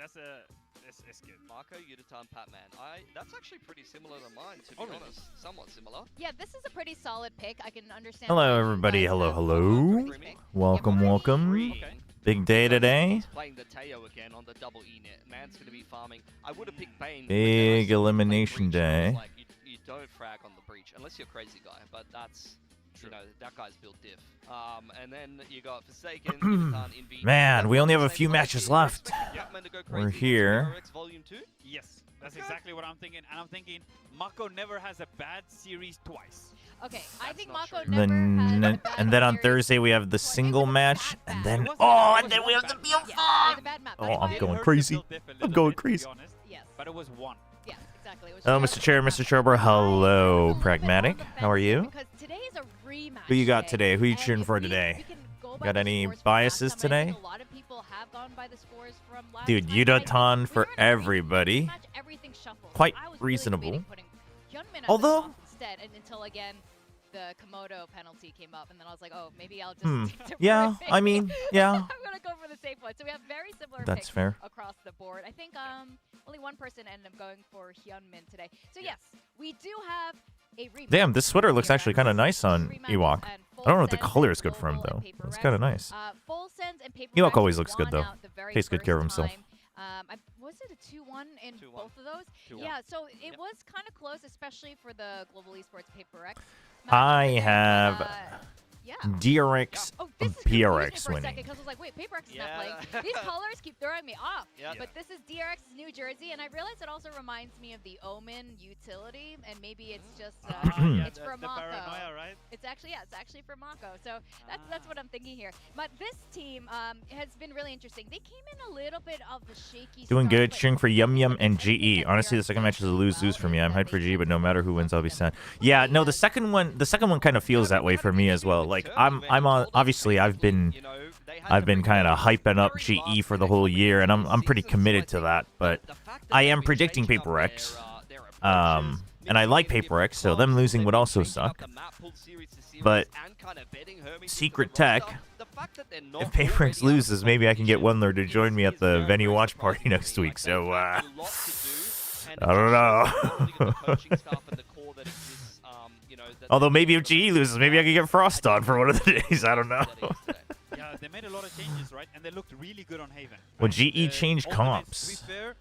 It's good. Marco, Yuditan, Patman. That's actually pretty similar to mine, to be honest. Somewhat similar. Yeah, this is a pretty solid pick. I can understand. Hello, everybody. Hello, hello. Welcome, welcome. Big day today. Playing the Teo again on the double E net. Man's going to be farming. I would have picked Bane. Big elimination day. Like, you don't frag on the breach unless you're a crazy guy, but that's. You know, that guy's built diff. And then you got Forsaken. Man, we only have a few matches left. We're here. Yes, that's exactly what I'm thinking. And I'm thinking, Mako never has a bad series twice. Okay, I think Mako never has and then on Thursday we have the single match, and then and then we have the BO5. Oh, I'm going crazy. I'm going crazy. Yes. But it was one. Yes, exactly. Hello, Mr. Chair, Mr. Chobra. Hello, Pragmatic. How are you? Because today is a rematch. Who you got today? Who you cheering for today? Got any biases today? A lot of people have gone by the scores from last Dude, time. Yuditan for everybody. Quite reasonable. Although, instead, until again the Komodo penalty came up, and then I was like, oh, maybe I'll just stick to yeah, I mean, yeah. I'm gonna go for the safe one. So we have very similar picks across the board. I think only one person ended up going for Hyunmin today. So yes, we do have a rematch. Damn, this sweater looks actually kind of nice on Ewok. I don't know if the color is good for him though. It's kind of nice. Ewok always looks good though. Takes good care of himself. Was it a 2-1 in both of those? Yeah, so it was kind of close, especially for the Global Esports PRX. I have DRX and PRX winning. Because I was like, wait, PRX is not playing. These colors keep throwing me off. But this is DRX's New Jersey, and I realized it also reminds me of the Omen utility, and maybe it's just it's for Mako. Right? It's actually for Mako. So that's what I'm thinking here. But this team has been really interesting. They came in a little bit of a shaky. Doing good, cheering for Yum Yum and GE. Honestly, the second match is a lose-lose for me. I'm hyped for GE, but no matter who wins, I'll be sad. Yeah, no, the second one kind of feels that way for me as well. Like I'm on. Obviously, I've been kind of hyping up GE for the whole year, and I'm pretty committed to that. But I am predicting PRX, and I like PRX, so them losing would also suck. But secret tech, if PRX loses, maybe I can get Wendler to join me at the venue watch party next week. So I don't know. Although maybe if GE loses, maybe I could get Frost on for one of the days. I don't know. Yeah, they made a lot of changes, right? And they looked really good on Haven. Well, GE changed comps. To be fair,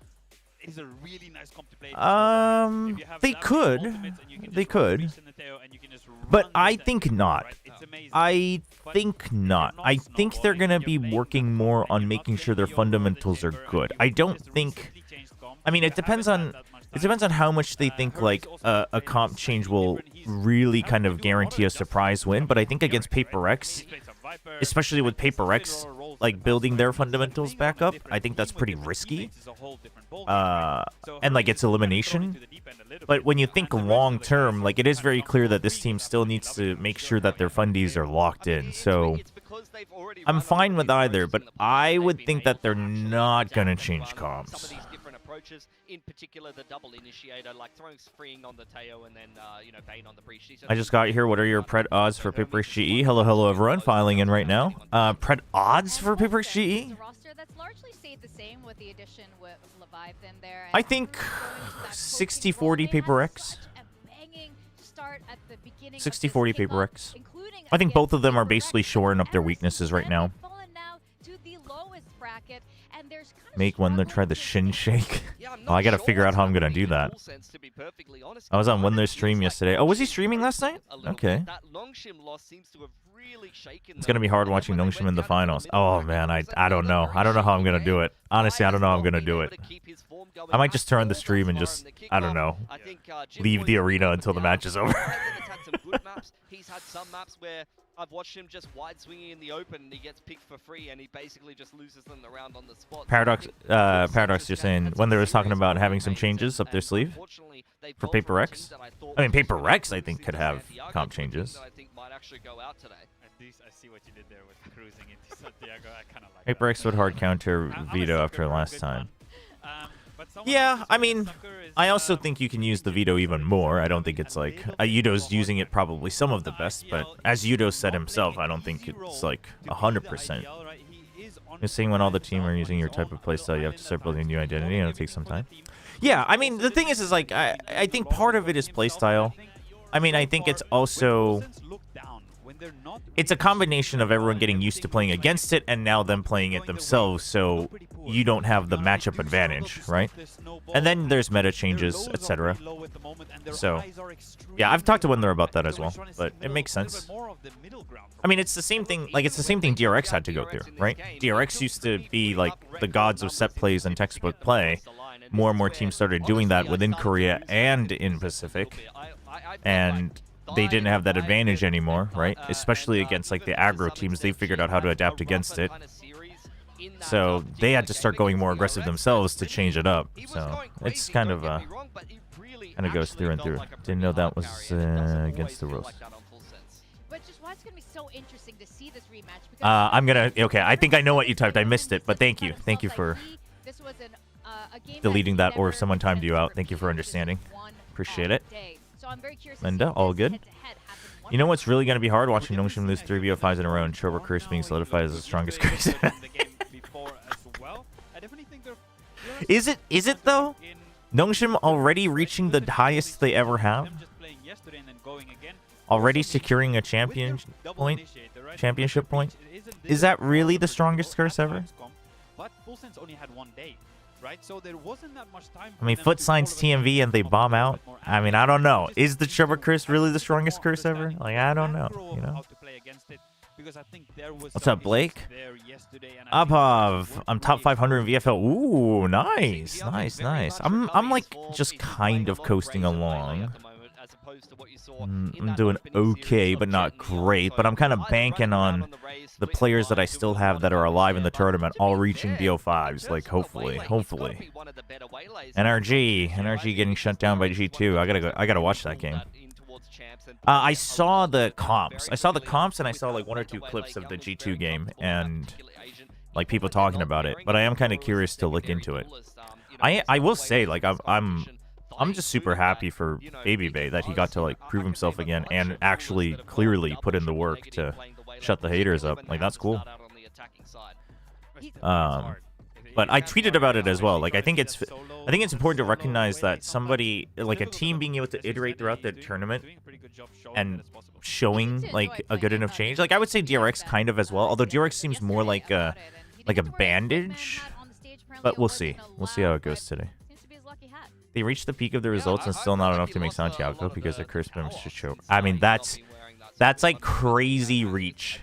it's a really nice comp to play. They could. But I think not. I think not. I think they're going to be working more on making sure their fundamentals are good. I don't think... I mean, it depends on how much they think like a comp change will really kind of guarantee a surprise win. But I think against PRX, especially with PRX like building their fundamentals back up, I think that's pretty risky. And like it's elimination. But when you think long term, like it is very clear that this team still needs to make sure that their fundies are locked in. So I'm fine with either, but I would think that they're not gonna change comps. In particular, the double initiator, like freeing on the Teo and then, Bane on the breach. I just got here. What are your pred odds for PRX GE? Hello, everyone. Filing in right now. Pred odds for PRX GE? I think 60-40 PRX. 60-40 PRX. I think both of them are basically shoring up their weaknesses right now. Make Wendler try the shin shake. Oh, I gotta figure out how I'm gonna do that. I was on Wendler's stream yesterday. Oh, was he streaming last night? Okay. It's gonna be hard watching Nongshim in the finals. Oh man, I don't know. I don't know how I'm gonna do it. Honestly, I don't know how I'm gonna do it. I might just turn the stream and just, I don't know, leave the arena until the match is over. He's had some maps where I've watched him just wide swinging in the open and he gets picked for free and he basically just loses them around on the spot. Paradox, you're saying when they were talking about having some changes up their sleeve for PRX? I mean, PRX I think could have comp changes. I see what you did there with cruising into Santiago. I kind of like PRX would hard counter veto after last time. Yeah, I mean, I also think you can use the veto even more. I don't think it's like Yudo's using it probably some of the best, but as Yudo said himself, I don't think it's like 100%. You're seeing when all the team are using your type of playstyle, you have to start building a new identity, and it'll take some time. Yeah, I mean, the thing is like, I think part of it is playstyle. I mean, I think it's also... It's a combination of everyone getting used to playing against it and now them playing it themselves, so you don't have the matchup advantage, right? And then there's meta changes, etc. So, yeah, I've talked to Wendler about that as well, but it makes sense. I mean, it's the same thing, like, it's the same thing DRX had to go through, right? DRX used to be, like, the gods of set plays and textbook play. More and more teams started doing that within Korea and in Pacific, and they didn't have that advantage anymore, right? Especially against like the aggro teams, they figured out how to adapt against it. So they had to start going more aggressive themselves to change it up. So it's kind of goes through and through. Didn't know that was against the rules. Okay, I think I know what you typed. I missed it, but thank you. Thank you for deleting that, or if someone timed you out. Thank you for understanding. Appreciate it. Linda, all good? You know what's really going to be hard? Watching Nongshim lose 3 BO5s in a row and Chobra curse being solidified as the strongest curse. Is it though? Nongshim already reaching the highest they ever have? Already securing a championship point? Is that really the strongest curse ever? But FullSense only had 1 day. Right? So there wasn't that much time. I mean, Foot signs TMV and they bomb out. I mean, I don't know. Is the Chobra curse really the strongest curse ever? Like, I don't know. You know. What's up, Blake? Abov, I'm top 500 in VFL. Ooh, nice, nice, nice. I'm like just kind of coasting along. I'm doing okay, but not great. But I'm kind of banking on the players that I still have that are alive in the tournament all reaching BO5s. Like, hopefully. NRG getting shut down by G2. I gotta watch that game. I saw the comps. And I saw like 1 or 2 clips of the G2 game and like people talking about it. But I am kind of curious to look into it. I will say, like, I'm just super happy for BabyBay that he got to like prove himself again and actually clearly put in the work to shut the haters up. Like, that's cool. But I tweeted about it as well. Like, I think it's important to recognize that somebody, like a team, being able to iterate throughout the tournament and showing like a good enough change. Like, I would say DRX kind of as well, although DRX seems more like a bandage. But we'll see. We'll see how it goes today. They reached the peak of the results and still not enough to make Santiago because their curse members should show. I mean, that's like crazy reach.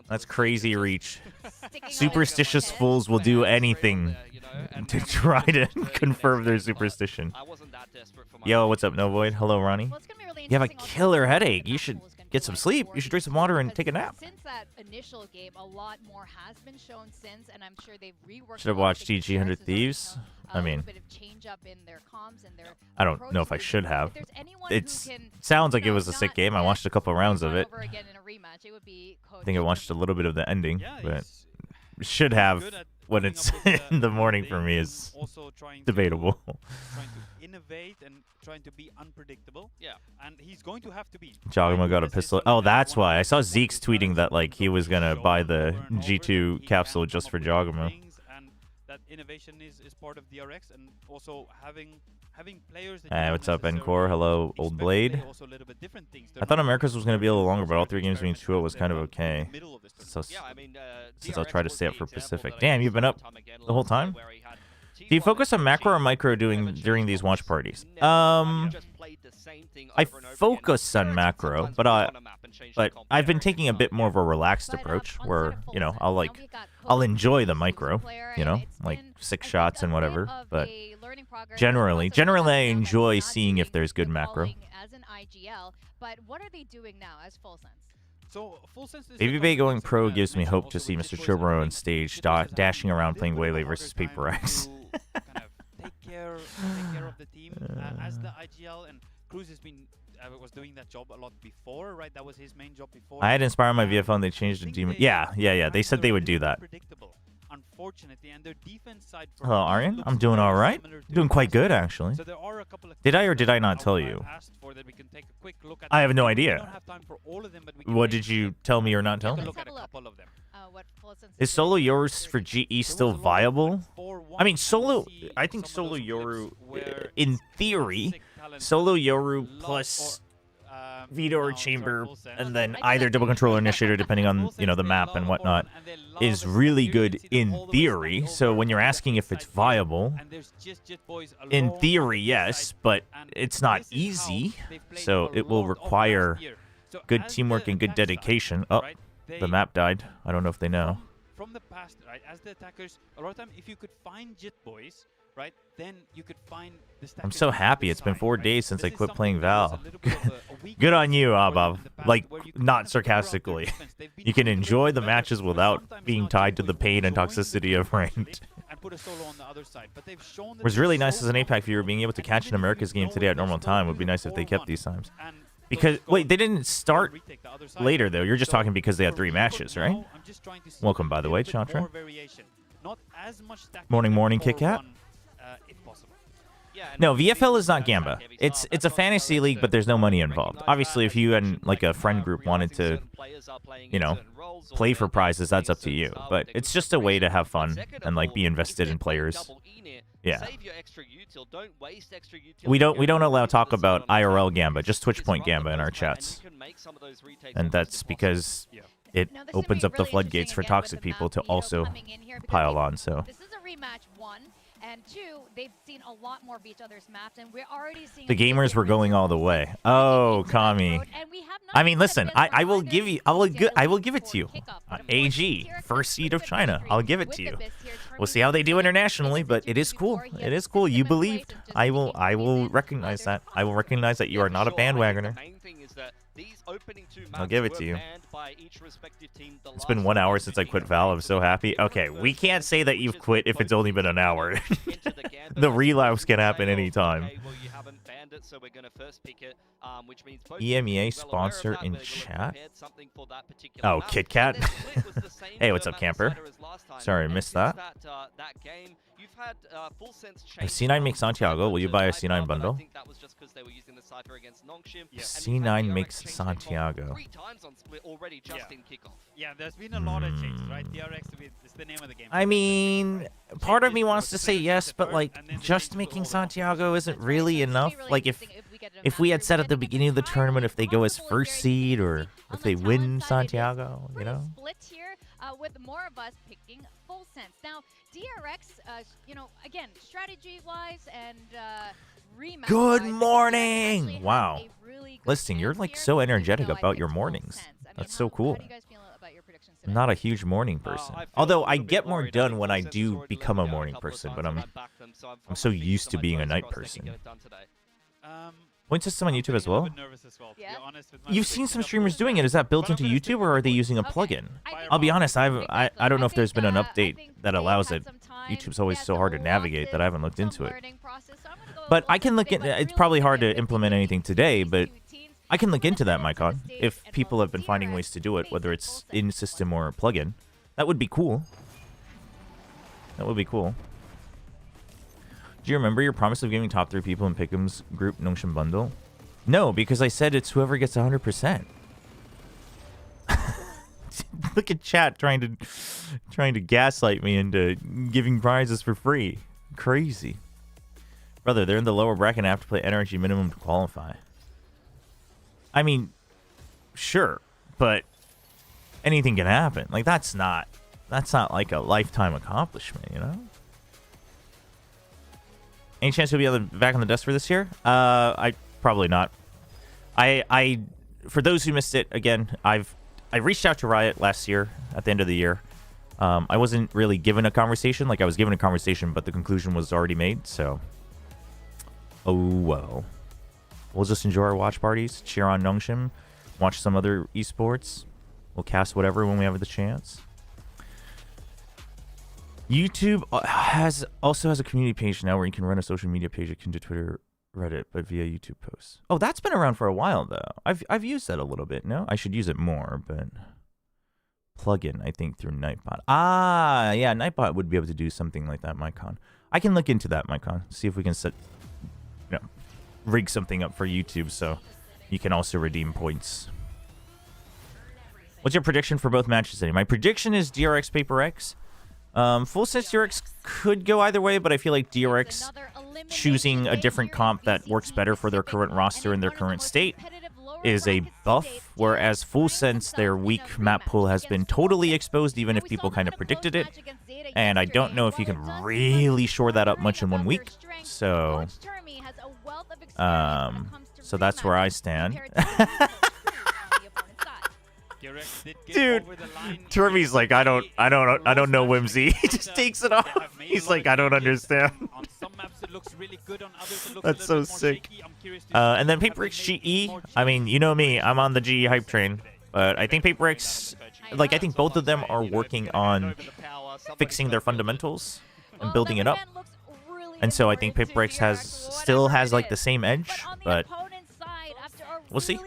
That's crazy reach. Superstitious fools will do anything to try to confirm their superstition. Yo, what's up, No Void? Hello, Ronnie. You have a killer headache. You should get some sleep. You should drink some water and take a nap. Since that initial game, a lot more has been shown since, and I'm sure they've reworked. Should have watched GG 100 Thieves. I mean, I don't know if I should have. It sounds like it was a sick game. I watched a couple rounds of it. I think I watched a little bit of the ending, but should have when it's in the morning for me is debatable. Trying to innovate and trying to be unpredictable. Yeah, and he's going to have to be. Jogma got a pistol. Oh, that's why. I saw Zeke's tweeting that like he was gonna buy the G2 capsule just for Jogma. That innovation is part of DRX, and also having players. Hey, what's up, Encore? Hello, Old Blade. I thought America's was going to be a little longer, but all 3 games being 2-0 was kind of okay. So, since I'll try to stay up for Pacific. Damn, you've been up the whole time? Do you focus on macro or micro during these watch parties? I focus on macro, but I've been taking a bit more of a relaxed approach where, you know, I'll enjoy the micro, you know, like 6 shots and whatever, but generally I enjoy seeing if there's good macro. But what are they doing now as FullSense? So, BabyBay going pro gives me hope to see Mr. Chobra on stage dashing around playing Waylay versus PRX. Kind of take care of the team as the IGL, and Cruz has been was doing that job a lot before, right? That was his main job before. I had Inspire my VFL and they changed the demon. Yeah. They said they would do that. Unfortunately, and their defense side. Hello, Aryan. I'm doing all right. Doing quite good, actually. So there are a couple of did I or did I not tell you? I have no idea. What did you tell me or not tell me? Is solo Yoru for GE still viable? I mean, I think solo Yoru, in theory, solo Yoru plus Veto or Chamber, and then either double controller initiator, depending on, you know, the map and whatnot, is really good in theory. So when you're asking if it's viable, in theory, yes, but it's not easy. So it will require good teamwork and good dedication. Oh, the map died. I don't know if they know. From the past, right, as the attackers, a lot of time, if you could find Jit Boys, right, then you could find the stackers. I'm so happy. It's been 4 days since I quit playing Val. Good on you, Abav. Like, not sarcastically. You can enjoy the matches without being tied to the pain and toxicity of ranked. It was really nice as an APAC viewer being able to catch an America's game today at normal time. Would be nice if they kept these times. Because, wait, they didn't start later, though. You're just talking because they had 3 matches, right? Welcome, by the way, Chantra. Morning, morning, Kit Kat. No, VFL is not Gamba. It's a fantasy league, but there's no money involved. Obviously, if you and, like, a friend group wanted to, you know, play for prizes, that's up to you. But it's just a way to have fun and, like, be invested in players. Yeah. We don't allow talk about IRL Gamba, just Twitch Point Gamba in our chats. And that's because it opens up the floodgates for toxic people to also pile on, so. This is a rematch, 1. And 2, they've seen a lot more of each other's maps, and we're already seeing the gamers were going all the way. Oh, Kami. I mean, listen, I will give you, I will give it to you. AG, first seed of China. I'll give it to you. We'll see how they do internationally, but it is cool. It is cool. You believed. I will recognize that. I will recognize that you are not a bandwagoner. I'll give it to you. It's been 1 hour since I quit Val. I'm so happy. Okay, we can't say that you've quit if it's only been an hour. The relapse can happen anytime. EMEA sponsor in chat? Oh, Kit Kat? Hey, what's up, camper? Sorry, I missed that. If C9 makes Santiago, will you buy a C9 bundle? C9 makes Santiago. Yeah, there's been a lot of changes, right? DRX is the name of the game. I mean, part of me wants to say yes, but like, just making Santiago isn't really enough. Like, if we had said at the beginning of the tournament if they go as first seed or if they win Santiago, you know? With more of us picking full sense. Now, DRX, you know, again, strategy-wise and rematch. Good morning! Wow. Listen, you're like so energetic about your mornings. That's so cool. I'm not a huge morning person. Although I get more done when I do become a morning person, but I'm so used to being a night person. Point system on YouTube as well? You've seen some streamers doing it. Is that built into YouTube or are they using a plugin? I'll be honest, I don't know if there's been an update that allows it. YouTube's always so hard to navigate that I haven't looked into it. But I can look at it. It's probably hard to implement anything today, but I can look into that, Mycon. If people have been finding ways to do it, whether it's in-system or a plugin. That would be cool. That would be cool. Do you remember your promise of giving top 3 people in Pick'em's group Nongshim bundle? No, because I said it's whoever gets 100%. Look at chat trying to gaslight me into giving prizes for free. Crazy. Brother, they're in the lower bracket and have to play NRG minimum to qualify. I mean, sure, but anything can happen. Like that's not like a lifetime accomplishment, you know? Any chance you'll be back on the desk for this year? I probably not. I for those who missed it, again, I reached out to Riot last year at the end of the year. I wasn't really given a conversation. Like I was given a conversation, but the conclusion was already made. So, oh well. We'll just enjoy our watch parties, cheer on Nongshim, watch some other esports. We'll cast whatever when we have the chance. YouTube also has a community page now where you can run a social media page akin to Twitter, Reddit, but via YouTube posts. Oh, that's been around for a while though. I've used that a little bit. No, I should use it more, but plugin I think through Nightbot. Ah, yeah, Nightbot would be able to do something like that. Mycon, I can look into that. Mycon, see if we can rig something up for YouTube so you can also redeem points. What's your prediction for both matches today? My prediction is DRX PRX. Full sense DRX could go either way, but I feel like DRX choosing a different comp that works better for their current roster and their current state is a buff, whereas full sense, their weak map pool has been totally exposed, even if people kind of predicted it. And I don't know if you can really shore that up much in 1 week. So, so that's where I stand. Dude, Turby's like, I don't know Whimsy. He just takes it off. He's like, I don't understand. That's so sick. And then PRX GE. I mean, you know me. I'm on the GE hype train. But I think PRX, like, I think both of them are working on fixing their fundamentals and building it up. And so I think PRX still has like the same edge, but we'll see.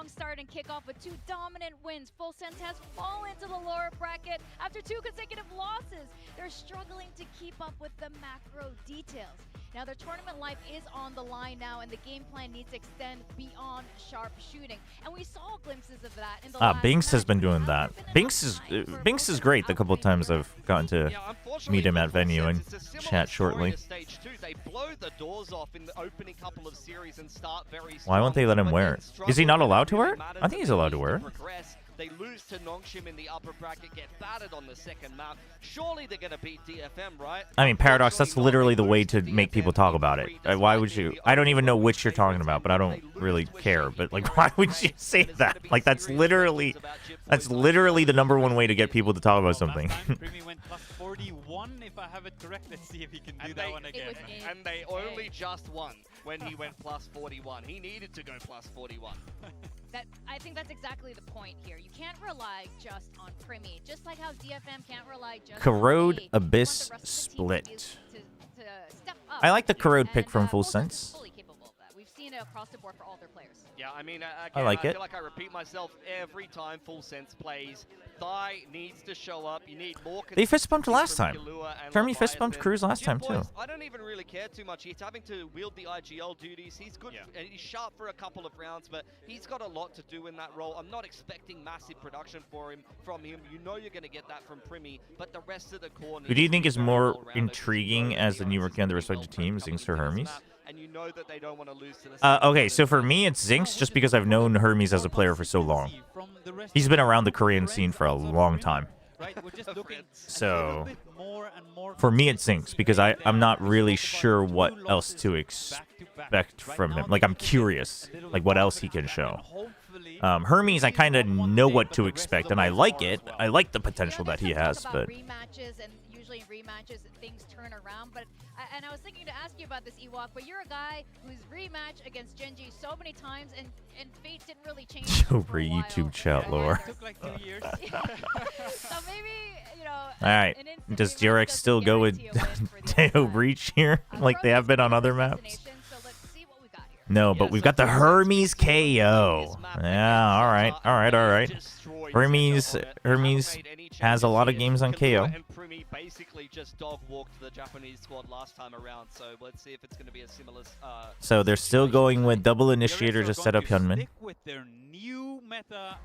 Start and kick off with 2 dominant wins. Full Sense has fallen to the lower bracket after 2 consecutive losses. They're struggling to keep up with the macro details. Now their tournament life is on the line now, and the game plan needs to extend beyond sharp shooting. And we saw glimpses of that in the last Binks has match. been doing that. Binks is great. The couple of times I've gotten to meet him at venue and chat shortly. They blow the doors off in the opening couple of series and start very strong. Why won't they let him wear it? Is he not allowed to wear it? I think he's allowed to wear it. They lose to Nongshim in the upper bracket, get battered on the second map. Surely they're going to beat DFM, right? I mean, Paradox, that's literally the way to make people talk about it. Why would you? I don't even know which you're talking about, but I don't really care. But, like, why would you say that? Like, that's literally the #1 way to get people to talk about something. Primi went +41, if I have it correct. Let's see if he can do that one again. And they only just won when he went +41. He needed to go +41. I think that's exactly the point here. You can't rely just on Primi, just like how DFM can't rely just Corrode on Abyss Split. I like the Corrode pick from Full Sense. We've seen it across the board for all their players. Yeah, I mean, again, I like it. feel like I repeat myself every time Full Sense plays. Thigh needs to show up. You need more. They fist bumped last time. Termi fist bumped Cruz last time too. I don't even really care too much. He's having to wield the IGL duties. He's good and he's sharp for a couple of rounds, but he's got a lot to do in that role. I'm not expecting massive production from him. You know you're going to get that from Primi, but the rest of the core. Who do you think is more intriguing as the new rookie on the respective teams, Zinx or Hermes? And you know that they don't want to lose to the okay, so for me, it's Zinx just because I've known Hermes as a player for so long. He's been around the Korean scene for a long time. So, for me, it's Zinx because I'm not really sure what else to expect from him. Like, I'm curious, like, what else he can show. Hermes, I kind of know what to expect, and I like it. I like the potential that he has, but... Usually in rematches, things turn around, but and I was thinking to ask you about this, Ewok, but you're a guy who's rematched against Genji so many times, and fate didn't really change. Chobra YouTube chat lore. It took like 2 years. So maybe, you know. All right. Does DRX still go with Teo Breach here, like they have been on other maps? No, but we've got the Hermes KO. Yeah, all right. Hermes has a lot of games on KO. And Primi basically just dog walked the Japanese squad last time around, so let's see if it's going to be a similar. So they're still going with double initiator to set up Hyunmin.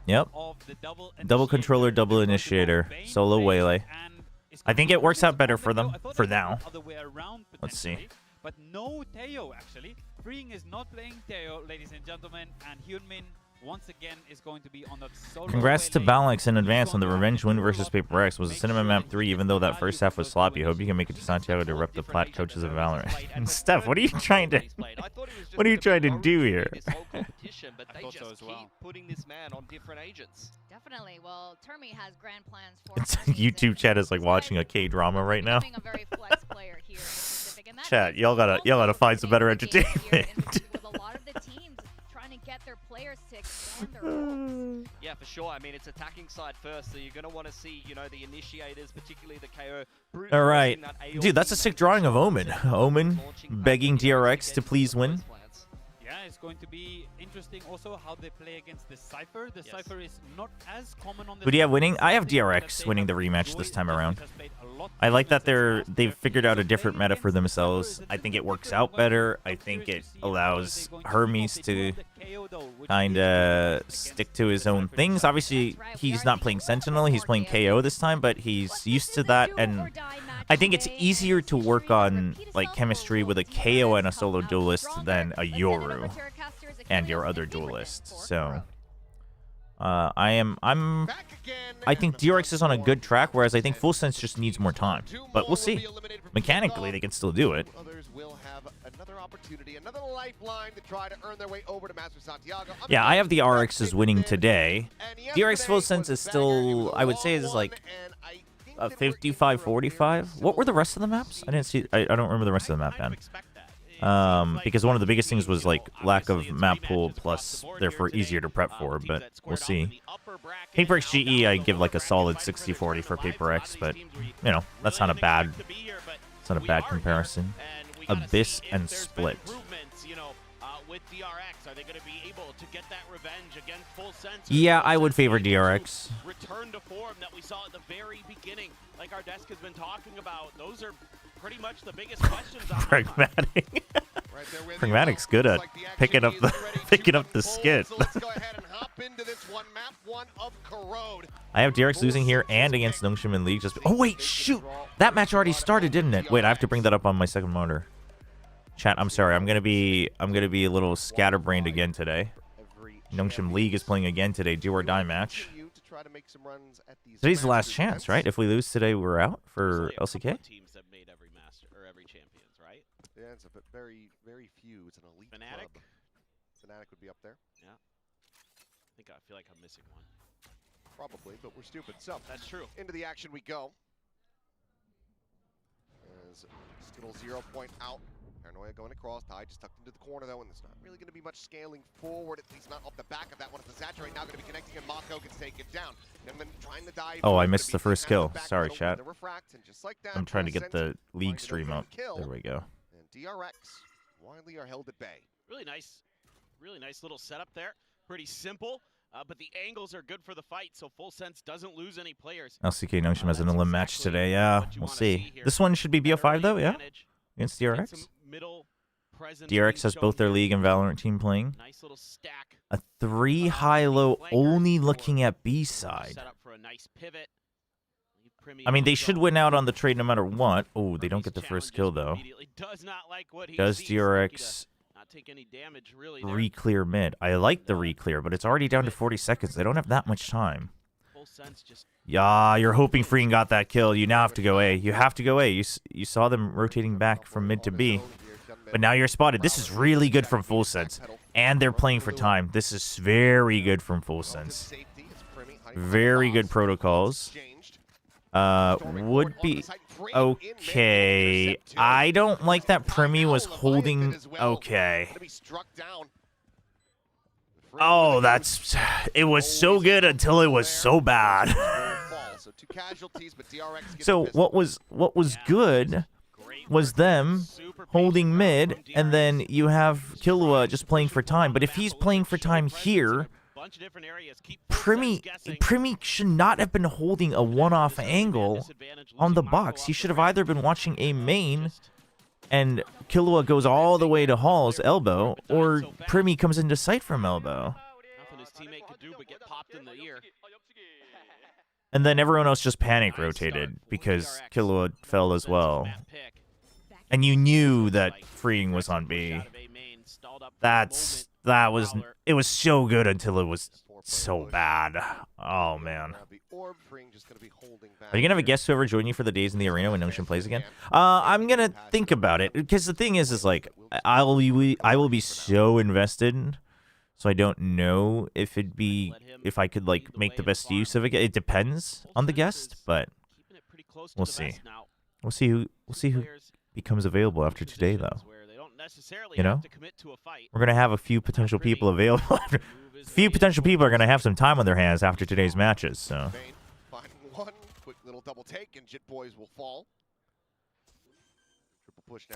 Yep. Double controller, double initiator, solo Waylay. I think it works out better for them for now. Let's see. But no Teo, actually. Freeing is not playing Teo, ladies and gentlemen, and Hyunmin once again is going to be on that solo. Congrats to Balix in advance on the revenge win versus PRX. Was a Cinema Map 3, even though that first half was sloppy. Hope you can make it to Santiago to rep the plat coaches of Valorant. And Steph, what are you trying to do here? But they just keep putting this man on different agents. Definitely. Well, Termi has grand plans for YouTube chat is like watching a K-drama right now. Chat, y'all gotta find some better entertainment. Yeah, for sure. I mean, it's attacking side first, so you're going to want to see, you know, the initiators, particularly the KO. All right. Dude, that's a sick drawing of Omen. Omen begging DRX to please win. Yeah, it's going to be interesting also how they play against the Cypher. The Cypher is not as common on the... Who do you have winning? I have DRX winning the rematch this time around. I like that they've figured out a different meta for themselves. I think it works out better. I think it allows Hermes to kind of stick to his own things. Obviously, he's not playing Sentinel. He's playing KO this time, but he's used to that. And I think it's easier to work on like chemistry with a KO and a solo duelist than a Yoru and your other duelist. So I think DRX is on a good track, whereas I think Full Sense just needs more time. But we'll see. Mechanically, they can still do it. Yeah, I have the RXs winning today. DRX Full Sense is still, I would say, is like a 55-45. What were the rest of the maps? I didn't see. I don't remember the rest of the map, man. Because one of the biggest things was like lack of map pool, plus therefore easier to prep for. But we'll see. PRX GE, I give like a solid 60-40 for PRX, but you know that's not a bad. It's not a bad comparison. Abyss and Split. With DRX, are they going to be able to get that revenge against Full Sense? Yeah, I would favor DRX. Return to form that we saw at the very beginning, like our desk has been talking about. Those are pretty much the biggest questions. Pragmatic. Pragmatic's good at picking up the skit. I have DRX losing here and against Nongshim in League. Oh wait, shoot! That match already started, didn't it? Wait, I have to bring that up on my second monitor. Chat, I'm sorry. I'm gonna be a little scatterbrained again today. Nongshim League is playing again today. Do or die match. Today's the last chance, right? If we lose today, we're out for LCK. Teams that made every master or every champions, right? Yeah, it's a very few. It's an elite Fnatic. club. Fnatic would be up there. Yeah. I feel like I'm missing one. Probably, but we're stupid. So that's true. Into the action we go. As Skittle 0 point out. Paranoia going across. Ty just tucked into the corner though, and there's not really going to be much scaling forward, at least not off the back of that one. It's the Saturate now going to be connecting, and Mako can take it down. And then trying to dive. Oh, I missed the first kill. Sorry, chat. Like that, I'm trying to get the league stream up. There we go. And DRX widely are held at bay. Really nice little setup there. Pretty simple. But the angles are good for the fight, so Full Sense doesn't lose any players. LCK Nongshim has an elim match today. Yeah, we'll see. This one should be BO5 though, yeah? Against DRX. DRX has both their League and Valorant team playing. Nice little stack. A 3 high-low only looking at B side. I mean, they should win out on the trade no matter what. Oh, they don't get the first kill though. Does DRX re-clear mid? I like the re-clear, but it's already down to 40 seconds. They don't have that much time. Yeah, you're hoping Freeing got that kill. You now have to go A. You have to go A. You saw them rotating back from mid to B. But now you're spotted. This is really good from Full Sense. And they're playing for time. This is very good from Full Sense. Very good protocols. Would be... Okay. I don't like that Primi was holding... Okay. Oh, that's... It was so good until it was so bad. So what was good was them holding mid, and then you have Killua just playing for time. But if he's playing for time here, Primi should not have been holding a one-off angle on the box. He should have either been watching a main, and Killua goes all the way to Hall's elbow, or Primi comes into sight from elbow. And then everyone else just panic rotated because Killua fell as well. And you knew that Freeing was on B. It was so good until it was so bad. Oh, man. Are you going to have a guest whoever join you for the days in the arena when Nongshim plays again? I'm going to think about it. Because the thing is like, I will be so invested. So I don't know if I could, like, make the best use of it. It depends on the guest, but we'll see. We'll see who becomes available after today, though. You know? We're going to have a few potential people available. A few potential people are going to have some time on their hands after today's matches, so...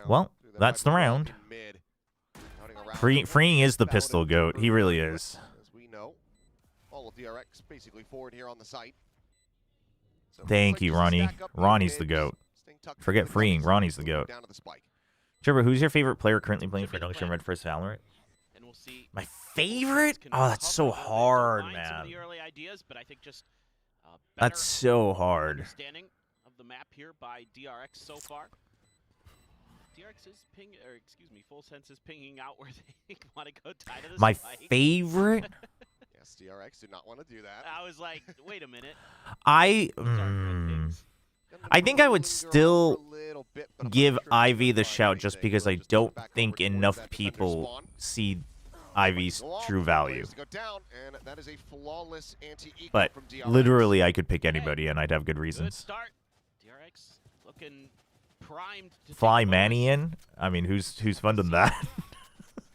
Well, that's the round. Freeing is the pistol goat. He really is. As we know, all of DRX basically forward here on the site. So Thank you, Ronnie. stack up Ronnie's the bids, goat. staying tucked Forget into the Freeing. cover, Ronnie's the goat. down to the spike. Chobra, who's your favorite player currently playing for Elimination Red vs Valorant? And we'll see. My favorite? Oh, that's so hard, man. That's so hard. Understanding of the map here by DRX so far. DRX is Full Sense is pinging out where they want to go tie to the My spike. favorite? Yes, DRX do not want to do that. I was like, wait a minute. I think I would still give Ivy the shout just because I don't think enough people see Ivy's true value. But literally, I could pick anybody and I'd have good Good reasons. start. DRX looking primed to Fly take Manny the in? I mean, who's funding that?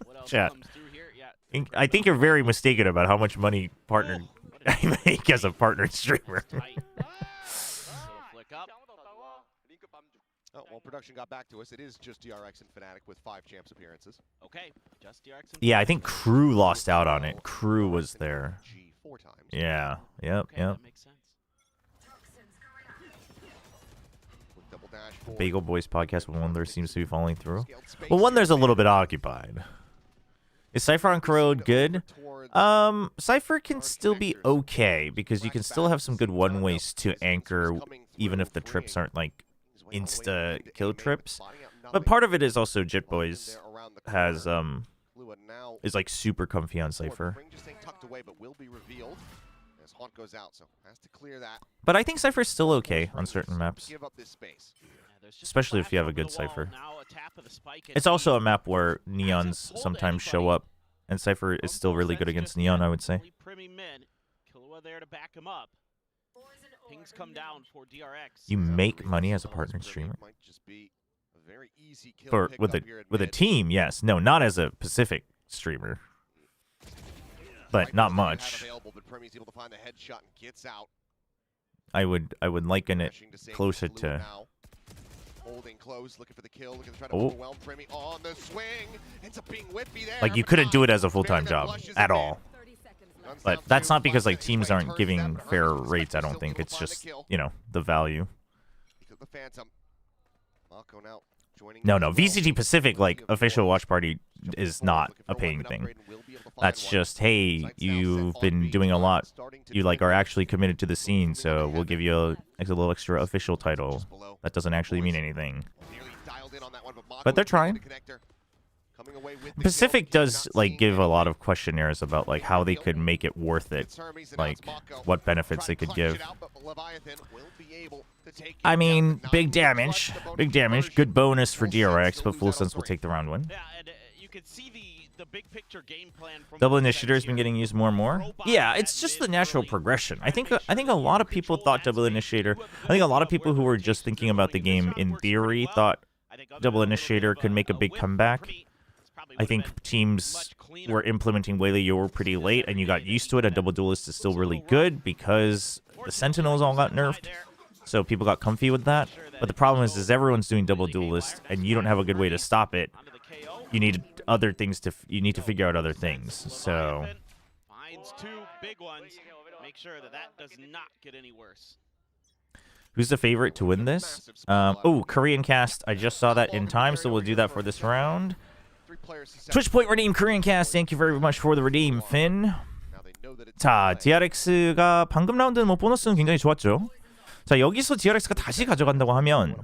What else Chat. comes through here? Yeah. I think you're very mistaken about how much money partner I make as a partnered streamer. Tight. Little flick up. Oh, well, production got back to us. It is just DRX and Fnatic with 5 champs appearances. Okay, just DRX. And Yeah, I think Crew lost out on it. Crew was there. G 4 times. Yeah. Yep. Okay, Yep. that makes sense. Quick double dash forward. Bagel Boys podcast when Wonder seems to be falling through. Scaled space Well, Wonder's a here. little bit occupied. Is Cypher on Corrode good? Cypher can still be okay because you can still have some good one-ways to anchor even if the trips aren't like insta kill trips. But part of it is also Jit Boys has is like super comfy on Cypher. But I think Cypher's still okay on certain maps, especially if you have a good Cypher. It's also a map where Neons sometimes show up, and Cypher is still really good against Neon, I would say. There to back him up. Pings come down for DRX. You make money as a partner streamer for with a team, yes. No, not as a Pacific streamer, but not much. I would liken it closer to. Holding close, looking for the kill, looking to try to Oh. overwhelm Primy on the swing. Ends up being whippy there. Like you couldn't do it as a full-time job at all. But that's not because like teams aren't giving fair rates. I don't think it's just the value. No, VCT Pacific like official watch party is not a paying thing. That's just hey, you've been doing a lot. You like are actually committed to the scene, so we'll give you a little extra official title. That doesn't actually mean anything. But they're trying. Pacific does like give a lot of questionnaires about like how they could make it worth it, like what benefits they could give. I mean, big damage, good bonus for DRX, but Full Sense will take the round win. Yeah, and you could see the big picture game plan from Double Initiator has been getting used more and more. Yeah, it's just the natural progression. I think a lot of people thought Double Initiator. I think a lot of people who were just thinking about the game in theory thought Double Initiator could make a big comeback. I think teams were implementing Waylay pretty late, and you got used to it, and Double Duelist is still really good because the Sentinels all got nerfed, so people got comfy with that. But the problem is everyone's doing Double Duelist, and you don't have a good way to stop it. You need other things you need to figure out other things, so... Finds 2 big ones. Make sure that does not get any worse. Who's the favorite to win this? Oh, Korean cast. I just saw that in time, so we'll do that for this round. Twitch point redeem Korean cast. Thank you very much for the redeem, Finn. 자, DRX가 방금 라운드는 뭐 보너스는 굉장히 좋았죠. 자, 여기서 DRX가 다시 가져간다고 하면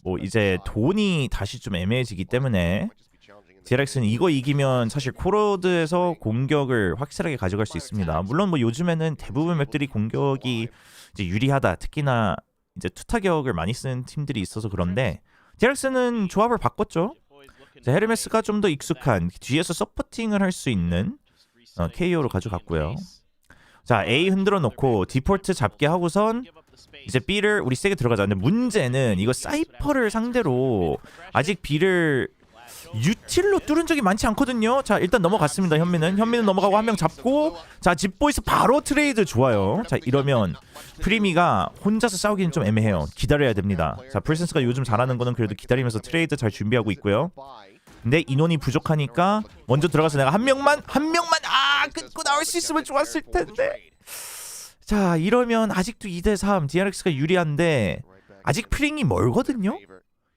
뭐 이제 돈이 다시 좀 애매해지기 때문에 DRX는 이거 이기면 사실 코로드에서 공격을 확실하게 가져갈 수 있습니다. 물론 뭐 요즘에는 대부분 맵들이 공격이 이제 유리하다. 특히나 이제 투타격을 많이 쓰는 팀들이 있어서 그런데 DRX는 조합을 바꿨죠. 자, 헤르메스가 좀 더 익숙한 뒤에서 서포팅을 할 수 있는 KO로 가져갔고요. 자, A 흔들어 놓고 디폴트 잡게 하고선 이제 B를 우리 세게 들어가자. 근데 문제는 이거 사이퍼를 상대로 아직 B를 유틸로 뚫은 적이 많지 않거든요. 자, 일단 넘어갔습니다. 현민은 넘어가고 한 명 잡고 자, 집보이스 바로 트레이드 좋아요. 자, 이러면 프리미가 혼자서 싸우기는 좀 애매해요. 기다려야 됩니다. 자, 풀센스가 요즘 잘하는 거는 그래도 기다리면서 트레이드 잘 준비하고 있고요. 근데 인원이 부족하니까 먼저 들어가서 내가 한 명만 끊고 나올 수 있으면 좋았을 텐데. 자, 이러면 아직도 2대3 DRX가 유리한데 아직 프링이 멀거든요.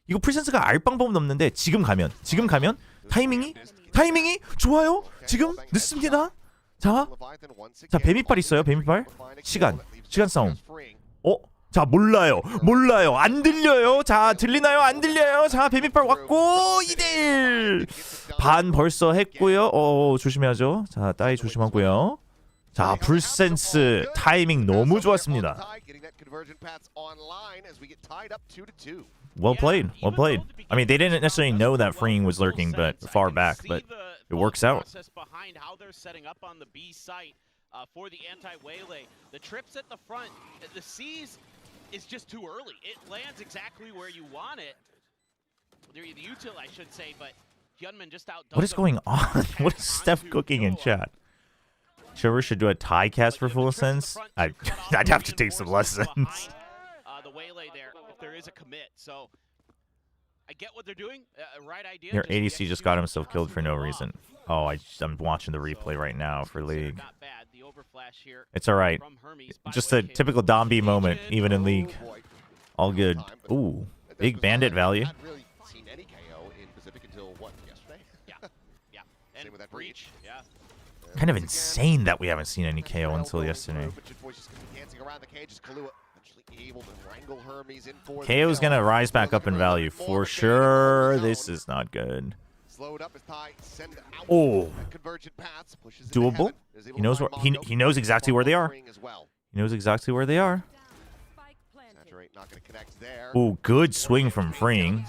이거 풀센스가 알 방법은 없는데 지금 가면 타이밍이 좋아요. 지금 늦습니다. 자, 뱀이빨 있어요. 뱀이빨. 시간 싸움. 자, 몰라요. 안 들려요. 자, 들리나요? 안 들려요. 자, 뱀이빨 왔고 2대1. 반 벌써 했고요. 조심해야죠. 자, 따위 조심하고요. 자, 풀센스 타이밍 너무 좋았습니다. Well played. I mean, they didn't necessarily know that freeing was lurking, but far back, but it works out. Behind how they're setting up on the B site for the anti-waylay. The trips at the front, the C's is just too early. It lands exactly where you want it. The util, I should say, but Hyunmin just outdoes. What is going on? What is Steph cooking in chat? Chobra should do a tie cast for full sense. I'd have to take some lessons. The waylay there, if there is a commit, so I get what they're doing. Right idea. Your ADC just got himself killed for no reason. I'm watching the replay right now for League. It's all right. Just a typical Dombi moment, even in League. All good. Ooh, big bandit value. Kind of insane that we haven't seen any KO until yesterday. KO's gonna rise back up in value for sure. This is not good. Oh, doable. He knows where he knows exactly where they are. He knows exactly where they are. Oh, good swing from freeing.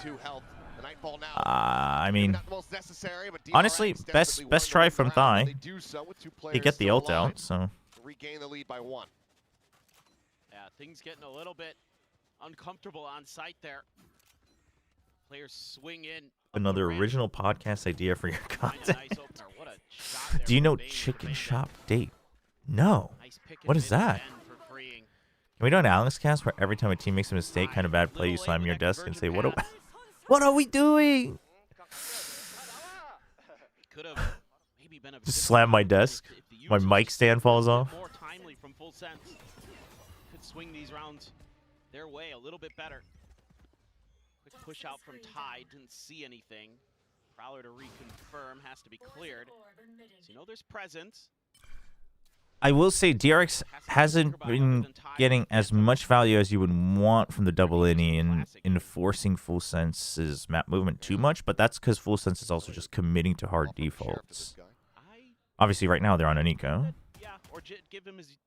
I mean, honestly, best try from Thai. He get the ult out, so. Regain the lead by 1. Yeah, things getting a little bit uncomfortable on site there. Players swing in. Another original podcast idea for your content. Do you know Chicken Shop Date? No. What is that? Can we do an Alex cast where every time a team makes a mistake, kind of bad play, you slam your desk and say, what are we doing? Just slam my desk. My mic stand falls off. More timely from full sense. Could swing these rounds their way a little bit better. Quick push out from Tide, didn't see anything. Prowler to reconfirm, has to be cleared. So you know there's presence. I will say DRX hasn't been getting as much value as you would want from the double innie in enforcing Full Sense's map movement too much, but that's because Full Sense is also just committing to hard defaults. Obviously, right now they're on an eco. Yeah, or give him his,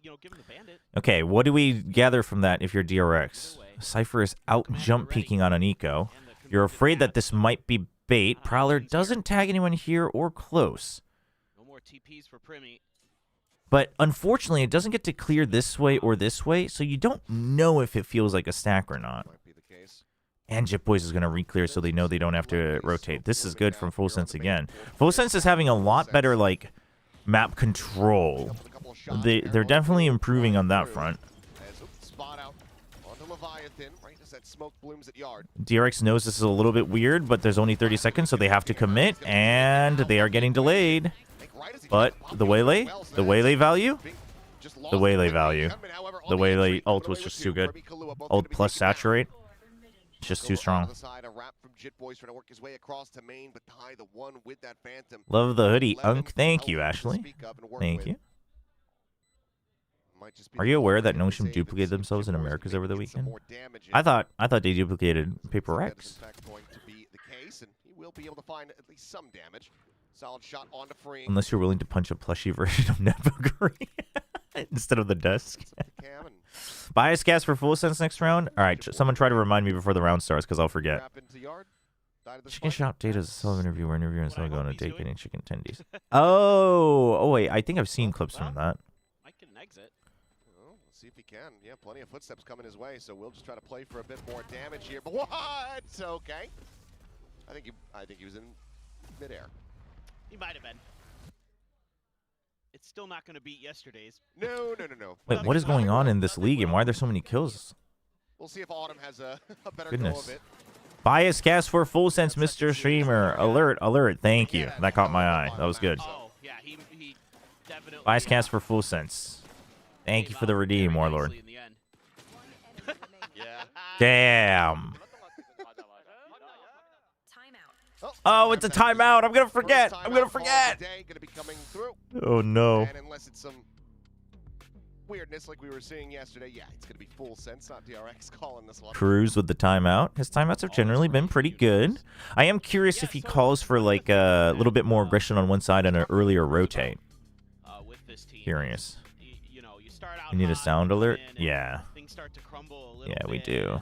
give him the bandit. Okay, what do we gather from that if you're DRX? Cypher is out jump peeking on an eco. You're afraid that this might be bait. Prowler doesn't tag anyone here or close. No more TPs for Primi. But unfortunately, it doesn't get to clear this way or this way, so you don't know if it feels like a stack or not. And Jip Boys is going to re-clear so they know they don't have to rotate. This is good from Full Sense again. Full Sense is having a lot better map control. They're definitely improving on that front. DRX knows this is a little bit weird, but there's only 30 seconds, so they have to commit, and they are getting delayed. But the waylay value? The waylay ult was just too good. Ult plus saturate. It's just too strong. Love the hoodie, Unk. Thank you, Ashley. Thank you. Are you aware that Notion duplicated themselves in Americas over the weekend? I thought they duplicated PRX. Unless you're willing to punch a plushie version of Neboguri instead of the desk. Bias cast for Full Sense next round? Alright, someone try to remind me before the round starts because I'll forget. Chicken Shop Data is a solo interview where interviewing is going on a date getting chicken tendies. Oh, wait, I think I've seen clips from that. I can exit. Well, let's see if he can. Yeah, plenty of footsteps coming his way, so we'll just try to play for a bit more damage here. But what? Okay. I think he was in midair. He might have been. It's still not going to beat yesterday's. No. Wait, what is going on in this league and why are there so many kills? We'll see if Autumn has a better Goodness. go of it. Bias cast for full sense, Mr. Streamer. Alert, alert. Thank you. That caught my eye. That was good. Oh, yeah, he definitely... Bias cast for full sense. Thank you for the redeem, Warlord. Damn. Oh, it's a timeout. I'm going to forget. I'm going to forget. Oh, no. And unless it's some weirdness like we were seeing yesterday, yeah, it's going to be full sense, not DRX calling this one. Cruz with the timeout. His timeouts have generally been pretty good. I am curious if he calls for like a little bit more aggression on one side and an earlier rotate. Curious. You need a sound alert? Yeah. Yeah, we do.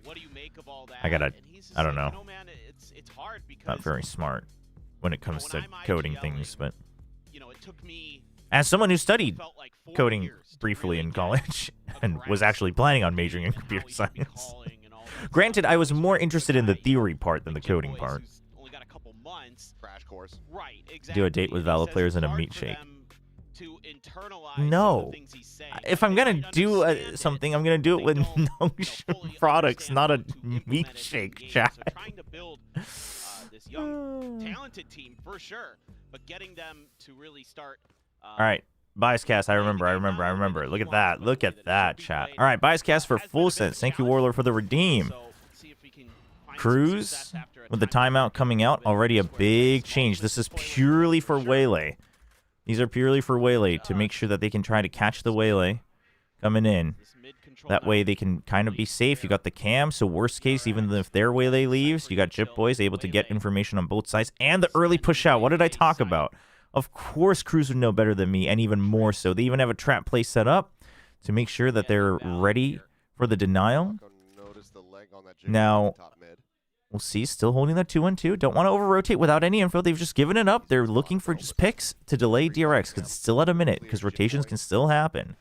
What do you make of all that? I don't know. No, man, it's hard because Not very smart when it comes to coding things, but it took me as someone who studied like coding briefly in college and was actually planning on majoring in computer science. Granted, I was more interested in the theory part than the coding part. Only got a couple months. Crash course. Right, exactly. Do a date with Valor players and a meat shake. To no. If I'm going to do something, I'm going to do it with Notion products, not a meat shake, chat. Trying to build this young, talented team for sure, but getting them to really start. All right. Bias cast, I remember. Look at that. Look at that, chat. All right, bias cast for full sense. Thank you, Warlord, for the redeem. Cruz with the timeout coming out. Already a big change. This is purely for Waylay. These are purely for Waylay to make sure that they can try to catch the Waylay coming in. That way they can kind of be safe. You got the cam, so worst case, even if their Waylay leaves, you got Jip Boys able to get information on both sides. And the early push out. What did I talk about? Of course, Cruz would know better than me, and even more so. They even have a trap play set up to make sure that they're ready for the denial. Now, we'll see. Still holding the 2-1-2. Don't want to over-rotate without any info. They've just given it up. They're looking for just picks to delay DRX because it's still at a minute because rotations can still happen.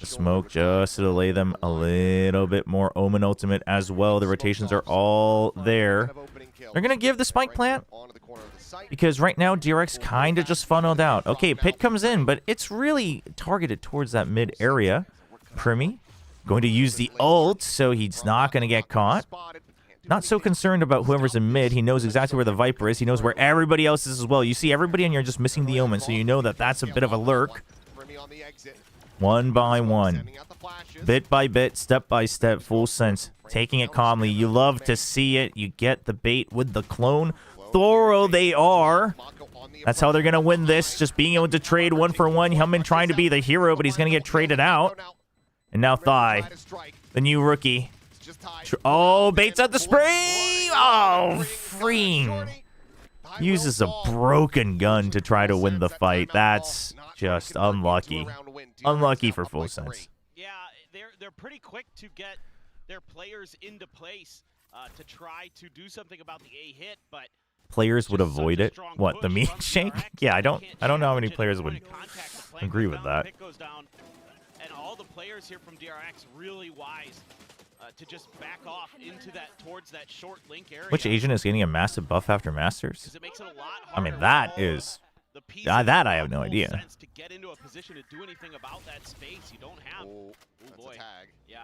The smoke just to delay them a little bit more. Omen ultimate as well. The rotations are all there. They're going to give the spike plant because right now DRX kind of just funneled out. Okay, Pit comes in, but it's really targeted towards that mid area. Primi going to use the ult, so he's not going to get caught. Not so concerned about whoever's in mid. He knows exactly where the Viper is. He knows where everybody else is as well. You see everybody and you're just missing the Omen, so you know that that's a bit of a lurk. One by one. Bit by bit, step by step, full sense. Taking it calmly. You love to see it. You get the bait with the clone. Thorough they are. That's how they're going to win this. Just being able to trade one for one. Hellman trying to be the hero, but he's going to get traded out. And now Thigh, the new rookie. Oh, baits out the spray. Oh, freeing. Uses a broken gun to try to win the fight. That's just unlucky. Unlucky for full sense. Yeah, they're pretty quick to get their players into place to try to do something about the A hit, but players would avoid it. What, the meat shake? Yeah, I don't know how many players would agree with that. And all the players here from DRX really wise to just back off into that towards that short link area. Which Asian is getting a massive buff after Masters? I mean, that is that I have no idea. To get into a position to do anything about that space, you don't have. Oh boy. Tag. Yeah.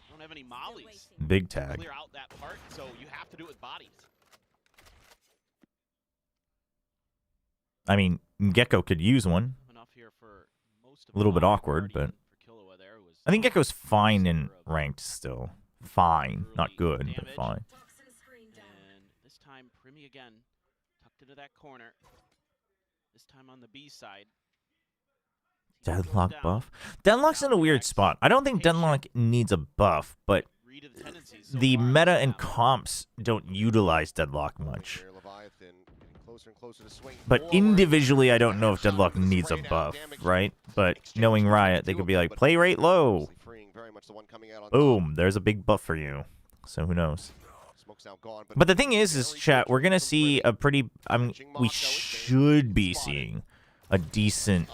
Don't have any mollies. Big tag. Clear out that part, so you have to do it with bodies. I mean, Gecko could use one. A little bit awkward, but I think Gecko's fine in ranked still. Fine, not good, but fine. And this time, Primi again tucked into that corner. This time on the B side. Deadlock buff? Deadlock's in a weird spot. I don't think Deadlock needs a buff, but the meta and comps don't utilize Deadlock much. But individually, I don't know if Deadlock needs a buff, right? But knowing Riot, they could be like, play rate low. Boom, there's a big buff for you. So who knows? But the thing is chat, we're going to see a pretty... I mean, we should be seeing a decent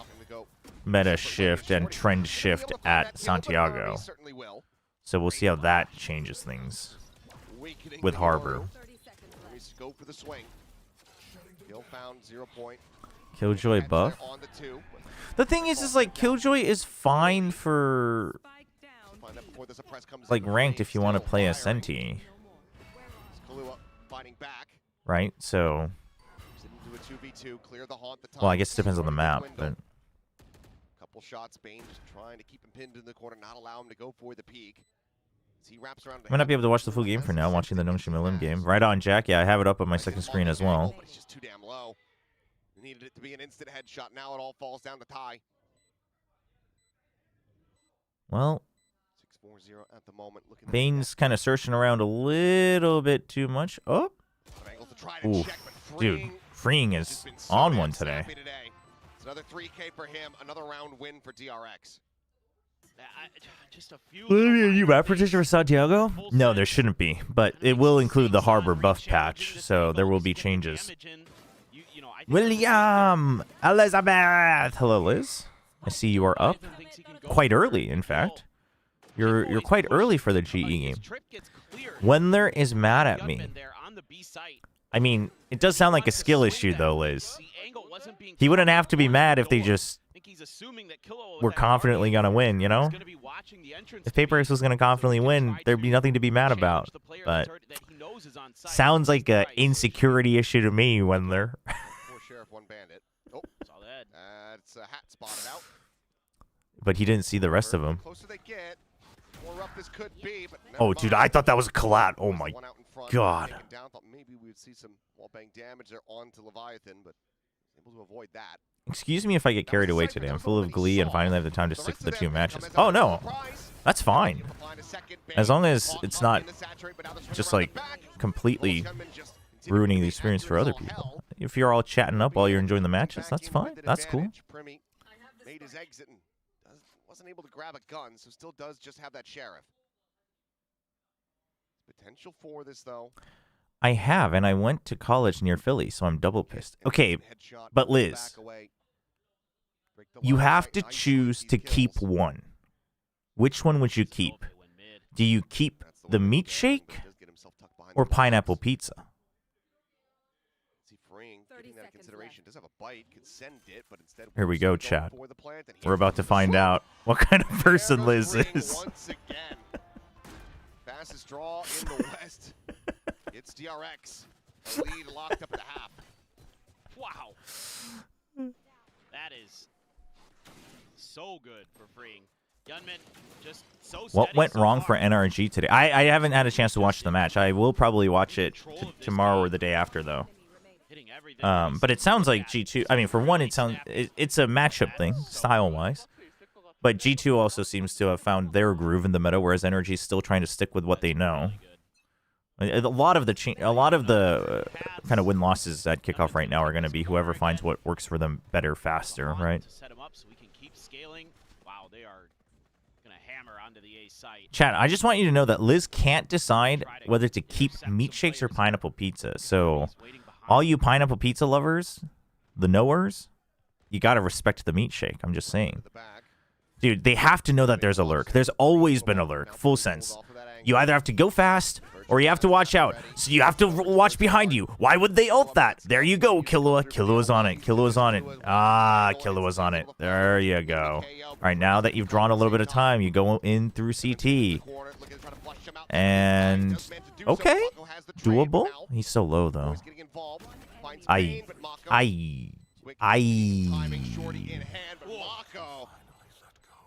meta shift and trend shift at Santiago. So we'll see how that changes things with Harbor. Killjoy buff? The thing is like, Killjoy is fine for Find that before the suppress comes like into ranked play. if you want to Still play a firing. Senti, Kahlua fighting back. right? So, Into a 2v2, clear the haunt, the top. well, I guess it depends on the map, but Couple shots, Bane just trying to keep him pinned in the corner, not allow him to go for the peak. As he wraps around. I might not be able to watch the full game for now. Watching the Nongshima Lim game. Right on, Jack. Yeah, I have it up on my second screen as well. But it's just too damn low. Needed it to be an instant headshot. Now it all falls down to tie. Well, 6-4-0 at the moment. Looking at Bane's kind of searching around a little bit too much. Oh, angles to try to ooh, check, but dude, freeing is has been so on damn one today. snappy It's another 3K for him. Another round win for DRX. Just a few. New map prediction for Santiago? No, there shouldn't be, but it will include the Harbor buff patch, so there will be changes. William Elizabeth, hello Liz. I see you are up quite early. In fact, you're quite early for the GE game. Wendler is mad at me. I mean, it does sound like a skill issue though, Liz. He wouldn't have to be mad if they just were confidently gonna win, you know? If PRX was gonna confidently win, there'd be nothing to be mad about. But sounds like a insecurity issue to me, Wendler. Four sheriff, one bandit. Oh, saw that. It's a hat spotted out. But he didn't see the rest of them. Closer they get, more rough this could be, but Oh, dude, I thought that was a collat. Oh my one out in front, God. taken down. Thought maybe we would see some wall bang damage there onto Leviathan, but able to avoid that. Excuse me if I get carried away today. I'm full of glee and finally have the time to stick to the two matches. Oh, no. That's fine. As long as it's not just, like, completely ruining the experience for other people. If you're all chatting up while you're enjoying the matches, that's fine. That's cool. Made his exit and wasn't able to grab a gun, so still does just have that sheriff. Potential for this, though. I have, and I went to college near Philly, so I'm double pissed. Okay, but Liz, you have to choose to keep one. Which one would you keep? Do you keep the meat shake or pineapple pizza? Here we go, chat. We're about to find out what kind of person Liz is. Fastest draw in the West. It's DRX. A lead locked up at the half. Wow. That is so good for freeing. Gunman just so What steady went so wrong far. for NRG today? I haven't had a chance to watch the match. I will probably watch it tomorrow or the day after, though. But it sounds like G2. I mean, for one, it's a matchup thing, style-wise. But G2 also seems to have found their groove in the meta, whereas NRG is still trying to stick with what they know. A lot of the kind of win-losses at kickoff right now are going to be whoever finds what works for them better, faster, right? Chat, I just want you to know that Liz can't decide whether to keep meat shakes or pineapple pizza. So, all you pineapple pizza lovers, the knowers, you got to respect the meat shake. I'm just saying. Dude, they have to know that there's a lurk. There's always been a lurk. Full sense. You either have to go fast or you have to watch out. So you have to watch behind you. Why would they ult that? There you go, Killua. Killua's on it. Killua's on it. Ah, Killua's on it. There you go. All right, now that you've drawn a little bit of time, you go in through CT. And, okay. Doable. He's so low, though.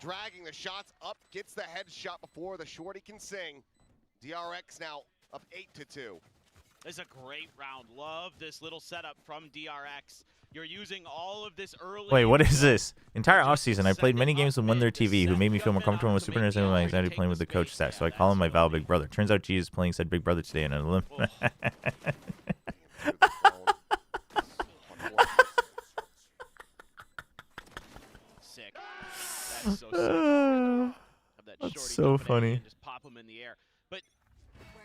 Dragging the shots up, gets the headshot before the shorty can sing. DRX now up 8-2. This is a great round. Love this little setup from DRX. You're using all of this early. Wait, what is this? Entire offseason, I played many games with Wendler TV, who made me feel more comfortable with Super Nintendo and my anxiety playing with the coach stat, so I call him my Val Big Brother. Turns out G is playing said Big Brother today in an Olympic. Sick. That's so sick. That's so funny. Just pop them in the air. But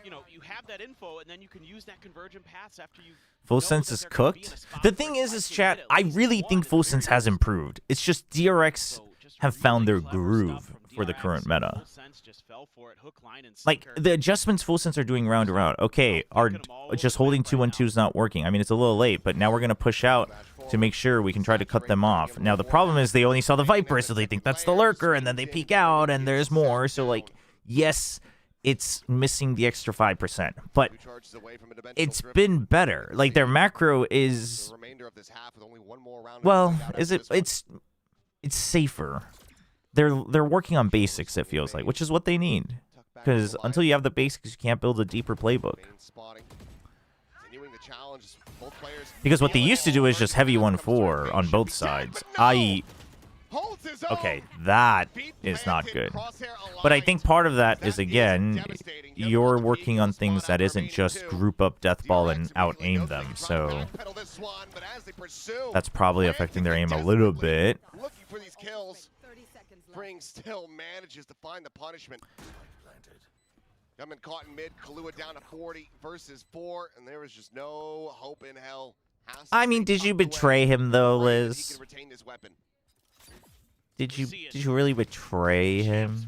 you know, you have that info, and then you can use that convergent paths after you. Full Sense is cooked. The thing is chat, I really think Full Sense has improved. It's just DRX have found their groove for the current meta. Like, the adjustments Full Sense are doing round to round. Okay, just holding 2-1-2 is not working. I mean, it's a little late, but now we're going to push out to make sure we can try to cut them off. Now, the problem is they only saw the Viper, so they think that's the Lurker, and then they peek out, and there's more. So, like, Yes, it's missing the extra 5%, but it's been better. Like, their macro is, well, it's safer. They're working on basics, it feels like, which is what they need. Because until you have the basics, you can't build a deeper playbook. Because what they used to do is just heavy 1-4 on both sides. Okay, that is not good. But I think part of that is, again, you're working on things that isn't just group up deathball and out-aim them. So that's probably affecting their aim a little bit. Spring still manages to find the punishment. Coming caught in mid, Kahlua down to 40 versus 4, and there was just no hope in hell. I mean, did you betray him though, Liz? Did you really betray him?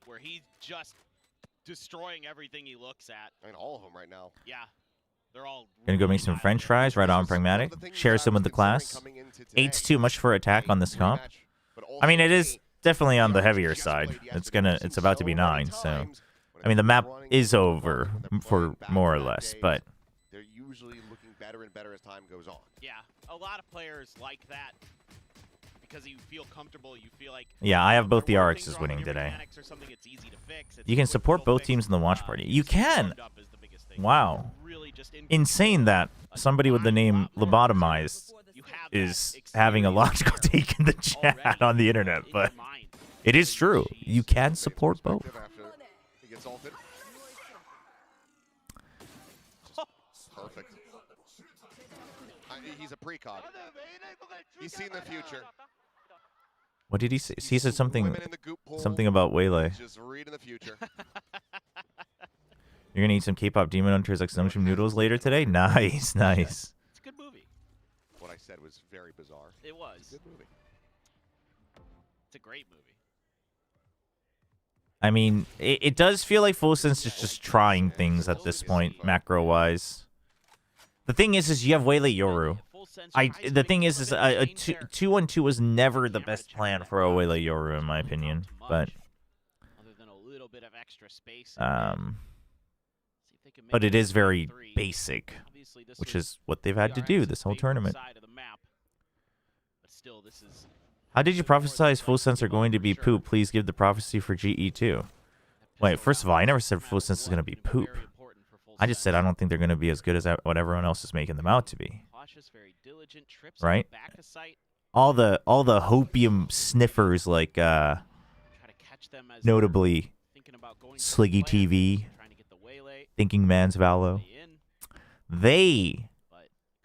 Where he's just destroying everything he looks at. I mean, all of them right now. Yeah. They're all gonna go make some french fries, right on Pragmatic. Share some with the class. 8's too much for attack on this comp. I mean, it is definitely on the heavier side. It's about to be 9, so I mean the map is over for more or less, but they're usually looking better and better as time goes on. Yeah, a lot of players like that because you feel comfortable, you feel like yeah, I have both the DRXs winning today. You can support both teams in the watch party. You can. Wow. Insane that somebody with the name Lobotomized is having a logical take in the chat on the internet, but it is true. You can support both. Perfect. He's a precog. He's seen the future. What did he say? He said something about Waylay. Just reading the future. You're gonna eat some K-pop Demon Hunters like Sunshine noodles later today? Nice, nice. It's a good movie. What I said was very bizarre. It was. It's a good movie. It's a great movie. I mean, it does feel like Full Sense is just trying things at this point, macro-wise. The thing is you have Waylay Yoru. The thing is a 2-1-2 was never the best plan for a Waylay Yoru, in my opinion. But but it is very basic, which is what they've had to do this whole tournament. How did you prophesize Full Sense are going to be poop? Please give the prophecy for GE2. Wait, first of all, I never said Full Sense is going to be poop. I just said I don't think they're going to be as good as what everyone else is making them out to be. Right? All the hopium sniffers like notably Sliggy TV, Thinking Man's Valo, they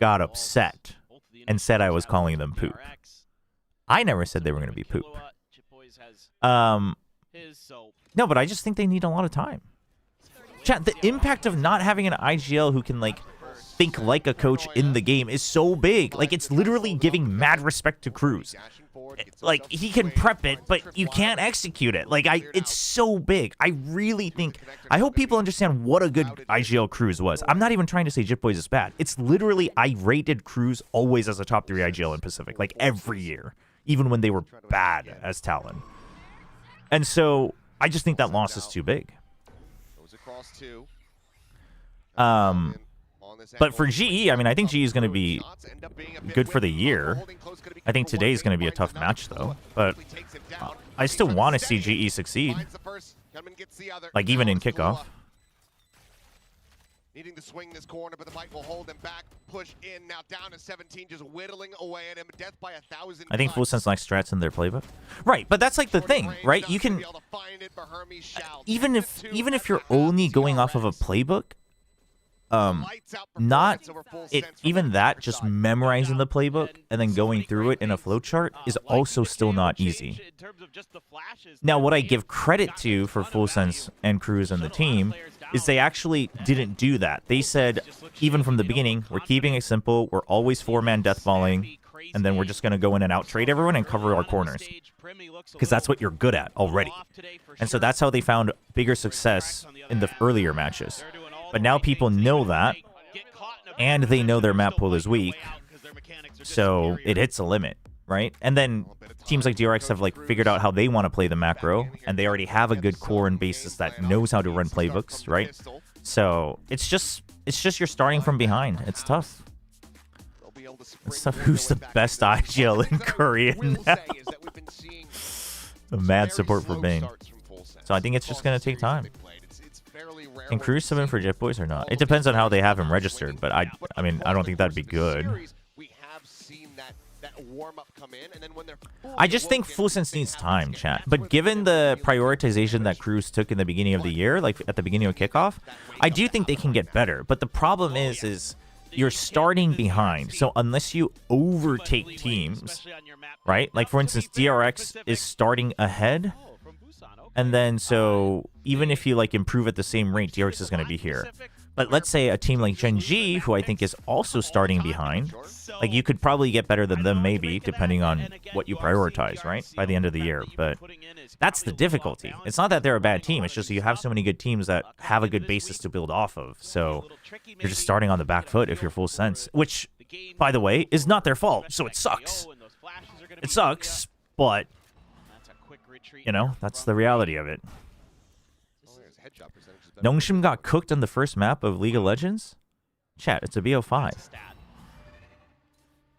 got upset and said I was calling them poop. I never said they were going to be poop. No, but I just think they need a lot of time. Chat, the impact of not having an IGL who can, like, think like a coach in the game is so big. Like, it's literally giving mad respect to Cruz. Like, he can prep it, but you can't execute it. Like, it's so big. I really think... I hope people understand what a good IGL Cruz was. I'm not even trying to say JitBoys is bad. It's literally, I rated Cruz always as a top 3 IGL in Pacific. Like, every year. Even when they were bad as Talon. And so, I just think that loss is too big. But for GE, I mean, I think GE is going to be good for the year. I think today is going to be a tough match, though. But I still want to see GE succeed. Like, even in kickoff. Needing to swing this corner, but the mic will hold him back. Push in, now down to 17, just whittling away at him. Death by 1,000. I think Full Sense likes strats in their playbook. Right, but that's like the thing, right? You can... Even if you're only going off of a playbook, even that, just memorizing the playbook and then going through it in a flowchart is also still not easy. Now, what I give credit to for Full Sense and Cruz and the team is they actually didn't do that. They said, even from the beginning, we're keeping it simple, we're always 4-man deathballing, and then we're just going to go in and out-trade everyone and cover our corners. Because that's what you're good at already. And so that's how they found bigger success in the earlier matches. But now people know that, and they know their map pool is weak, so it hits a limit. right? And then teams like DRX have like figured out how they want to play the macro, and they already have a good core and basis that knows how to run playbooks, right? So it's just you're starting from behind. It's tough. It's tough. Who's the best IGL in Korean now? The mad support for Bane. So I think it's just gonna take time. Can Cruz sub in for Jet Boys or not? It depends on how they have him registered, but I mean, I don't think that'd be good. I just think Full Sense needs time, chat. But given the prioritization that Cruz took in the beginning of the year, like at the beginning of kickoff, I do think they can get better. But the problem is you're starting behind. So unless you overtake teams, right? Like for instance, DRX is starting ahead. And then so even if you like improve at the same rate, DRX is going to be here. But let's say a team like Gen G, who I think is also starting behind, like you could probably get better than them maybe, depending on what you prioritize, right? By the end of the year. But that's the difficulty. It's not that they're a bad team. It's just you have so many good teams that have a good basis to build off of. So you're just starting on the back foot if you're Full Sense, which, by the way, is not their fault. So it sucks. It sucks, but, you know, that's the reality of it. Nongshim got cooked on the first map of League of Legends? Chat, it's a BO5.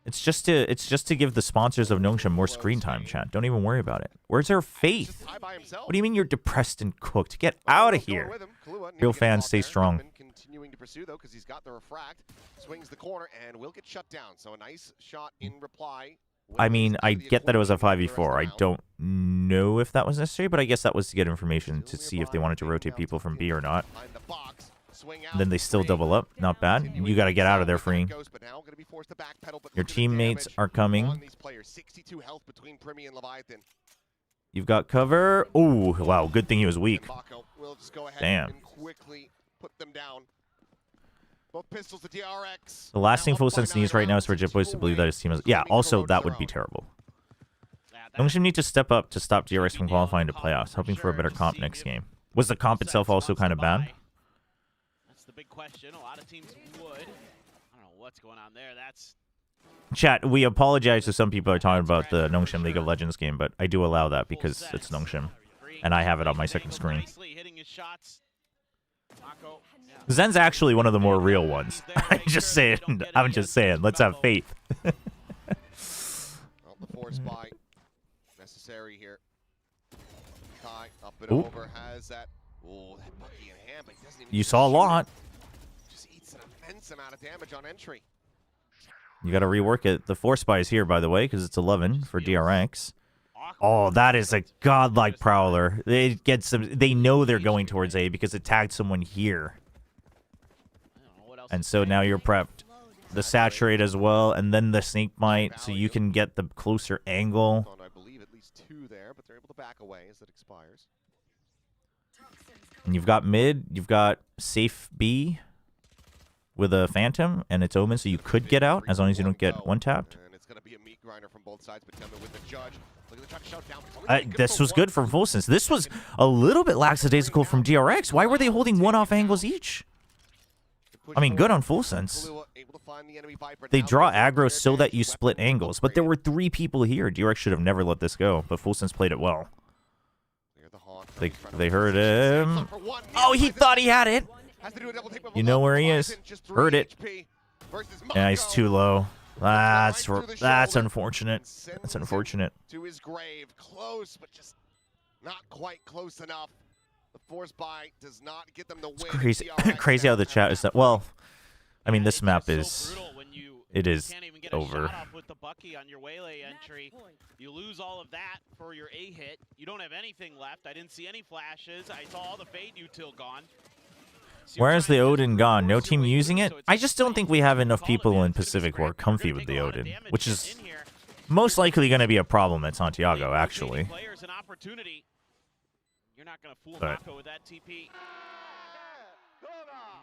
It's just to give the sponsors of Nongshim more screen time, chat. Don't even worry about it. Where's their faith? What do you mean you're depressed and cooked? Get out of here. Real fans, stay strong. Continuing to pursue though, because he's got the refract, swings the corner and will get shut down. So a nice shot in reply. I mean, I get that it was a 5v4. I don't know if that was necessary, but I guess that was to get information to see if they wanted to rotate people from B or not. And then they still double up. Not bad. You got to get out of there, Freeing. Your teammates are coming. You've got cover. Oh, wow. Good thing he was weak. Damn. Both pistols to DRX. The last thing Full Sense needs right now is for Jet Boys to believe that his team is... Yeah, also, that would be terrible. Nongshim need to step up to stop DRX from qualifying to playoffs, hoping for a better comp next game. Was the comp itself also kind of bad? That's the big question. A lot of teams would. I don't know what's going on there. That's... Chat, we apologize to some people who are talking about the Nongshim League of Legends game, but I do allow that because it's Nongshim. And I have it on my second screen. Zen's actually one of the more real ones. I'm just saying. Let's have faith. Well, the force buy necessary here. Kai up and over has that. Oh, that Bucky in hand, but he doesn't even. You saw a lot. Just eats an immense amount of damage on entry. You got to rework it. The force buy is here, by the way, because it's 11 for DRX. Oh, that is a godlike prowler. They get some. They know they're going towards A because it tagged someone here. And so now you're prepped. The saturate as well, and then the snake bite, so you can get the closer angle. I believe at least 2 there, but they're able to back away as it expires. And you've got mid, you've got safe B with a phantom, and it's omen, so you could get out as long as you don't get one tapped. And it's going to be a meat grinder from both sides, but Temba with the judge. Look at the try to shut down. This was good from Full Sense. This was a little bit lackadaisical from DRX. Why were they holding one-off angles each? I mean, good on Full Sense. They draw aggro so that you split angles, but there were 3 people here. DRX should have never let this go, but Full Sense played it well. They heard him. Oh, he thought he had it. You know where he is. Heard it. Yeah, he's too low. That's unfortunate. That's unfortunate. To his grave, close, but just not quite close enough. The force buy does not get them the win. It's crazy how the chat is that. Well, I mean, this map is. It is over. With the Bucky on your Waylay entry, you lose all of that for your A hit. You don't have anything left. I didn't see any flashes. I saw all the Fade util gone. Where is the Odin gone? No team using it? I just don't think we have enough people in Pacific who are comfy with the Odin, which is most likely going to be a problem at Santiago, actually. You're not going to fool Mako with that TP. He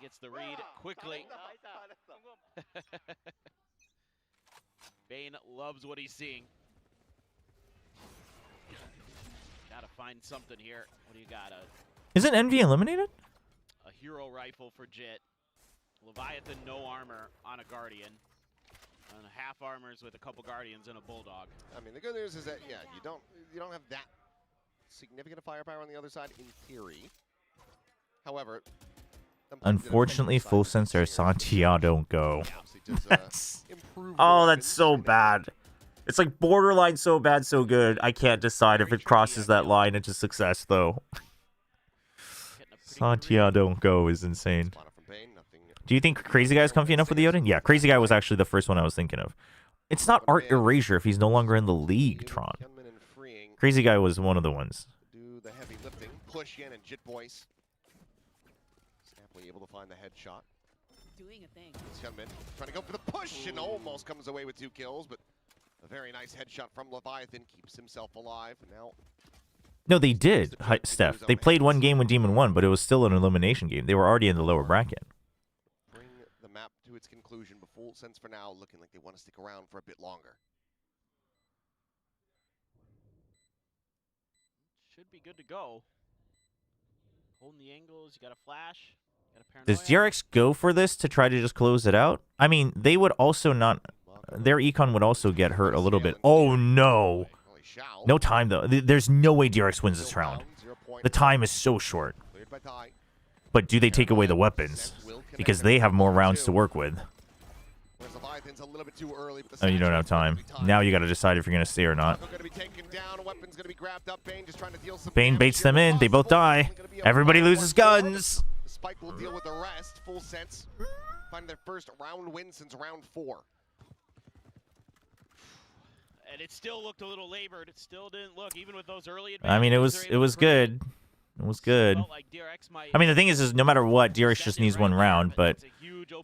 gets the read quickly. Bane loves what he's seeing. Gotta find something here. What do you got? Isn't Envy eliminated? A hero rifle for Jit. Leviathan, no armor on a Guardian. Half armors with a couple guardians and a bulldog. I mean, the good news is that yeah, you don't have that significant of firepower on the other side in theory. However, unfortunately, full sensor Santiago don't go. That's that's so bad. It's like borderline so bad, so good. I can't decide if it crosses that line into success, though. Santiago don't go is insane. Do you think Crazy Guy's comfy enough with the Odin? Yeah, Crazy Guy was actually the first one I was thinking of. It's not Art Erasure if he's no longer in the league, Tron. Crazy Guy was one of the ones. Do the heavy lifting, push in, and Jit Boys. Snappily able to find the headshot. Doing a thing. Hyunmin trying to go for the push and almost comes away with 2 kills, but a very nice headshot from Leviathan keeps himself alive. Now, no, they did, Steph. They played one game with Demon 1, but it was still an elimination game. They were already in the lower bracket. Bring the map to its conclusion, but full sense for now, looking like they want to stick around for a bit longer. Should be good to go. Holding the angles, you got a flash. Does DRX go for this to try to just close it out? I mean, they would also not... Their econ would also get hurt a little bit. Oh, no. No time, though. There's no way DRX wins this round. The time is so short. But do they take away the weapons? Because they have more rounds to work with. Oh, you don't have time. Now you got to decide if you're going to stay or not. Bane baits them in. They both die. Everybody loses guns. Spike will deal with the rest. Full sense. Finding their first round win since round 4. And it still looked a little labored. It still didn't look, even with those early advantages. I mean, it was good. It was good. I mean, the thing is no matter what, DRX just needs one round, but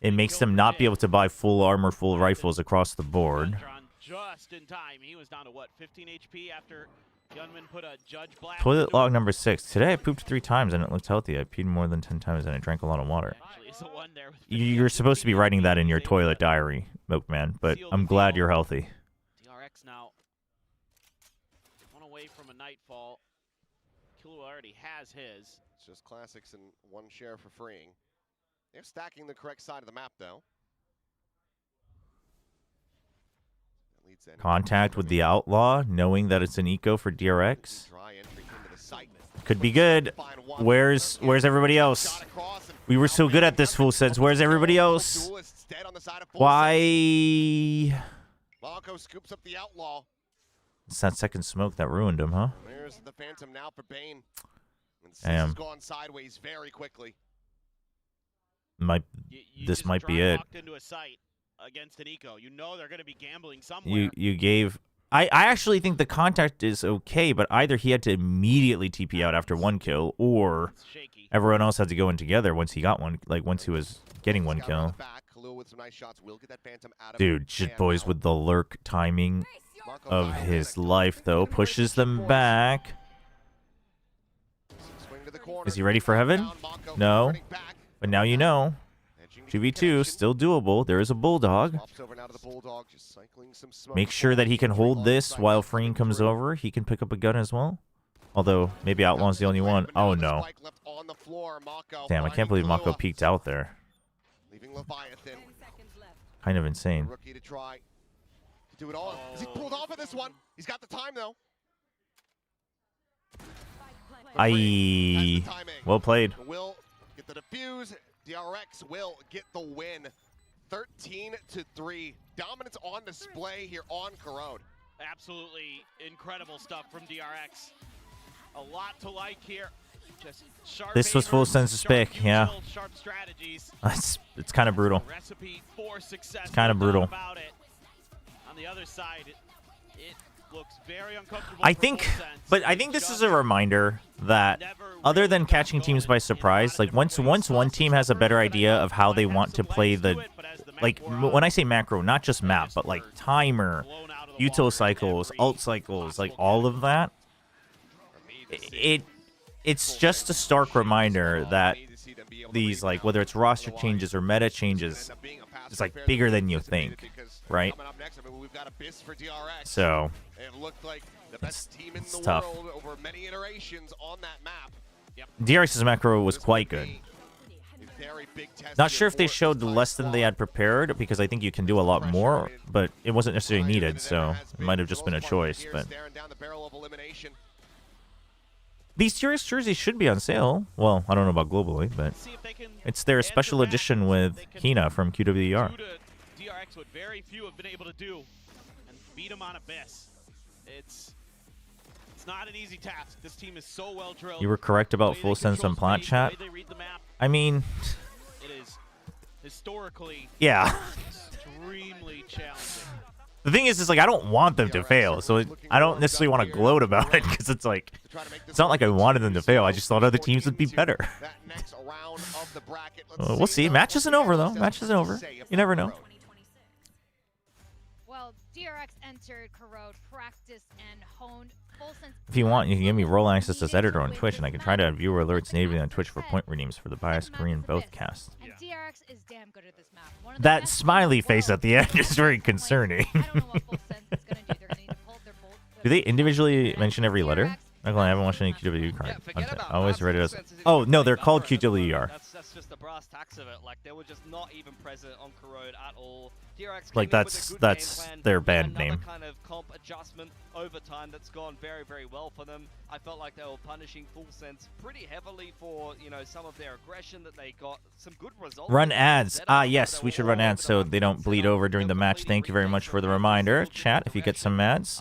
it makes them not be able to buy full armor, full rifles across the board. Just in time. He was down to what, 15 HP after Gunman put a judge blast. Toilet log number 6. Today I pooped 3 times and it looked healthy. I peed more than 10 times and I drank a lot of water. You're supposed to be writing that in your toilet diary, Milkman, but I'm glad you're healthy. DRX now. One away from a nightfall. Killua already has his. It's just classics and 1 share for freeing. They're stacking the correct side of the map, though. Contact with the Outlaw, knowing that it's an eco for DRX. Could be good. Where's everybody else? We were so good at this, full sense. Where's everybody else? Why? Scoops up the Outlaw. It's that second smoke that ruined him, huh? There's the Phantom now for Bane. Damn. Gone sideways very quickly. This might be it. Into a site against an eco. You know they're going to be gambling somewhere. You gave... I actually think the contact is okay, but either he had to immediately TP out after 1 kill, or everyone else had to go in together once he got one, like once he was getting 1 kill. Dude, Jit Boys with the lurk timing of his life, though, pushes them back. Is he ready for heaven? No. But now you know. 2v2, still doable. There is a Bulldog. Make sure that he can hold this while Freeing comes over. He can pick up a gun as well. Although, maybe Outlaw's the only one. Oh, no. Damn, I can't believe Mako peeked out there. Kind of insane. Do it all. He pulled off of this one. He's got the time, though. Well played. Will get the defuse. DRX will get the win. 13-3. Dominance on display here on Corrode. Absolutely incredible stuff from DRX. A lot to like here. Just sharp this was full sense pick, yeah. Sharp strategies. It's kind of brutal. Recipe for success. It's kind of brutal. About it. On the other side, it looks very uncomfortable. I think this is a reminder that other than catching teams by surprise, like once one team has a better idea of how they want to play the, like when I say macro, not just map, but like timer, util cycles, alt cycles, like all of that. It's just a stark reminder that these, like, whether it's roster changes or meta changes, it's like bigger than you think, right? So it's tough. DRX's macro was quite good. very big test. Not sure if they showed less than they had prepared, because I think you can do a lot more, but it wasn't necessarily needed, so it might have just been a choice. But these DRX jerseys should be on sale. Well, I don't know about globally, but it's their special edition with Hina from QWER. DRX what very few have been able to do, and beat them on Abyss. It's not an easy task. This team is so well drilled. You were correct about full sense on plat chat. I mean, it is historically yeah. extremely challenging. The thing is like I don't want them to fail, so I don't necessarily want to gloat about it, because it's like it's not like I wanted them to fail. I just thought other teams would be better. We'll see. Match isn't over though. Match isn't over. You never know. Well, DRX entered, corrode, practiced, and honed. If you want, you can give me role access as editor on Twitch, and I can try to add viewer alerts natively on Twitch for point redeems for the biased Korean both cast. And DRX is damn good at this map. That smiley face at the end is very concerning. Do they individually mention every letter? I haven't watched any QWER card content. I always read it as... Oh, no, they're called QWER. That's just the brass tacks of it. Like, they were just not even present on Corrode at all. DRX like, that's their band name. Kind of comp adjustment over time that's gone very, very well for them. I felt like they were punishing Full Sense pretty heavily for, you know, some of their aggression that they got. Some good results. Run ads. Ah, yes, we should run ads so they don't bleed over during the match. Thank you very much for the reminder. Chat, if you get some ads.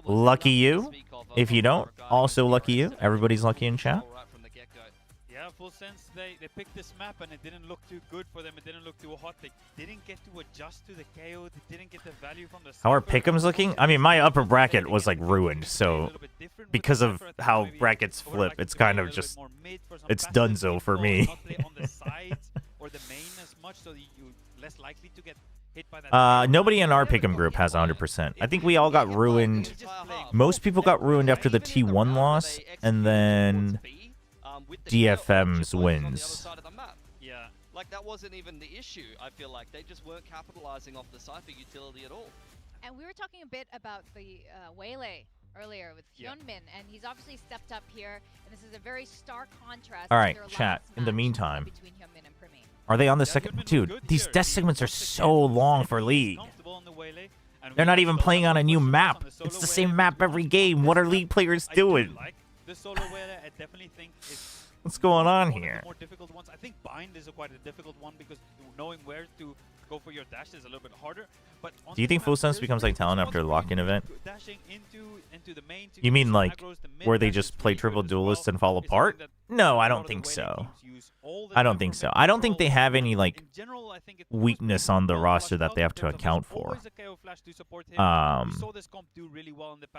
Lucky you. If you don't, also lucky you. Everybody's lucky in chat. Yeah, Full Sense, they picked this map and it didn't look too good for them. It didn't look too hot. They didn't get to adjust to the KO. They didn't get the value from the... How are pick'ems looking? I mean, my upper bracket was like ruined, so because of how brackets flip, it's kind of just... It's donezo for me. Nobody in our pick'em group has 100%. I think we all got ruined. Most people got ruined after the T1 loss, and then DFM's wins. Yeah, like that wasn't even the issue. I feel like they just weren't capitalizing off the Cypher utility at all. And we were talking a bit about the Waylay earlier with Hyunmin, and he's obviously stepped up here, and this is a very stark contrast. All right, chat. In the meantime, are they on the second? Dude, these death segments are so long for League. They're not even playing on a new map. It's the same map every game. What are League players doing? What's going on here? More difficult ones. I think bind is quite a difficult one because knowing where to go for your dash is a little bit harder. But do you think Full Sense becomes like talent after a lock-in event? Into the main you mean like where they just play triple duelists and fall apart? No, I don't think so. I don't think so. I don't think they have any like weakness on the roster that they have to account for.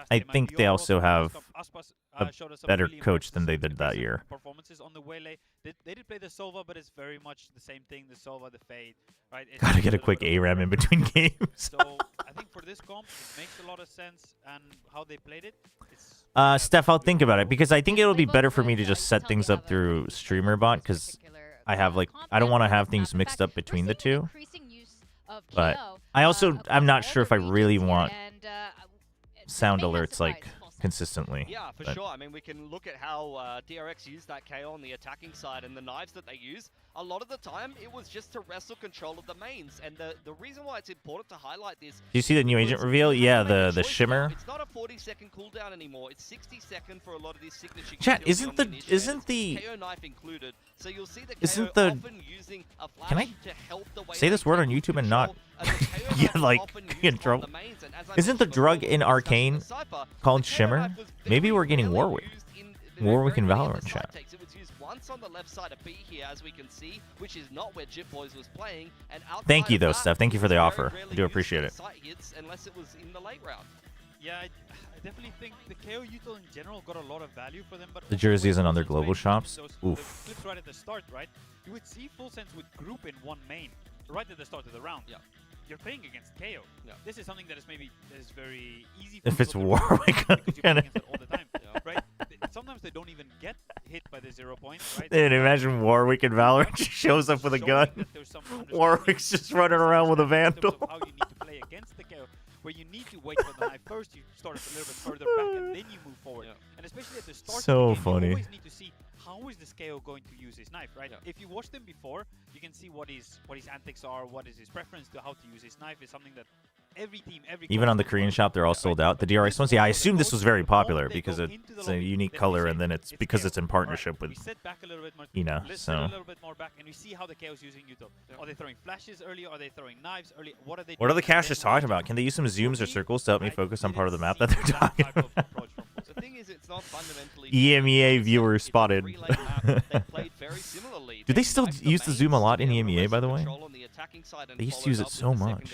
I think they also have a better coach than they did that year. Performances on the Waylay. They did play the Sova, but it's very much the same thing. The Sova, the Fade, right? Gotta get a quick ARAM in between games. So I think for this comp, it makes a lot of sense, and how they played it. Steph, I'll think about it because I think it'll be better for me to just set things up through StreamerBot because I have like I don't want to have things mixed up between the two. But I'm not sure if I really want sound alerts like consistently. Yeah, for sure. I mean, we can look at how DRX used that KO on the attacking side and the knives that they use. A lot of the time, it was just to wrestle control of the mains. And the reason why it's important to highlight this... Do you see the new agent reveal? Yeah, the shimmer. It's not a 40-second cooldown anymore. It's 60-second for a lot of these signature... Chat, isn't the KO knife included. So you'll see the isn't the... using a flash Can I to help the say this word on YouTube and not get like in trouble? Isn't the drug in Arcane called Shimmer? Maybe we're getting Warwick. Warwick in Valorant chat. It was used once on the left side of B here, as we can see, which is not where Jip Boys was playing. And thank you, though, Steph. Thank you for the offer. I do appreciate it. Unless it was in the late round. Yeah, I definitely think the KO util in general got a lot of value for them. But the jersey isn't on their global shops. Oof. Flips right at the start, right? You would see Full Sense with group in one main right at the start of the round. Yeah. You're playing against KO. Yeah. This is something that is very easy. If it's Warwick, because you're playing against it all the time, right? Sometimes they don't even get hit by the 0 point, right? Dude, imagine Warwick in Valorant just shows up with a gun. Warwick's just running around with a Vandal. How you need to play against the KO, where you need to wait for the knife first. You start a little bit further back, and then you move forward. Yeah. And especially at the start, so of the game, funny. You always need to see how is this KO going to use his knife, right? Yeah. If you watch them before, you can see what his antics are, what is his preference to how to use his knife. Is something that every team, even on the Korean shop, they're all sold out. The DRX ones, yeah, I assume this was very popular because it's a unique color, and then it's because it's in partnership with Ina. So a little bit more back, and we see how the KO's using Yuto. Are they throwing flashes early? Are they throwing knives early? What are they? what are the doing? casters talking about? Can they use some zooms or circles to help me focus on part of the map that they're talking about? The thing is, it's not fundamentally EMEA viewer spotted. Do they still use the zoom a lot in EMEA, by the way? They used to use it so much.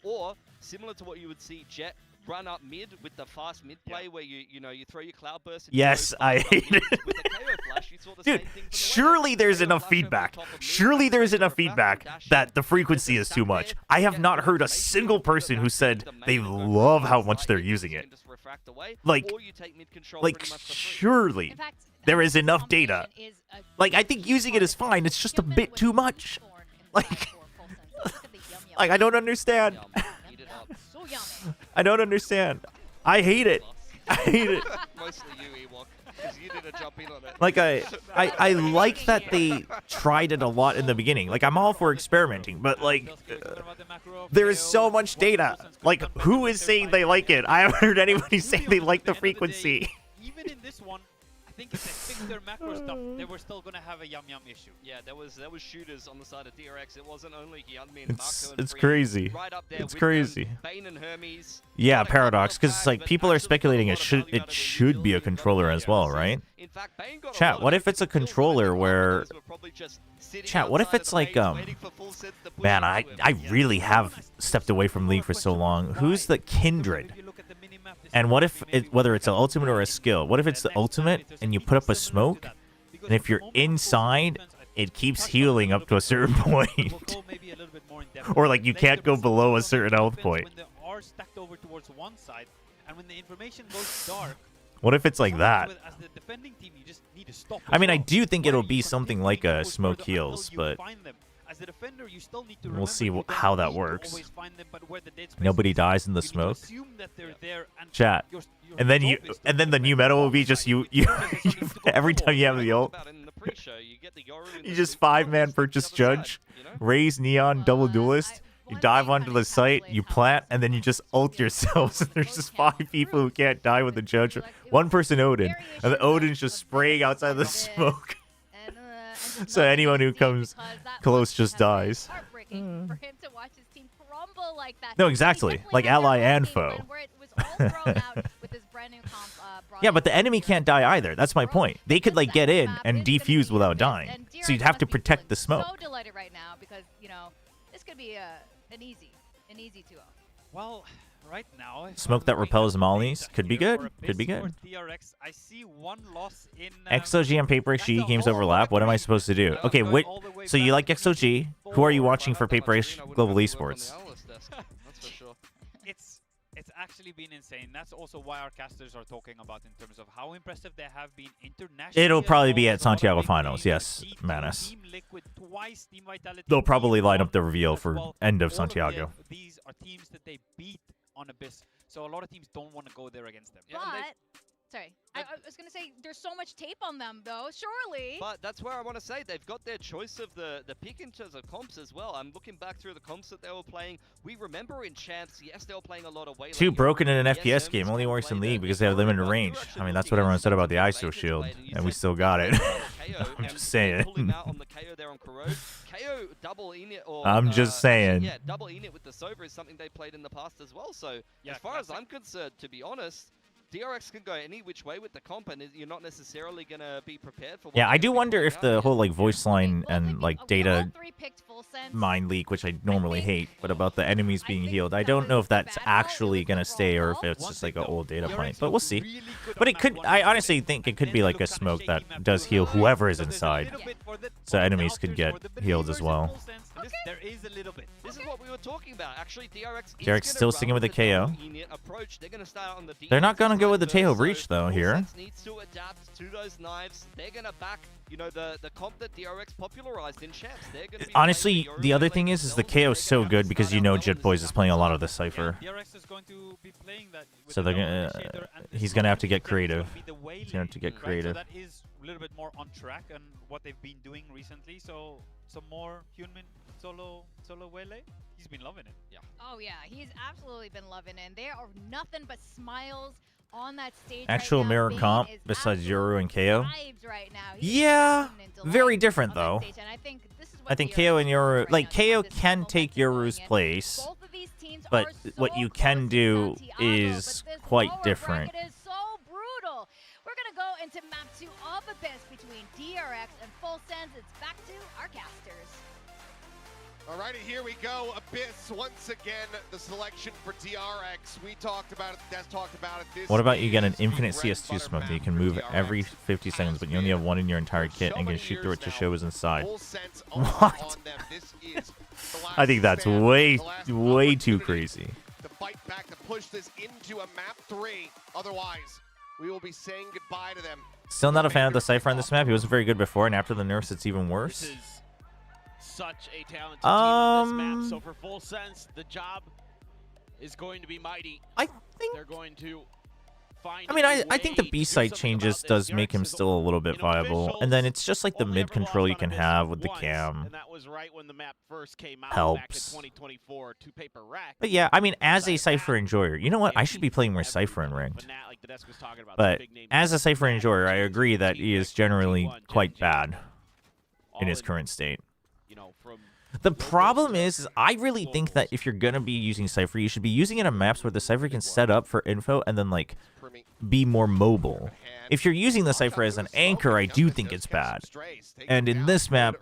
Or similar to what you would see Jet run up mid with the fast mid play where you throw your cloudburst. Yes, I hate it. With the KO flash, you saw the Dude, same thing surely there's enough feedback. Surely there's enough feedback that the frequency is too much. I have not heard a single person who said they love how much they're using it. Like surely there is enough data. Like, I think using it is fine. It's just a bit too much. Like, I don't understand. I don't understand. I hate it. I hate it. Mostly you, Ewok, because you didn't jump in on it. Like, I like that they tried it a lot in the beginning. Like, I'm all for experimenting, but like, there is so much data. Like, who is saying they like it? I haven't heard anybody say they like the frequency. Even in this one, I think if they fixed their macro stuff, they were still gonna have a yum issue. Yeah, there was shooters on the side of DRX. It wasn't only Hyunmin and Marco and It's Free. crazy. Right up there It's with crazy. them, Bane and Hermes. Yeah, Got a Paradox, couple of because it's like bags, people but are actually speculating got it a lot of value out of should be a utility controller as well, right? In fact, Bane got a Chat, lot what of if it's a kills, right? controller The where others were probably just sitting Chat, what if outside it's of like the maze waiting for full sets to push man, into I him. really have stepped away from League for so long. Who's the Kindred? And what if it, whether it's an ultimate or a skill, what if it's the ultimate and you put up a smoke, and if you're inside, it keeps healing up to a certain point, or like you can't go below a certain health point? What if it's like that? I mean, I do think it'll be something like a smoke heals, but we'll see how that works. Nobody dies in the smoke. Chat. And then the new meta will be just you every time you have the ult. You just 5-man purchase judge, raise neon double duelist. You dive onto the site, you plant, and then you just ult yourselves. And there's just 5 people who can't die with the judge. One person Odin, and the Odin's just spraying outside the smoke. So anyone who comes close just dies. No, exactly. Like ally and foe. Yeah, but the enemy can't die either. That's my point. They could like get in and defuse without dying. So you'd have to protect the smoke. So delighted right now because, you know, this could be an easy 2-0. Well, right now, Smoke that repels mollies could be good. Could be good. DRX, I see one loss in XOG and PRX GE games overlap. What am I supposed to do? Okay, wait. So you like XOG? Who are you watching for PRX Global Esports? That's for sure. It's actually been insane. That's also why our casters are talking about in terms of how impressive they have been internationally. It'll probably be at Santiago Finals. Yes, Manus. They'll probably line up the reveal for end of Santiago. These are teams that they beat on Abyss, so a lot of teams don't want to go there against them. Yeah, Sorry, I was going to say, there's so much tape on them, though, surely. But that's where I want to say they've got their choice of the pick in terms of comps as well. I'm looking back through the comps that they were playing. We remember in Champs, yes, they were playing a lot of way. Too broken in an FPS game, only works in League because they have limited range. I mean, that's what everyone said about the ISO shield, and we still got it. I'm just saying. I'm just saying. Yeah, double init with the Sober is something they played in the past as well. So as far as I'm concerned, to be honest, DRX can go any which way with the comp, and you're not necessarily going to be prepared for what Yeah, I do wonder if the whole like voice line and like data mine leak, which I normally hate, but about the enemies being healed, I don't know if that's actually going to stay or if it's just like an old data point, but we'll see. But it could, I honestly think it could be like a smoke that does heal whoever is inside, so enemies could get healed as well. There is a little bit. This is what we were talking about. Actually, DRX still sticking with the KO. Approach. They're going to start on the They're not going to go with the Tejo Breach, though, here. Needs to adapt to those knives. They're going to back, you know, the comp that DRX popularized in Chefs. They're going to be honestly, the other thing is the KO is so good because you know Jitboys is playing a lot of the Cypher. Yeah, DRX is going to be playing that. So they're gonna, he's going to have to get creative. He's going to have to get creative. Right, so that is a little bit more on track and what they've been doing recently. So some more Hyunmin solo Waylay. He's been loving it. Yeah. Oh yeah, he's absolutely been loving it. And there are nothing but smiles on that stage. Actual right mirror now. comp besides Yoru and KO. Right now. Yeah, very different though. I think KO and Yoru, like KO can take Yoru's place, but what you can do is quite different. We're going to go into map 2 of Abyss between DRX and Full Sends. It's back to our casters. Alrighty, here we go. Abyss, once again, the selection for DRX. We talked about it, Des talked about it. This what about you get an is infinite the bread CS2 and smoke butter that you map can for move DRX. every 50 seconds, but you only have one in your entire kit and can shoot through it to show what's inside. Full sense What? on them. This is the last I think that's stand, way the last too opportunity crazy. to fight back, to push this into a map 3. Otherwise, we will be saying goodbye to them. Still not a fan of the Cypher on this map. He wasn't very good before, and after the nerfs, it's even worse. This is such a talented team on this map. So for Full Sense, the job is going to be mighty. I think. They're going to find. I mean, I think the B site changes does make him still a little bit viable, and then it's just like the mid control you can have with the cam. And that was right when the map first came out helps. Back in 2024, two-paper rack. But yeah, I mean, as a Cypher enjoyer, you know what? I should be playing more Cypher in ranked. But as a Cypher enjoyer, I agree that he is generally quite bad in his current state. The problem is I really think that if you're going to be using Cypher, you should be using it on maps where the Cypher can set up for info and then, like, be more mobile. If you're using the Cypher as an anchor, I do think it's bad. And in this map,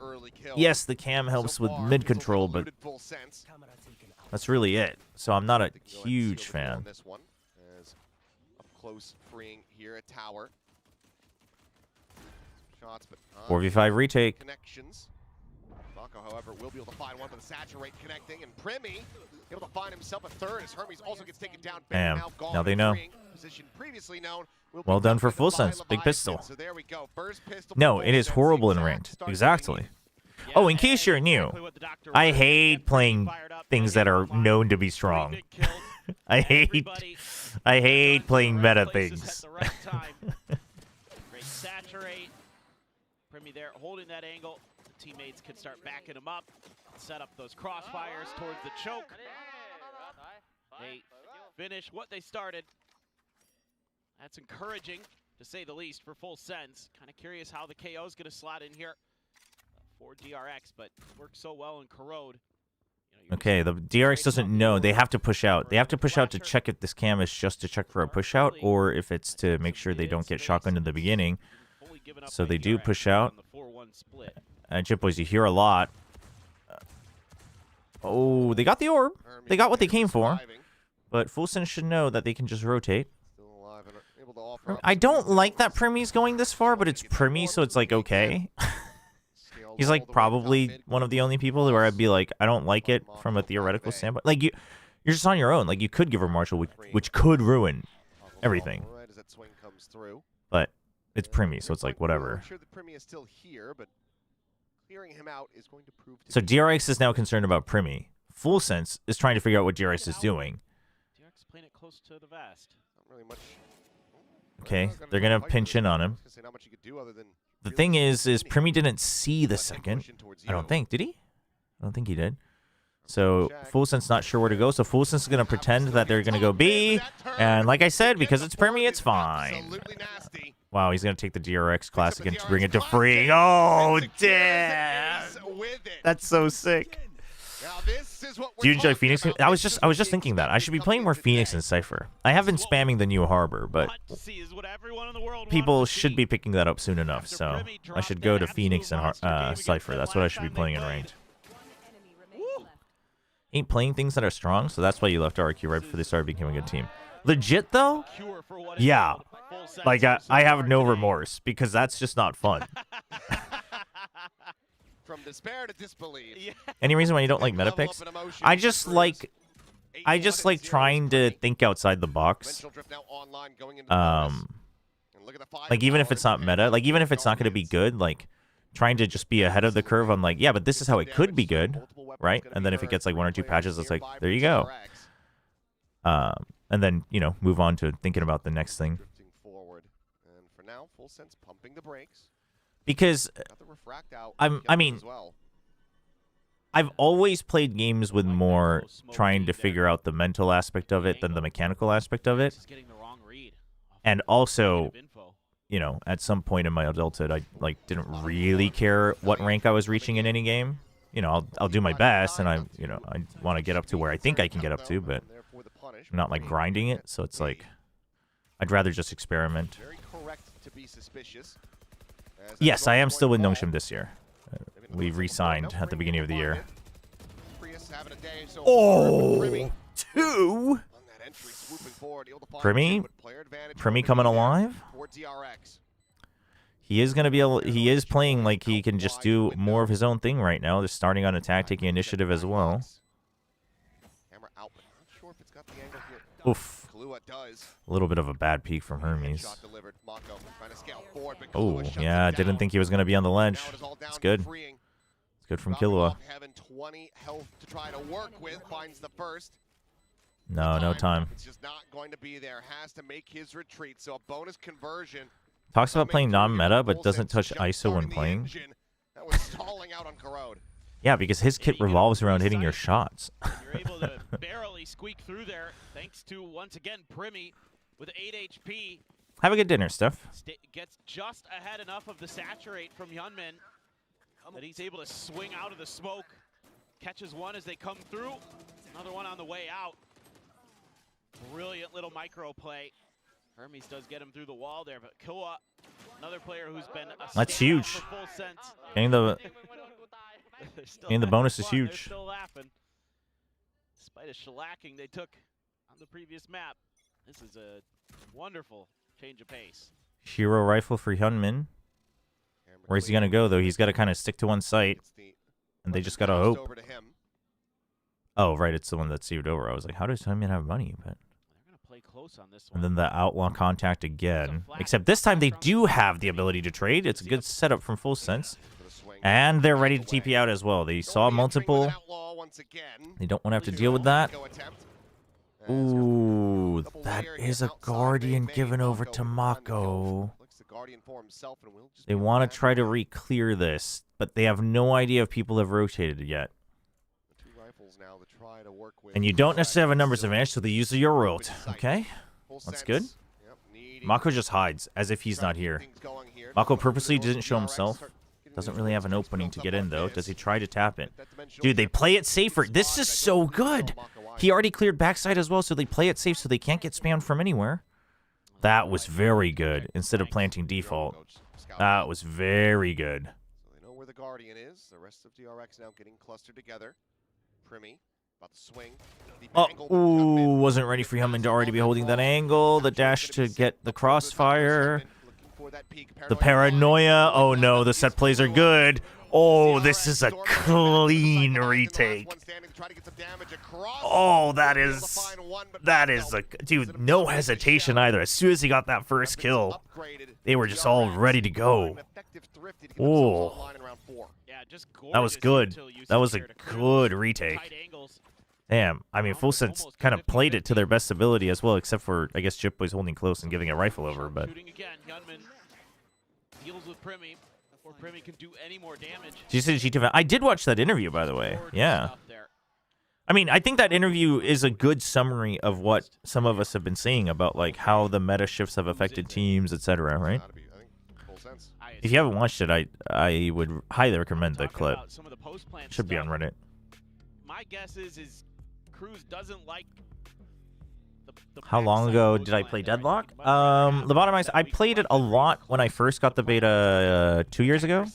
yes, the cam helps with mid control, but that's really it. So I'm not a huge fan. Close freeing here at tower. Shots, but 4v5 retake. Connections. Rocco, however, will be able to find one with the saturate connecting, and Primi able to find himself a third as Hermes also gets taken down. Damn. Now they know. Position previously known. Well done for Full Sense. Big pistol. So there we go. Burst pistol. No, it is horrible in ranked. Exactly. Oh, in case you're new, I hate playing things that are known to be strong. I hate playing meta things. Great saturate. Primi there holding that angle. The teammates can start backing him up. Set up those crossfires towards the choke. They finish what they started. That's encouraging, to say the least, for Full Sense. Kind of curious how the KO is going to slot in here for DRX, but works so well in Corrode. Okay, the DRX doesn't know. They have to push out. They have to push out to check if this cam is just to check for a push out or if it's to make sure they don't get shotgunned in the beginning. So they do push out. Jitboys, you hear a lot. Oh, they got the orb. They got what they came for. But Full Sense should know that they can just rotate. I don't like that Primi's going this far, but it's Primi, so it's like okay. He's like probably one of the only people where I'd be like, I don't like it from a theoretical standpoint. Like you're just on your own. Like you could give her Marshall, which could ruin everything. But it's Primi, so it's like whatever. So DRX is now concerned about Primi. Full Sense is trying to figure out what DRX is doing. DRX playing it close to the vast. Okay, they're gonna pinch in on him. The thing is Primi didn't see the second. I don't think. Did he? I don't think he did. So Full Sense not sure where to go. So Full Sense is going to pretend that they're going to go B. And like I said, because it's Primi, it's fine. Wow, he's going to take the DRX Classic and bring it to free. Oh, damn. That's so sick. Do you enjoy Phoenix? I was just thinking that. I should be playing more Phoenix and Cypher. I have been spamming the new Harbor, but people should be picking that up soon enough. So I should go to Phoenix and Cypher. That's what I should be playing in ranked. Ain't playing things that are strong, so that's why you left RQ right before they started becoming a good team. Legit though? Yeah. Like I have no remorse because that's just not fun. From despair to disbelief. Yeah. Any reason why you don't like meta picks? I just like trying to think outside the box. Like even if it's not meta, like even if it's not going to be good, like trying to just be ahead of the curve. I'm like, yeah, but this is how it could be good, right? And then if it gets like 1 or 2 patches, it's like, there you go. And then, you know, move on to thinking about the next thing. Because I mean, I've always played games with more trying to figure out the mental aspect of it than the mechanical aspect of it. And also, you know, at some point in my adulthood, I like didn't really care what rank I was reaching in any game. You know, I'll do my best, and I want to get up to where I think I can get up to, but I'm not like grinding it. So it's like I'd rather just experiment. Yes, I am still with Nongshim this year. We re-signed at the beginning of the year. Oh, 2. Primi coming alive. He is gonna be able. He is playing like he can just do more of his own thing right now. They're starting on attack, taking initiative as well. Oof. A little bit of a bad peek from Hermes. Oh, yeah, didn't think he was going to be on the ledge. It's good. It's good from Killua. No time. Talks about playing non-meta, but doesn't touch ISO when playing. Yeah, because his kit revolves around hitting your shots. You're able to barely squeak through there, thanks to, once again, Primi with 8 HP. Have a good dinner, Steph. Gets just ahead enough of the saturate from Hyunmin that he's able to swing out of the smoke. Catches one as they come through. Another one on the way out. Brilliant little micro play. Hermes does get him through the wall there, but Killua, another player who's been a That's huge. for full sense. Getting the bonus is huge. They're still laughing. Despite a shellacking they took on the previous map, this is a wonderful change of pace. Hero rifle for Hyunmin. Where's he going to go, though? He's got to kind of stick to one site, and they just got to hope. Oh, right, it's the one that's saved over. I was like, how does Hyunmin have money? But close on this one. And then the outlaw contact again. Except this time they do have the ability to trade. It's a good setup from Full Sense. And they're ready to TP out as well. They saw multiple. They don't want to have to deal with that. Ooh, that is a Guardian given over to Mako. They want to try to re-clear this, but they have no idea if people have rotated it yet. And you don't necessarily have a numbers advantage, so they use the Euro ult. Okay, that's good. Mako just hides, as if he's not here. Mako purposely didn't show himself. Doesn't really have an opening to get in, though. Does he try to tap it? Dude, they play it safer. This is so good. He already cleared backside as well, so they play it safe so they can't get spammed from anywhere. That was very good, instead of planting default. That was very good. So they know where the Guardian is. The rest of DRX now getting clustered together. Primi about to swing. Ooh, wasn't ready for Hyunmin to already be holding that angle. The dash to get the crossfire. The paranoia. Oh no, the set plays are good. Oh, this is a clean retake. Oh, that is a dude. No hesitation either. As soon as he got that first kill, they were just all ready to go. Oh, that was good. That was a good retake. Damn, I mean, Full Sense kind of played it to their best ability as well, except for, I guess, Jip was holding close and giving a rifle over, but... Did you say GTV? I did watch that interview, by the way. Yeah. I mean, I think that interview is a good summary of what some of us have been saying about, like, how the meta shifts have affected teams, etc., right? If you haven't watched it, I would highly recommend the clip. Should be on Reddit. My guess is Cruz doesn't like how long ago did I play Deadlock? Lobotomized, I played it a lot when I first got the beta 2 years ago.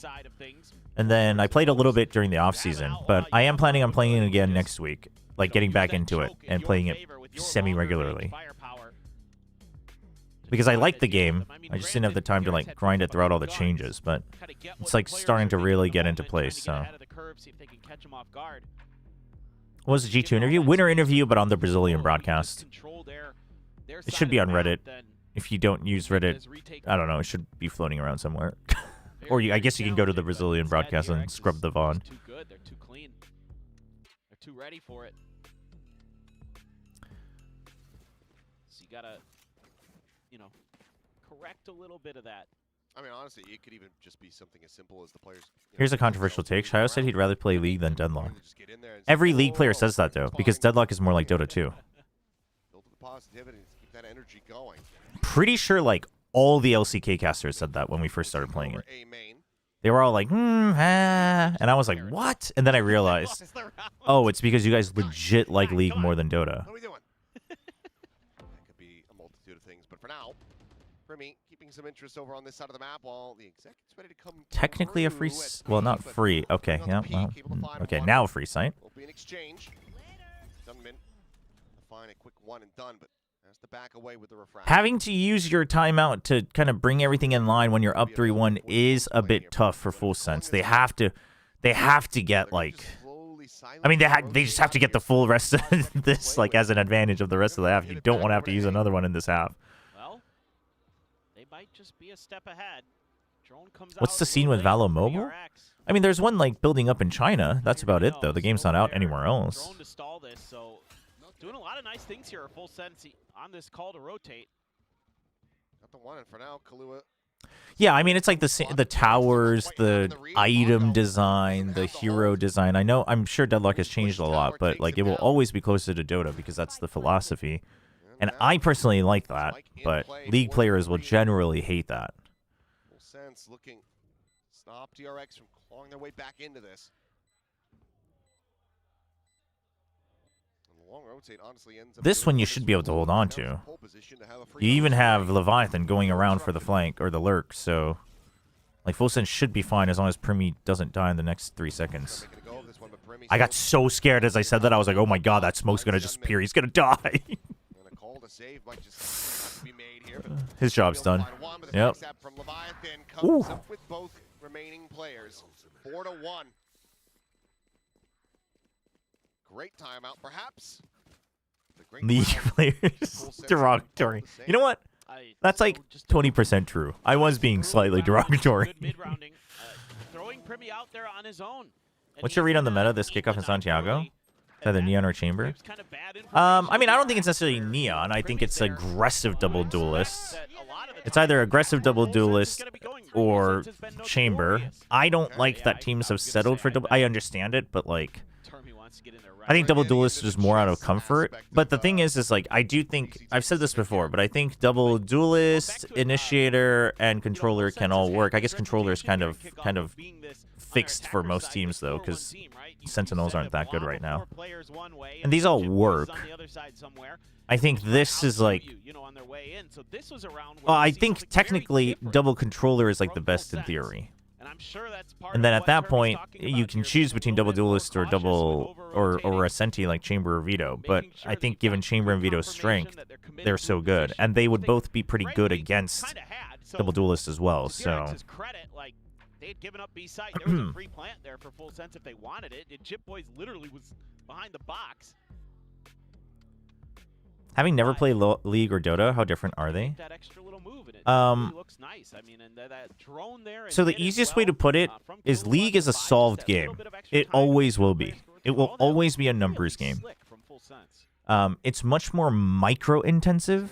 And then I played a little bit during the off-season. But I am planning on playing it again next week. Like, getting back into it and playing it semi-regularly. because I like the game. I just didn't have the time to like grind it throughout all the changes, but it's like starting to really get into place. So, what was the G2 interview? Winner interview, but on the Brazilian broadcast. It should be on Reddit. If you don't use Reddit, I don't know. It should be floating around somewhere. Or I guess you can go to the Brazilian broadcast and scrub the VOD. Too good. They're too clean. They're too ready for it. So you gotta, correct a little bit of that. I mean, honestly, it could even just be something as simple as the players. Here's a controversial take. Shayo said he'd rather play League than Deadlock. Every League player says that, though, because Deadlock is more like Dota 2. Pretty sure, like, all the LCK casters said that when we first started playing it. They were all like, and I was like, what? And then I realized, oh, it's because you guys legit like League more than Dota. What are we doing? That could be a multitude of things, but for now, for me, keeping some interest over on this side of the map while the exec's ready to come. Technically a free, well, not free. Okay, yeah, well, okay, now a free site. Will be an exchange. Dunman, find a quick one and done, but has to back away with the refract. Having to use your timeout to kind of bring everything in line when you're up 3-1 is a bit tough for Full Sense. They have to get like, I mean, they just have to get the full rest of this like as an advantage of the rest of the half. You don't want to have to use another one in this half. Well, they might just be a step ahead. Drone comes What's out the scene with Valo Mobile? PRX. I mean, there's one like building up in China. That's about it though. The game's not out anywhere else. Drone to stall this, so doing a lot of nice things here. Full Sense on this call to rotate. Got the one, and for now, Kahlua. Yeah, I mean, it's like the towers, the item design, the hero design. I'm sure Deadlock has changed a lot, but like it will always be closer to Dota because that's the philosophy. And I personally like that, but League players will generally hate that. Full Sense looking stop DRX from clawing their way back into this. Long rotate honestly ends up This one you should be able to hold on to. You even have Leviathan going around for the flank or the lurk, so like Full Sense should be fine as long as Primi doesn't die in the next 3 seconds. I got so scared as I said that. I was like, oh my god, that smoke's gonna just appear. He's gonna die. His job's done. Yep. Ooh. With both remaining players. 4-1. Great timeout, perhaps. League players derogatory. You know what? That's like 20% true. I was being slightly derogatory. Throwing Primi out there on his own. What's your read on the meta this kickoff in Santiago? Either Neon or Chamber? I mean, I don't think it's necessarily Neon. I think it's aggressive double duelists. It's either aggressive double duelist or Chamber. I don't like that teams have settled for double. I understand it, but like, I think double duelist is just more out of comfort. But the thing is like, I do think, I've said this before, but I think double duelist, initiator, and controller can all work. I guess controller is kind of fixed for most teams though, because Sentinels aren't that good right now. And these all work. I think this is like, well, I think technically double controller is like the best in theory. And then at that point, you can choose between double duelist or double or a Senti like Chamber or Vito. But I think given Chamber and Vito's strength, they're so good, and they would both be pretty good against double duelist as well. So. They had given up B site. There was a free plant there for Full Sense if they wanted it. Chip Boys literally was behind the box. Having never played League or Dota, how different are they? That extra little move and it really looks nice. I mean, and that drone there. So the easiest way to put it is League is a solved game. It always will be. It will always be a numbers game. It's much more micro-intensive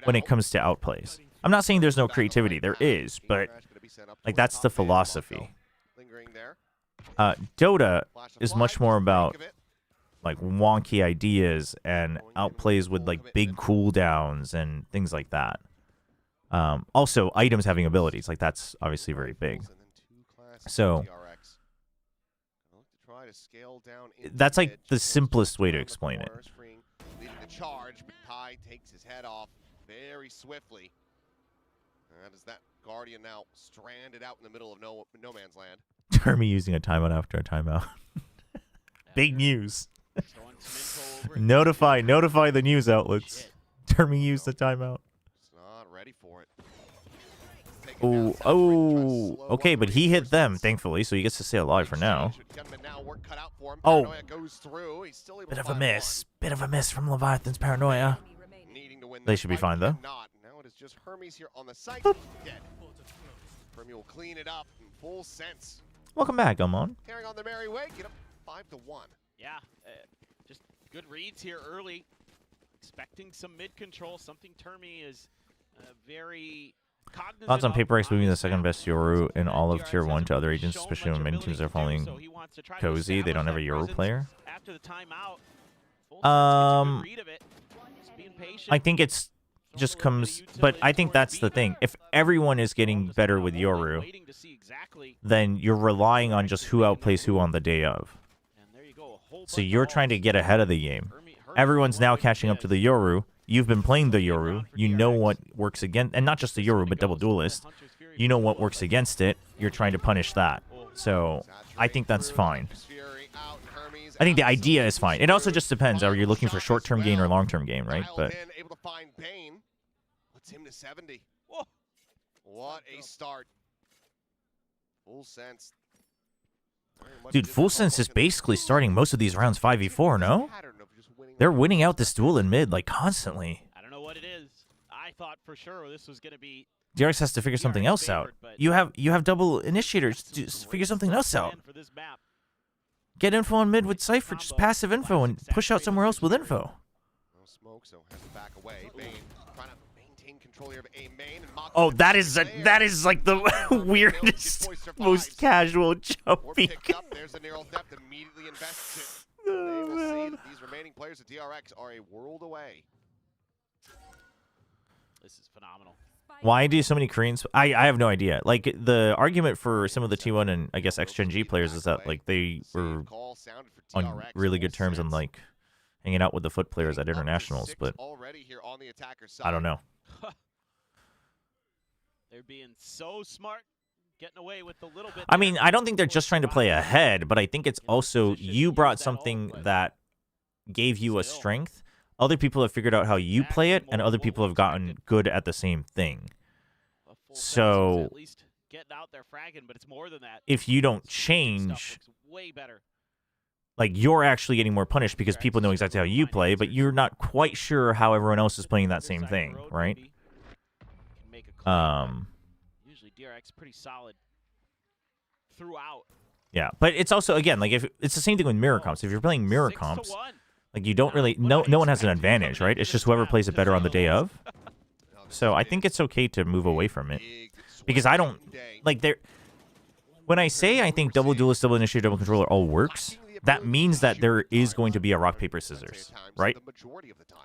when it comes to outplays. I'm not saying there's no creativity. There is, but like that's the philosophy. Dota is much more about like wonky ideas and outplays with like big cooldowns and things like that. Also, items having abilities, like that's obviously very big. So that's like the simplest way to explain it. Leading the charge, but Kai takes his head off very swiftly. That is that Guardian now stranded out in the middle of no man's land. Termy using a timeout after a timeout. Big news. Notify the news outlets. Termy used the timeout. Oh, okay, but he hit them, thankfully, so he gets to stay alive for now. Oh, bit of a miss. Bit of a miss from Leviathan's Paranoia. They should be fine, though. Now it is just Hermes here on the site. Dead. Hermes will clean it up in full sense. Welcome back, Amon. Carrying on the merry way, get up 5-1. Yeah, just good reads here early. Expecting some mid control, something Termi is very cognizant. Thoughts on of. PRX moving the second best Yoru in all of Tier 1 to other agents, especially when many teams are following Cozy. They don't have a Yoru player. After the timeout, I think it's just comes, but I think that's the thing. If everyone is getting better with Yoru, then you're relying on just who outplays who on the day of. So you're trying to get ahead of the game. Everyone's now catching up to the Yoru. You've been playing the Yoru. You know what works against, and not just the Yoru, but Double Duelist. You know what works against it. You're trying to punish that. So I think that's fine. I think the idea is fine. It also just depends. Are you looking for short-term gain or long-term gain, right? But able to find Bane. Puts him to 70. What a start. Full sense. dude, Full Sense is basically starting most of these rounds 5v4, no? They're winning out this duel in mid, like, constantly. I don't know what it is. I thought for sure this was going to be... DRX has to figure something else out. You have double initiators. Just figure something else out. Get info on mid with Cypher, just passive info, and push out somewhere else with info. No smoke, so has to back away. Bane trying to maintain control here of A main. Oh, that is like the weirdest, most casual jumping. There's a neural depth immediately invested. They will see that these remaining players at DRX are a world away. This is phenomenal. Why do so many Koreans? I have no idea. Like, the argument for some of the T1 and I guess X-Gen G players is that, like, they were on really good terms and, like, hanging out with the foot players at internationals, but I don't know. They're being so smart, getting away with a little bit. I mean, I don't think they're just trying to play ahead, but I think it's also you brought something that gave you a strength. Other people have figured out how you play it, and other people have gotten good at the same thing. So, if you don't change, like, you're actually getting more punished because people know exactly how you play, but you're not quite sure how everyone else is playing that same thing, right? Usually DRX pretty solid throughout. Yeah, but it's also, again, like, if it's the same thing with mirror comps. If you're playing mirror comps, like, you don't really, no one has an advantage, right? It's just whoever plays it better on the day of. So I think it's okay to move away from it. Because I don't, like, when I say I think double duelist, double initiator, double controller all works, that means that there is going to be a rock, paper, scissors, right?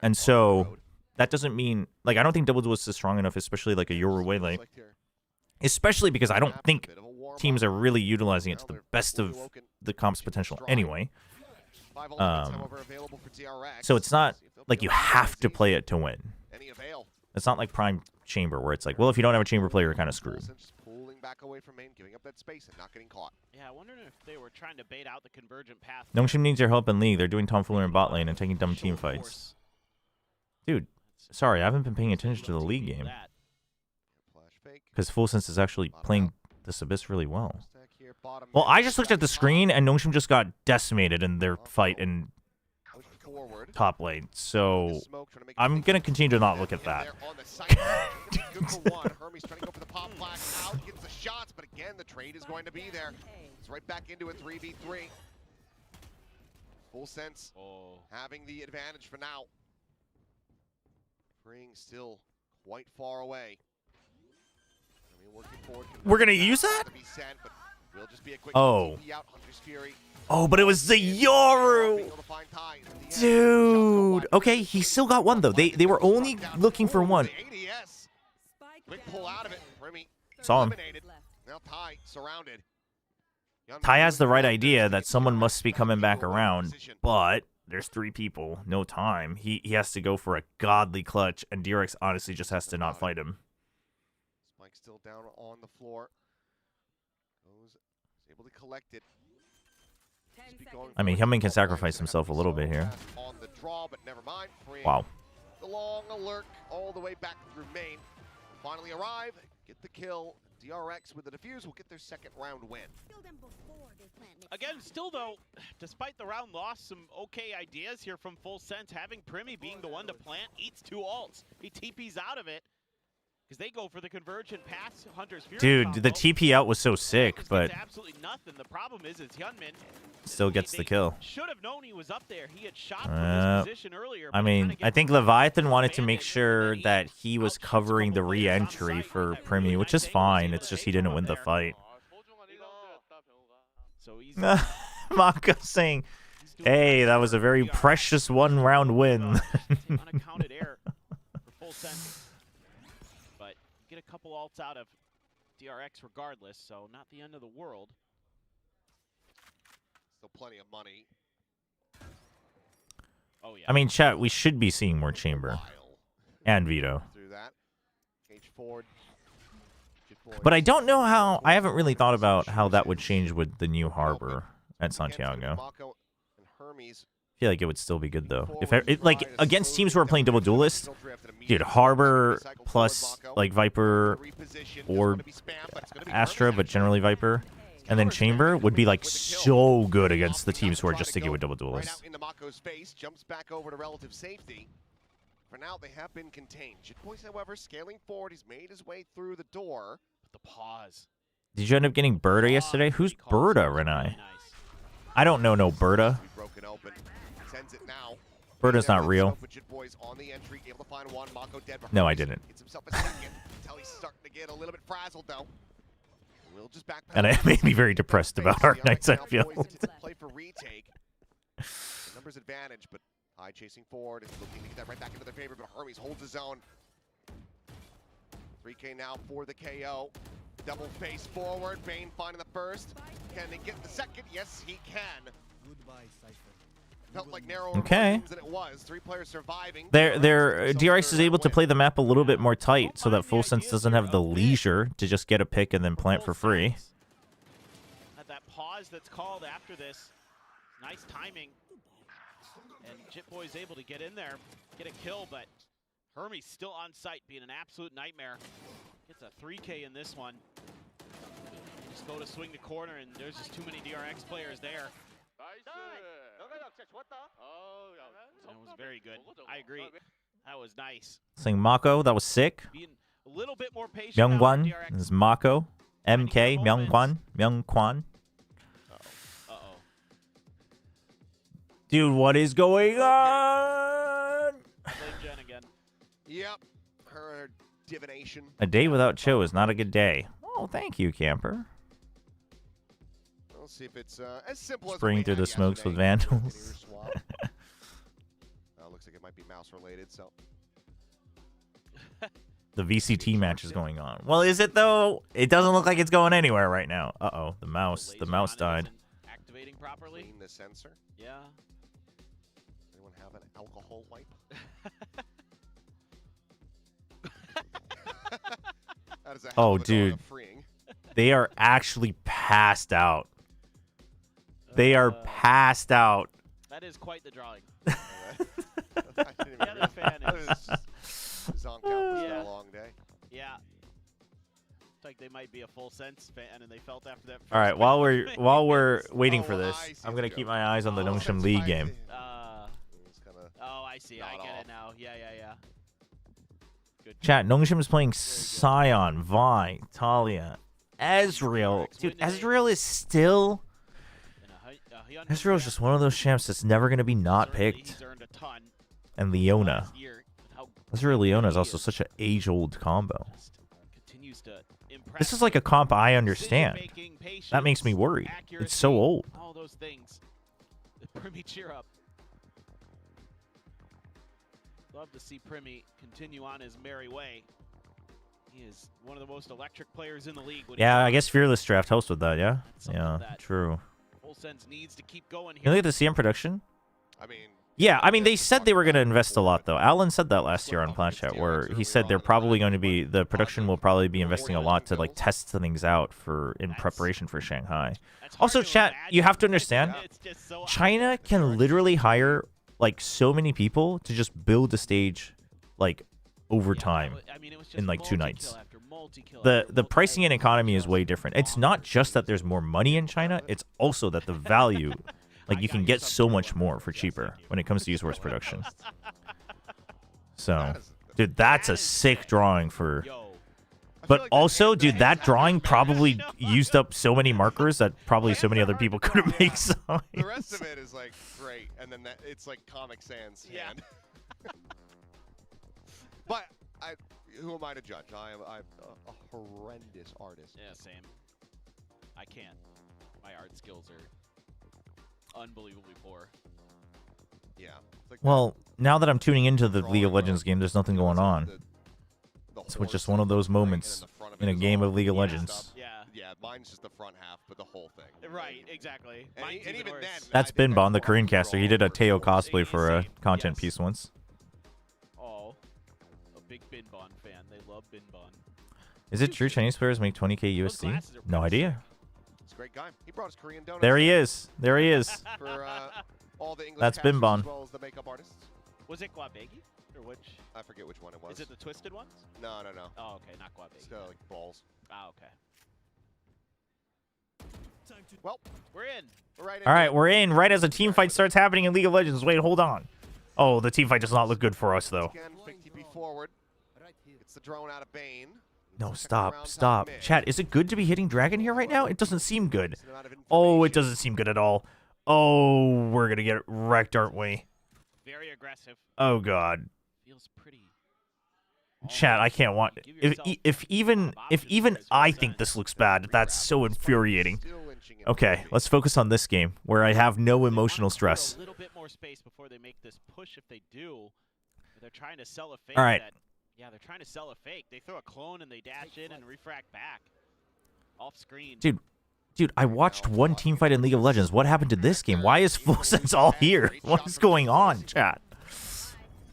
And so that doesn't mean, like, I don't think double duelist is strong enough, especially like a Yoru Waylay. Especially because I don't think teams are really utilizing it to the best of the comp's potential anyway. So it's not like you have to play it to win. It's not like Prime Chamber where it's like, well, if you don't have a Chamber player, you're kind of screwed. Yeah, I wonder if they were trying to bait out the convergent path. Nongshim needs your help in League. They're doing tomfoolery in bot lane and taking dumb team fights. Dude, sorry, I haven't been paying attention to the League game. Because Full Sense is actually playing this Abyss really well. Well, I just looked at the screen, and Nongshim just got decimated in their fight in top lane. So I'm going to continue to not look at that. Hermes trying to go for the pop flash out, gets the shots, but again, the trade is going to be there. It's right back into a 3v3. Full Sense having the advantage for now. Freeing still quite far away. We're going to use that? Oh. Oh, but it was the Yoru! Dude! Okay, he still got one, though. They were only looking for one. Saw him. Ty has the right idea that someone must be coming back around, but there's 3 people. No time. He has to go for a godly clutch, and DRX honestly just has to not fight him. Spike still down on the floor. Is able to collect it. I mean, Hyunmin can sacrifice himself a little bit here. On the draw, but never mind. Wow. The long alert all the way back through main. Finally arrive. get the kill. DRX with the defuse will get their second round win. Again, still though, despite the round loss, some okay ideas here from Full Sense. Having Primi being the one to plant, eats 2 ults. He TPs out of it because they go for the convergent pass Hunter's Fury Dude, combo. the TP out was so sick, Gets but absolutely nothing. The problem is Hyunmin still gets the kill. Should have known he was up there. He had shot from his position earlier. I mean, I think Leviathan wanted to make sure that he was covering the re-entry for Primi, which is fine. It's just he didn't win the fight. So he's Mako saying, hey, that was a very precious 1-round win. unaccounted error for Full Sense. But get a couple ults out of DRX regardless, so not the end of the world. Still plenty of money. Oh yeah. I mean, chat, we should be seeing more Chamber and Vito. Through that. Cage forward. But I don't know how, I haven't really thought about how that would change with the new harbor at Santiago. I feel like it would still be good though. If like against teams who are playing double duelist, dude, Harbor plus like Viper or Astra, but generally Viper, and then Chamber would be like so good against the teams who are just sticking with double duelists. Jumps back over to relative safety. For now, they have been contained. Jitboy's, however, scaling forward. He's made his way through the door. But the pause. Did you end up getting Berta yesterday? Who's Berta, Renai? I don't know no Berta. Broken open. Sends it now. Berta's not real. On the entry, able to find one. Mako dead. No, I didn't. Gets himself a second. Until he's starting to get a little bit frazzled, though. We'll just back And it made me very depressed about our nights, I feel. Play for retake. The numbers advantage, but High chasing forward, is looking to get that right back into their favor, but Hermes holds his own. 3K now for the KO. Double face forward, Bane finding the first. Can they get the second? Yes, he can. Goodbye, Cypher. Felt like narrower okay. than it was. 3 players surviving. Their DRX is able to play the map a little bit more tight so that Full Sense doesn't have the leisure to just get a pick and then plant for free. At that pause that's called after this. Nice timing. And Jitboy's able to get in there, get a kill, but Hermes still on site, being an absolute nightmare. Gets a 3K in this one. Just go to swing the corner, and there's just too many DRX players there. That was very good. I agree. That was nice. Saying Mako, that was sick. Being a little bit more patient. Myungkwan, this is Mako. MK, Myungkwan. Dude, what is going on? Again. Yep, her divination. A day without Cho is not a good day. Oh, thank you, camper. We'll see if it's as simple as spraying through the smokes with vandals. Looks like it might be mouse related, so. The VCT match is going on. Well, is it though? It doesn't look like it's going anywhere right now. Uh-oh, the mouse died. Activating properly. Clean the sensor. Yeah. Anyone have an alcohol wipe? That is a hell of a dude. freeing. They are actually passed out. They are passed out. That is quite the drawing. The other fan is Zonk out was a long day. Yeah. It's like they might be a Full Sense fan, and they felt after that. All right, while we're waiting for this, I'm gonna keep my eyes on the Nongshim League game. Oh, I see. I get it now. Yeah. Good. Chat, Nongshim is playing Sion, Vi, Talia, Ezreal. Dude, Ezreal is still... Ezreal is just one of those champs that's never going to be not picked. And Leona. Ezreal-Leona is also such an age-old combo. This is like a comp I understand. That makes me worried. It's so old. All those things. Primi, cheer up. Love to see Primi continue on his merry way. He is one of the most electric players in the league. Yeah, I guess Fearless Draft helps with that, yeah? Yeah, true. Full Sense needs to keep going here. You look at the CM production? I mean... Yeah, I mean, they said they were going to invest a lot, though. Alan said that last year on Planchat, where he said they're probably going to be... The production will probably be investing a lot to, like, test things out in preparation for Shanghai. Also, chat, you have to understand, China can literally hire... like so many people to just build a stage like over time in like 2 nights. the pricing and economy is way different. It's not just that there's more money in China, it's also that the value, like you can get so much more for cheaper when it comes to esports production. So, dude, that's a sick drawing for... But also, dude, that drawing probably used up so many markers that probably so many other people couldn't make signs. The rest of it is like great, and then it's like Comic Sans hand. But who am I to judge? I'm a horrendous artist. Yeah, same. I can't. My art skills are unbelievably poor. Yeah. Like well, now that I'm tuning into the League of Legends game, there's nothing going on. It's just one of those moments in a game of League of Legends. Yeah, mine's just the front half, but the whole thing. Right, exactly. And even then, that's Binbon, the Korean caster. He did a Teo cosplay for a content piece once. Oh, a big Binbon fan. They love Binbon. Is it true Chinese players make 20k USD? No idea. He's a great guy. He brought his Korean donuts. There he is. There he is. For all the English that's casters Binbon. as well as the makeup artists. Was it Guabegi? Or which? I forget which one it was. Is it the twisted ones? No. Oh, okay, not Guabegi. It's like balls. Ah, okay. Well, we're in. All right, we're in right as a team fight starts happening in League of Legends. Wait, hold on. Oh, the team fight does not look good for us, though. Again, forward. It's the drone out of Bane. No, stop. Chat, is it good to be hitting Dragon here right now? It doesn't seem good. Oh, it doesn't seem good at all. Oh, we're going to get wrecked, aren't we? Very aggressive. Oh, God. Feels pretty. Chat, I can't want... If even I think this looks bad, that's so infuriating. Okay, let's focus on this game, where I have no emotional stress. A little bit more space before they make this push if they do. They're trying to sell a fake. All right. Yeah, they're trying to sell a fake. They throw a clone and they dash in and refract back. Off screen. Dude, I watched one team fight in League of Legends. What happened to this game? Why is Full Sense all here? What is going on, chat?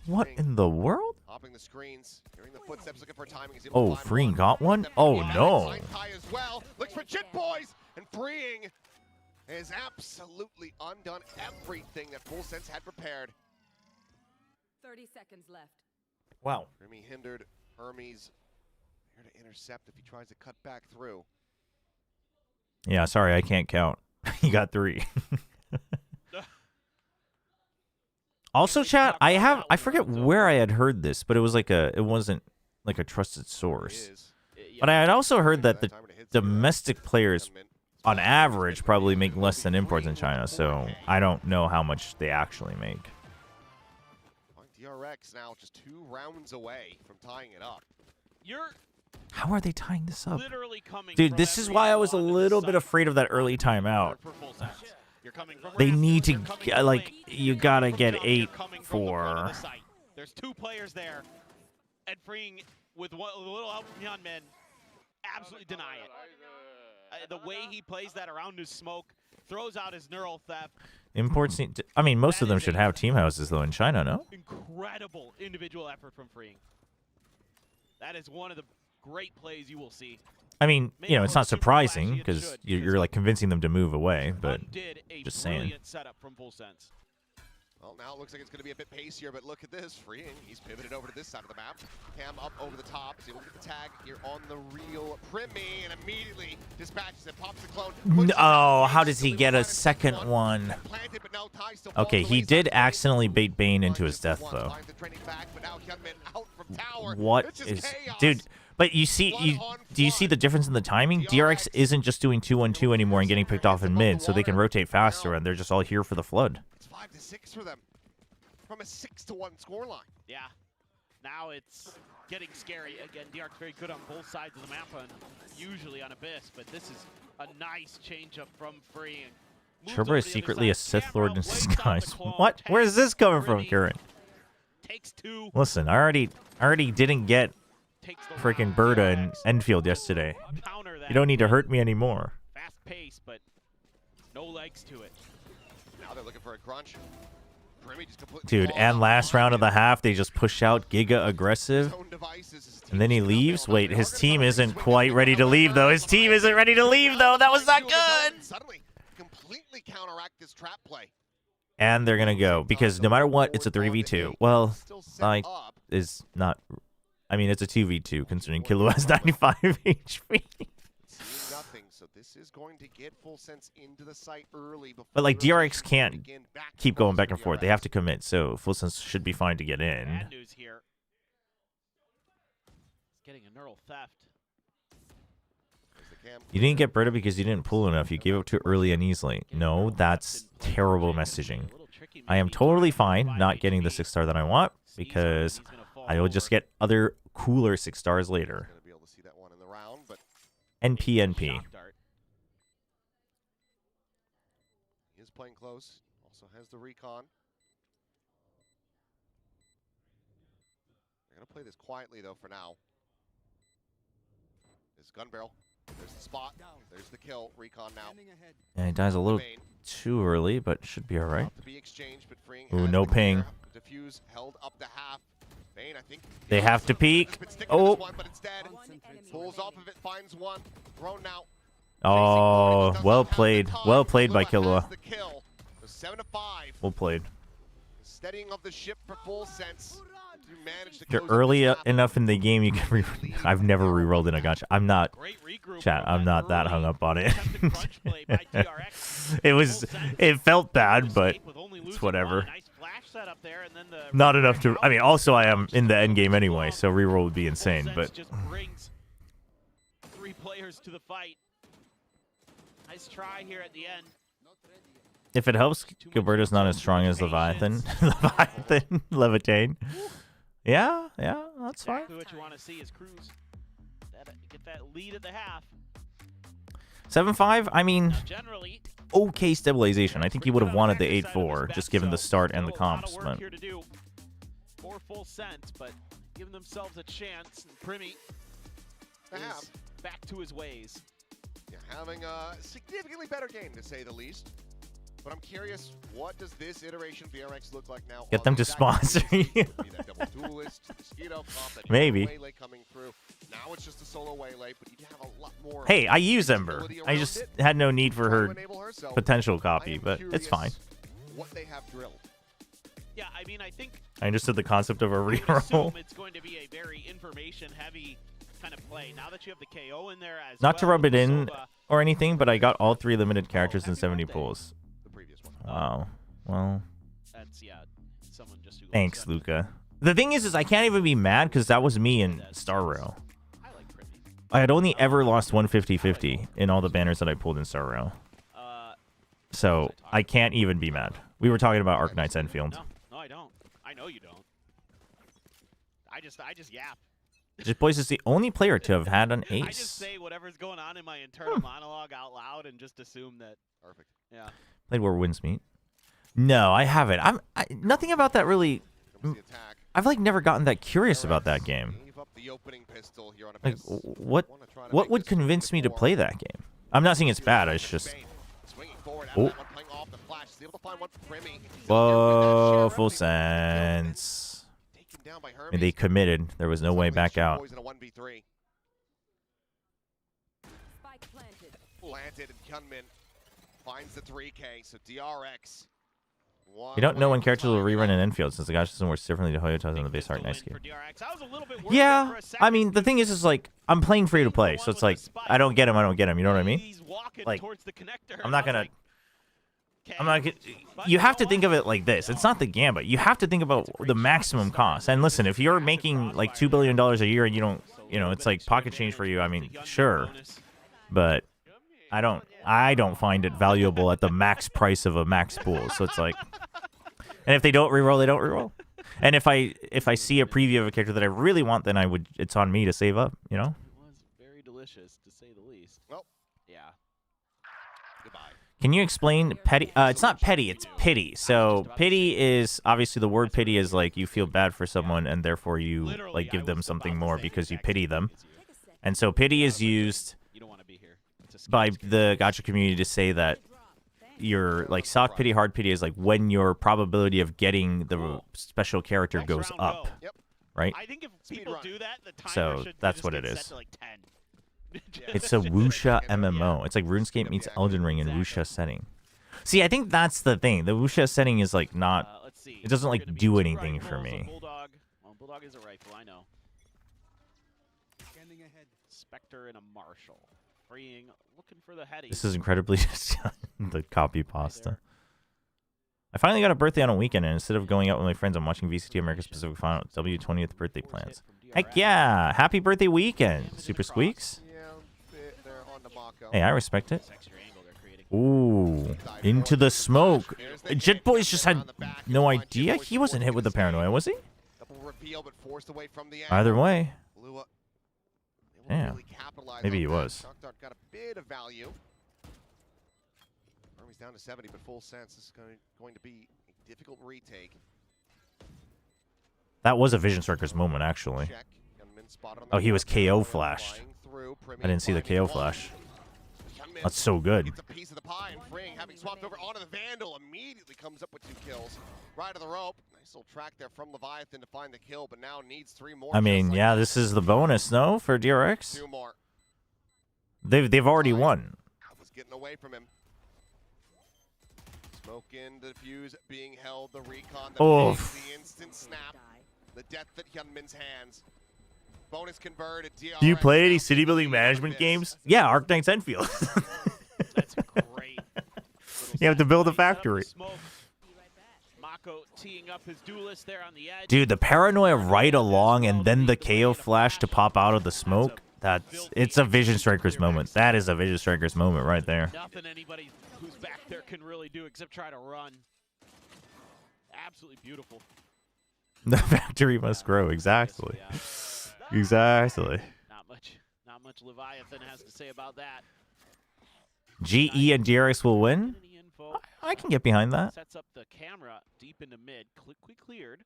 What in the world? Hopping the screens, hearing the footsteps, looking for timing. Oh, Freeing got one? Oh, no. As well. Looks for Jit Boys, and Freeing has absolutely undone everything that Full Sense had prepared. 30 seconds left. Wow. Remy hindered. Hermes here to intercept if he tries to cut back through. Yeah, sorry, I can't count. He got 3. Also, chat, I forget where I had heard this, but it wasn't like a trusted source. But I had also heard that the domestic players, on average, probably make less than imports in China, so I don't know how much they actually make. DRX now just 2 rounds away from tying it up. How are they tying this up? Coming dude, this is why I was a little bit afraid of that early timeout. They need to, like, you gotta get 8 for... There's 2 players there, and Freeing with a little help from Hyunmin, absolutely deny it. The way he plays that around his smoke, throws out his neural theft. Imports need to, I mean, most of them should have team houses, though, in China, no? Incredible individual effort from Freeing. That is one of the great plays you will see. I mean, you know, it's not surprising because you're like convincing them to move away, but just saying. Setup from Full Sense. Well, now it looks like it's going to be a bit pacier, but look at this. Freeing, he's pivoted over to this side of the map. Cam up over the top, so he'll get the tag here on the real Primy, and immediately dispatches it, pops the clone. Oh, how does he get a second one? Okay, he did accidentally bait Bane into his death, though. What is... Dude... But you see, do you see the difference in the timing? DRX isn't just doing 2-1-2 anymore and getting picked off in mid, so they can rotate faster, and they're just all here for the flood. It's 5-6 for them, from a 6-1 scoreline. Yeah, now it's getting scary. Again, DRX very good on both sides of the map, and usually on Abyss, but this is a nice change-up from Freeing. Chobra is secretly a Sith Lord in disguise. What? Where is this coming from, Kieran? Takes 2. Listen, I already didn't get freaking Berta and Enfield yesterday. You don't need to hurt me anymore. Fast pace, but no legs to it. Now they're looking for a crunch. Dude, and last round of the half, they just push out Giga aggressive. And then he leaves. Wait, his team isn't quite ready to leave, though. His team isn't ready to leave, though. That was not good. Suddenly, completely counteract this trap play. And they're going to go, because no matter what, it's a 3v2. Well, like, is not... I mean, it's a 2v2 considering Killua has 95 HP. Nothing, so this is going to get full sense into the site early. But like DRX can't keep going back and forth. They have to commit, so full sense should be fine to get in. Bad news here. It's getting a neural theft. You didn't get Berta because you didn't pull enough. You gave up too early and easily. No, that's terrible messaging. I am totally fine not getting the 6-star that I want because I will just get other cooler 6 stars later. NP. He is playing close. Also has the recon. They're gonna play this quietly though for now. There's gun barrel. There's the spot. There's the kill. Recon now. And he dies a little too early, but should be all right. Ooh, Ooh, no ping. Diffuse held up to half. Bane, I think They have to peek. Oh. but it's dead. Pulls off of it, finds one. Thrown now. Oh, well played. Well played by Killua. The kill. 7-5. Well played. Steadying of the ship for full sense. You managed to If you're close early this gap. enough in the game, you can. I've never re-rolled in a gacha. I'm not. Chat. I'm not that hung up on it. It felt bad, but it's whatever. Not enough to. I mean, also I am in the end game anyway, so re-roll would be insane. But just brings 3 players to the fight. Nice try here at the end. if it helps, Gilberto's not as strong as Leviathan. Levitate. Yeah, that's fine. Exactly what you want to see is Cruz get that lead at the half. 7-5. I mean, Generally, okay stabilization. I think he would have wanted the 8-4, just given the start and the comps. But here to do for full sense, but giving themselves a chance. And Primi is back to his ways. Yeah, having a significantly better game, to say the least. But I'm curious, what does this iteration VRX look like now? Get them to sponsor you. Maybe. Coming through. Now it's just a solo waylay, but you have a lot more. Hey, I use Ember. I just had no need for her potential copy, but it's fine. What they have drilled. Yeah, I mean, I think I understood the concept of a I would reroll. assume it's going to be a very information-heavy kind of play. Now that you have the KO in there as Not to well, rub it in Chobra, or anything, but I got all 3 limited characters in 70 pulls. The previous one. Wow. Well, that's someone just who thanks, likes Luca. The thing is I can't even be mad because that was me in Star Rail. I like Primi. I had only ever lost 150-50 in all the banners that I pulled in Star Rail. So I can't even be mad. We were talking about Arknight's Enfield. No, I don't. I know you don't. I just yap. Just Boys is the only player to have had an ace. I just say whatever's going on in my internal monologue out loud and just assume that. Perfect. Yeah. Played where wins meet. No, I haven't. Nothing about that really. I've like never gotten that curious about that game. Like, what would convince me to play that game? I'm not saying it's bad. It's just. Oh. Whoa, full sense. And they committed. There was no way back out. Planted and Gunman finds the 3K, so DRX. You don't know when characters will rerun in Enfield since the guy system works differently to Hoyotas on the base art. Nice game. Yeah, I mean, the thing is like, I'm playing free to play, so it's like, I don't get him, you know what I mean? Like, I'm not gonna, you have to think of it like this. It's not the gambit. You have to think about the maximum cost. And listen, if you're making like $2 billion a year and you don't, it's like pocket change for you, I mean, sure. But I don't find it valuable at the max price of a max pool. So it's like, and if they don't reroll, they don't reroll. And if I see a preview of a character that I really want, then it's on me to save up, It was very delicious, to say the least. Well, yeah. Goodbye. Can you explain petty? It's not petty, it's pity. So pity is, obviously the word pity is like you feel bad for someone and therefore you like give them something more because you pity them. And so pity is used by the gacha community to say that your like soft pity, hard pity is like when your probability of getting the special character goes up, right? I think if people do that, the timer So should that's just what get it set is. to, like, 10. It's a wuxia MMO. It's like RuneScape meets Elden Ring in wuxia setting. See, I think that's the thing. The wuxia setting is like not. Let's see. It doesn't like do anything for Rifles, a me. Bulldog. Well, Bulldog is a rifle, I know. Spectre and a Marshall. Freeing, looking for the heady. This is incredibly the copy pasta. I finally got a birthday on a weekend, and instead of going out with my friends, I'm watching VCT America's Pacific Final W20th birthday plans. Heck yeah! Happy birthday weekend, Super Squeaks. Hey, I respect it. Ooh, into the smoke. Jet Boys just had no idea he wasn't hit with the paranoia, was he? Either way. Damn. Maybe he was. Got a bit of value. Army's down to 70, but full sense this is going to be a difficult retake. That was a Vision Striker's moment, actually. Oh, he was KO flashed. I didn't see the KO flash. That's so good. It's a piece of the pie, and Fring, having swapped over onto the Vandal, immediately comes up with 2 kills. Right of the rope. Nice little track there from Leviathan to find the kill, but now needs 3 more. I mean, yeah, this is the bonus, no, for DRX? 2 more. They've already won. Was getting away from him. Smoke in, the fuse being held, the recon, the instant snap, the death at Hyunmin's hands. Bonus converted. DRX. Do you play any city building management games? Yeah, Arknights Enfield. That's great. You have to build a factory. Mako teeing up his duelist there on the edge. Dude, the paranoia right along and then the KO flash to pop out of the smoke. It's a Vision Striker's moment. That is a Vision Striker's moment right there. Nothing anybody who's back there can really do except try to run. Absolutely beautiful. The factory must grow. Exactly. Exactly. Not much Leviathan has to say about that. GE and DRX will win? I can get behind that. Sets up the camera deep into mid. Quickly cleared.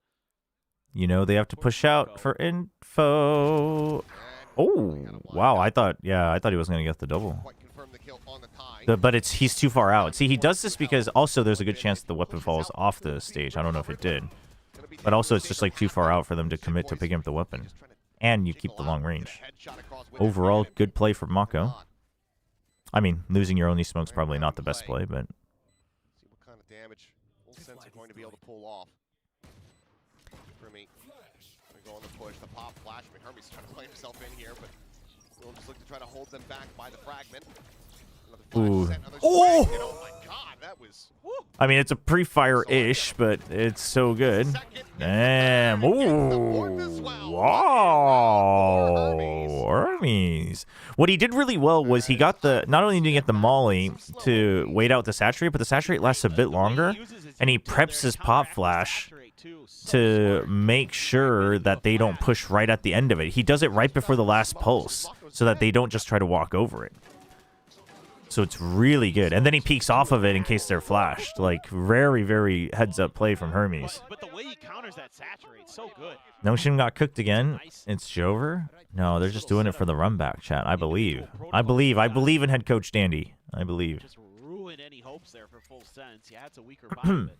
You know they have to push out for info. Oh, wow. I thought he was going to get the double. But he's too far out. See, he does this because also there's a good chance that the weapon falls off the stage. I don't know if it did. But also it's just like too far out for them to commit to picking up the weapon. And you keep the long range. Overall, good play for Mako. I mean, losing your only smoke's probably not the best play, but... See what kind of damage Sense are going to be able to pull off. For me, going to go on the push, the pop flash. I mean, Hermes trying to play himself in here, but we'll just look to try to hold them back by the fragment. Ooh. Oh! Oh my god, that was... I mean, it's a pre-fire-ish, but it's so good. Damn. Ooh. Wow. Hermes. What he did really well was he got the... Not only did he get the molly to wait out the saturate, but the saturate lasts a bit longer. And he preps his pop flash to make sure that they don't push right at the end of it. He does it right before the last pulse so that they don't just try to walk over it. So it's really good. And then he peeks off of it in case they're flashed. Like, very, very heads-up play from Hermes. But the way he counters that saturate, so good. Notion got cooked again. It's Chobra? No, they're just doing it for the run back, chat. I believe. I believe in head coach Dandy. I believe. Just ruin any hopes there for full sense. Yeah, it's a weaker body, but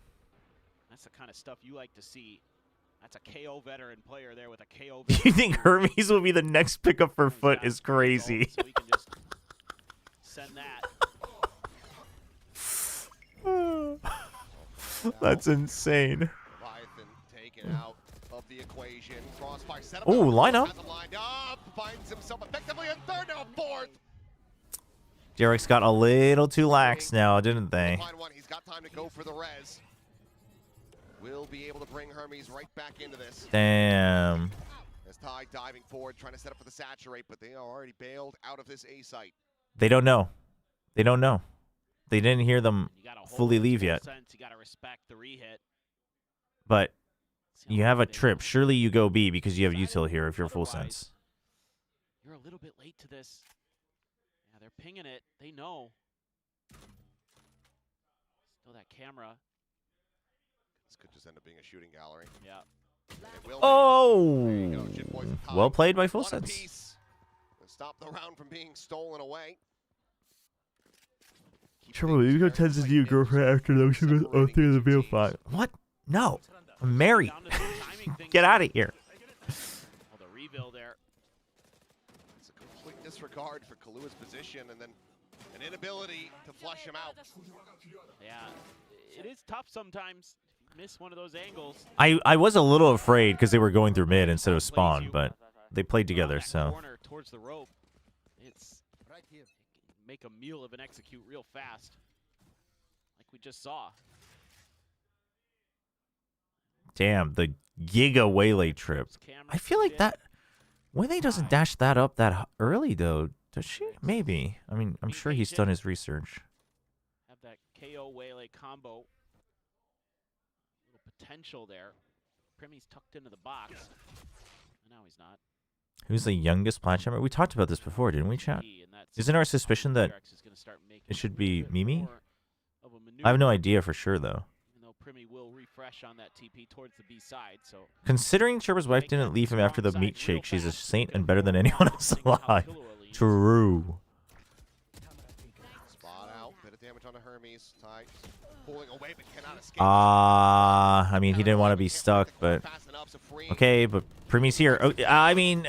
that's the kind of stuff you like to see. That's a KO veteran player there with a KO veteran. You think Hermes will be the next pickup for foot is crazy. So we can just send that. That's insane. Leviathan taken out of the equation. Crossfire set up. Oh, line up. Lined up. Finds himself effectively in third, now fourth. DRX got a little too lax now, didn't they? He's got time to go for the res. Will be able to bring Hermes right back into this. Damn. As Ty diving forward, trying to set up for the saturate, but they are already bailed out of this A site. They don't know. They don't know. They didn't hear them fully leave yet. You gotta respect the re-hit. But you have a trip. Surely you go B because you have util here if you're full sense. You're a little bit late to this. Yeah, they're pinging it. They know. Still that camera. This could just end up being a shooting gallery. Yeah. Oh! Well played by full sense. Stop the round from being stolen away. Trouble, you go tends to your girlfriend after those she goes oh through the video file. What? No. I'm married. Get out of here. Oh, the reveal there. It's a complete disregard for Kalua's position and then an inability to flush him out. Yeah. It is tough sometimes. If you miss one of those angles. I was a little afraid because they were going through mid instead of spawn, but they played together, so. towards the rope. It's Right here. make a meal of an execute real fast, like we just saw. Damn, the Giga Waylay trip. I feel like that Waylay doesn't dash that up that early though, does she? Maybe. I mean, I'm sure he's done his research. Have that KO Waylay combo. Little potential there. Primmy's tucked into the box. Now he's not. Who's the youngest plat champion? We talked about this before, didn't we, chat? Isn't our suspicion that it should be Mimi? I have no idea for sure, though. Even though Primmy will refresh on that TP towards the B side, so Considering Chobra's wife didn't leave him after the meat shake, she's a saint and better than anyone else alive. True. Spot out, bit of damage on the Hermes. Ty pulling away, but cannot escape. I mean, he didn't want to be stuck, but okay, but Primmy's here. Oh, I mean,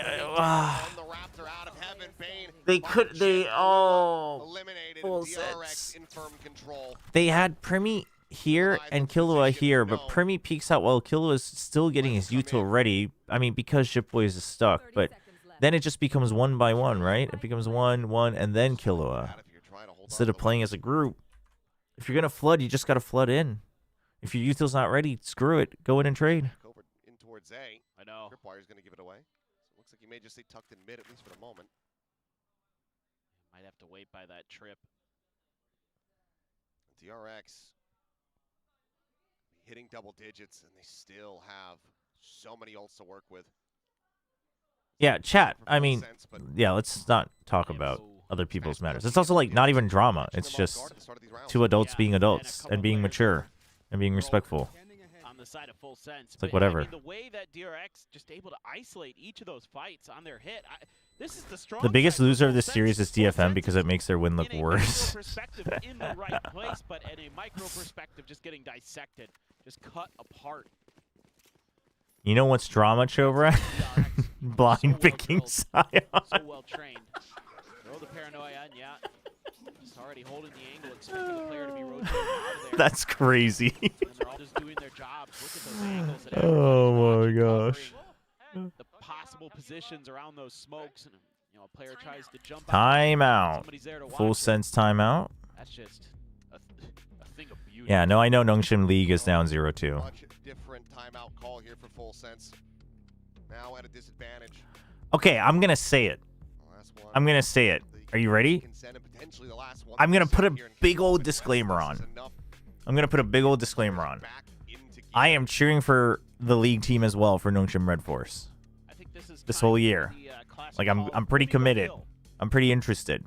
they could, eliminated full DRX sets. in firm control. They had Primmy here and Killua here, but Primmy peeks out while Killua's still getting his util ready. I mean, because Shipboy is stuck, but then it just becomes 1 by 1, right? It becomes 1, 1, and then Killua. Instead of playing as a group. If you're going to flood, you just got to flood in. If your util's not ready, screw it. Go in and trade. Cobra in towards A. I know. Tripwire's going to give it away. So it looks like he may just stay tucked in mid, at least for the moment. Might have to wait by that trip. DRX hitting double digits, and they still have so many ults to work with. Yeah, chat. I mean, yeah, let's not talk about other people's matters. It's also like not even drama. It's just two adults being adults and being mature and being respectful. On the side of full sense. It's like whatever. I mean, the way that DRX just able to isolate each of those fights on their hit. This is The biggest side loser of Full this Sense. series is Full DFM Sense because it makes their win look in a worse. macro perspective in the right place, but in a micro perspective, just getting dissected, just cut apart. You know what's drama, Chobra? Blind picking Sion. So well trained. Throw the paranoia, and yeah, just already holding the angle, expecting the player to be rotating out of there. That's crazy. And they're all just doing their jobs. Look at those angles. That Oh my everybody's gosh. covering the possible positions around those smokes, and a player tries to jump out. Timeout. Somebody's there to Full watch it. sense timeout. That's just a thing of beauty. Yeah, no, I know Nongshim League is down 0-2. Much different timeout call here for Full Sense. Now at a disadvantage. Okay, I'm going to say it. Last one. I'm going to say it. Are you ready? Consent and potentially the last one I'm going to this put a year in big kickoff, old and disclaimer this on. is enough I'm going to put a big old disclaimer on. back into gear. I am cheering for the league team as well for Nongshim Red Force. I think this is This kind whole of year. the, classic Like, I'm call. pretty Let me go committed. Bill. I'm pretty interested.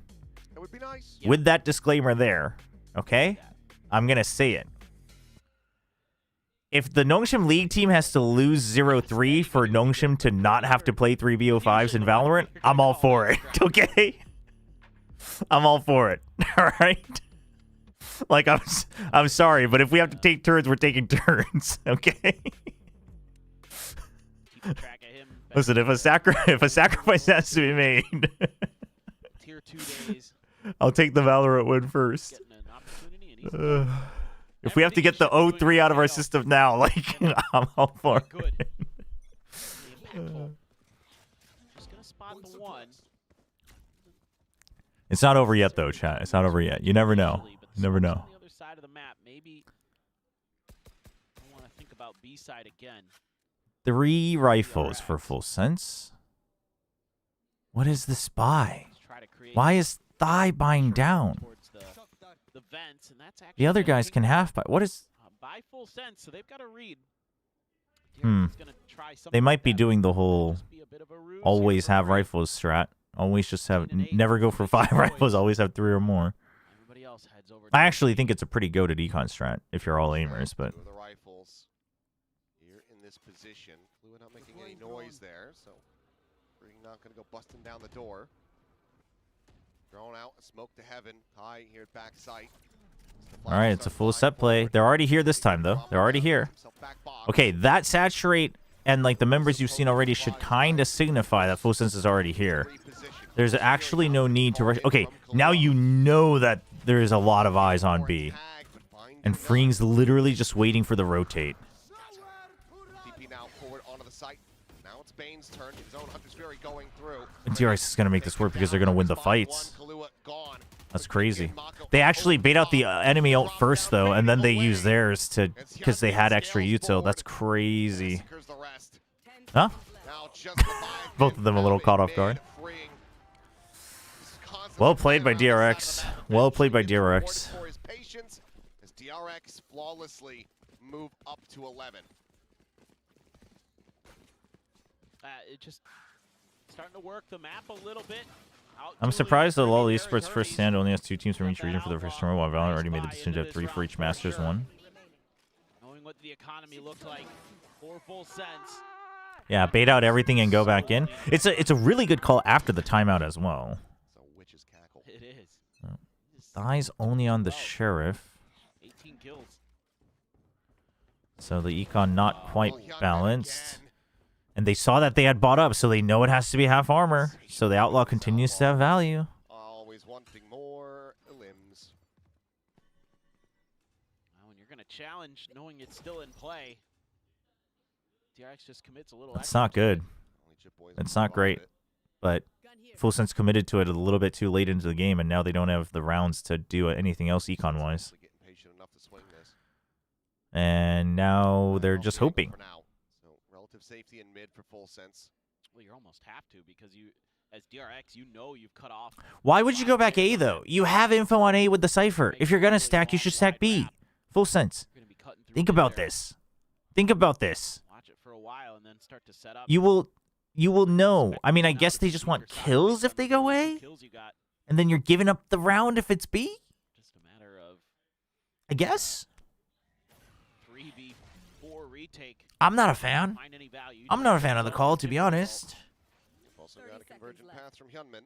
It would be nice. Yeah. With that disclaimer there, okay? I'm going to say it. If the Nongshim League team has to lose 0-3 for Nongshim to not have to play 3v05s in Valorant, I'm all for it, okay? I'm all for it, all right? Like, I'm sorry, but if we have to take turns, we're taking turns, okay? Keep track of him. Listen, if a sacrifice has to be made, Tier 2 days, I'll take the Valorant win first. getting an opportunity, and he's If we have to get the 0-3 out of our system now, like, I'm all for it. good. Impactful. Just gonna spot the one. It's not over yet, though, chat. It's not over yet. You never know. Usually, but You never smokes know. On the other side of the map, maybe. I want to think about B side again. 3 rifles for Full Sense. What is the spy? Let's try to create Why is Thigh buying down? towards the vents, and that's actually The other gonna guys take can half buy. What is... by Full Sense, so they've got to read. Hmm. DRX is gonna try They something might like be that. doing the whole Just be a bit of a ruse here always for have Frank. rifles strat. Always just have... Never go for 5 rifles. Always have 3 or more. Everybody else heads over I to actually B. think it's a pretty goated econ strat if you're all aimers, but... Two of the rifles here in this position. Fluid not making any noise there, so we're not going to go busting down the door. Thrown out, smoke to heaven. High here at back sight. All right, it's a full set play. They're already here this time, though. They're already here. Okay, that saturate and like the members you've seen already should kind of signify that Full Sense is already here. There's actually no need to rush. Okay, now you know that there is a lot of eyes on B. And Freeing's literally just waiting for the rotate. TP now forward onto the site. Now it's Bane's turn. His own Hunter's Fury going through. DRX is going to make this work because they're going to win the fights. That's crazy. They actually bait out the enemy ult first, though, and then they use theirs to because they had extra util. That's crazy. Huh? Both of them a little caught off guard. Well played by DRX. Well played by DRX. As DRX flawlessly move up to 11. It just starting to work the map a little bit. I'm surprised that LoL Esports first stand only has 2 teams from each region for the first tournament, while Valorant already made the decision to have 3 for each Masters 1. Knowing what the economy looked like for full sense. Yeah, bait out everything and go back in. It's a really good call after the timeout as well. It is. Eyes only on the Sheriff. 18 kills. So the econ not quite balanced. And they saw that they had bought up, so they know it has to be half armor. So the Outlaw continues to have value. Always wanting more limbs. When you're going to challenge, knowing it's still in play, DRX just commits a little. That's not good. It's not great. But Full Sense committed to it a little bit too late into the game, and now they don't have the rounds to do anything else econ-wise. And now they're just hoping. Safety in mid for Full Sense. Well, you almost have to because you, as DRX, you know you've cut off. Why would you go back A though? You have info on A with the Cypher. If you're gonna stack, you should stack B. Full Sense. Think about this. Think about this. Watch it for a while and then start to set up. You will know. I mean, I guess they just want kills if they go A, and then you're giving up the round if it's B. Just a matter of. I guess. 3v4 retake. I'm not a fan. I'm not a fan of the call, to be honest. Also got a convergent path from Hyunmin.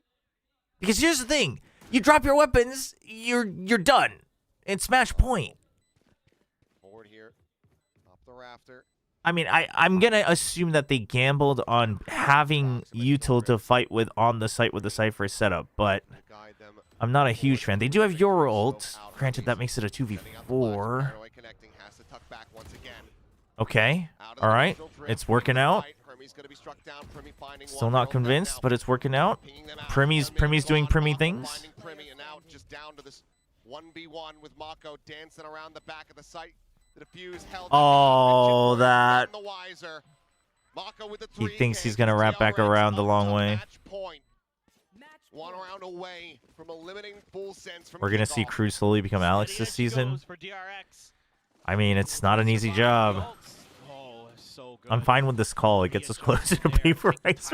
Because here's the thing: you drop your weapons, you're done. It's match point. Forward here, up the rafter. I mean, I'm gonna assume that they gambled on having util to fight with on the site with the Cypher setup, but I'm not a huge fan. They do have your ult. Granted, that makes it a 2v4. Okay, all right, it's working out. Still not convinced, but it's working out. Primmy's doing Primmy things. Just down to this 1v1 with Mako dancing around the back of the site. The defuse held. Oh, that. He thinks he's gonna wrap back around the long way. 1 round away from eliminating Full Sense from We're gonna see Cruz slowly become Alex this season. I mean, it's not an easy job. I'm fine with this call. It gets us closer to PRX.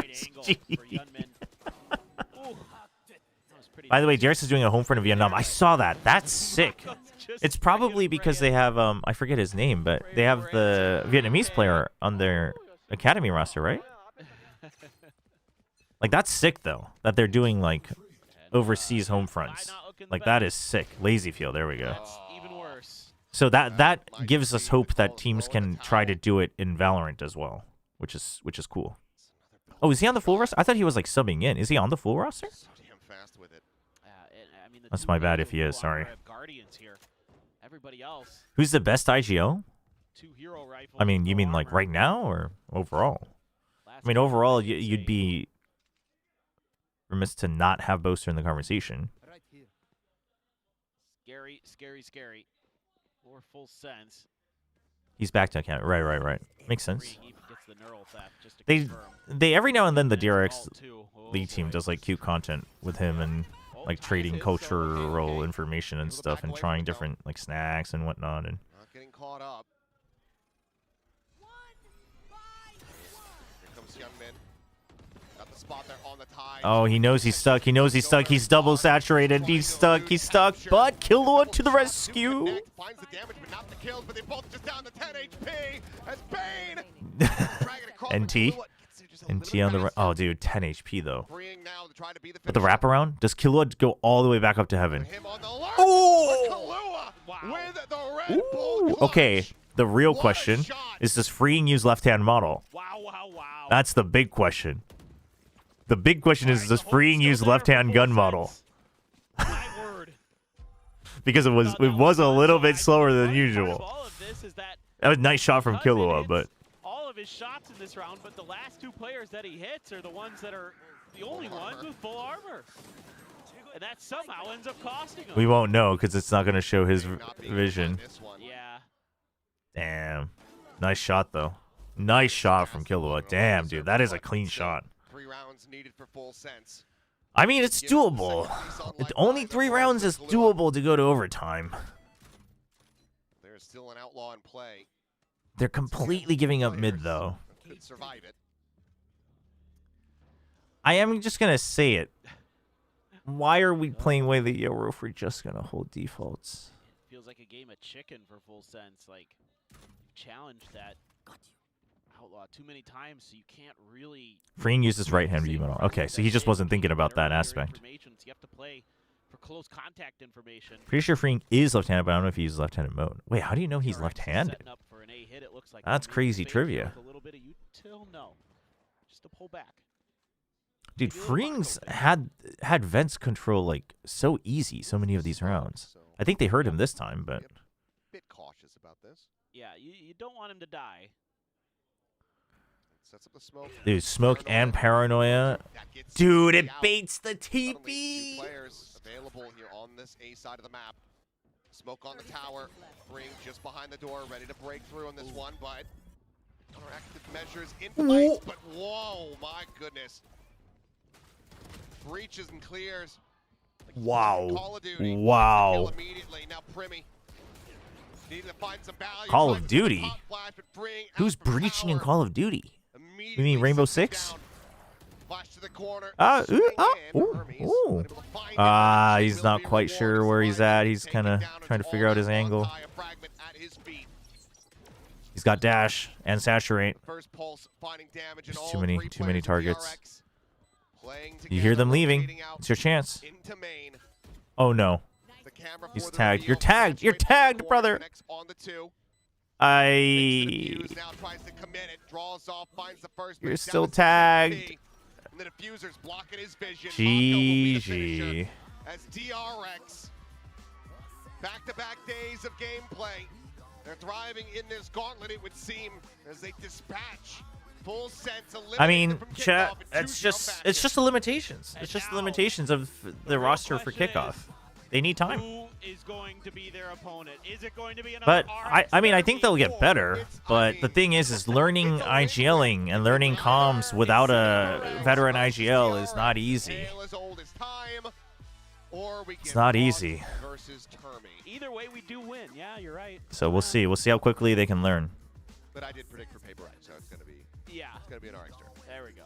By the way, DRX is doing a home front of Vietnam. I saw that. That's sick. It's probably because they have, I forget his name, but they have the Vietnamese player on their academy roster, right? Like, that's sick, though, that they're doing, like, overseas home fronts. Like, that is sick. Lazy Field, there we go. So that gives us hope that teams can try to do it in Valorant as well, which is cool. Oh, is he on the full roster? I thought he was like subbing in. Is he on the full roster? That's my bad if he is. Sorry. Who's the best IGL? I mean, you mean like right now or overall? I mean, overall, you'd be remiss to not have Boaster in the conversation. Scary. Or Full Sense. He's back to account. Right. Makes sense. They every now and then the DRX league team does like cute content with him and like trading cultural information and stuff and trying different like snacks and whatnot and. Not getting caught up. Here comes Hyunmin. Got the spot there on the tie. Oh, he knows he's stuck. He's double saturated. He's stuck. But Killua to the rescue. Finds the damage, but not the kills. But they both just down to 10 HP as Bane. NT on the right. Oh, dude, 10 HP though. But the wraparound, does Killua go all the way back up to heaven? Oh! Ooh. Okay, the real question is, does freeing use left-hand model? Wow. That's the big question. The big question is, does freeing use left-hand gun model? Because it was a little bit slower than usual. That was a nice shot from Killua, but of his shots in this round, but the last 2 players that he hits are the ones that are the only ones with full armor. And that somehow ends up costing him. We won't know because it's not going to show his vision. Yeah. Damn. Nice shot, though. Nice shot from Killua. Damn, dude. That is a clean shot. 3 rounds needed for full sense. I mean, it's doable. It's only 3 rounds is doable to go to overtime. There's still an outlaw in play. They're completely giving up mid, though. Could survive it. I am just going to say it. Why are we playing Way the Euro if we're just going to hold defaults? Feels like a game of chicken for full sense. Like, challenged that outlaw too many times, so you can't really... Freeing uses right-hand view model. Okay, so he just wasn't thinking about that aspect. You have to play for close contact information. Pretty sure Freeing is left-handed, but I don't know if he uses left-handed mode. Wait, how do you know he's left-handed? That's crazy trivia. Just to pull back. Dude, Freeing's had Vents control like so easy so many of these rounds. I think they heard him this time, but... Bit cautious about this. Yeah, you don't want him to die. Sets up the smoke. Dude, smoke and paranoia. Dude, it baits the TP. Players available here on this A side of the map. Smoke on the tower. Bring just behind the door, ready to break through on this one, but counteractive measures in place. But whoa, my goodness. Breaches and clears. Wow. Call of Duty. Wow. Immediately. Now Primmy. Need to find some value. Call of Duty? Who's breaching in Call of Duty? You mean Rainbow Six? He's not quite sure where he's at. He's kind of trying to figure out his angle. He's got dash and saturate. There's too many targets. You hear them leaving. It's your chance. Oh no. He's tagged. You're tagged. You're tagged, brother. You're still tagged. GG. As DRX, back-to-back days of gameplay. They're thriving in this gauntlet, it would seem, as they dispatch full sense. I mean, chat, it's just the limitations. It's just the limitations of the roster for kickoff. They need time. Who is going to be their opponent? Is it going to be But I mean, I think they'll get better. But the thing is learning IGLing and learning comms without a veteran IGL is not easy. It's not easy. Either way, we do win. Yeah, you're right. So we'll see. We'll see how quickly they can learn. But I did predict for PRX, so it's gonna be it's gonna be an RX turn. There we go.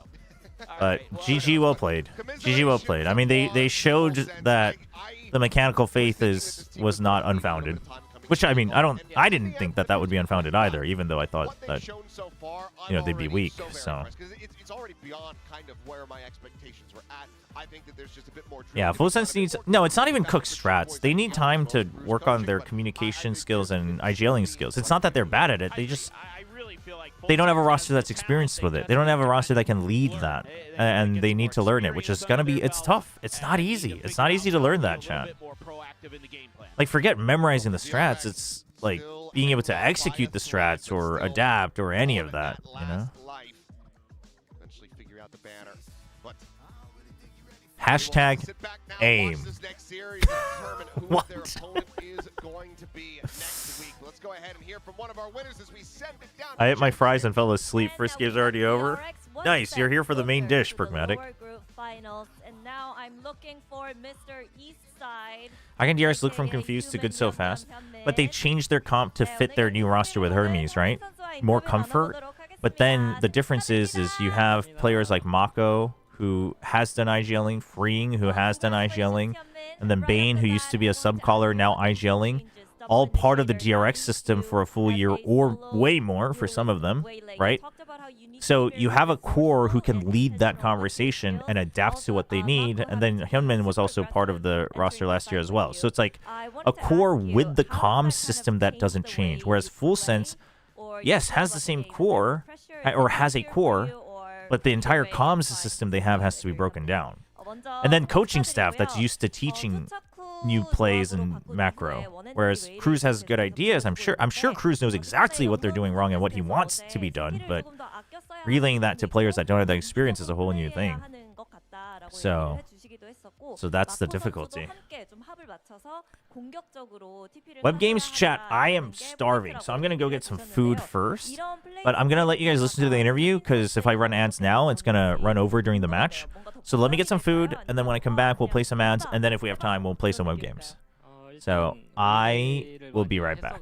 But GG well played. GG well played. I mean, they showed that the mechanical faith was not unfounded. Which, I mean, I didn't think that would be unfounded either, even though I thought that, they'd be weak. So it's already beyond kind of where my expectations were at. I think that there's just a bit more. Yeah, Full Sense needs. No, it's not even cook strats. They need time to work on their communication skills and IGLing skills. It's not that they're bad at it. They don't have a roster that's experienced with it. They don't have a roster that can lead that, and they need to learn it, which is gonna be. It's tough. It's not easy. It's not easy to learn that, chat. Like, forget memorizing the strats. It's like being able to execute the strats or adapt or any of that. You know. Hashtag aim. What? I ate my fries and fell asleep. First game's already over. Nice, you're here for the main dish, Pragmatic. I can DRX look from confused to good so fast, but they changed their comp to fit their new roster with Hermes, right? More comfort. But then the difference is you have players like Mako, who has done IGLing, Freeing, who has done IGLing, and then Bane, who used to be a sub-caller, now IGLing, all part of the DRX system for a full year or way more for some of them, right? So you have a core who can lead that conversation and adapt to what they need, and then Hyunmin was also part of the roster last year as well. So it's like a core with the comms system that doesn't change, whereas Full Sense, yes, has the same core, or has a core, but the entire comms system they have has to be broken down. And then coaching staff that's used to teaching new plays and macro. Whereas Cruz has good ideas. I'm sure Cruz knows exactly what they're doing wrong and what he wants to be done, but relaying that to players that don't have that experience is a whole new thing. So that's the difficulty. Web Games chat, I am starving, so I'm gonna go get some food first. But I'm gonna let you guys listen to the interview, because if I run ads now, it's gonna run over during the match. So let me get some food, and then when I come back, we'll play some ads, and then if we have time, we'll play some web games. So I will be right back.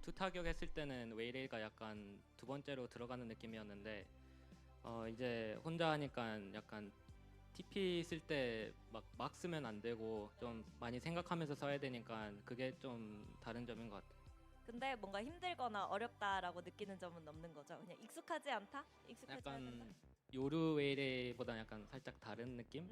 투타격했을 때는 웨이레이가 약간 두 번째로 들어가는 느낌이었는데 이제 혼자 하니까 약간 TP 쓸 때 막 쓰면 안 되고 좀 많이 생각하면서 써야 되니까 그게 좀 다른 점인 것 같아요. 근데 뭔가 힘들거나 어렵다라고 느끼는 점은 없는 거죠. 그냥 익숙하지 않다? 익숙하지 약간 않다? 요르 웨이레이보다 약간 살짝 다른 느낌?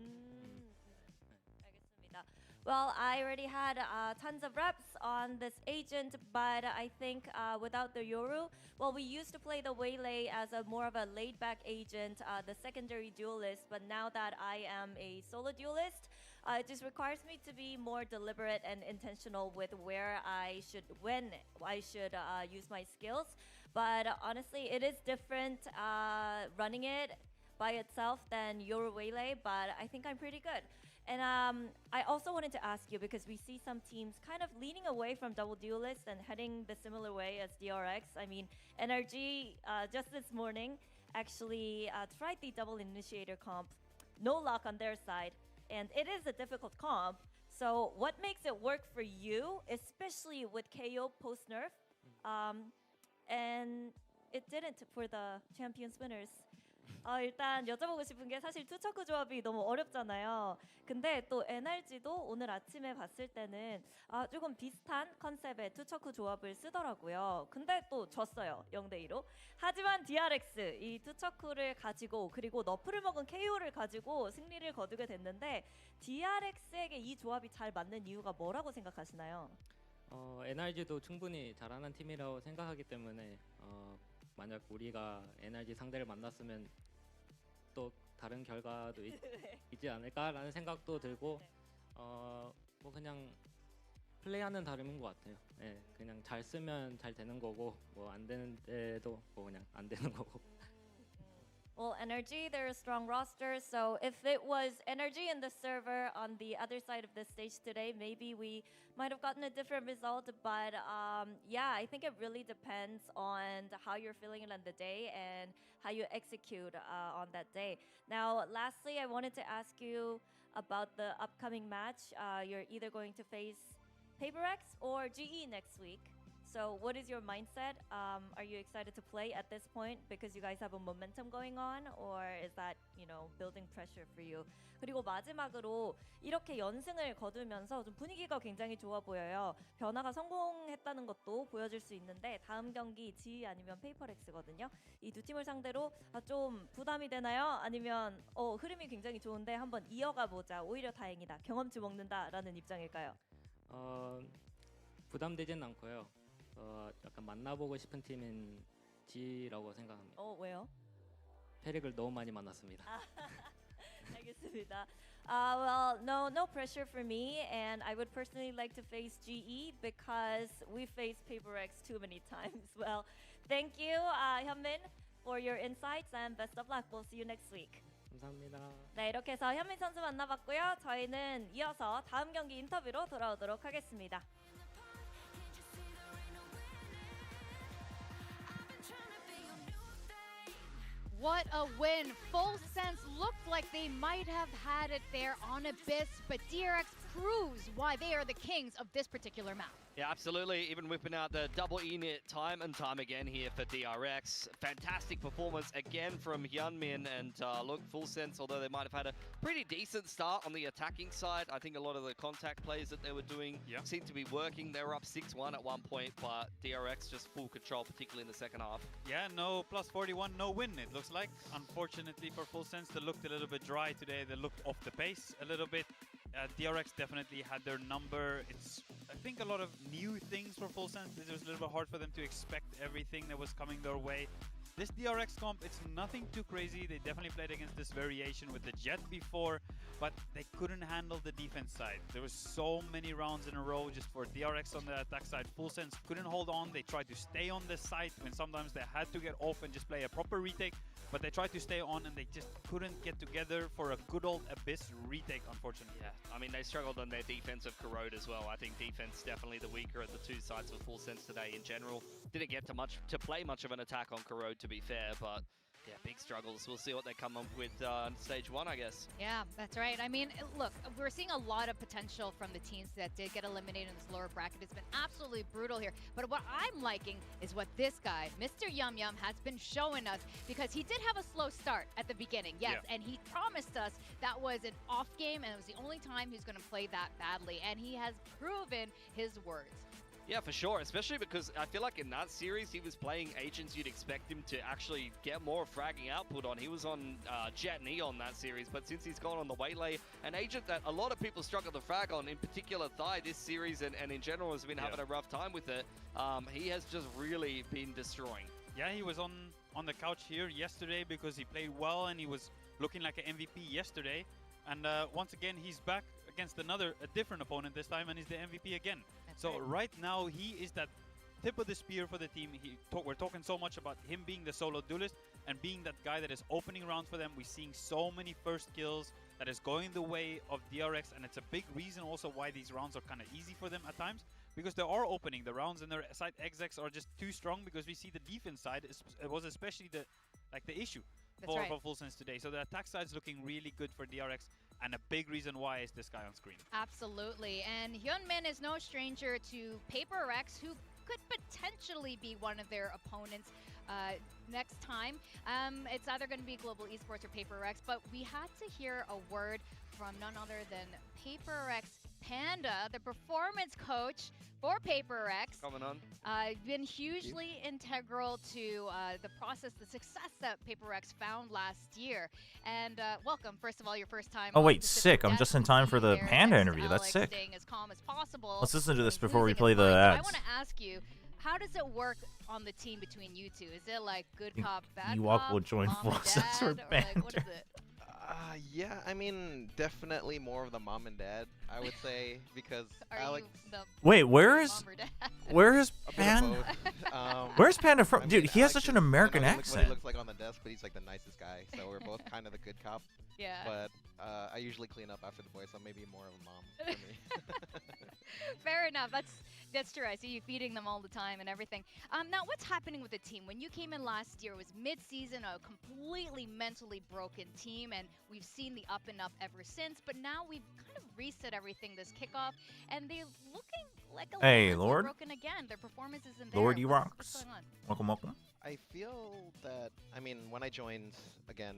알겠습니다. Well, I already had tons of reps on this agent, but I think without the Yoru, well, we used to play the Waylay as a more of a laid-back agent, the secondary duelist, but now that I am a solo duelist, it just requires me to be more deliberate and intentional with when I should use my skills. But honestly, it is different running it by itself than Yoru Waylay, but I think I'm pretty good. And I also wanted to ask you, because we see some teams kind of leaning away from double duelist and heading the similar way as DRX. I mean, NRG just this morning actually tried the double initiator comp. No luck on their side, and it is a difficult comp. So what makes it work for you, especially with KO post-nerf? And it didn't for the champions winners. 일단 여쭤보고 싶은 게, 사실 투척구 조합이 너무 어렵잖아요. 근데 또 NRG도 오늘 아침에 봤을 때는 조금 비슷한 컨셉의 투척구 조합을 쓰더라고요. 근데 또 졌어요, 0대2로. 하지만 DRX, 이 투척구를 가지고 그리고 너프를 먹은 KO를 가지고 승리를 거두게 됐는데, DRX에게 이 조합이 잘 맞는 이유가 뭐라고 생각하시나요? NRG도 충분히 잘하는 팀이라고 생각하기 때문에 만약 우리가 NRG 상대를 만났으면 또 다른 결과도 있지 않을까라는 생각도 들고 뭐 그냥 플레이하는 다름인 것 같아요. 네, 그냥 잘 쓰면 잘 되는 거고 뭐 안 되는 데도 뭐 그냥 안 되는 거고. Well, NRG, they're a strong roster, so if it was NRG in the server on the other side of the stage today, maybe we might have gotten a different result, but yeah, I think it really depends on how you're feeling on the day and how you execute on that day. Now, lastly, I wanted to ask you about the upcoming match. You're either going to face PRX or GE next week. So what is your mindset? Are you excited to play at this point because you guys have a momentum going on, or is that, building pressure for you? 그리고 마지막으로 이렇게 연승을 거두면서 좀 분위기가 굉장히 좋아 보여요. 변화가 성공했다는 것도 보여줄 수 있는데, 다음 경기 GE 아니면 PRX거든요. 이 두 팀을 상대로 좀 부담이 되나요? 아니면 흐름이 굉장히 좋은데 한번 이어가 보자, 오히려 다행이다, 경험치 먹는다라는 입장일까요? 부담되진 않고요. 약간 만나보고 싶은 팀인 G라고 생각합니다. 왜요? 패릭을 너무 많이 만났습니다. 알겠습니다. Well, no pressure for me, and I would personally like to face GE because we faced PRX too many times. Well, thank you, 현민, for your insights, and best of luck. We'll see you next week. 감사합니다. 네, 이렇게 해서 현민 선수 만나봤고요. 저희는 이어서 다음 경기 인터뷰로 돌아오도록 하겠습니다. What a win. Full Sense looked like they might have had it there on Abyss, but DRX proves why they are the kings of this particular map. Yeah, absolutely. Even whipping out the double init time and time again here for DRX. Fantastic performance again from Hyunmin, and look, Full Sense, although they might have had a pretty decent start on the attacking side, I think a lot of the contact plays that they were doing seemed to be working. They were up 6-1 at one point, but DRX just full control, particularly in the second half. Yeah, no plus 41, no win, it looks like. Unfortunately for Full Sense, they looked a little bit dry today. They looked off the pace a little bit. DRX definitely had their number. It's, I think, a lot of new things for Full Sense. It was a little bit hard for them to expect everything that was coming their way. This DRX comp, it's nothing too crazy. They definitely played against this variation with the Jet before. but they couldn't handle the defense side. There was so many rounds in a row just for DRX on the attack side. Full Sense couldn't hold on. They tried to stay on this side when sometimes they had to get off and just play a proper retake, but they tried to stay on and they just couldn't get together for a good old Abyss retake, unfortunately. Yeah, I mean, they struggled on their defensive corrode as well. I think defense definitely the weaker of the two sides for Full Sense today in general. Didn't get to play much of an attack on corrode, to be fair, but yeah, big struggles. We'll see what they come up with on stage 1, I guess. Yeah, that's right. I mean, look, we're seeing a lot of potential from the teams that did get eliminated in this lower bracket. It's been absolutely brutal here. But what I'm liking is what this guy, Mr. Yum Yum, has been showing us, because he did have a slow start at the beginning, yes, and he promised us that was an off game, and it was the only time he's going to play that badly, and he has proven his words. Yeah, for sure, especially because I feel like in that series, he was playing agents you'd expect him to actually get more fragging output on. He was on Jet Neon that series, but since he's gone on the Waylay, an agent that a lot of people struggle to frag on, in particular Thai this series and in general has been having a rough time with it, he has just really been destroying. Yeah, he was on the couch here yesterday because he played well and he was looking like an MVP yesterday. And once again, he's back against a different opponent this time, and he's the MVP again. So right now, he is that tip of the spear for the team. We're talking so much about him being the solo duelist and being that guy that is opening rounds for them. We're seeing so many first kills that is going the way of DRX, and it's a big reason also why these rounds are kind of easy for them at times, because they are opening the rounds and their side execs are just too strong, because we see the defense side was especially the issue for Full Sense today. So the attack side is looking really good for DRX. And a big reason why is this guy on screen. Absolutely. And Hyunmin is no stranger to PRX, who could potentially be one of their opponents next time. It's either going to be Global Esports or PRX, but we had to hear a word from none other than PRX Panda, the performance coach for PRX. Coming on. Been hugely integral to the process, the success that PRX found last year. And welcome, first of all, your first time. Oh wait, sick! I'm just in time for the Panda interview. That's sick. Staying as calm as possible. Let's listen to this before we play the ads. I want to ask you, how does it work on the team between you two? Is it like good cop, bad cop? will join forces or like, what is it? Yeah, I mean, definitely more of the mom and dad, I would say, because Alex. Wait, where is Panda? Where's Panda from? I mean, dude, he has such an American accent. accent. What he looks like on the desk, but he's like the nicest guy. So we're both kind of the good cop. Yeah. But I usually clean up after the boys, so maybe more of a mom for me. Fair enough. That's true. I see you feeding them all the time and everything. Now, what's happening with the team? When you came in last year, it was mid-season, a completely mentally broken team, and we've seen the up and up ever since. But now we've kind of reset everything this kickoff, and they're looking like a little Lord. broken again. Their performance isn't there. Lord, you what's rocks. going on? Welcome, welcome. I feel that, I mean, when I joined, again,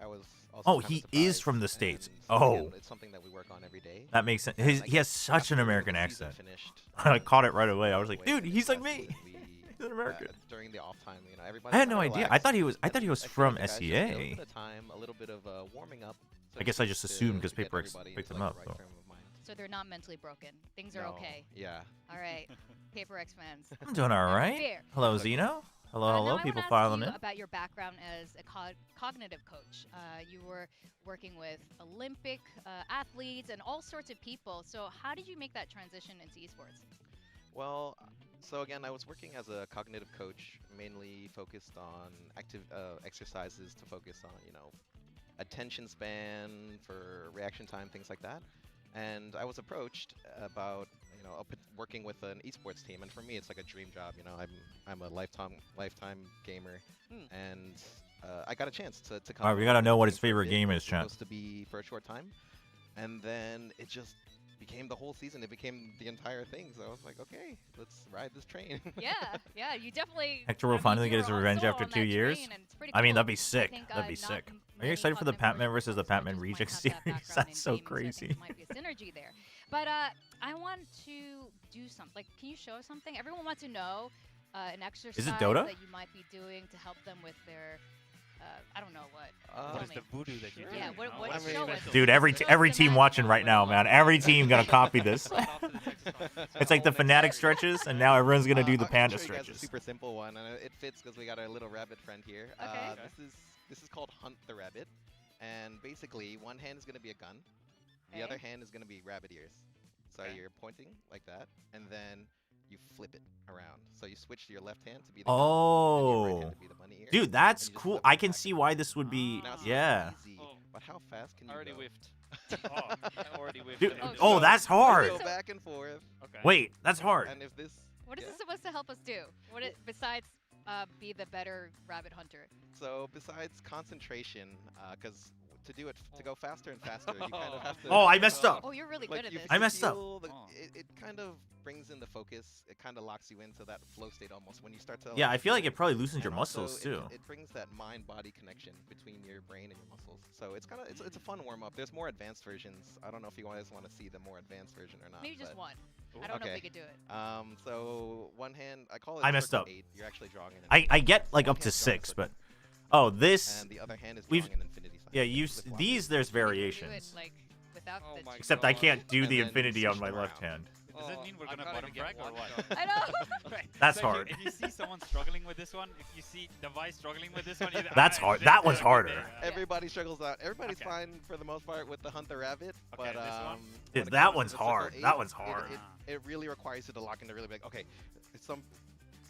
I was also Oh, kinda he surprised, is from the States. and, Oh. again, it's something that we work on every day. That makes sense. And He has such an after American the season accent. finished, I caught it right away. I was like, way dude, finished he's like last me. season, He's an American. During the off time, you know, everybody. I had no idea. I thought he was from A little SEA. bit of time, a little bit of warming up. So I guess I just to assumed because get PRX everybody picked into, them like, up. the So. right frame of mind. So they're not mentally broken. Things are No, okay. Yeah. All right, PRX fans. I'm doing all right. Fair. Hello, Zeno. Hello, Now hello. I People wanna filing ask in. you about your background as a cognitive coach. You were working with Olympic athletes and all sorts of people. So how did you make that transition into esports? Well, so again, I was working as a cognitive coach, mainly focused on active exercises to focus on, you know, attention span, for reaction time, things like that. And I was approached about, you know, working with an esports team, and for me, it's like a dream job. You know, I'm a lifetime gamer, and I got a chance to come. All right, we gotta know what his for a favorite bit. game It is, was chat. supposed to be for a short time, and then it just became the whole season. It became the entire thing. So I was like, okay, let's ride this train. Yeah, you definitely. Hector will finally get his revenge after 2 years. I mean, that'd be sick. That'd be sick. Are you excited for the Patman versus the Patman Reject series? That's so crazy. There might be a synergy there. But I want to do something. Like, can you show us something? Everyone wants to know an exercise Dota? that you might be doing to help them with their. I don't know what. What is the voodoo that you do? Yeah, what I show mean, us. Dude, every team watching right now, man. Every team gonna copy this. It's like the Fnatic stretches, and now everyone's gonna do the I'll Panda show you guys a stretches. super simple one, and it fits because we got our little rabbit friend here. Okay. This is called Hunt the Rabbit, And basically, one hand is going to be a gun. The other hand is going to be rabbit ears. So you're pointing like that, and then you flip it around. So you switch to your left hand to be the gun, and your right hand to be the bunny ear. Dude, that's cool. I can see why this would be. Now, it's yeah. easy, but how fast can you Already go? whiffed. I already whiffed. Dude, it. oh, that's hard. Go back and forth. Okay. Wait, that's hard. And if this... What is this supposed to help us do? Besides be the better rabbit hunter? So besides concentration, because to do it to go faster and faster, you kind of have to. Oh, I messed up. Oh, you're really good at this. I messed up. It kind of brings in the focus. It kind of locks you into that flow state almost when you start to. Yeah, I feel like it probably loosens your and also muscles too. It brings that mind-body connection between your brain and your muscles. So it's kind of it's a fun warm-up. There's more advanced versions. I don't know if you guys want to see the more advanced version or not. Maybe just but- one. I don't know if we could do it. So one hand, I call it. I messed circle up. 8. You're actually drawing an. I get like One up to hand's drawing a 6, circle. but oh, this And the other hand is we've drawing an infinity sign. yeah, you Flip flop. these there's Do it variations. like without Oh the. my Except I God. can't do And the then infinity on switch my them left around. hand. Does that mean we're I gonna can't bottom even get frag or one what? shot. I know. Right. That's So hard. If you see someone struggling with this one, if you see Device struggling with this one, you That's hard. That one's harder. Everybody struggles out. Everybody's Okay. fine for the most part with the Hunt the Rabbit, Okay, but this one? when Dude, it that comes to one's the circle hard. 8, That one's hard. It really requires you to lock into really big. Okay, it's some.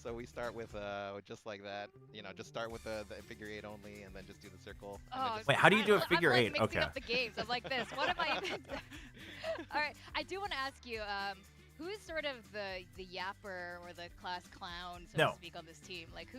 So we start with just like that. You know, just start with the figure 8 only, and then just do the circle. and then Oh, just Wait, how do you do a I'm figure like 8? mixing Okay. up the games. I'm like this. What am I even? All right, I do want to ask you, who's sort of the yapper or the class clown, so No. to speak, on this team? Like who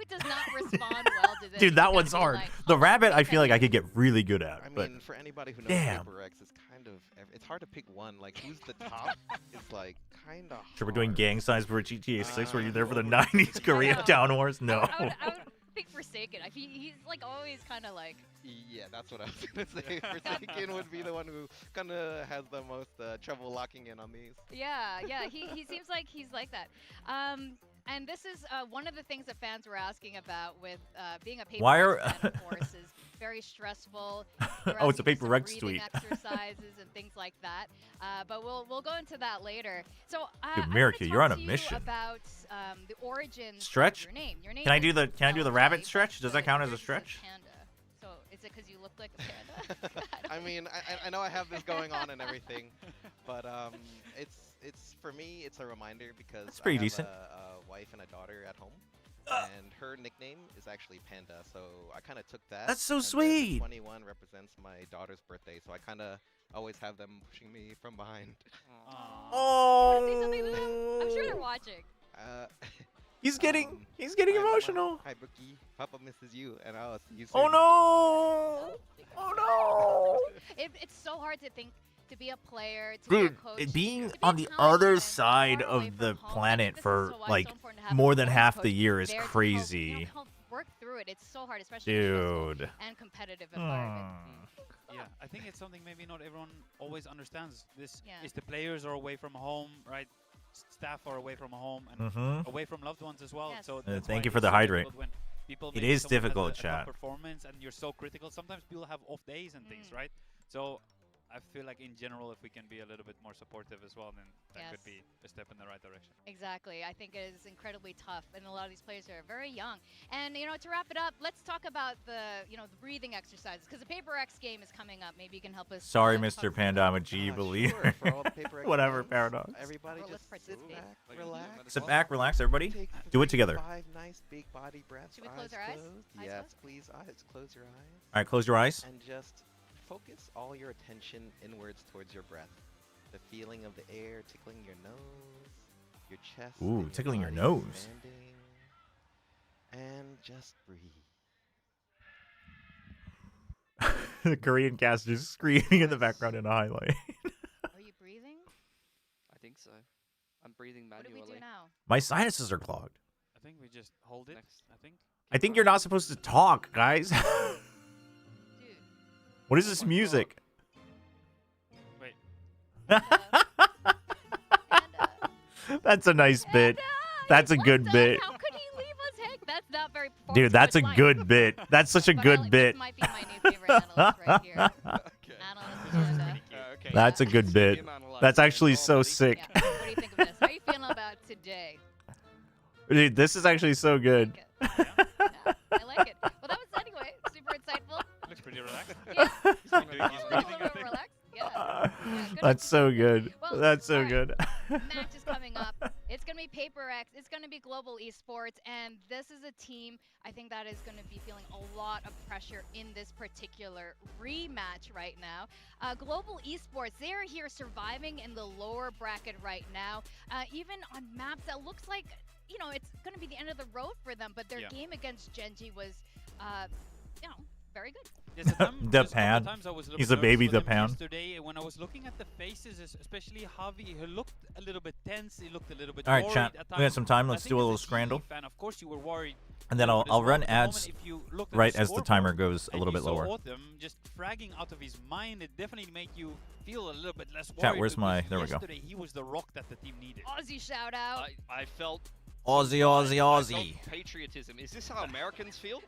does not respond well to this? Dude, You that gotta one's be hard. like, The oh, rabbit, I okay. feel like I could get really good at. I But mean, for anybody who knows damn. PRX, it's kind of it's hard to pick one. Like who's the top is like kind of. should we doing gang signs for GTA 6? Were you there for the I 90s Korea know. Town Wars? No. I would think Forsaken. He's like always kind of like. Yeah, that's what I was gonna say. Forsaken would be the one who kind of has the most trouble locking in on these. Yeah, he seems like he's like that. And this is one of the things that fans were asking about with being a paper Why are- fan, of course, is very stressful. They're Oh, it's a asking for some PRX breathing tweet. exercises and things like that. But we'll go into that later. So Dude, I Mirka, wanna you're on talk a to you mission. about the origin Stretch? of your name. Your name Can I do is the LA, rabbit but stretch? Does the that count as a origin stretch? Panda. So is it because you look like a panda? I mean, I know I have this going on and everything, but it's for me it's a reminder because That's pretty I have decent. a wife and a daughter at home, and her nickname is actually Panda, so I kind of took that. That's so and then sweet. 21 represents my daughter's birthday, so I kind of always have them pushing me from behind. Say something to them? I'm sure they're Oh. watching. He's getting Hi, Mama. emotional. Hi, Bookie. Papa misses you, and I'll see you soon. Oh no! Oh no! It's so hard to think to be a player, to be a Dude, coach, being to be a on the talent other and side far away of from the home. I planet think this is for so why it's like so important to have more a than coach half the year is there to help, crazy. help work through it. It's so hard, especially in a stressful Dude. and competitive environment. Yeah, I think it's something maybe not everyone always understands. This Yeah. is the players are away from home, right? Staff are away from home and Mhm. away from loved ones as well. Yes. So Thank that's why you for it's the so hydrate. difficult when people It maybe is someone has difficult, a top chat. performance and you're so critical. Sometimes people have off days and things, right? So I feel like in general, if we can be a little bit more supportive as well, then that could Yes. be a step in the right direction. Exactly. I think it is incredibly tough, and a lot of these players are very young. And to wrap it up, let's talk about the the breathing exercises because the PRX game is coming up. Maybe you can help us. Sorry, talk Mr. about Panda, that. I'm a G believer. Sure, for all the PRX Whatever, fans, Paradox. Everybody Well, let's just sit participate. back, relax. Sit back, relax, everybody. Take Do it 3 to together. 5 nice big body breaths. Should we close our eyes? Closed. Eyes Yes, closed? please. Eyes. Close your eyes. All right, close your eyes. And just focus all your attention inwards towards your breath. The feeling of the air tickling your nose, your chest. Ooh, and tickling your body nose. expanding. And just breathe. The Korean cast just screaming in the background in a highlight. Are you breathing? I think so. I'm breathing What do manually. we do now? My sinuses are clogged. I think we just hold it. Next. I think. I think you're not supposed to talk, guys. Dude. What is this music? Wait. That's a nice bit. That's a good bit. How could he leave us hang? That's not very. Dude, that's a performance-much good bit. That's such a But I good like- bit. This might be my new favorite analyst right here. Okay. Analyst Panda. Okay. That's a good bit. Game analyzer That's and actually all so ready. sick. Yeah. What do you think of this? How are you feeling about today? Dude, this is actually so good. Like it? Yeah, I like it. Well, that was anyway super insightful. Looks pretty pretty relaxed. Yeah. He's been doing his A breathing, little I bit think. relaxed. Yeah. Good That's so good. Well, That's so alright. good. Match is coming up. It's going to be PRX. It's going to be Global Esports. And this is a team, I think, that is going to be feeling a lot of pressure in this particular rematch right now. Global Esports, they're here surviving in the lower bracket right now. Even on maps that looks like, you know, it's going to be the end of the road for them. But their game against Genji was, you know, very good. Yes, Depan. He's a baby Depan. Yesterday, when I was looking at the faces, especially Javi, he looked a little bit tense. He looked a little bit All right, worried chat. at We got times. some time. I Let's think do a as little GE scramble. fan, of course, you were worried. And then I'll run At the ads moment, if you looked at right the as the timer scoreboard goes a and little you bit saw lower. Autumn just fragging out of his mind, it definitely made you feel a little bit less worried. Chat, where's my? because There we go. Yesterday, he was the rock that the team needed. Aussie shout out. I felt Aussie, Aussie, Aussie. patriotism. Is this how Americans feel?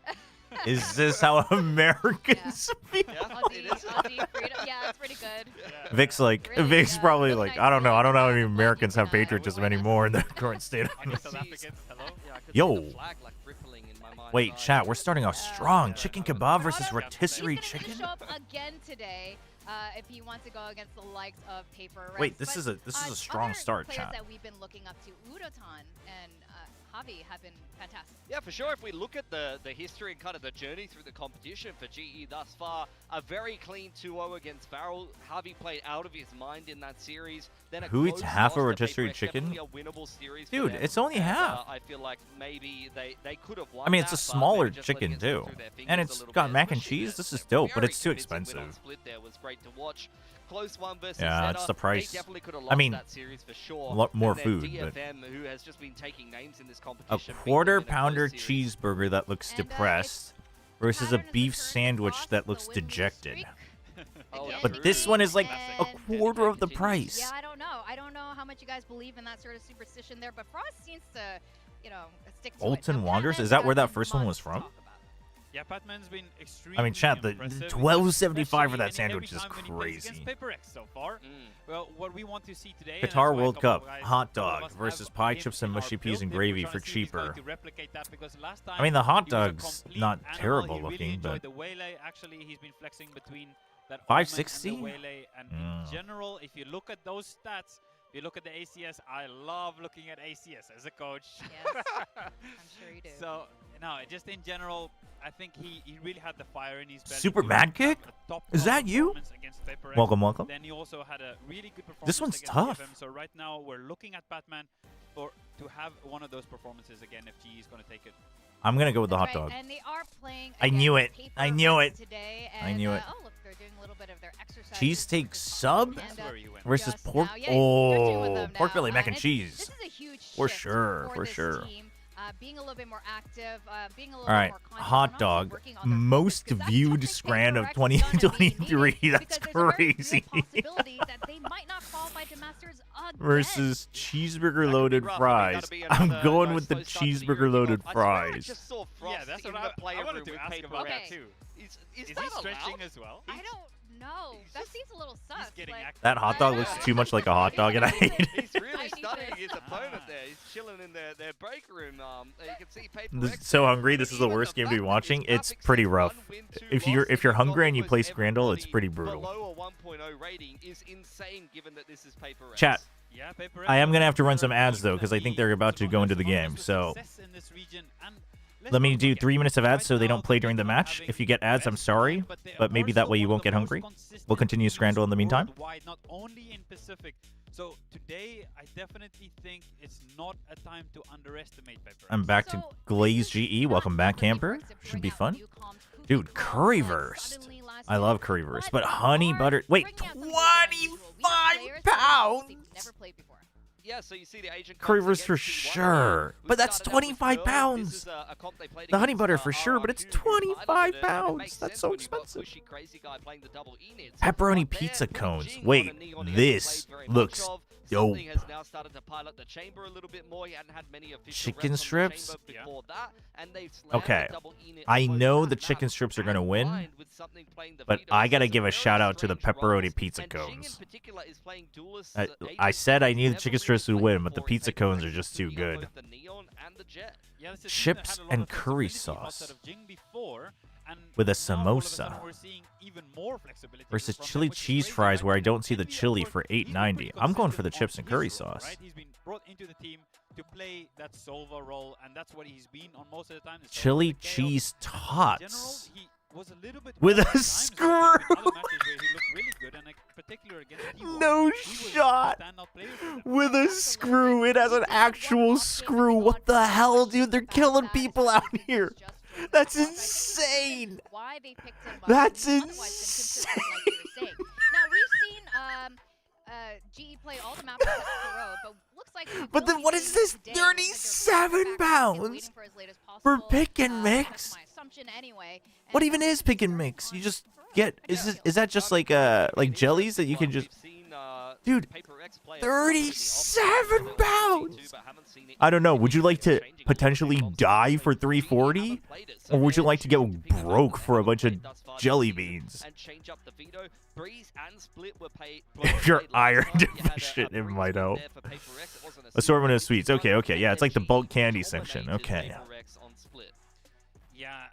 Is this how Americans feel? Yeah, Aussie, it is. Aussie freedom. Yeah, that's pretty good. Vic's like, Really, Vic's probably really like, nice I don't know how flag. many Flag Americans you have can, patriotism why not? anymore in the current state of Any could South see- Africans? Hello? Yeah, I could Yo. see the flag like rippling in my mind's Wait, eye. chat, we're starting off strong. Chicken kebab versus He's rotisserie going to chicken. show up again today if he wants to go against the likes of PRX. Wait, this is a strong other start, players chat. that we've been looking up to, Udotan and Javi, have been fantastic. Yeah, for sure. If we look at the history and kind of the journey through the competition for GE thus far, a very clean 2-0 against Varel. Javi played out of his mind in that series. Then a Who eats close half a loss to rotisserie PRX, chicken? definitely a winnable series for Dude, them. it's only And, half. I feel like maybe they could have won. I mean, it's that, a but smaller maybe just letting chicken it slip too, through their and fingers it's a little got bit, mac and especially cheese. the- This is the dope, but very it's too convincing win on expensive. Split there was great to watch. Close one versus Yeah, it's Senna. the price. They definitely could have I lost mean, that series for sure. a lot more And then food, but- DFM, who has just been taking names in this A competition, beat them quarter in a close pounder series. cheeseburger that looks And, depressed versus a Pattern is the beef current sandwich loss, that the looks win-lose dejected. streak. Oh, Again, But this one is like a and- quarter of the continues. price. Yeah, I don't know. I don't know how much you guys believe in that sort of superstition there, but Frost seems to, you know, stick to it. Bolton Now, Wanderers? Patman's Is that where got that first one much was to from? talk about. Yeah, Patman's been extremely I mean, chat, the impressive, $12.75 for that especially sandwich is every time when he plays crazy. against PRX so far. Mm. Well, what we want to see today, and that's Qatar why a World couple of Cup, guys- hot couple of dog us have versus pie him chips in and our mushy build peas and list. We're gravy trying for to see if he's going cheaper. to replicate that, because last time I mean, the hot he was a dog's complete not animal. terrible He really looking, enjoyed but the waylay. Actually, he's been flexing between that 560? and the waylay, and in general, if you look at those stats, if you look at the ACS, I love looking at ACS as a coach. Yes, I'm sure you do. So, no, just in general, I think he really had the fire in his belly. Super to Mad have Kick? a top Is that you? performance against PRX. Welcome, welcome. Then he also had a really good performance. This one's against tough. DFM. So right now we're looking at Batman to have one of those performances again if GE is going to take it. I'm going to go with the That's hot right, dog. And they are playing I knew against it. I knew PRX it. Today, I and, knew it. Oh, look, they're doing a little bit of their exercise. Cheesesteak sub That's where you win. versus just pork. now. Yeah, they're doing with Oh, them pork now. belly mac and This cheese. is a huge For shift sure, for for this sure. team, being a little bit more active, being a little All right, bit more conscious, hot and also dog, working on their focus, most 'cause that's viewed something scran of PRX is gonna be 2023. needing, That's because there's a very real crazy. possibility that they might not qualify to Masters again. Versus cheeseburger That loaded could be rough. fries. Gotta be I'm another going nice with the slow start to the year cheeseburger loaded kickoff. I swear I fries. just saw Frost Yeah, that's in what the player I wanted room to with ask paper about Okay. that too. Is Is that he stretching allowed? as well? I don't know. That seems a little sus. getting like, active. That hot dog looks too much like a hot dog, and I hate it. He's really I need studying this. his opponent there. He's chilling in their break room. You can see paper. This is so hungry. This is the worst game to be watching. It's pretty rough. If you're hungry and you play Scrandle, it's pretty brutal. Below a 1.0 rating is insane, given that this is paper. Chat. Yeah, PRX I am gonna have to run are some ads though, because I think they're about to go into the game. So let me do 3 minutes of ads so they don't play during the match. If you get ads, I'm sorry, but maybe that way you won't get hungry. We'll continue Scrandle in the meantime. Not only in Pacific. So today, I definitely think it's not a time to underestimate PRX. I'm back to So, Glaze this is GE. Welcome not back, really Camper. aggressive to Should bring be out fun. Newcom's Cookie Dude, Crumbs currywurst. suddenly last I year. love currywurst, but But honey are butter. Wait, bringing out something different and unusual. We have 25 players that pounds. they've never played before. Yeah, so you see the Asian Currywurst for sure, but that's 25 pounds. The honey butter for sure, but it's 25 pounds. That's so expensive. Pepperoni pizza cones. Wait, this looks dope. Has now started to pilot the chamber a little bit more. He hadn't had many official Chicken reps on the strips? chamber before that, and they've slammed Okay, the double E-net I both know that the chicken map strips are gonna and win, combined with something playing the but Vito. I gotta It's give a very shout out to the strange pepperoni roles, pizza and Jing in cones. particular is playing duelist, I said I knew the Never chicken really strips would played win, but the before in pizza Paper cones X are just to too be good. both the Neon and the Jet. Yeah, this is a team that Chips had a lot and of curry flexibility sauce. outside of Jing before, And with a now, all of a samosa. sudden, we're seeing even more flexibility Versus from him, chili which is cheese crazy, fries right? where I don't see the Envy, of chili course, for he's been $8.90. pretty I'm going for the consistent chips and on curry his role, sauce. right? He's been brought into the team to play that Solva role, and that's what he's been on most of the time. Chili cheese In general, tots. he was a little bit With off a at times, screw. but there's been other matches where he looked really good, and in particular against T1, No he was shot. a standout player for them. With a screw. It has an actual screw. What the hell, dude? They're killing people out here. That's insane. Why they picked him up. That's He's otherwise been consistent, insane. like you were saying. Now we've seen GE play all the maps except for Road, but looks like he But will then be what playing is this? today. Looks like they're 37 back pounds waiting for his latest for possible, pick and that's mix? my assumption anyway. What And even is pick and mix? You just get is that just like jellies that you can just Dude, 37 pounds. I don't know. Would you like to potentially die for 340? Or would you like to get broke for a bunch of jelly beans? If you're iron deficient, it might help. Assortment of sweets. Okay. Yeah, it's like the bulk candy section. Okay. Yeah,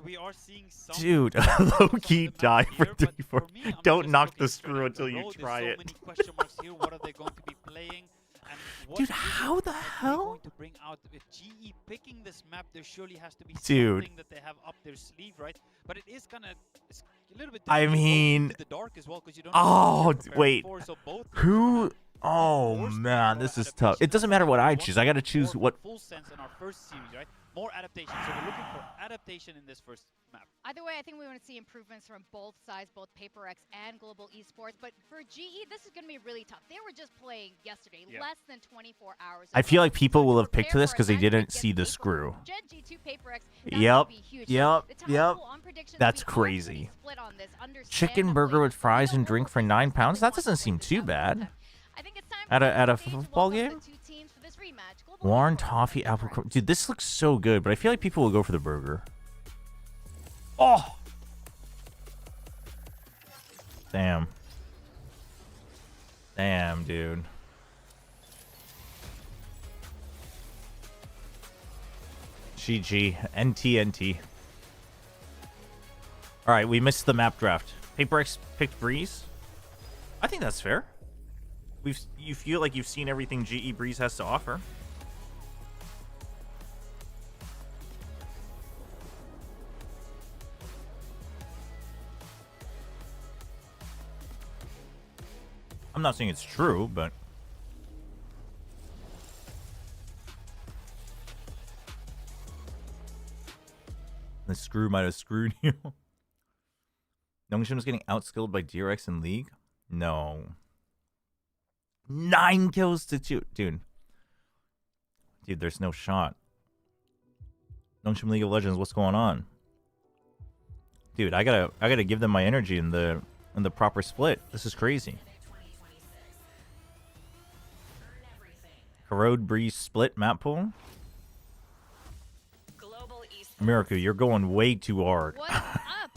we are seeing some Dude, low-key die for 340. Don't knock the screw until you try it. So many question marks here. What are they going to be playing? And what Dude, is it how the that they're hell? going to bring out with GE picking this map? There surely has to be Dude. something that they have up their sleeve, right? But it is kind of a little bit. I difficult to go mean, into the dark as well, 'cause you don't know what you're preparing wait. for, so both Who? Oh man, this is tough. It doesn't matter what I choose. I gotta choose what. Full sense in our first series, right? More adaptation. So we're looking for adaptation in this first map. either way, I think we want to see improvements from both sides, both PRX and Global Esports. But for GE, this is going to be really tough. They were just playing yesterday, less than 24 hours I ago. feel like people So will to have picked prepare this for a because they matchup didn't against see the April screw. Gen G2 PRX, Yep, be huge. yep, The talent yep. pool on predictions, That's we are crazy. pretty split on this. Chicken burger with fries and drink for £9. That doesn't seem too bad. I think it's time At a for the stage to football welcome game? the two teams for this rematch. Global Warren Esports toffee and apple. PRX. Dude, this looks so good, but I feel like people will go for the burger. Oh. Damn. Damn, dude. GG. NT. Alright, we missed the map draft. PRX picked Breeze. I think that's fair. You feel like you've seen everything GE Breeze has to offer. I'm not saying it's true, but the screw might have screwed you. Youngshin was getting outskilled by DRX in League? No. 9 kills to 2. Dude, there's no shot. Youngshin League of Legends, what's going on? Dude, I gotta give them my energy in the proper split. This is crazy. Corrode Breeze split map pool. Miracle, you're going way too hard. What's up?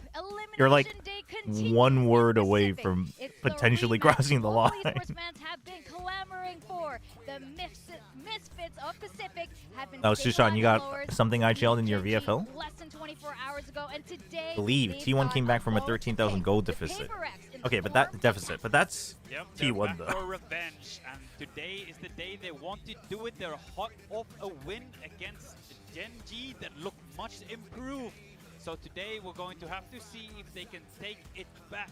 You're like Elimination Day continues one in word away Pacific. from It's the potentially rematch crossing the Global line. Esports fans have been clamoring for. The misfits of Pacific have been Oh, stable Sushan, on you the got lowers. something I chilled in your GG VFL? Less than 24 hours ago, and today Believe they've T1 got came back from a vote 13,000 pick. gold The deficit. PRX in Okay, but form that deficit, but that's Yep, they're T1 back though. for revenge, and today is the day they want to do it. They're hot off a win against Gen G that looked much improved. So today we're going to have to see if they can take it back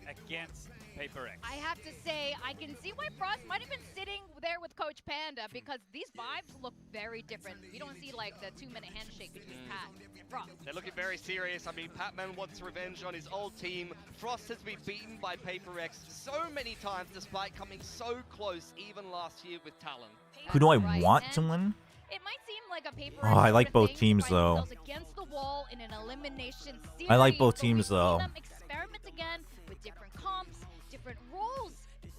against PRX. I have to say, I can see why Frost might have been sitting there with Coach Panda, because these vibes look very different. We don't see like the 2-minute handshake between Pat and Frost. They're looking very serious. I mean, Patman wants revenge on his old team. Frost has been beaten by PRX so many times, despite coming so close even last year with Talon. Who do I Right, want and to win? It might seem like a paper. Oh, I like sort of both thing, teams, find though. themselves against the wall in an elimination series, I like both but teams, we've seen though. them experiment again with different comps, different roles.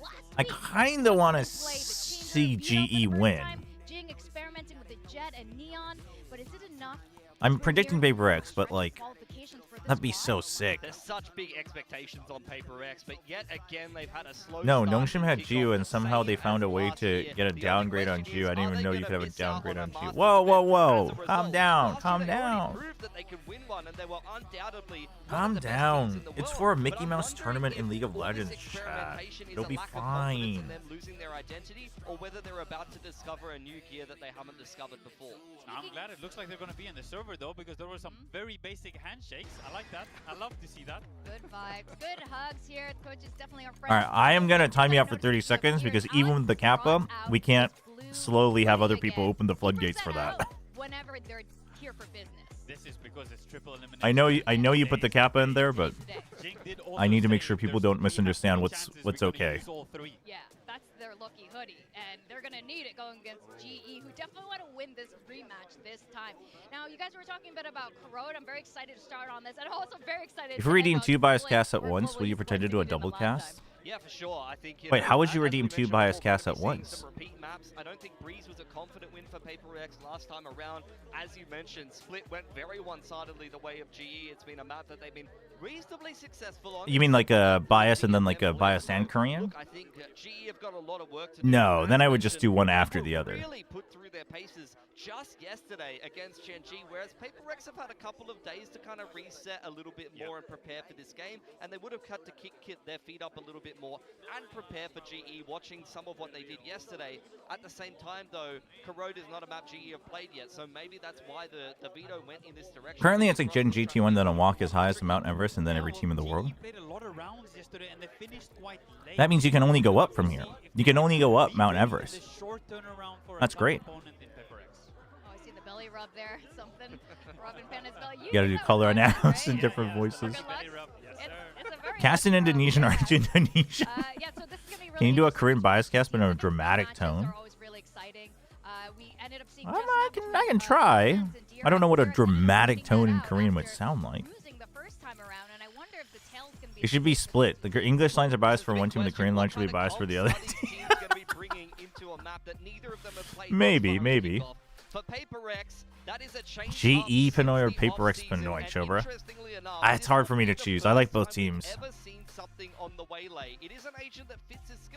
Last I week, kind of want to Jing played the see Chamber, Vito for the GE first win. time, Jing experimenting with the Jet and Neon, but is it enough? I'm We're predicting here PRX, but stretch like, qualifications for That'd be so sick. There's such big expectations on PRX, but yet again they've had a slow No, start Nongshim to had kick Gio, off and the somehow they same found a as way last to year. get a The only downgrade on question Gio. I is, didn't are even know they you could gonna have a miss out downgrade on on a Gio. Masters Whoa, whoa, event whoa. as a Calm result? down. Last Calm year they already down. proved that they could win one, and they were undoubtedly one Calm of the best teams down. in the It's world. for a But Mickey I'm Mouse wondering tournament in if League of all this Legends, chat. experimentation is It'll a be lack of confidence in fine. them losing their identity, or whether they're about to discover a new gear that they haven't discovered before. I'm glad it looks like they're going to be in the server, though, because there were some very basic handshakes. I like that. I love to see that. Good vibes, good hugs here. The coach is definitely our friend. All right, I am going to time you out for 30 seconds because even with the Kappa, we can't slowly have other people open the floodgates for that. Whenever they're here for business. This is because it's triple elimination. I know you put the Kappa in there, but Jing did also I need to make say sure if people there's don't misunderstand no what's chances, we're gonna okay. use all three. Yeah, that's their lucky hoodie, and they're gonna need it going against GE, who definitely want to win this rematch this time. Now, you guys were talking a bit about Corrode. I'm very excited to start on this, and also very excited. If you redeem 2 bias casts at once, will you pretend to do a double cast? Yeah, for sure. I think. Wait, how would you redeem 2 bias casts at once? Repeat maps. I don't think Breeze was a confident win for PRX last time around. As you mentioned, Split went very one-sidedly the way of GE. It's been a map that they've been reasonably successful on. You mean like a bias and then like a bias and Korean? Look, I think GE have got a lot of work to do. No, then I would just do one They after the other. Really put through their paces just yesterday against Shenji, whereas PRX have had a couple of days to kind of reset a little bit more and prepare for this game, and they would have had to kick their feet up a little bit more and prepare for GE, watching some of what they did yesterday. At the same time, though, Corrode is not a map GE have played yet, so maybe that's why the veto went in this direction. Currently, it's like Gen GT1 that on walk as high as Mount Everest and then every team in the world. Played a lot of rounds yesterday, and they finished quite late. That means you can only go up from here. You can only go up Mount Everest. That's great. Oh, I see the belly rub there. Something. Robin Penna's belly. You gotta do color analysis in different voices. Cast in Indonesian or Indonesia. Yeah, so this is gonna be really Can you do a Korean bias cast but in a dramatic tone? I can try. I don't know what a dramatic tone in Korean would sound like. It should be split. The English lines are biased for one team, and the Korean line should be biased for the other team. Maybe. For PRX, that is a change GE Pinoy or PRX Pinoy, Chobra? It's hard for me to choose. I like both teams.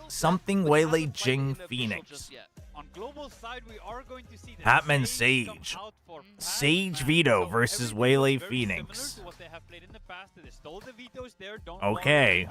Something Waylay Jing Phoenix. On global side, we are going to see Hatman Sage. Sage Veto versus Waylay Phoenix. Okay.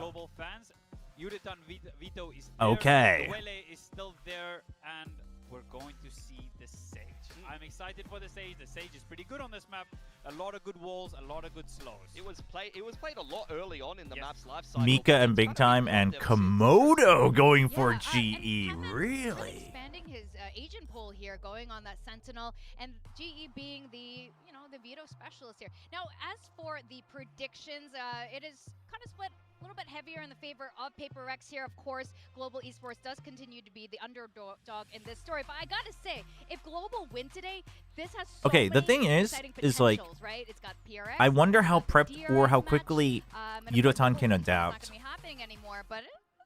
Okay. Waylay is still there, and we're going to see the Sage. I'm excited for the Sage. The Sage is pretty good on this map. A lot of good walls, a lot of good slows. It was played a lot early on in the map's life cycle. Mika and Big Time and Komodo going for GE. Really? Expanding his agent pool here, going on that Sentinel, and GE being the the veto specialist here. Now, as for the predictions, it is kind of split a little bit heavier in the favor of PRX here. Of course, Global Esports does continue to be the underdog in this story. But I gotta say, if Global win today, this has so okay, the thing is like, right? It's got PRX, I wonder how prepped DRX or how match, quickly and Yudotan can adapt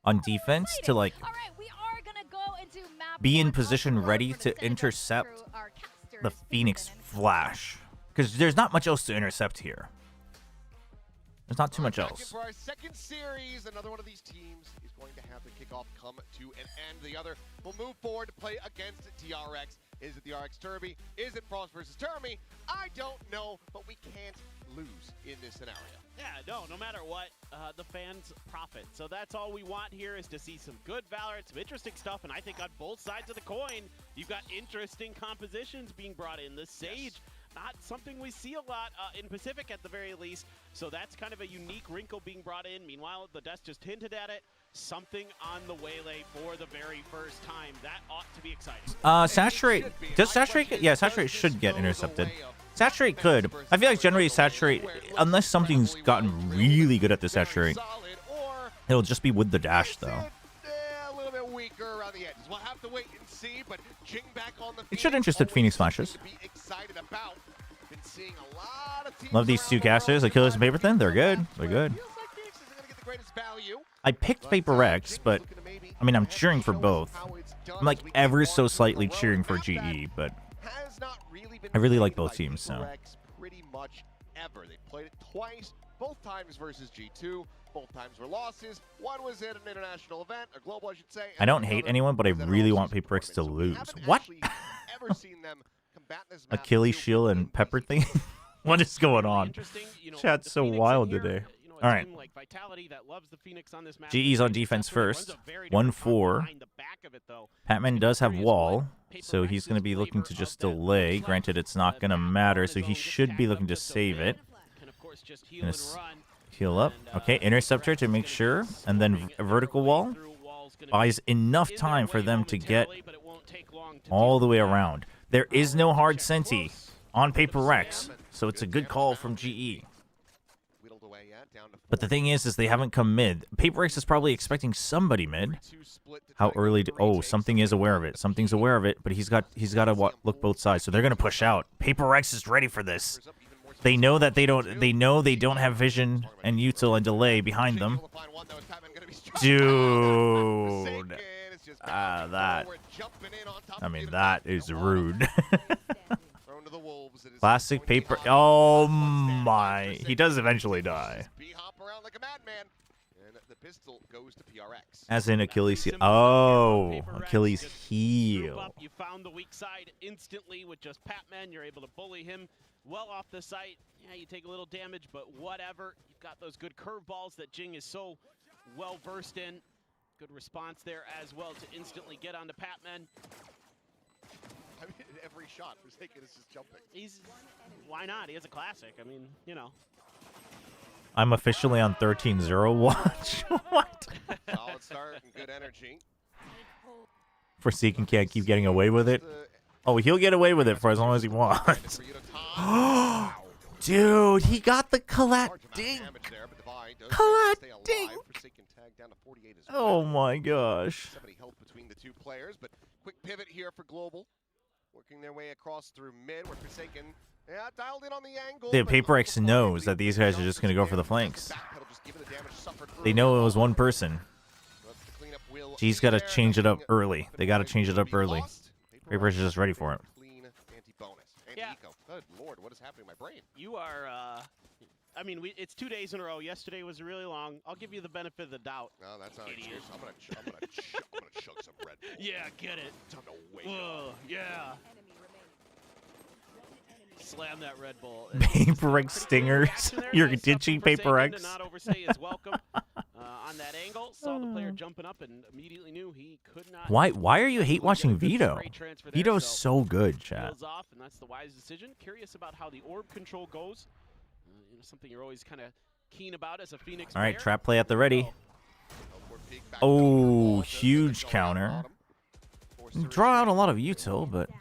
on defense to like be in position ready to intercept the Phoenix Flash. Because there's not much else to intercept here. There's not too much else. For our second series, another one of these teams is going to have the kickoff come to an end. The other will move forward to play against DRX. Is it DRX Turby? Is it Frost versus Termi? I don't know, but we can't lose in this scenario. Yeah, no matter what, the fans profit. So that's all we want here is to see some good Valorant, some interesting stuff, and I think on both sides of the coin, you've got interesting compositions being brought in. The Sage, not something we see a lot in Pacific at the very least, so that's kind of a unique wrinkle being brought in. Meanwhile, the desk just hinted at it. Something on the Waylay for the very first time. That ought to be exciting. Saturate. Does Saturate? Yeah, Saturate should get intercepted. Saturate could. I feel like generally Saturate, unless something's gotten really good at the Saturate, it'll just be with the dash though. A little bit weaker around the edges. We'll have to wait and see, but Jing back on the It should intercept Phoenix Flashes. Love these two casters, Achilles and Paper Thin. They're good. They're good. I picked PRX, but I mean, I'm cheering for both. I'm like ever so slightly cheering for GE, but I really like both teams. So pretty much ever. They played it twice, both times versus G2. Both times were losses. One was at an international event, or global, I should say. I don't hate anyone, but I really want PRX to lose. What? Ever seen them combat this map Achilles shield and pepper thing? What is going on? Chat's so wild today. All right. GE's on defense first. 1-4. Patman does have wall, so he's going to be looking to just delay. Granted, it's not going to matter, so he should be looking to save it. Gonna heal up. Okay, interceptor to make sure, and then vertical wall buys enough time for them to get all the way around. There is no hard senti on PRX, so it's a good call from GE. But the thing is they haven't come mid. PRX is probably expecting somebody mid. How early? Oh, something is aware of it. Something's aware of it, but he's got to look both sides. So they're gonna push out. PRX is ready for this. They know that they don't have vision and util and delay behind them. Dude, that is rude. Classic paper. Oh my! He does eventually die. As in Achilles heel. Oh, Achilles heel. You found the weak side instantly with just Patman. You're able to bully him well off the site. Yeah, you take a little damage, but whatever. You've got those good curveballs that Jing is so well versed in. Good response there as well to instantly get onto Patman. I mean, every shot, Forsaken is just jumping. Why not? He has a classic. I mean, you know. I'm officially on 13-0 watch. What? Solid start and good energy. Forsaken can't keep getting away with it. Oh, he'll get away with it for as long as he wants. Dude, he got the collat dink. Collat dink. Oh my gosh. 70 health between the two players, but quick pivot here for Global. Working their way across through mid, where Forsaken, dialed in on the angle. The PRX knows that these guys are just going to go for the flanks. They know it was one person. He's got to change it up early. They got to change it up early. PRX is just ready for it. Yeah. Good Lord, what is happening to my brain? You are, I mean, it's 2 days in a row. Yesterday was really long. I'll give you the benefit of the doubt. No, that's not an excuse. I'm gonna chug some Red Bull. Yeah, get it. Time to wake up. Yeah. Slam that Red Bull. PRX stingers. You're ditching PRX. Not overstay his welcome on that angle. Saw the player jumping up and immediately knew he could not. Why are you hate watching Vito? Vito's so good, chat. Off, and that's the wise decision. Curious about how the orb control goes. Something you're always kind of keen about as a Phoenix. All right, trap play at the ready. Oh, huge counter. Draw out a lot of util, but. Not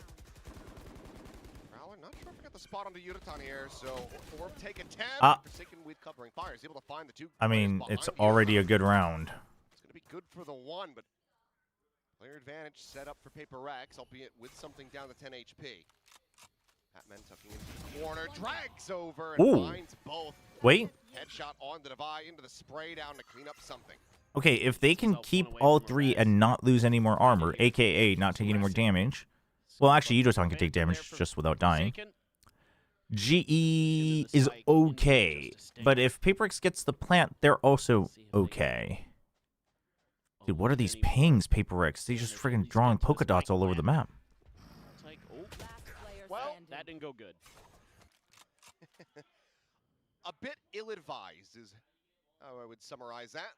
sure if I got the spot on the Yurutan here, so Orb take a 10. Forsaken with covering fire is able to find the two. I mean, it's already a good round. It's going to be good for the one, but player advantage set up for PRX, albeit with something down to 10 HP. Patman tucking into the corner, drags over and finds both. Wait. Headshot on the Devi into the spray down to clean up something. Okay, if they can keep all three and not lose any more armor, aka not take any more damage. Well, actually, Yudotan can take damage just without dying. GE is okay, but if PRX gets the plant, they're also okay. Dude, what are these pings, PRX? They just freaking drawing polka dots all over the map. Well, that didn't go good. A bit ill-advised is how I would summarize that.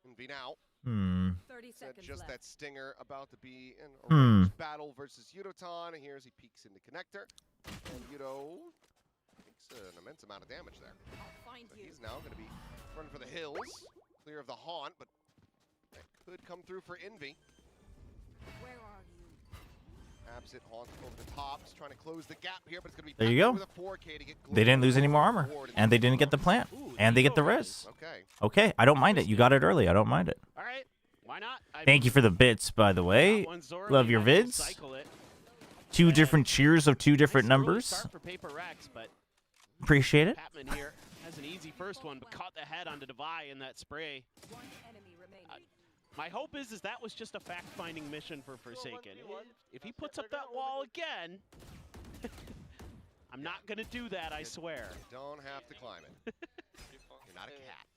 And now, 30 seconds just left. that stinger about to be in a range battle versus Yudotan. And here as he peeks in the connector. And Yudo takes an immense amount of damage there. So he's now going to be running for the hills, clear of the haunt, but that could come through for Envy. Where are you? Absent haunt over the top, just trying to close the gap here, but it's going to be there you go. with a 4K to get They didn't lose any more armor, and they didn't get the plant, and they get the res. Okay, I don't mind it. You got it early. I don't mind it. All right, why not? Thank you for the bits, by the way. Love your vids. 2 different cheers of 2 different numbers. Appreciate it. Patman here has an easy first one, but caught the head onto Devi in that spray. My hope is that was just a fact-finding mission for Forsaken. If he puts up that wall again, I'm not gonna do that, I swear. You don't have to climb it. You're not a cat.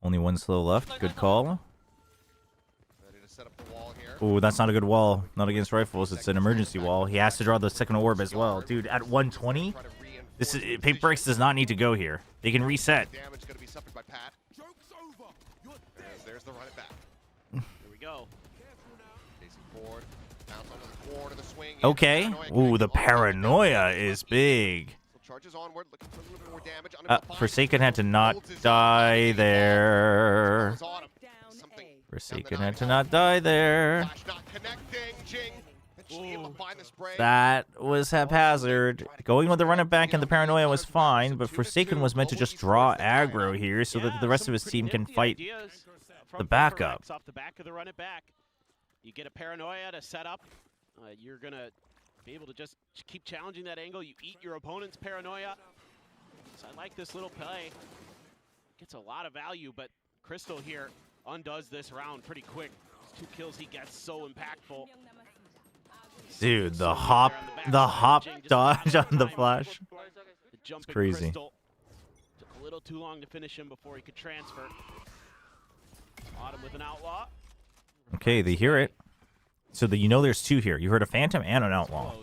Only one slow left. Good call. Ready to set up the wall here. Ooh, that's not a good wall. Not against rifles. It's an emergency wall. He has to draw the second orb as well. Dude, at 120, this is PRX does not need to go here. They can reset. Damage going to be suffered by Pat. There's the run it back. Here we go. Chasing forward. Bounce onto the corner, the swing. Okay. Ooh, the paranoia is big. Charges onward, looking for a little bit more damage. Forsaken had to not die there. Forsaken had to not die there. That was haphazard. Going with the run it back and the paranoia was fine, but Forsaken was meant to just draw aggro here so that the rest of his team can fight the backup. Off the back of the run it back. You get a paranoia to set up. You're gonna be able to just keep challenging that angle. You eat your opponent's paranoia. So I like this little play. Gets a lot of value, but Crystal here undoes this round pretty quick. Those 2 kills he gets so impactful. Dude, the hop dodge on the flash. It's crazy. Crystal. Took a little too long to finish him before he could transfer. Autumn with an outlaw. Okay, they hear it. So that you know there's 2 here. You heard a Phantom and an Outlaw.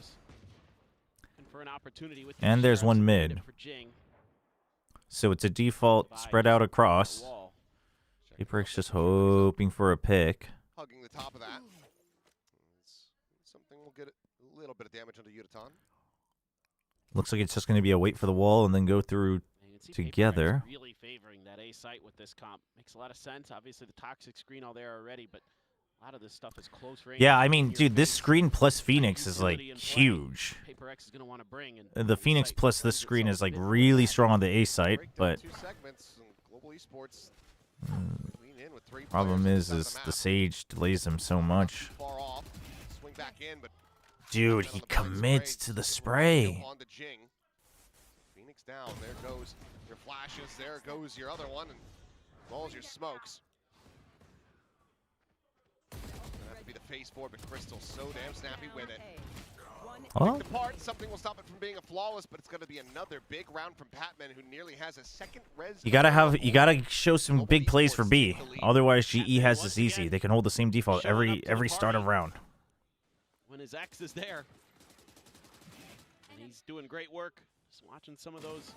And there's one mid. So it's a default spread out across. PRX just hoping for a pick. Hugging the top of that. Something will get a little bit of damage onto Yutan. Looks like it's just going to be a wait for the wall and then go through together. Really favoring that A site with this comp. Makes a lot of sense. Obviously the toxic screen all there already, but a lot of this stuff is close range. Yeah, I mean, dude, this screen plus Phoenix is like huge. PRX is going to want to bring The Phoenix plus this screen is like really strong on the A site, but problem is the Sage delays him so much. Dude, he commits to the spray. Phoenix down. There goes your flashes. There goes your other one, and balls your smokes. Gonna have to be the face forward, but Crystal so damn snappy with it. Oh. Something will stop it from being a flawless, but it's going to be another big round from Patman, who nearly has a second res. You gotta show some big plays for B. Otherwise, GE has this easy. They can hold the same default every start of round. When his X is there, and he's doing great work. Just watching some of those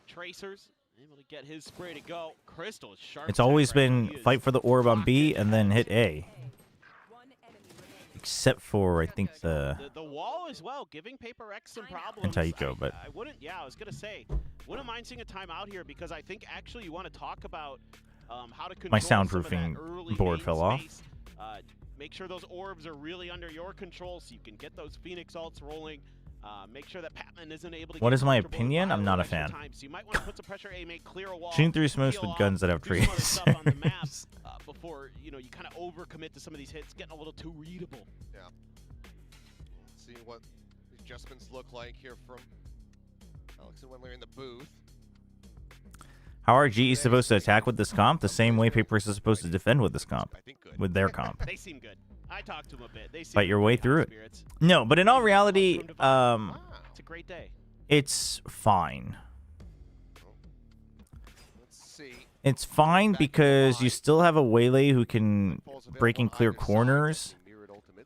tracers, able to get his spray to go. Crystal is sharp. It's always been fight for the orb on B and then hit A. Except for, I think, the wall as well, giving PRX some problems. And Taiko, but I wouldn't. Yeah, I was gonna say, wouldn't mind seeing a timeout here because I think actually you want to talk about how to control my soundproofing board fell off. Make sure those orbs are really under your control so you can get those Phoenix ults rolling. Make sure that Patman isn't able to. What is my opinion? I'm not a fan. So you might want to put some pressure, make clear a wall. Shooting through smokes with guns that have trees. Before you kind of overcommit to some of these hits, getting a little too readable. Yeah. Let's see what the adjustments look like here from Alex and Wendler in the booth. How are GE supposed to attack with this comp? The same way PRX is supposed to defend with this comp. With their comp. They seem good. I talked to them a bit. They seem Fight your way through it. No, but in all reality, it's a great day. It's fine. It's fine because you still have a Waylay who can break and clear corners.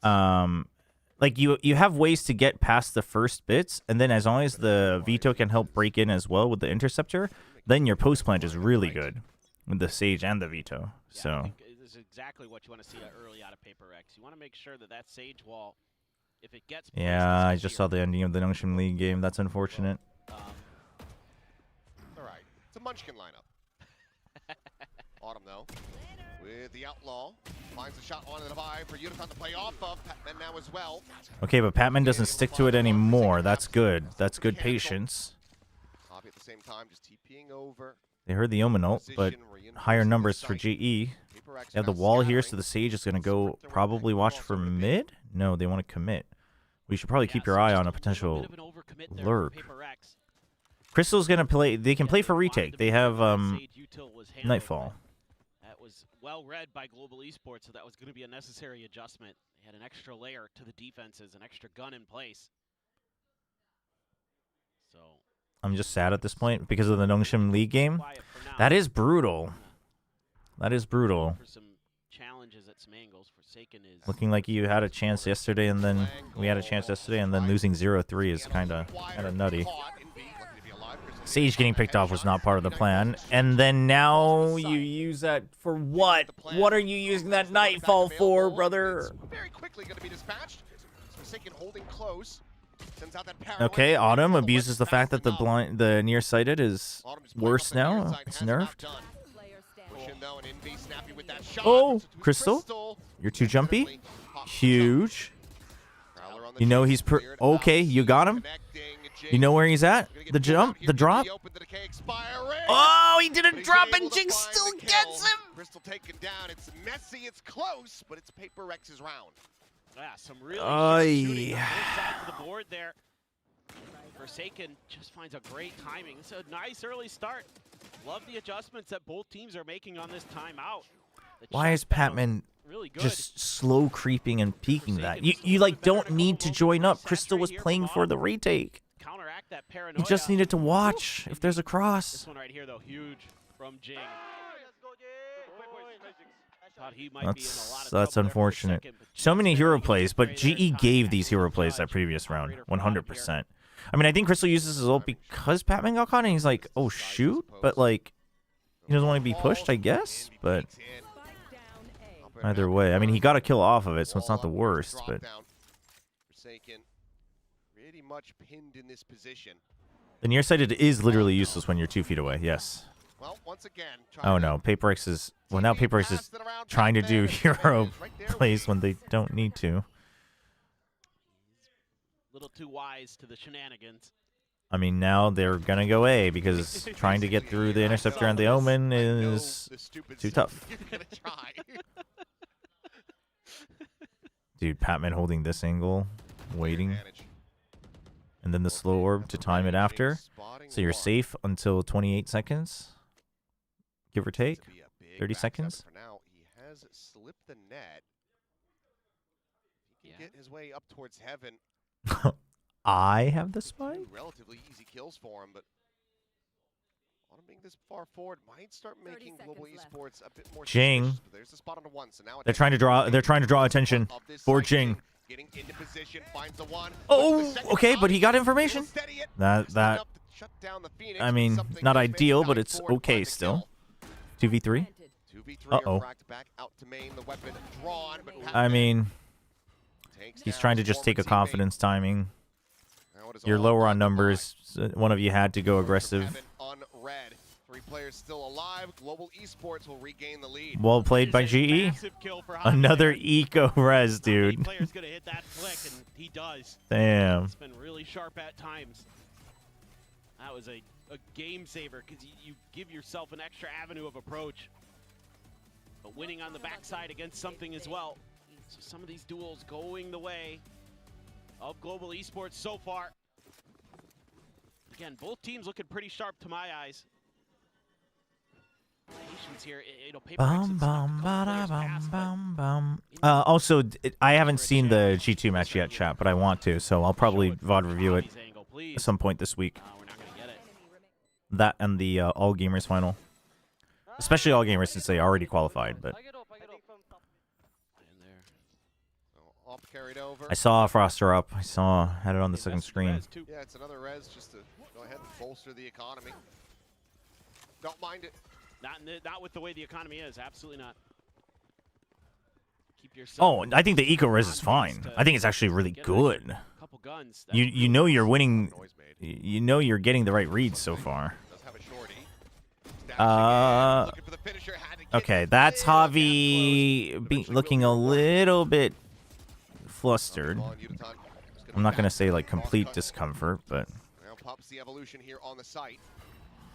Like you have ways to get past the first bits, and then as long as the Veto can help break in as well with the Interceptor, then your post plant is really good with the Sage and the Veto. Yeah, so I think this is exactly what you want to see early out of PRX. You want to make sure that Sage wall, if it gets. Yeah, I just saw the ending of the Nungshin League game. That's unfortunate. All right, it's a Munchkin lineup. Autumn though, with the Outlaw, finds a shot on the divide for Yutan to play off of. Patman now as well. Okay, but Patman doesn't stick to it anymore. That's good. That's good patience. At the same time, just TPing over. They heard the Omen ult, but higher numbers for GE. They have the wall here, so the Sage is going to go probably watch for mid? No, they want to commit. We should probably keep your eye on a potential lurk. Crystal's gonna play. They can play for retake. They have Nightfall. That was well read by Global Esports, so that was going to be a necessary adjustment. They had an extra layer to the defenses, an extra gun in place. So I'm just sad at this point because of the Nongshim League game. That is brutal. That is brutal. For some challenges at some angles, Forsaken is Looking like you had a chance yesterday, and then we had a chance yesterday, and then losing 0-3 is kind of nutty. Sage getting picked off was not part of the plan, and then now you use that for what? What are you using that Nightfall for, brother? Very quickly going to be dispatched. Forsaken holding close. Okay, Autumn abuses the fact that the nearsighted is worse now. It's nerfed. Oh, Crystal, you're too jumpy. Huge. You know he's okay. You got him. You know where he's at? The jump, the drop. Oh, he didn't drop, and Jinx still gets him. Crystal taken down. It's messy. It's close, but it's PRX's round. Yeah, some really shooting on both sides of the board there. Forsaken just finds a great timing. It's a nice early start. Love the adjustments that both teams are making on this timeout. Why is Patman really just slow creeping and peeking that? You like don't need to join up. Crystal was playing for the retake. Counteract that paranoia. You just needed to watch if there's a cross. This one right here though, huge from Jing. That's unfortunate. So many hero plays, but GE gave these hero plays that previous round, 100%. I mean, I think Crystal uses his ult because Patman got caught, and he's like, oh, shoot. But, like, he doesn't want to be pushed, I guess. But either way, I mean, he got a kill off of it, so it's not the worst. But pretty much pinned in this position. The nearsighted is literally useless when you're 2 feet away, yes. Well, once again, oh no, PRX is now PRX is trying to do hero plays when they don't need to. Little too wise to the shenanigans. I mean, now they're gonna go A because trying to get through the interceptor and the Omen is too tough. Dude, Patman holding this angle, waiting, and then the slow orb to time it after, so you're safe until 28 seconds. Give or take, 30 seconds. For now, he has slipped the net. He can get his way up towards heaven. I have the spike. Relatively easy kills for him, but Autumn being this far forward might start making Global Esports a bit more. Jing. There's the spot on the one, so now they're trying to draw attention for Jing. Getting into position, finds the one. Oh, okay, but he got information. That I mean, not ideal, but it's okay still. 2v3. Uh-oh. I mean, he's trying to just take a confidence timing. You're lower on numbers. One of you had to go aggressive. 3 players still alive. Global Esports will regain the lead. Well played by GE. Another eco res, dude. Player's gonna hit that flick, and he does. Damn. It's been really sharp at times. That was a game saver because you give yourself an extra avenue of approach. But winning on the backside against something as well. So some of these duels going the way of Global Esports so far. Again, both teams looking pretty sharp to my eyes. Here, also, I haven't seen the G2 match yet, chat, but I want to, so I'll probably VOD review it at some point this week. That and the All Gamers final. Especially All Gamers since they already qualified, but I saw Froster up. Had it on the second screen. Yeah, it's another res just to go ahead and bolster the economy. Don't mind it. Not with the way the economy is. Absolutely not. Keep yourself. Oh, I think the eco res is fine. I think it's actually really good. You know you're winning. You know you're getting the right reads so far. Okay, that's Javi looking a little bit flustered. I'm not gonna say like complete discomfort, but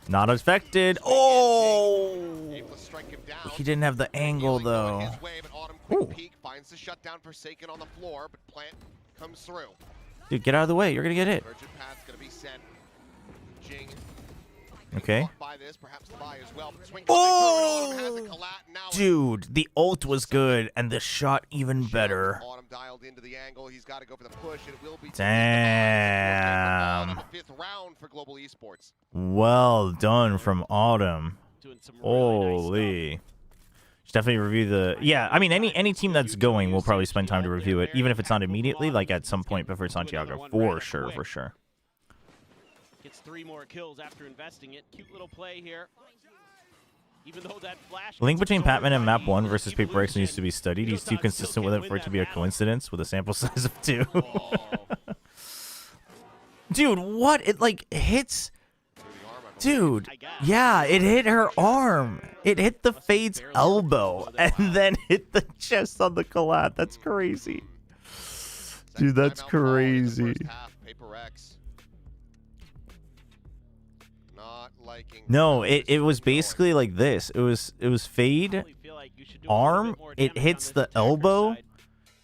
not affected. Oh, he didn't have the angle though. Finds the shutdown Forsaken on the floor, but Plant comes through. Dude, get out of the way. You're gonna get hit. Jing. Okay. By this, perhaps Levi as well. Swing Oh! coming through, and Autumn has a collat, now Dude, the ult was good, and the shot even better. Autumn dialed into the angle. He's got to go for the push. It will be Damn. the 5th round for Global Esports. Well done from Autumn. Doing some really nice Holy. Should definitely review the... Yeah, I mean, any team that's going will probably spend time to review it, even if it's not immediately, like at some point before Santiago. For sure, for sure. Gets 3 more kills after investing it. Cute little play here. Even though that flash The link between Patman and Map 1 versus PRX needs to be studied. He's too consistent with it for it to be a coincidence with a sample size of 2. Dude, what? It, like, hits... Dude, yeah, it hit her arm. It hit the Fade's elbow and then hit the chest on the collat. That's crazy. Dude, that's crazy. No, it was basically like this. It was Fade, arm, it hits the elbow,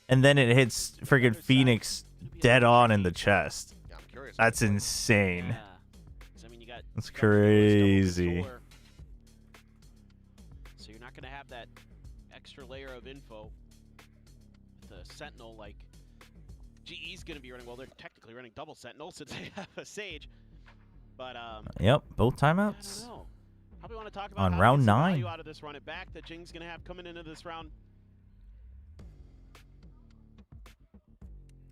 and then it hits friggin' Phoenix dead on in the chest. That's insane. That's crazy. So you're not going to have that extra layer of info. The Sentinel, like, GE's going to be running, well, they're technically running double Sentinel since they have a Sage. But, yep, both timeouts. Probably want to talk about on how round to get some 9. value out of this run it back that Jing's going to have coming into this round.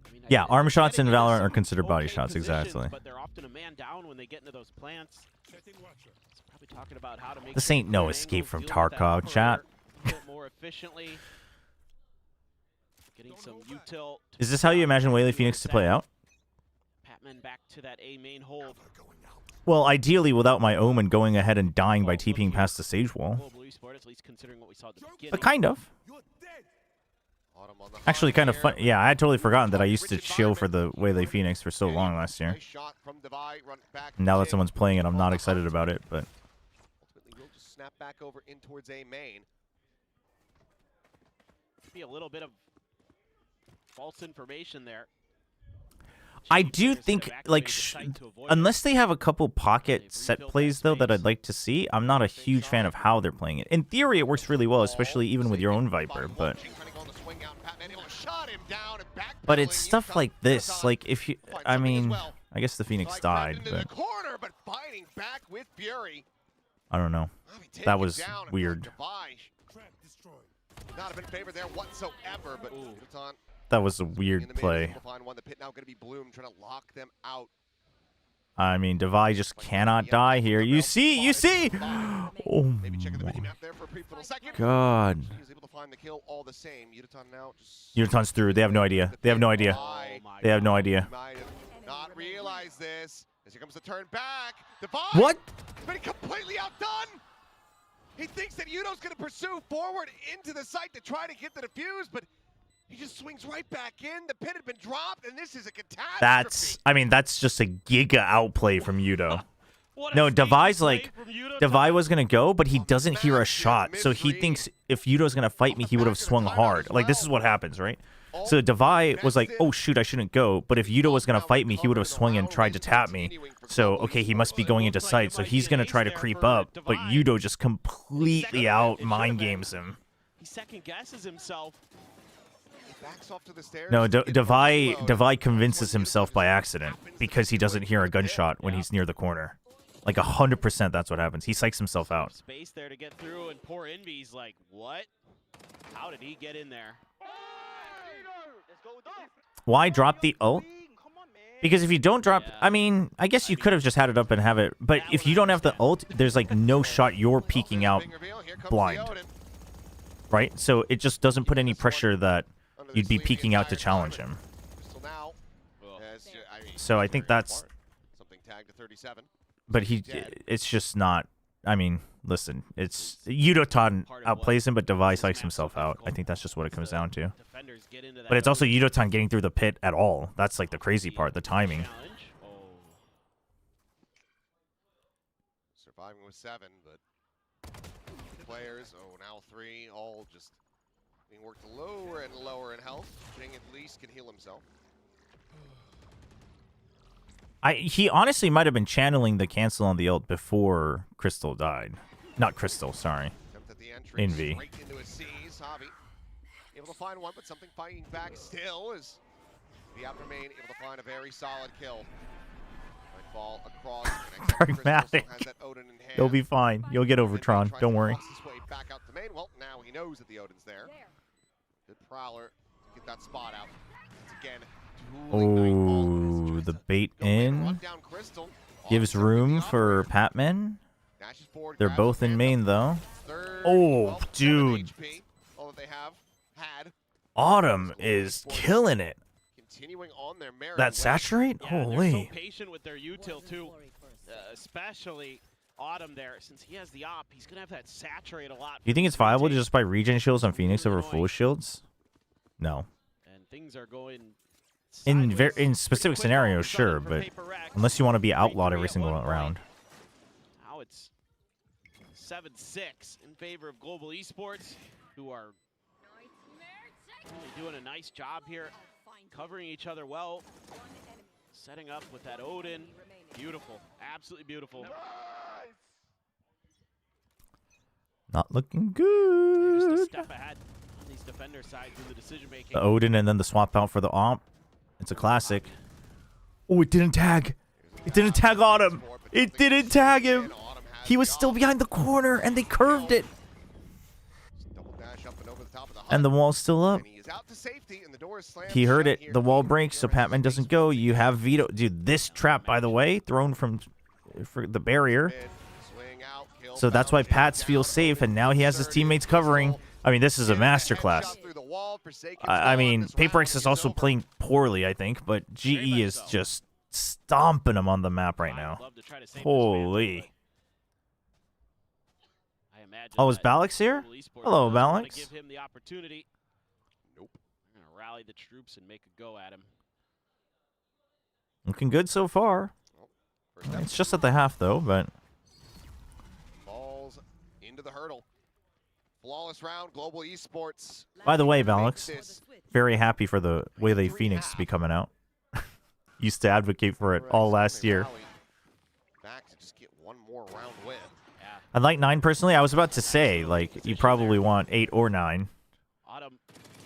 I mean, Yeah, arm shots in getting into Valorant are some considered body okay shots, positions, exactly. But they're often a man down when they get into those plants. It's probably talking about how to make This ain't no escape from Tarkov, chat. a bit more efficiently. Getting some util. Is this how you imagine Whaley Phoenix to play out? Patman back to that A main hold. Well, ideally without my Omen going ahead and dying by TPing past the Sage wall. But kind of. Actually, kind of fun. Yeah, I had totally forgotten that I used to chill for the Whaley Phoenix for so long last year. Now that someone's playing it, I'm not excited about it, but... Ultimately, we'll just snap back over in towards A main. Be a little bit of false information there. I do think, like, unless they have a couple pocket set plays, though, that I'd like to see, I'm not a huge fan of how they're playing it. In theory, it works really well, especially even with your own Viper, but it's stuff like this. Like, if you, I mean, I guess the Phoenix died, but I don't know. That was weird. Not in favor there whatsoever, but That was a weird play. I mean, Devi just cannot die here. You see? You see? Oh my God. Uton's through. They have no idea. They have no idea. They have no idea. Not realize this. As here comes the turn back. What? He's been completely outdone. He thinks that Yudo's going to pursue forward into the site to try to get the defuse, but he just swings right back in. The pit had been dropped, and this is a catastrophe. I mean, that's just a giga outplay from Yudo. No, Devi's like, Devi was going to go, but he doesn't hear a shot. So he thinks if Yudo's going to fight me, he would have swung hard. Like, this is what happens, right? So Devi was like, oh, shoot, I shouldn't go. But if Yudo was going to fight me, he would have swung and tried to tap me. So, okay, he must be going into sight. So he's going to try to creep up. But Yudo just completely out mind games him. He second guesses himself. No, Devi convinces himself by accident because he doesn't hear a gunshot when he's near the corner. Like 100% that's what happens. He psychs himself out. Space there to get through, and poor Envy's like, what? How did he get in there? Why drop the ult? Because if you don't drop, I mean, I guess you could have just had it up and have it. But if you don't have the ult, there's like no shot you're peeking out blind. Right? So it just doesn't put any pressure that you'd be peeking out to challenge him. So I think that's... But it's just not... I mean, listen, it's... Yudotan outplays him, but Devi psychs himself out. I think that's just what it comes down to. But it's also Yudotan getting through the pit at all. That's like the crazy part, the timing. Surviving with 7, but players, now 3, all just being worked lower and lower in health. Jing at least can heal himself. He honestly might have been channeling the cancel on the ult before Crystal died. Not Crystal, sorry. Envy. Straight into his C's. Javi able to find one, but something fighting back still is the Aftermain able to find a very solid kill. Might fall across. Pragmatic. You'll be fine. You'll get Overtron. Don't worry. Back out the main. Well, now he knows that the Odin's there. Good Prowler to get that spot out. It's again. Oh, the bait in gives room for Patman. They're both in main though. Oh, dude. Autumn is killing it. That saturate? Holy. They're so patient with their util too, especially Autumn there. Since he has the op, he's gonna have that saturate a lot. Do you think it's viable to just buy regen shields on Phoenix over full shields? No. And things are going in specific scenarios, sure, but unless you want to be outlawed every single round. Now it's 7-6 in favor of Global Esports, who are really doing a nice job here, covering each other well, setting up with that Odin. Beautiful, absolutely beautiful. Not looking good. Just a step ahead on these defender sides in the decision making. The Odin and then the swap out for the Omp. It's a classic. Oh, it didn't tag. It didn't tag Autumn. It didn't tag him. He was still behind the corner, and they curved it. And the wall's still up. He heard it. The wall breaks, so Patman doesn't go. You have Vito. Dude, this trap, by the way, thrown from for the barrier. So that's why Pats feels safe, and now he has his teammates covering. I mean, this is a masterclass. I mean, PRX is also playing poorly, I think, but GE is just stomping him on the map right now. Holy. Oh, is Balix here? Hello, Balix. Give him the opportunity. Nope. We're gonna rally the troops and make a go at him. Looking good so far. It's just at the half, though, but... Balls into the hurdle. Flawless round, Global Esports. By the way, Balix, very happy for the Waylay Phoenix to be coming out. Used to advocate for it all last year. Back to just get one more round win. I'd like 9 personally. I was about to say, like, you probably want 8 or 9. Autumn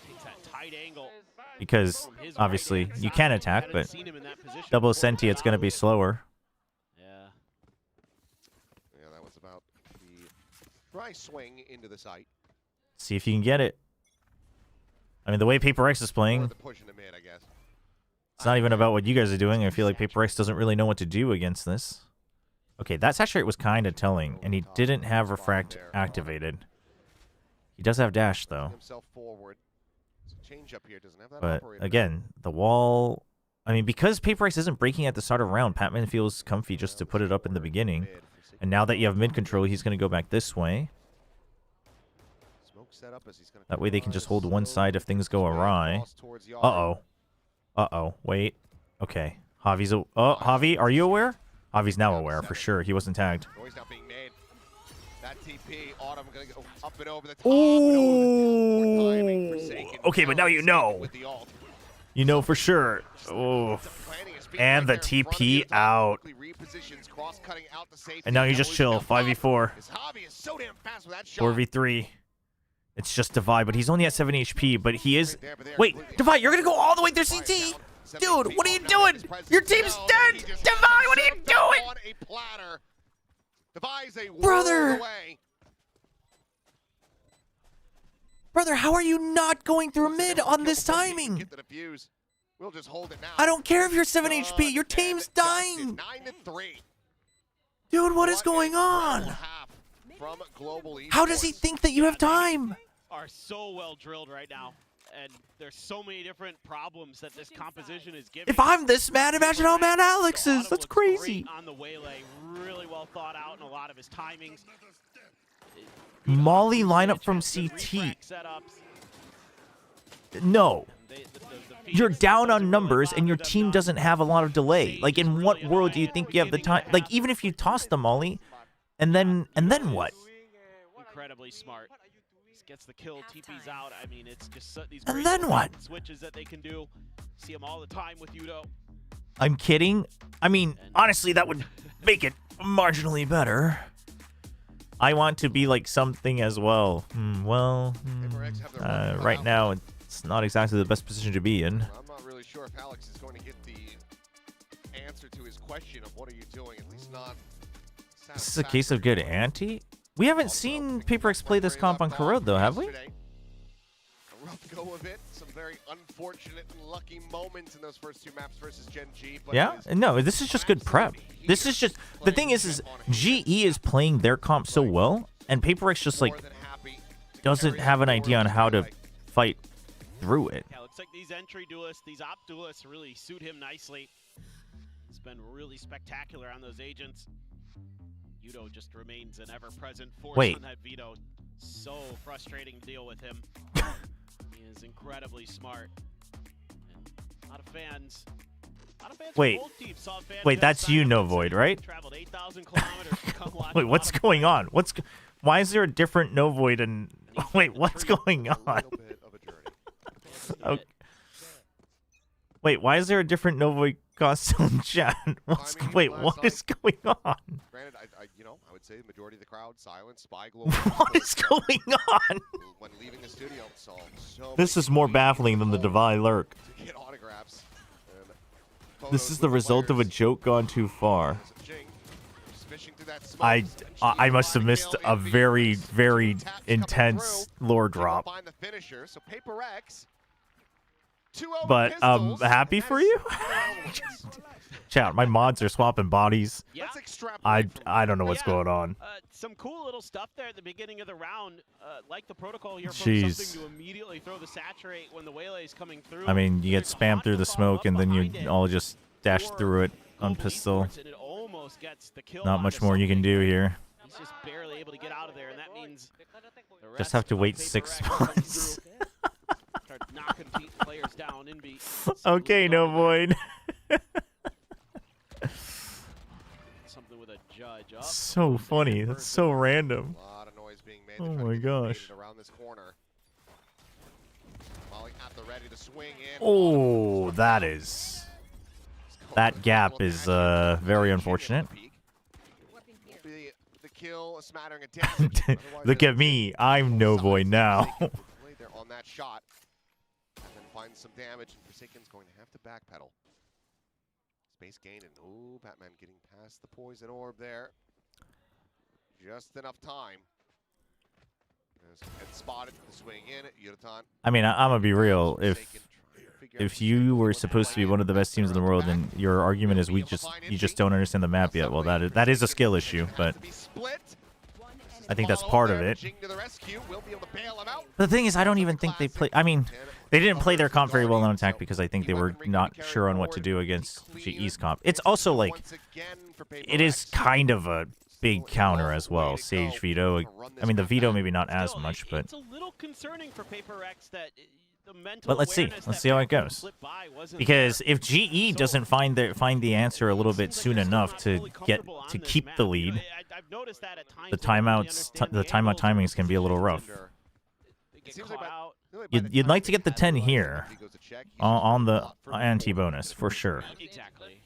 takes that tight angle. Because, obviously, you can attack, but double Senti, it's going to be slower. Yeah, that was about the dry swing into the site. See if you can get it. I mean, the way PRX is playing, it's not even about what you guys are doing. I feel like PRX doesn't really know what to do against this. Okay, that saturate was kind of telling, and he didn't have Refract activated. He does have dash, though. But, again, the wall... I mean, because PRX isn't breaking at the start of round, Patman feels comfy just to put it up in the beginning. And now that you have mid control, he's going to go back this way. That way they can just hold one side if things go awry. Uh-oh. Uh-oh. Wait. Okay. Javi's... Oh, Javi, are you aware? Javi's now aware, for sure. He wasn't tagged. Ooh. Okay, but now you know. You know for sure. Oh. And the TP out. And now you just chill. 5v4. 4v3. It's just Divide, but he's only at 7 HP, but he is... Wait, Divide, you're going to go all the way through CT? Dude, what are you doing? Your team's dead! Divide, what are you doing? Brother! Brother, how are you not going through mid on this timing? I don't care if you're 7 HP. Your team's dying. Dude, what is going on? How does he think that you have time? Are so well drilled right now, and there's so many different problems that this composition is giving. If I'm this mad, imagine how mad Alex is. That's crazy. On the Waylay, really well thought out in a lot of his timings. Molly lineup from CT. No. You're down on numbers and your team doesn't have a lot of delay. Like, in what world do you think you have the time? Like, even if you toss the Molly, and then what? Incredibly smart. Just gets the kill, TP's out. I mean, it's just these and then what? Switches that they can do. See them all the time with Yudo. I'm kidding. I mean, honestly, that would make it marginally better. I want to be like something as well. Right now, it's not exactly the best position to be in. I'm not really sure if Alex is going to get the answer to his question of what are you doing, at least not. This is a case of good ante. We haven't seen PRX play this comp on Corrode, though, have we? A rough go of it. Some very unfortunate and lucky moments in those first two maps versus Gen G. But Yeah? No, this is just good prep. This is just... The thing is GE is playing their comp so well, and PRX just, like, doesn't have an idea on how to fight through it. Yeah, looks like these entry duelists, these op duelists really suit him nicely. He's been really spectacular on those agents. Yudo just remains an ever-present force on that veto. So frustrating to deal with him. He is incredibly smart. And a lot of fans. Wait, that's you, No Void, right? Traveled 8,000 kilometers to come watch. Wait, what's going on? Why is there a different No Void and... Wait, what's going on? Okay. Wait, why is there a different No Void costume in chat? Wait, what is going on? Granted, I would say the majority of the crowd silent. Spy Glow. What is going on? When leaving the studio, saw so This is more baffling than the Divine Lurk. to get autographs. This is the result of a joke gone too far. I must have missed a very, very intense lore drop. But I'm happy for you. Chat, my mods are swapping bodies. Yeah. I don't know what's going on. Some cool little stuff there at the beginning of the round, like the protocol here from Jeez. something to immediately throw the saturate when the waylay is coming through. I mean, you get spammed through the smoke and then you all just dash through it on pistol. Not much more you can do here. He's just barely able to get out of there, and that means Just have to wait 6 months. Start knocking players down in beat. Okay, No Void. Something with a judge up. So funny. That's so random. A lot of noise being made. Oh my gosh. Around this corner. Molly at the ready to swing in. Oh, that gap is very unfortunate. The kill, a smattering of damage. Look at me. I'm No Void now. They're on that shot. And then find some damage. Forsaken's going to have to backpedal. Space gain and ooh, Batman getting past the poison orb there. Just enough time. Get spotted, the swing in at Yudotan. I mean, I'm gonna be real. If you were supposed to be one of the best teams in the world, and your argument is you just don't understand the map yet, well, that is a skill issue, but I think that's part of it. The thing is, I don't even think they play. I mean, they didn't play their comp very well on attack because I think they were not sure on what to do against GE's comp. It's also like, it is kind of a big counter as well. Sage veto. I mean, the veto maybe not as much, but it's a little concerning for PRX that the mental. But let's see how it goes. Because if GE doesn't find the answer a little bit soon enough to keep the lead, the timeout timings can be a little rough. You'd like to get the 10 here on the anti-bonus for sure. Exactly.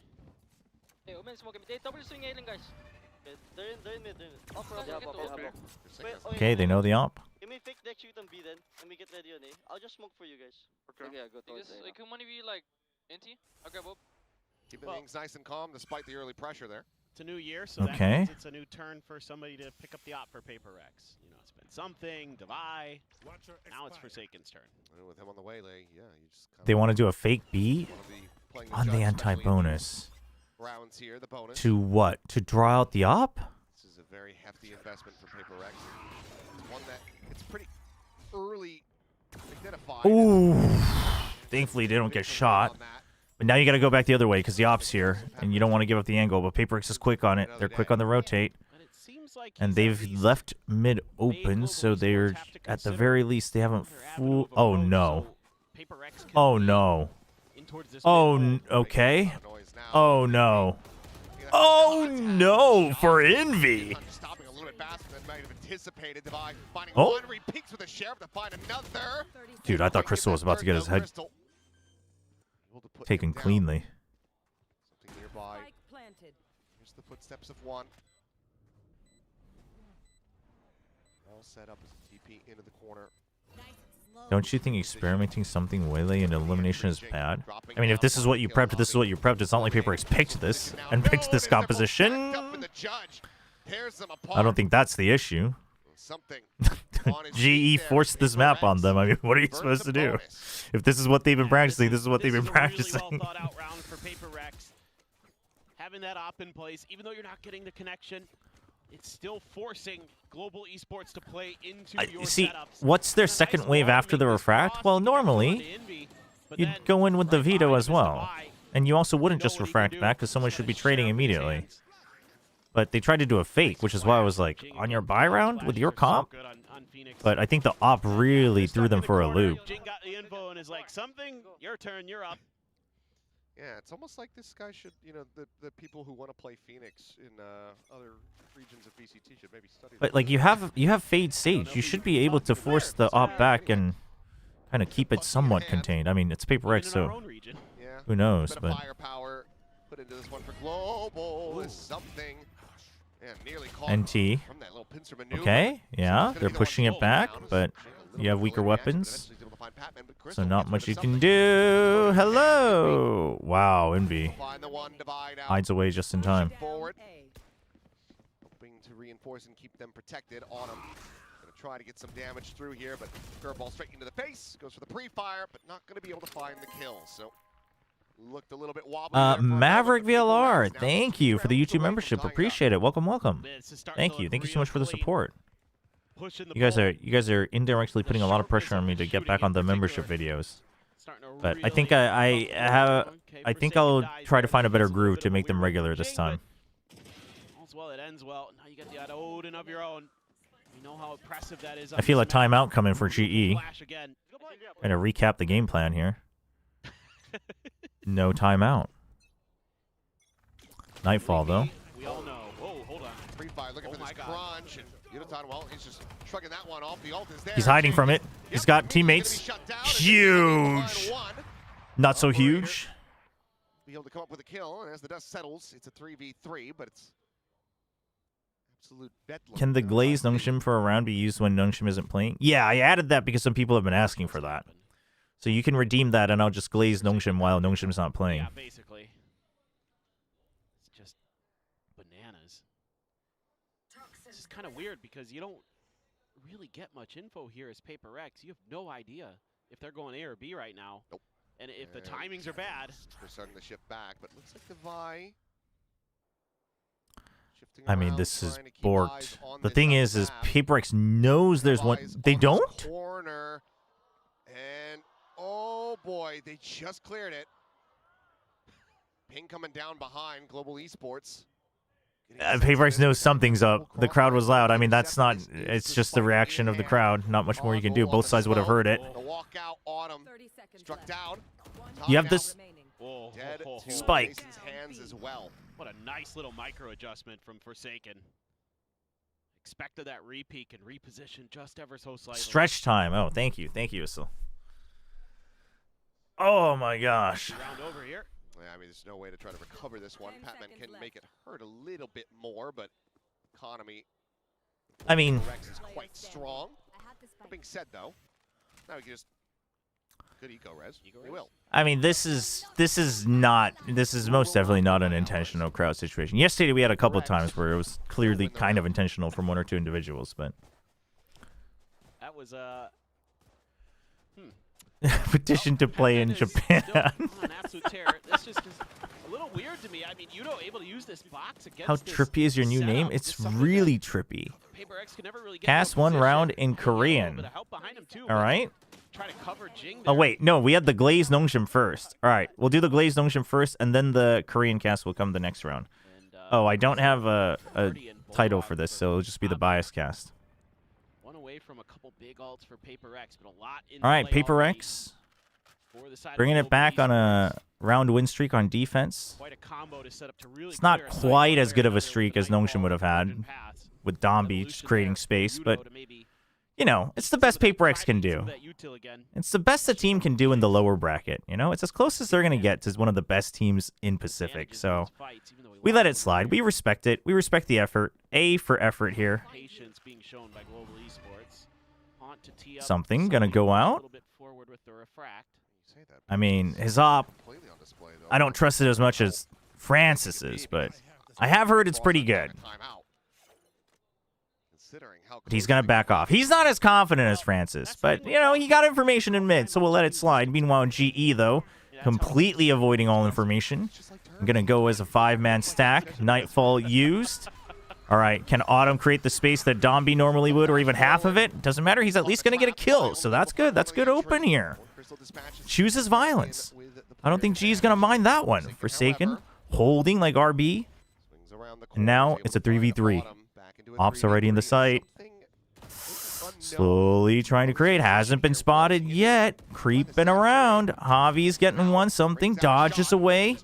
Okay, they know the op. Can we fake deck shoot on B then? And we get ready on A. I'll just smoke for you guys. Okay. Yeah, go towards A. Can one of you like NT? I'll grab up. Keeping things nice and calm despite the early pressure there. It's a new year, so that means it's a new turn for somebody to pick up the op for PRX. You know, it's been something, Devi. Now it's Forsaken's turn. With him on the waylay, yeah, you just they want to do a fake B on the anti-bonus. Rounds here, the bonus. To what? To draw out the op? This is a very hefty investment for PRX. It's one that it's pretty early identified. Ooh. Thankfully, they don't get shot. But now you got to go back the other way because the op's here, and you don't want to give up the angle. But PRX is quick on it. They're quick on the rotate. And they've left mid open, so they're, at the very least, they haven't fooled. Oh, no. Oh, no. Oh, okay. Oh, no. Oh, no, for Envy. Oh. Dude, I thought Crystal was about to get his head taken cleanly. Steps of one. All set up as a TP into the corner. Don't you think experimenting something Waylay in Elimination is bad? I mean, if this is what you prepped, this is what you prepped. It's not like PRX picked this and picked this composition. I don't think that's the issue. GE forced this map on them. I mean, what are you supposed to do? If this is what they've been practicing, this is what they've been practicing. Really well thought out round for PRX. Having that op in place, even though you're not getting the connection, it's still forcing global esports to play into your see, setups. what's their second wave after the refract? Well, normally, you'd go in with the veto as well. And you also wouldn't just refract back because someone should be trading immediately. But they tried to do a fake, which is why I was like, on your buy round with your comp? But I think the op really threw them for a loop. Jing got the info and is like, something, your turn, you're up. Yeah, it's almost like this guy should, you know, the people who want to play Phoenix in other regions of VCT should maybe study. But like you have Fade Sage, you should be able to force the op back and kind of keep it somewhat contained. I mean, it's PRX, so who knows? But firepower put into this one for global is something. Yeah, nearly NT. From that little pincer maneuver. Okay, yeah, they're pushing it back, but you have weaker weapons. So not much you can do. Hello! Wow, Envy hides away just in time. Hoping to reinforce and keep them protected. Autumn gonna try to get some damage through here, but curveball straight into the face. Goes for the pre-fire, but not gonna be able to find the kill. So looked a little bit wobbly. Maverick VLR, thank you for the YouTube membership. Appreciate it. Welcome, welcome. Thank you. Thank you so much for the support. You guys are indirectly putting a lot of pressure on me to get back on the membership videos. But I think I think I'll try to find a better groove to make them regular this time. All's well, it ends well. Now you got the Odin of your own. You know how impressive that is. I feel a timeout coming for GE. Trying to recap the game plan here. No timeout. Nightfall though. We all know. Whoa, hold on. Pre-fire looking for this crunch, and Yunaton, well, he's just shrugging that one off. The ult is there. He's hiding from it. He's got teammates. Huge. Not so huge. Be able to come up with a kill, and as the dust settles, it's a 3v3, but it's absolute bedlam. Can the Glaze Nungshim for a round be used when Nungshim isn't playing? Yeah, I added that because some people have been asking for that. So you can redeem that, and I'll just glaze Nungshim while Nungshim's not playing. Yeah, basically. It's just bananas. It's just kind of weird because you don't really get much info here as PRX. You have no idea if they're going A or B right now. Nope. And if the timings are bad. They're starting to shift back, but looks like the Vi. I mean, this is borked. The thing is PRX knows there's one. They don't? Corner. And oh boy, they just cleared it. Ping coming down behind Global Esports. PRX knows something's up. The crowd was loud. I mean, that's not. It's just the reaction of the crowd. Not much more you can do. Both sides would have heard it. The walkout, Autumn struck down. You have this Dead to spike. Hands as well. What a nice little micro adjustment from Forsaken. Expected that repeak and reposition just ever so slightly. Stretch time. Oh, thank you. Thank you, Issel. Oh my gosh. Round over here. Yeah, I mean, there's no way to try to recover this one. Patman can make it hurt a little bit more, but economy. I mean, Rex is quite strong. That being said, though, now we can just good eco res. He will. I mean, this is most definitely not an intentional crowd situation. Yesterday we had a couple of times where it was clearly kind of intentional from one or two individuals, but that was petition to play in Japan. An absolute terror. This just is a little weird to me. I mean, Yudo able to use this box against How trippy is your new name? It's really trippy. Cast one round in Korean. All right. Try to cover Jing Oh wait, no, we had the Glaze Nongshim first. All right, we'll do the Glaze Nongshim first, and then the Korean cast will come the next round. Oh, I don't have a title for this, so it'll just be the bias cast. One away from a couple big ults for PRX, but a lot in All right, PRX. Bringing it back on a round win streak on defense. Quite a combo to set up to really it's not quite as good of a streak as Nongshim would have had with Dombi just creating space, but you know, it's the best PRX can do. It's the best the team can do in the lower bracket. You know, it's as close as they're going to get to one of the best teams in Pacific. So we let it slide. We respect it. We respect the effort. A for effort here. Something going to go out. I mean, his op, I don't trust it as much as Francis's, but I have heard it's pretty good. But he's going to back off. He's not as confident as Francis, but, you know, he got information in mid, so we'll let it slide. Meanwhile, GE, though, completely avoiding all information. I'm going to go as a 5-man stack. Nightfall used. All right, can Autumn create the space that Domby normally would, or even half of it? Doesn't matter. He's at least going to get a kill, so that's good. That's good open here. Chooses violence. I don't think G's going to mind that one. Forsaken, holding like RB. And now it's a 3v3. Ops already in the site. Slowly trying to create. Hasn't been spotted yet. Creeping around. Javi's getting one. Something dodges away.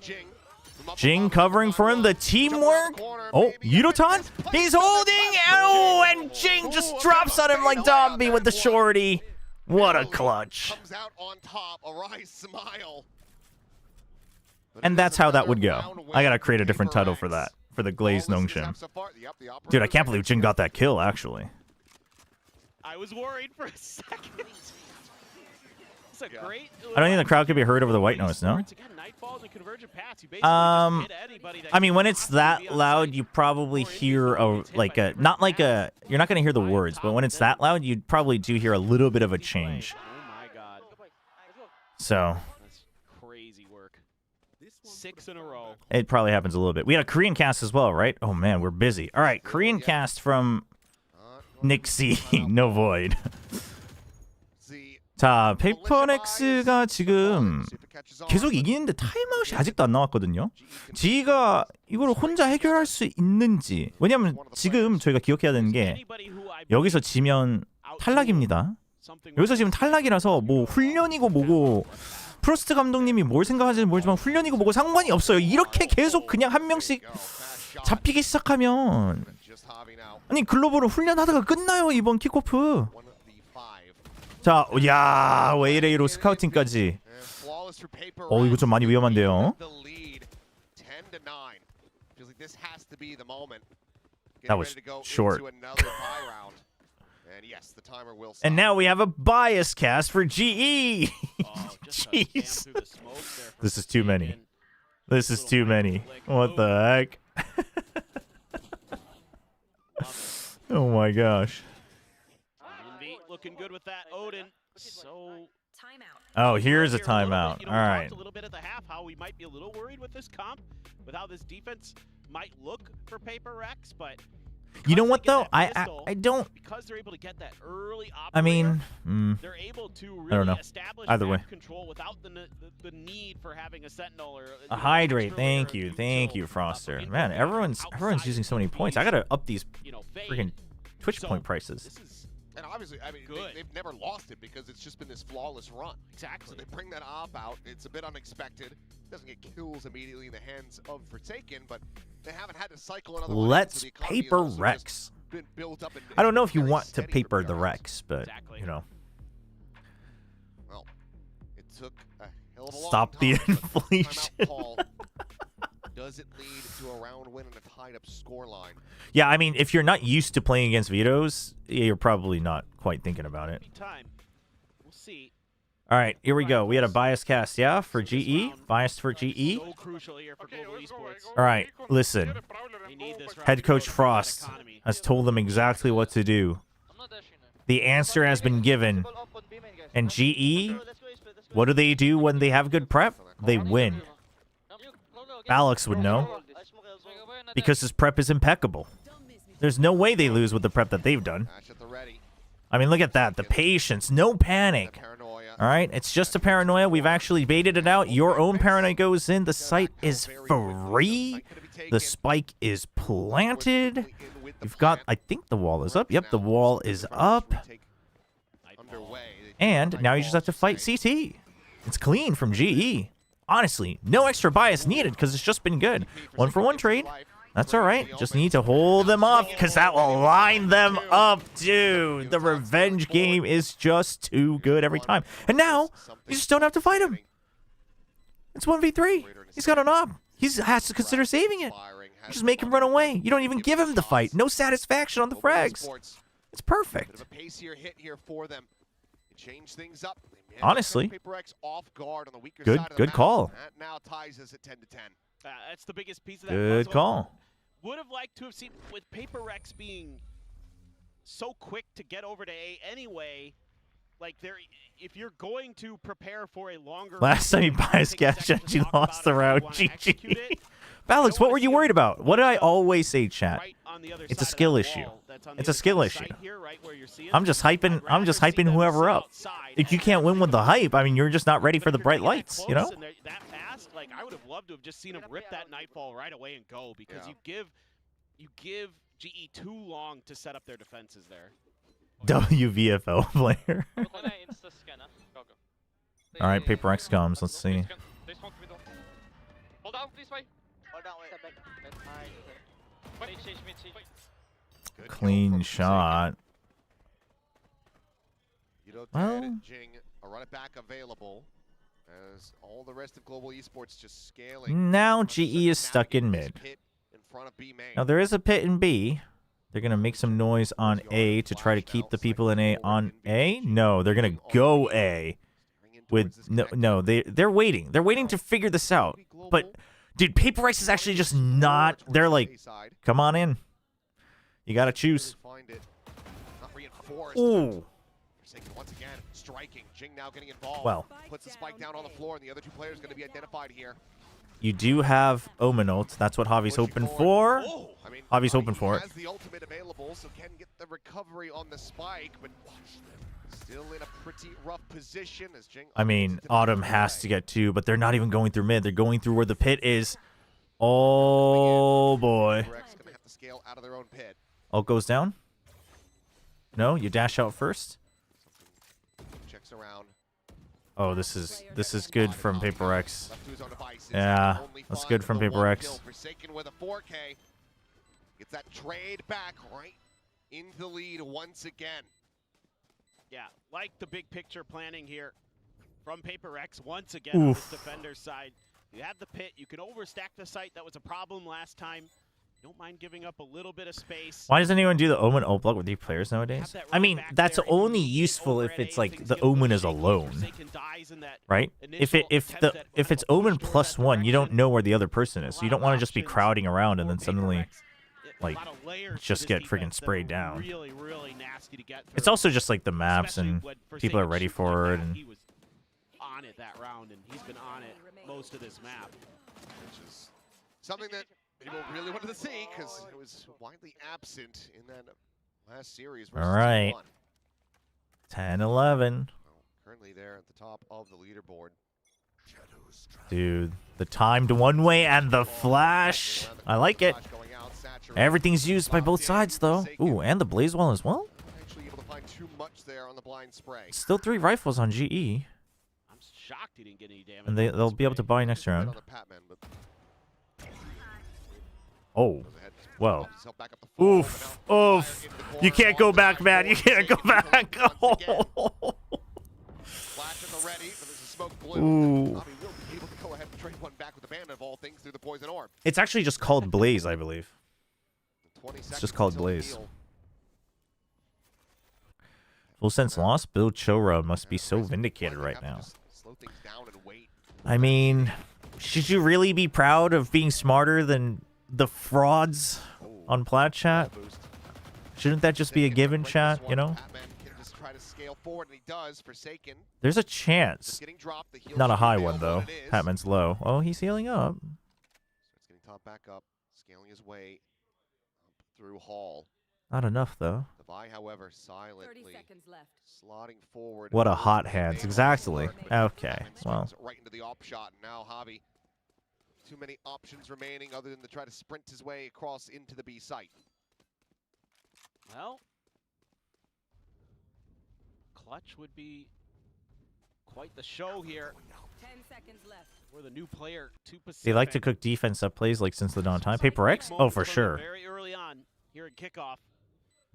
Jing covering for him. The teamwork. Oh, Yudotan. He's holding. Oh, and Jing just drops on him like Domby with the shorty. What a clutch. And that's how that would go. I gotta create a different title for that. For the Glazed Nongshim. Dude, I can't believe Jing got that kill, actually. I was worried for a second. It's a great, I don't think the crowd could be heard over the white noise, no? I mean, when it's that loud, you probably hear a, like a, not like a, you're not going to hear the words, but when it's that loud, you probably do hear a little bit of a change. Oh my god. So. That's crazy work. 6 in a row. It probably happens a little bit. We had a Korean cast as well, right? Oh man, we're busy. All right, Korean cast from Nixie. No void. 자, 페이퍼넥스가 지금 계속 이기는데 타임아웃이 아직도 안 나왔거든요. 지가 이걸 혼자 해결할 수 있는지. 왜냐면 지금 저희가 기억해야 되는 게 여기서 지면 탈락입니다. 여기서 지금 탈락이라서 뭐 훈련이고 뭐고 프로스트 감독님이 뭘 생각하는지는 모르지만 훈련이고 뭐고 상관이 없어요. 이렇게 계속 그냥 한 명씩 잡히기 시작하면 아니 글로벌은 훈련하다가 끝나요. 이번 킥오프. 자, 야, 웨이레이로 스카우팅까지. 이거 좀 많이 위험한데요. That was short. And now we have a bias cast for GE. Jeez. This is too many. This is too many. What the heck? Oh my gosh. Looking good with that, Odin. So oh, here's a timeout. All right. A little bit at the half how we might be a little worried with this comp, with how this defense might look for PRX, but you know what though? I don't. Because they're able to get that early operator, I mean, they're able to really I don't know. Establish Either way. control without the need for having a sentinel or a hydrate. Thank you, Froster. Man, everyone's using so many points. I gotta up these freaking Twitch point prices. And obviously, I mean, they've never lost it because it's just been this flawless run. Exactly. So they bring that op out. It's a bit unexpected. Doesn't get kills immediately in the hands of Forsaken, but they haven't had to cycle another one. Let's paper Rex. I don't know if you want to paper the Rex, but, you know. Well, it took a hell of a Stop the inflation. Does it lead to a round win and a tied-up scoreline? Yeah, I mean, if you're not used to playing against vetoes, you're probably not quite thinking about it. We'll see. All right, here we go. We had a bias cast, yeah, for GE. Biased for GE. So crucial here for global esports. All right, listen. Head coach Frost has told them exactly what to do. The answer has been given. And GE, what do they do when they have good prep? They win. Alex would know, because his prep is impeccable. There's no way they lose with the prep that they've done. I mean, look at that. The patience. No panic. All right? It's just a paranoia. We've actually baited it out. Your own paranoia goes in. The site is free. The spike is planted. You've got... I think the wall is up. Yep, the wall is up. And now you just have to fight CT. It's clean from GE. Honestly, no extra bias needed because it's just been good. 1-for-1 trade. That's all right. Just need to hold them off because that will line them up, dude. The revenge game is just too good every time. And now, you just don't have to fight him. It's 1v3. He's got an op. He has to consider saving it. You just make him run away. You don't even give him the fight. No satisfaction on the frags. It's perfect. Honestly, good call. Now ties us at 10 to 10. That's the biggest piece of that Good puzzle. call. Would have liked to have seen, with PRX being so quick to get over to A anyway, like if you're going to prepare for a longer Last time you buy a sketch, she lost the round. GG. Balance, what were you worried about? What did I always say, chat? It's a skill issue. It's a skill issue. I'm just hyping whoever up. If you can't win with the hype, I mean, you're just not ready for the bright lights, you know? That fast, like I would have loved to have just seen him rip that Nightfall right away and go, because you give GE too long to set up their defenses there. WVFL player. All right, PRX comes. Let's see. Hold down, please, wait. Clean shot. Well, Jing, a run it back available as all the rest of global esports just scaling. Now GE is stuck in mid. Now there is a pit in B. They're gonna make some noise on A to try to keep the people in A on A. No, they're gonna go A. With no, they're waiting. They're waiting to figure this out. But dude, PRX is actually just not. They're like, come on in. You gotta choose. Ooh. Once again, striking. Jing now getting involved. Well, puts the spike down on the floor, and the other two players going to be identified here. You do have Omen ult. That's what Javi's hoping for. I mean, Javi's hoping for it. Has the ultimate available, so can get the recovery on the spike, but still in a pretty rough position as Jing. I mean, Autumn has to get two, but they're not even going through mid. They're going through where the pit is. Oh boy. Gonna have to scale out of their own pit. Ult goes down. No, you dash out first. Checks around. Oh, this is good from PRX. Yeah, that's good from PRX. Forsaken with a 4K. Gets that trade back right into the lead once again. Yeah, like the big picture planning here from PRX once again on this defender's side. You have the pit, you can overstack the site. That was a problem last time. Don't mind giving up a little bit of space. Why does anyone do the Omen ult block with these players nowadays? I mean, that's only useful if it's like the Omen is alone, right? If it's Omen +1, you don't know where the other person is, so you don't want to just be crowding around and then suddenly like just get freaking sprayed down. It's also just like the maps and people are ready for it. And he was on it that round, and he's been on it most of this map, which is something that people really wanted to see because it was widely absent in that last series. All right, 10-11. Well, currently there at the top of the leaderboard. Dude, the timed one-way and the flash. I like it. Everything's used by both sides, though. Ooh, and the blaze wall as well. Actually able to find too much there on the blind spray. Still 3 rifles on GE. I'm shocked he didn't get any damage. And they'll be able to buy next round. Oh, well. Oof, oof. You can't go back, man. You can't go back. Ooh. It's actually just called Blaze, I believe. It's just called Blaze. Full sense loss. WillChobra must be so vindicated right now. I mean, should you really be proud of being smarter than the frauds on Plat chat? Shouldn't that just be a given, chat, you know? There's a chance. Not a high one, though. Patman's low. Oh, he's healing up. It's getting top back up, scaling his way up through Hall. Not enough, though. Devi, however, silently slotting forward. What a hot hands. Exactly. Okay, well. Right into the op shot. Now Javi. Too many options remaining other than to try to sprint his way across into the B site. Well, Clutch would be quite the show here. seconds left. We're the new player to Pacific. They like to cook defense up plays like since the dawn time. PRX? Oh, for sure. Very early on here in kickoff.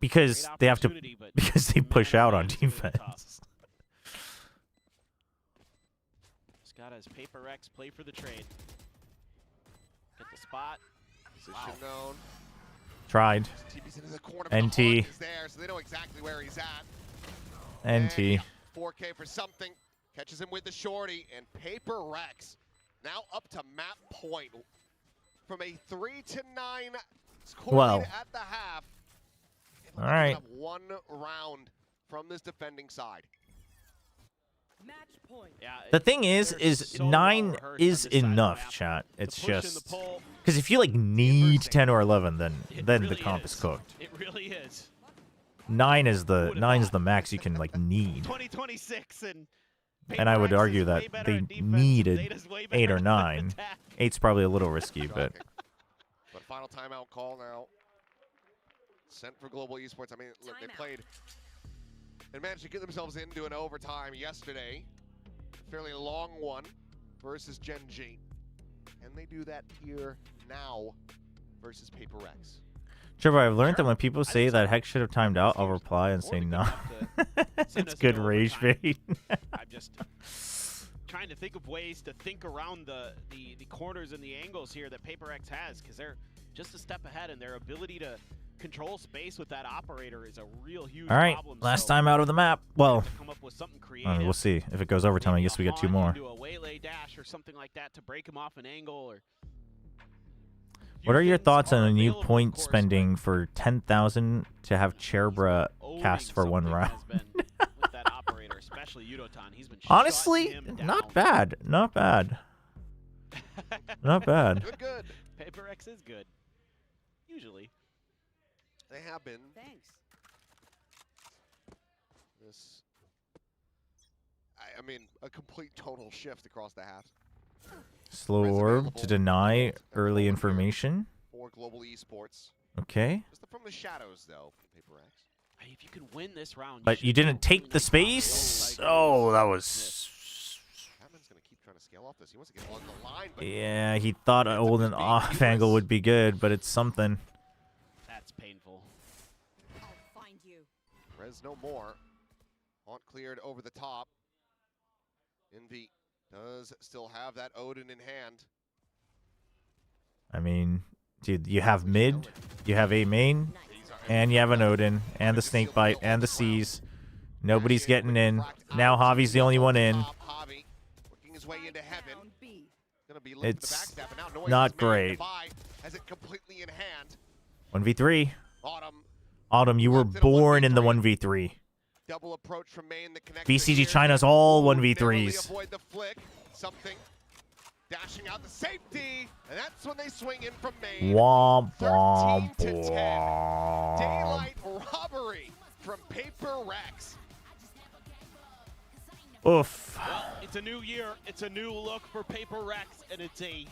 Because they have to, because they push out on defense. Scott has PRX play for the trade. Get the spot. Position known. Tried. TP's into the corner, NT. is there, so they know exactly where he's at. NT. 4K for something. Catches him with the shorty, and PRX now up to map point. From a 3-9 score lead at the half. All right. One round from this defending side. Match point. Yeah, The thing is 9 is enough, chat. It's just because if you like need 10 or 11, then the comp is cooked. It really is. 9 is the max you can like need. 2026 And I would argue that they needed 8 or 9. 8's probably a little risky, but Final timeout call now. Sent for Global Esports. I mean, look, they played and managed to get themselves into an overtime yesterday. Fairly long one versus Gen G. And they do that here now versus PRX. Chobra, I've learned that when people say that Hex should have timed out, I'll reply and say no. It's good rage bait. I'm just trying to think of ways to think around the corners and the angles here that PRX has, because they're just a step ahead, and their ability to control space with that operator is a real huge problem. Last time out of the map. Well, come up with something creative. we'll see. If it goes overtime, I guess we get 2 more. Do a waylay dash or something like that to break him off an angle. Or what are your thoughts on a new point spending for 10,000 to have Chobra cast for 1 round? With that operator, especially Yudotan, he's been honestly, not bad. Not bad. Not bad. Good. PRX is good. Usually. They have been. Thanks. This, I mean, a complete total shift across the half. Slow orb to deny early information. For Global Esports. Okay. Just from the shadows, though, PRX. Hey, if you can win this round, But you didn't take the space. Oh, that was. Batman's gonna keep trying to scale off this. He wants to get on the line. But Yeah, he thought an old and off angle would be good, but it's something. That's painful. I'll find you. Rez no more. Haunt cleared over the top. Envy does still have that Odin in hand. I mean, dude, you have mid, you have a main, and you have an Odin, and the snake bite, and the C's. Nobody's getting in. Now Javi's the only one in. Javi working his way into heaven. It's not great. Has it completely in hand. 1v3. Autumn, you were born in the 1v3. Double approach from main that connects. VCT China's all 1v3s. Avoid the flick. Something dashing out the safety, and that's when they swing in from main. Womp 13 to 10. womp. Daylight robbery from PRX. Oof. Well, it's a new year. It's a new look for PRX, and it's a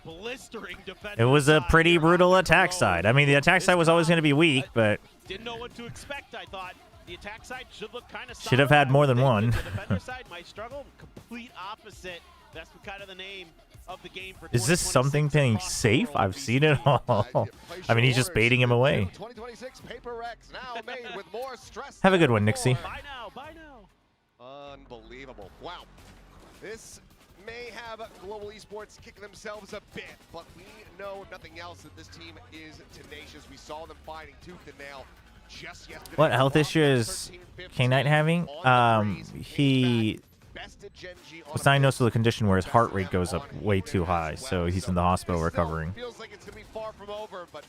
blistering defense. It was a pretty brutal attack side. I mean, the attack side was always going to be weak, but didn't know what to expect. I thought the attack side should look kind of. Should have had more than one. The defender side might struggle. Complete opposite. That's kind of the name of the game for. Is this something being safe? I've seen it all. I mean, he's just baiting him away. 2026 PRX now made with more stress. Have a good one, Nixie. Bye now. Bye now. Unbelievable. Wow. This may have Global Esports kicking themselves a bit, but we know nothing else that this team is tenacious. We saw them fighting tooth and nail just yesterday. What health issue is K-Knight having? He was diagnosed with a condition where his heart rate goes up way too high, so he's in the hospital recovering. Feels like it's gonna be far from over, but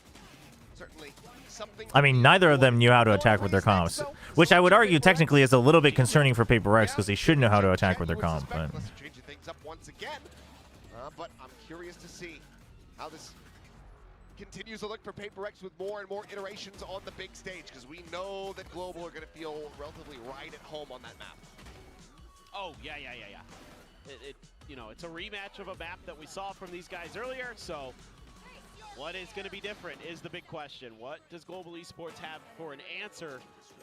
certainly something. I mean, neither of them knew how to attack with their comps, which I would argue technically is a little bit concerning for PRX because they should know how to attack with their comp. But Changing things up once again, but I'm curious to see how this continues to look for PRX with more and more iterations on the big stage, because we know that Global are going to feel relatively right at home on that map. Oh yeah. You know, it's a rematch of a map that we saw from these guys earlier. So, what is going to be different is the big question. What does Global Esports have for an answer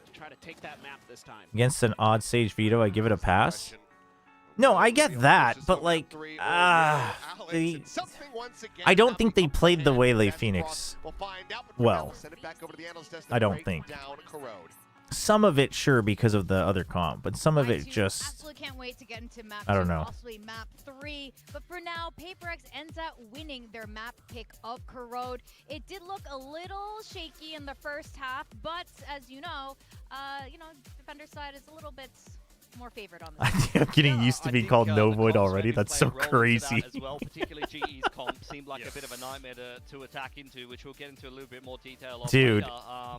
to try to take that map this time? against an odd Sage veto, I give it a pass. No, I get that, but like, I don't think they played the Waylay Phoenix well. I don't think. Some of it, sure, because of the other comp, but some of it just... Absolutely can't wait to get into map I don't 2, know. possibly map 3. But for now, PRX ends up winning their map pick of Corrode. It did look a little shaky in the first half, but as you know, defender side is a little bit more favored on this. I'm getting used to being called No Void already. That's so crazy. As well, particularly GE's comp seemed like a bit of a nightmare to attack into, which we'll get into a little bit more detail of. Dude,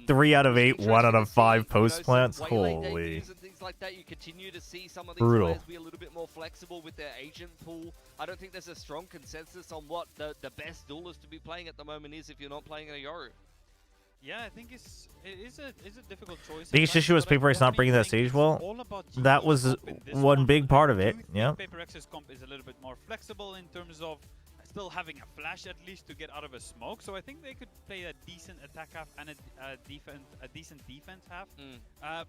3 out of 8, 1 out of 5 post plants. Holy. Things like that, you continue to see some of these Brutal. players be a little bit more flexible with their agent pool. I don't think there's a strong consensus on what the best duelist to be playing at the moment is if you're not playing a Yoru. Yeah, I think it is a difficult choice. Biggest issue was PRX not bringing that stage well. That was one big part of it. Yeah. PRX's comp is a little bit more flexible in terms of still having a flash at least to get out of a smoke. So I think they could play a decent attack half and a decent defense half.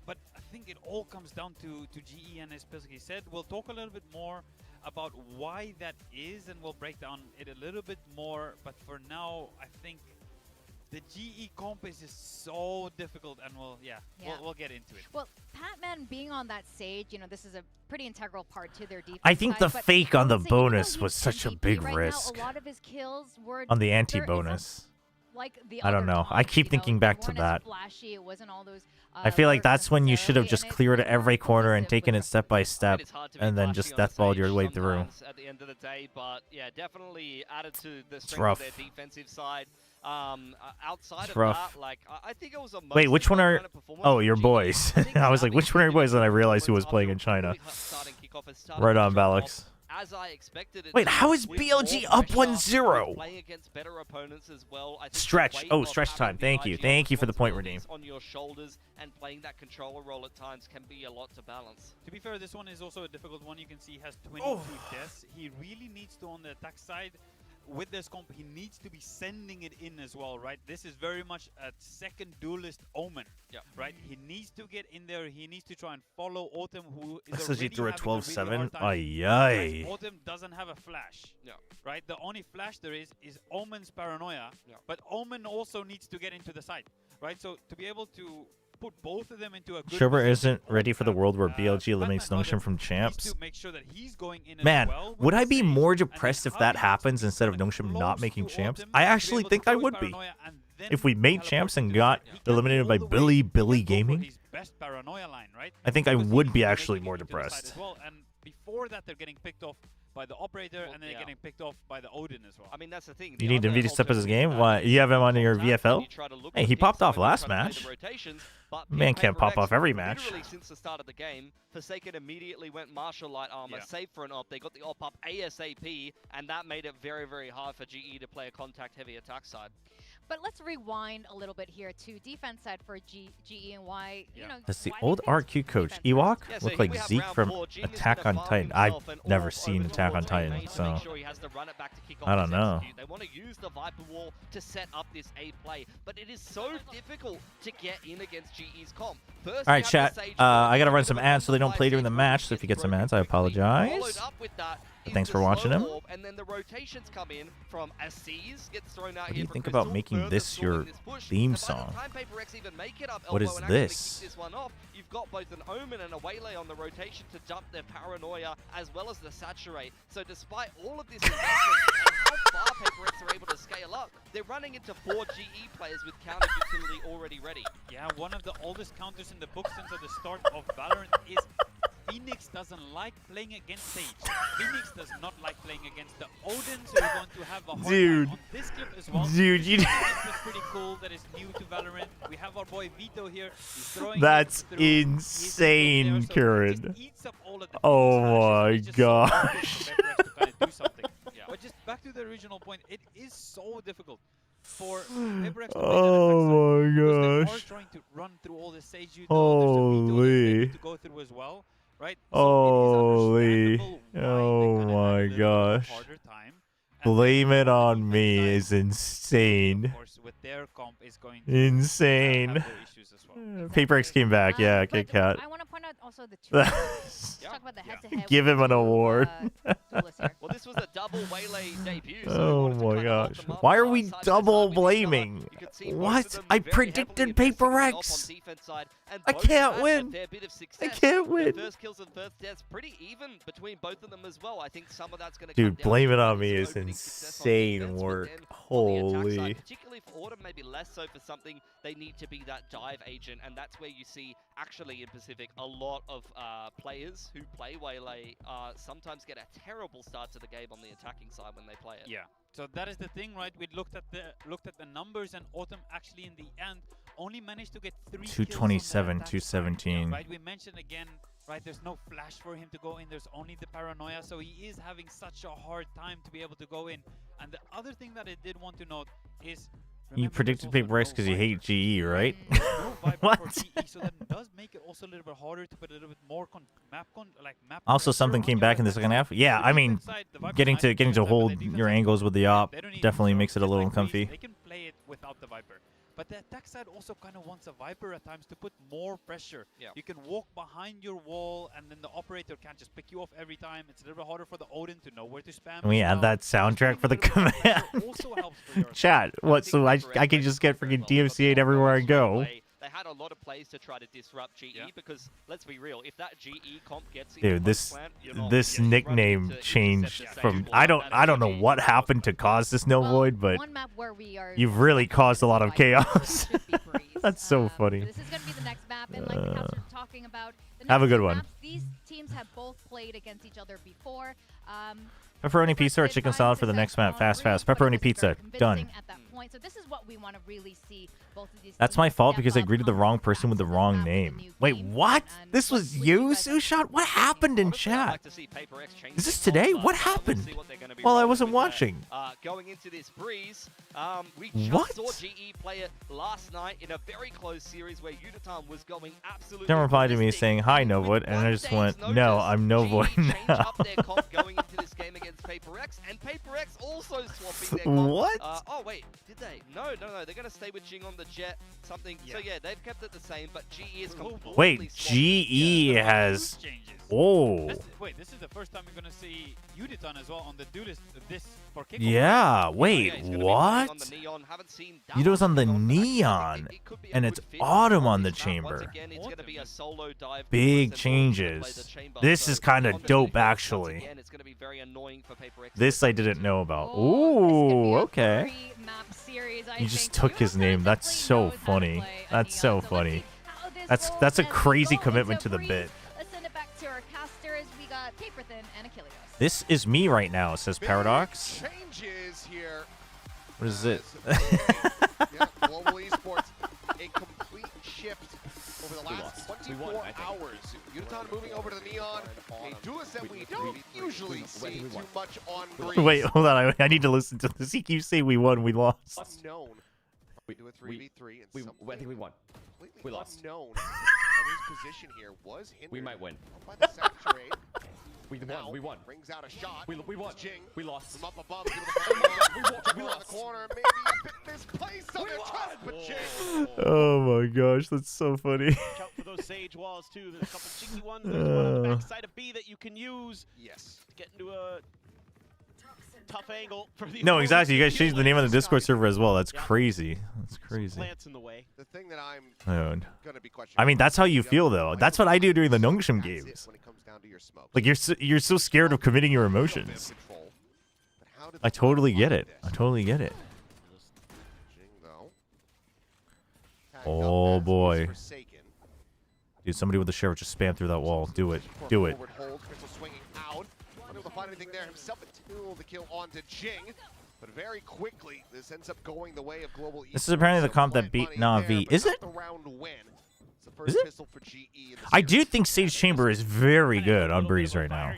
But I think it all comes down to GE, and as Pesky said, we'll talk a little bit more about why that is, and we'll break down it a little bit more. But for now, I think the GE comp is just so difficult, and we'll get into it. Well, Patman being on that stage, this is a pretty integral part to their defense. I think the side, fake on the honestly, bonus was such a big right risk. Now, a lot of his kills were On the anti-bonus. Like the I don't know. I keep thinking back to that. Flashy. It wasn't all those, I feel like that's when you should have just cleared every corner and taken it step by step, and then just deathballed your way through. At the end of the day, but yeah, definitely added to the strength rough. of their defensive side. Outside It's of rough. that, like I think it was a Wait, which one are... Oh, your boys. I was like, which one are your boys? And I realized who was playing in China. Right on, Balix. As I expected it. Wait, how is BLG up 1-0? Playing against better opponents as well. I think Stretch. Oh, stretch time. Thank you. Thank you for the point redeem. On your shoulders and playing that controller role at times can be a lot to balance. To be fair, this one is also a difficult one. You can see he has 22 deaths. He really needs to, on the attack side, with this comp, he needs to be sending it in as well, right? This is very much a second duelist Omen, right? He needs to get in there. He needs to try and follow Autumn, who is Says he already threw a having a really 12-7. hard time. Ay-yi. Autumn doesn't have a flash, right? The only flash there is Omen's paranoia, but Omen also needs to get into the site, right? So to be able to put both of them into a good Chobra position, isn't ready for the world where BLG eliminates Notion from champs. Man, would I be more depressed if that happens instead of Notion not making champs? I actually think I would be. If we made champs and got eliminated by Billy Gaming, I think I would be actually more depressed. And before that, they're getting picked off by the operator, and then they're getting picked off by the Odin as well. I mean, that's the thing. You need Nvidia to step as his game? Why? You have him on your VFL? Hey, he popped off last match. Man can't pop off every match. Literally since the start of the game, Forsaken immediately went Martial Light Armor, saved for an op. They got the op up ASAP, and that made it very, very hard for GE to play a contact-heavy attack side. But let's rewind a little bit here to defense side for GE and why, That's the old RQ coach. Ewok looked like Zeke from Attack on Titan. I've never seen Attack on Titan, so I don't know. They want to use the Viper Wall to set up this A play, but it is so difficult to get in against GE's comp. All right, chat. I gotta run some ads so they don't play during the match. So if you get some ads, I apologize. But thanks for watching them. And then the rotations come in from Aziz gets thrown out. What do you think about making this your theme song? What is this? You've got both an Omen and a Waylay on the rotation to dump their Paranoia as well as the Saturate. So despite all of this investment and how far PRX are able to scale up, they're running into 4 GE players with counter utility already ready. Yeah, one of the oldest counters in the book since at the start of Valorant is Phoenix doesn't like playing against Sage. Phoenix does not like playing against the Odins, who are going to have a hard time on this clip as well. Dude, you... That's pretty cool. That is new to Valorant. We have our boy Vito here. He's throwing That's insane, Kieran. Oh my gosh. But just back to the original point, it is so difficult for PRX to oh my gosh. gosh. They are trying to run through all the Sage Util. Holy. To go through as well. Right? Holy. Oh my gosh. Blame it on me is insane. Insane. PRX came back. Yeah, Kit Kat. I want to point out Also the two. Let's talk about the head-to-head. Give him an award. Well, this was a double Waylay debut. So Oh my gosh. Why are we double blaming? What? I predicted PRX. I can't win. I can't win. First kills and first deaths pretty even between both of them as well. I think some of that's going to Dude, blame it on me is insane work. Holy. Particularly for Autumn, maybe less so for something they need to be that dive agent, and that's where you see actually in Pacific a lot of players who play Waylay sometimes get a terrible start to the game on the attacking side when they play it. Yeah. So that is the thing, right? We looked at the numbers, and Autumn actually in the end only managed to get 3 227, kills 217. right? We mentioned again, right? There's no flash for him to go in. There's only the paranoia, so he is having such a hard time to be able to go in. And the other thing that I did want to note is you predicted PRX because you hate GE, right? What? So that does make it also a little bit harder to put a little bit more map. Also, something came back in the second half. Yeah, I mean, getting to hold your angles with the op definitely makes it a little comfy. They can play it without the Viper. But the attack side also kind of wants a Viper at times to put more pressure. Yeah. You can walk behind your wall, and then the operator can't just pick you off every time. It's a little bit harder for the Odin to know where to spam. Can we add that soundtrack for the command? Chat, what, so I can just get freaking DMCA'd everywhere I go? They had a lot of plays to try to disrupt GE because, let's be real, if that GE comp gets Dude, this nickname changed from I don't know what happened to cause this no void, but you've really caused a lot of chaos. That's so funny. This is going to be the next map, and like the cats are talking about, have a good one. These teams have both played against each other before. Pepperoni pizza or chicken salad for the next map. Fast. Pepperoni pizza. Done. At that point. So this is what we want to really see both of these. That's my fault because I greeted the wrong person with the wrong name. Wait, what? This was you, Sushot? What happened in chat? Is this today? What happened? Well, I wasn't watching. Going into this breeze, we just saw GE play it last night in a very close series where Unitime was going absolutely. Then replied to me saying, "Hi, Novoid," and I just went, "No, I'm Novoid now." Going into this game against PRX, and PRX also swapping their comp. What? Oh wait, did they? No. They're gonna stay with Jing on the jet. Something. Yeah. So yeah, they've kept it the same, but GE is completely. Wait, GE has. Oh. Wait, this is the first time you're gonna see Uditon as well on the duelist. This for kickoff. Yeah. Wait, what? Udo's on the neon, and it's Autumn on the chamber. Big changes. This is kind of dope, actually. This I didn't know about. Ooh, okay. You just took his name. That's so funny. That's so funny. That's a crazy commitment to the bit. Let's send it back to our casters. We got Paper Thin and Achilles. This is me right now, says Paradox. Changes here. What is it? Yeah, global esports, a complete shift over the last 24 hours. Uniton moving over to the Neon, a duelist that we don't usually see too much on Breeze. Wait, hold on. I need to listen to this. He keeps saying we won, we lost. Unknown. We do a 3v3 and I think we won. We lost. Unknown. His position here was hindered. We might win. By the saturate. We won. Brings out a shot. We won. Jing. We lost. From up above. We lost. The corner. Maybe a bit misplaced on their trust, but Jing. Oh my gosh, that's so funny. Watch out for those Sage walls too. There's a couple cheeky ones. There's one on the backside of B that you can use. Yes. To get into a tough angle for the. No, exactly. You guys changed the name of the Discord server as well. That's crazy. That's crazy. Plants in the way. The thing that I'm gonna be questioning. I mean, that's how you feel though. That's what I do during the Nongshim games. When it comes down to your smoke. Like you're so scared of committing your emotions. I totally get it. I totally get it. Oh boy. Dude, somebody with the sheriff just spam through that wall. Do it. Do it. Unable to find anything there himself until the kill onto Jing. But very quickly, this ends up going the way of Global Esports. This is apparently the comp that beat Na'Vi. Is it? Is it? I do think Sage Chamber is very good on Breeze right now.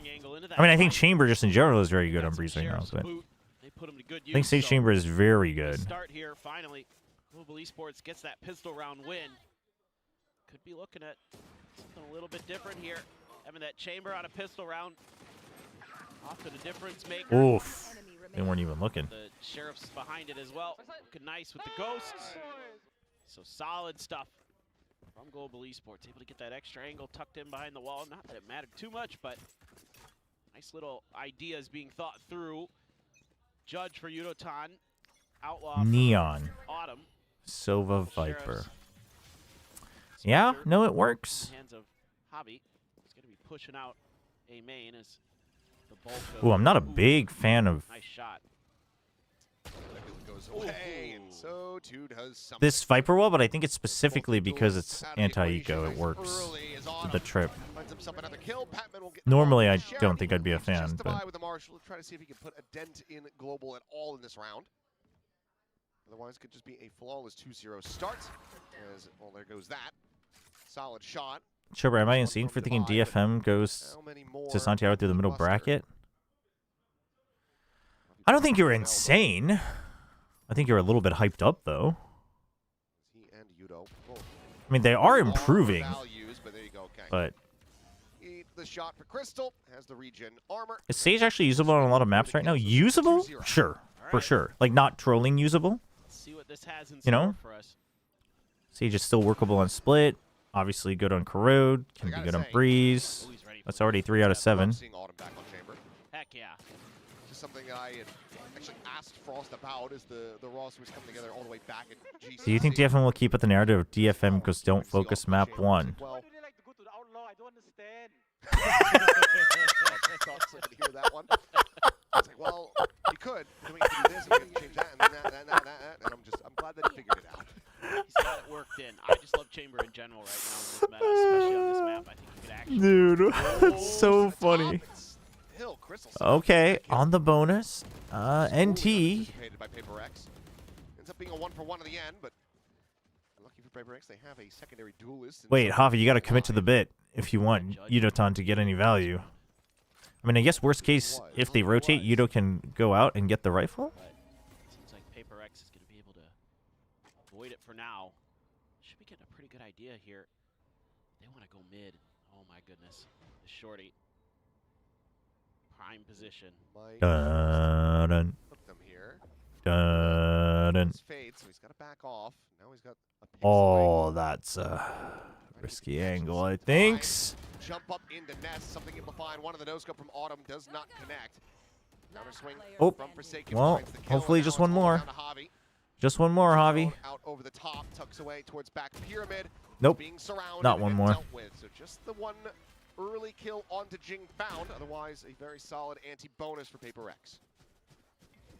I mean, I think Chamber just in general is very good on Breeze right now. But I think Sage Chamber is very good. Start here finally. Global Esports gets that pistol round win. Could be looking at something a little bit different here. Having that chamber on a pistol round. Often a difference maker. Oof. They weren't even looking. The sheriff's behind it as well. Looking nice with the ghosts. So solid stuff from Global Esports, able to get that extra angle tucked in behind the wall. Not that it mattered too much, but nice little ideas being thought through. Judge for Yudotan, Outlaw Neon. for Autumn. Sova Viper. Sheriff's Yeah, Spectre no, it in works. the hands of Javi. He's going to be pushing out a main as the bulk of... Ooh, I'm not a big fan of Nice shot. Goes away, and so too does something. this Viper wall, but I think it's specifically because it's anti-eco. It works with the trip. Finds himself another kill. Patman will get Normally, I Sheriff don't think I'd be a fan, just to but buy with the Marshall, try to see if he can put a dent in Global at all in this round. Otherwise, could just be a flawless 2-0 start. As, well, there goes that. Solid shot. Chobra, am I insane for thinking DFM goes to Santiago through the middle bracket? I don't think you're insane. I think you're a little bit hyped up, though. He and Yudo both. I mean, they are improving, Values, but there you go. Okay. but Eat the shot for Crystal. Has the regen armor. is Sage actually usable on a lot of maps right now? Usable? Sure, for sure. Like, not trolling usable. Let's see what this has in You know? store for us. Sage is still workable on Split. Obviously good on Corrode. Can be good on Breeze. Oh, he's ready for That's already 3 out of 7. Seeing Autumn back on Chamber. Heck yeah. Just something that I had actually asked Frost about as the roster was coming together all the way back at GCC. Do you think DFM will keep up the narrative of DFM because don't focus map 1? Well, Why do they like to go to the outlaw? I don't understand. I thought so to hear that one. I was like, well, you could. Then we can do this, and we can change that, and then that. And I'm glad that he figured it out. He's got it worked in. I just love Chamber in general right now in this meta, especially on this map. I think he could actually... Dude, that's so funny. Hill, Crystal. Okay, on the bonus, NT. Anticipated by PRX. Ends up being a 1-for-1 in the end, but lucky for PRX, they have a secondary duelist. Wait, Javi, you got to commit to the bit if you want Yudotan to get any value. I mean, I guess worst case, if they rotate, Yudo can go out and get the rifle? But it seems like PRX is going to be able to avoid it for now. Should be getting a pretty good idea here. They want to go mid. Oh my goodness. The shorty. Prime position. Dun, Put them here. dun. Fade, so he's got to back off. Now he's got a pick Oh, that's a risky angle, I think. Jump up into nest, something amplifying. One of the no-scope from Autumn does not connect. Counter swing Oh, from Forsaken well, finds the kill, hopefully and just now one it's all more. down to Javi. Just one more, Javi. Out over the top, tucks away towards back pyramid. Nope, Being surrounded not one and more. dealt with. So just the one early kill onto Jing found. Otherwise, a very solid anti-bonus for PRX.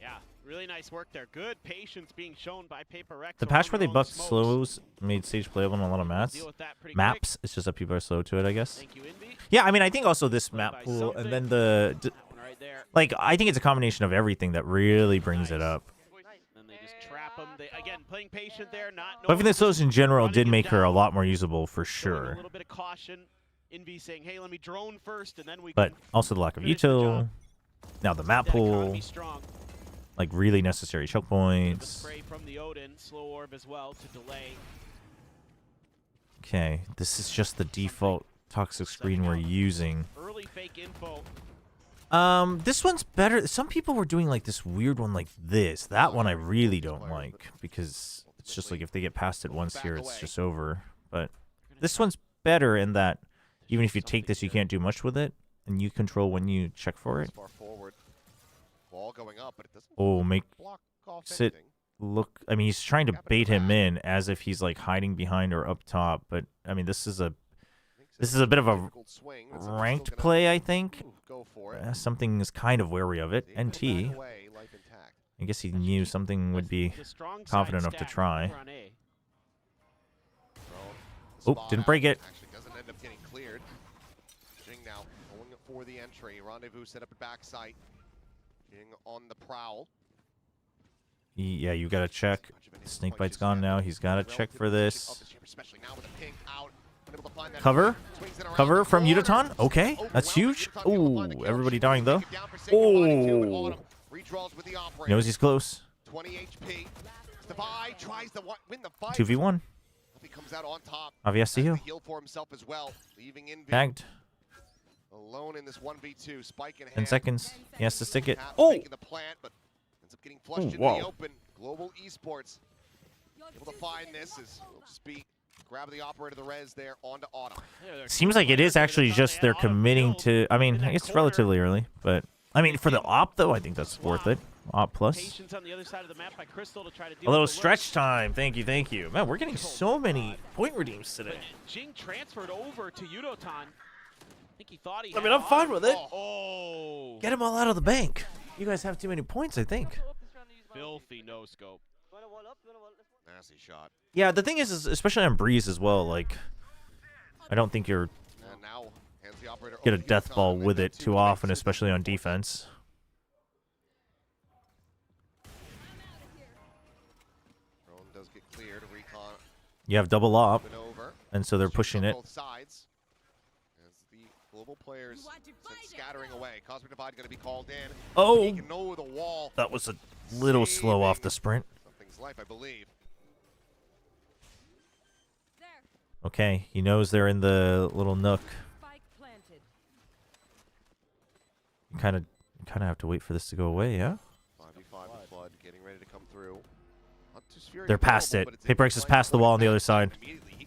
Yeah, really nice work there. Good patience being shown by PRX. The patch where they around buffed smokes. slows made Sage playable on a lot of maps. Deal with that pretty Maps, it's just that people are slow to it, I guess. Thank you, Envy. Yeah, I mean, I think also this Played map by pool, and something. then That one right there. like, I think it's a combination of everything that really brings it up. And they just trap him. They, again, playing patient there, not But I think the slows in general running did him make her a down. lot more usable for Showing A sure. little bit of caution. Envy saying, hey, let me drone first, and then we But can also the lack of finish the util. job. Now the map That pool, economy strong. like really necessary choke The points. spray from the Odin, slow orb as well to delay. Okay, this is just the default toxic screen we're using. Early fake info. This one's better. Some people were doing like this weird one like this. That one I really don't like because it's just like if they get past it once here, it's just over. But this one's better in that even if you take this, you can't do much with it, and you control when you check for it. Far forward. Ball going up, but it doesn't Oh, make block off sit anything. look. I mean, he's trying to bait him in as if he's like hiding behind or up top. But I mean, this is a bit of a Difficult swing, but someone's ranked still gonna play, I think. go for it. Something is kind of wary of it. Able to NT. back away, life intact. I guess he knew something would be The strong side confident enough to stack try. over on A. Thrown. Oh, Spot didn't out. break it. Actually doesn't end up getting cleared. Jing now going for the entry. Rendezvous set up at backside. Jing on the prowl. Yeah, you gotta check. Snakebite's gone now. He's gotta check for this. Especially now with the ping out. Unable to find that Cover? swings it around Cover the from corner. Yudotan? Okay, that's huge. Ooh, everybody dying though. Oh, Redraws with the operator. knows he's close. 20 HP. Stabai tries to win the fight. 2v1. He comes out on top. Javi has to Has heal. the heal for himself as well, leaving Envy Tagged. alone in this 1v2. Spike in 10 hand. seconds. He has to stick it. Cap Oh! making the plant, but ends up getting flushed into whoa. the open. Global Esports able to find this. It'll just be Grab the operator, the res there onto Autumn. Seems like it is actually just they're committing to. I mean, it's relatively early, but I mean, for the op though, I think that's worth it. Op plus. On the other side of the map by Crystal to try to A little stretch time. Thank you, thank you. Man, we're getting so many point redeems today. Jing transferred over to Yudotan. I think he thought he. I mean, I'm fine with it. Oh. Get them all out of the bank. You guys have too many points, I think. Filthy no scope. Nasty shot. Yeah, the thing is especially on Breeze as well, like, I don't think you're And now hands the operator get a over to death Yudotan, ball and with then it two too makes often, it. especially on defense. Drone does get cleared. Recon You have double op, over. and so they're pushing it. Both sides. As the global players scattering away. Cosmic Divide going to be called in. Oh! He can know the wall. That was a little slow off the sprint. Something's life, I believe. Okay, he knows they're in the little nook. You kind of have to wait for this to go away, yeah? 5v5 with Flood getting ready to come through. Not too furious They're past it. PRX is past the wall on the other side.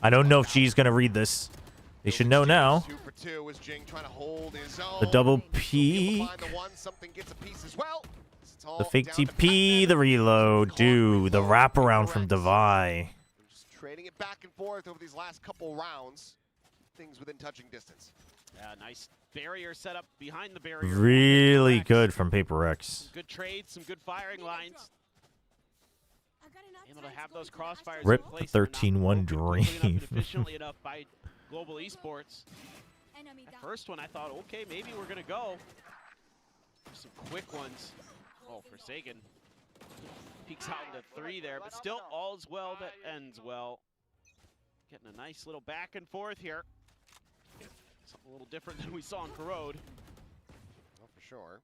I don't know if G's gonna read this. They should know now. 2-for-2 as Jing trying to hold his own. The double peek. The fake TP, the reload, dude, the wraparound from Devi. Just trading it back and forth over these last couple rounds. Things within touching distance. Yeah, nice barrier set up behind the barrier. Really good from PRX. Good trades, some good firing lines. Able to have those crossfires Rip in the place. 13-1 dream. Efficiently enough by Global Esports. That first one, I thought, okay, maybe we're gonna go. Some quick ones. Oh, Forsaken peeks out into 3 there, but still all's well that ends well. Getting a nice little back and forth here. Something a little different than we saw in Corrode. Oh, for sure.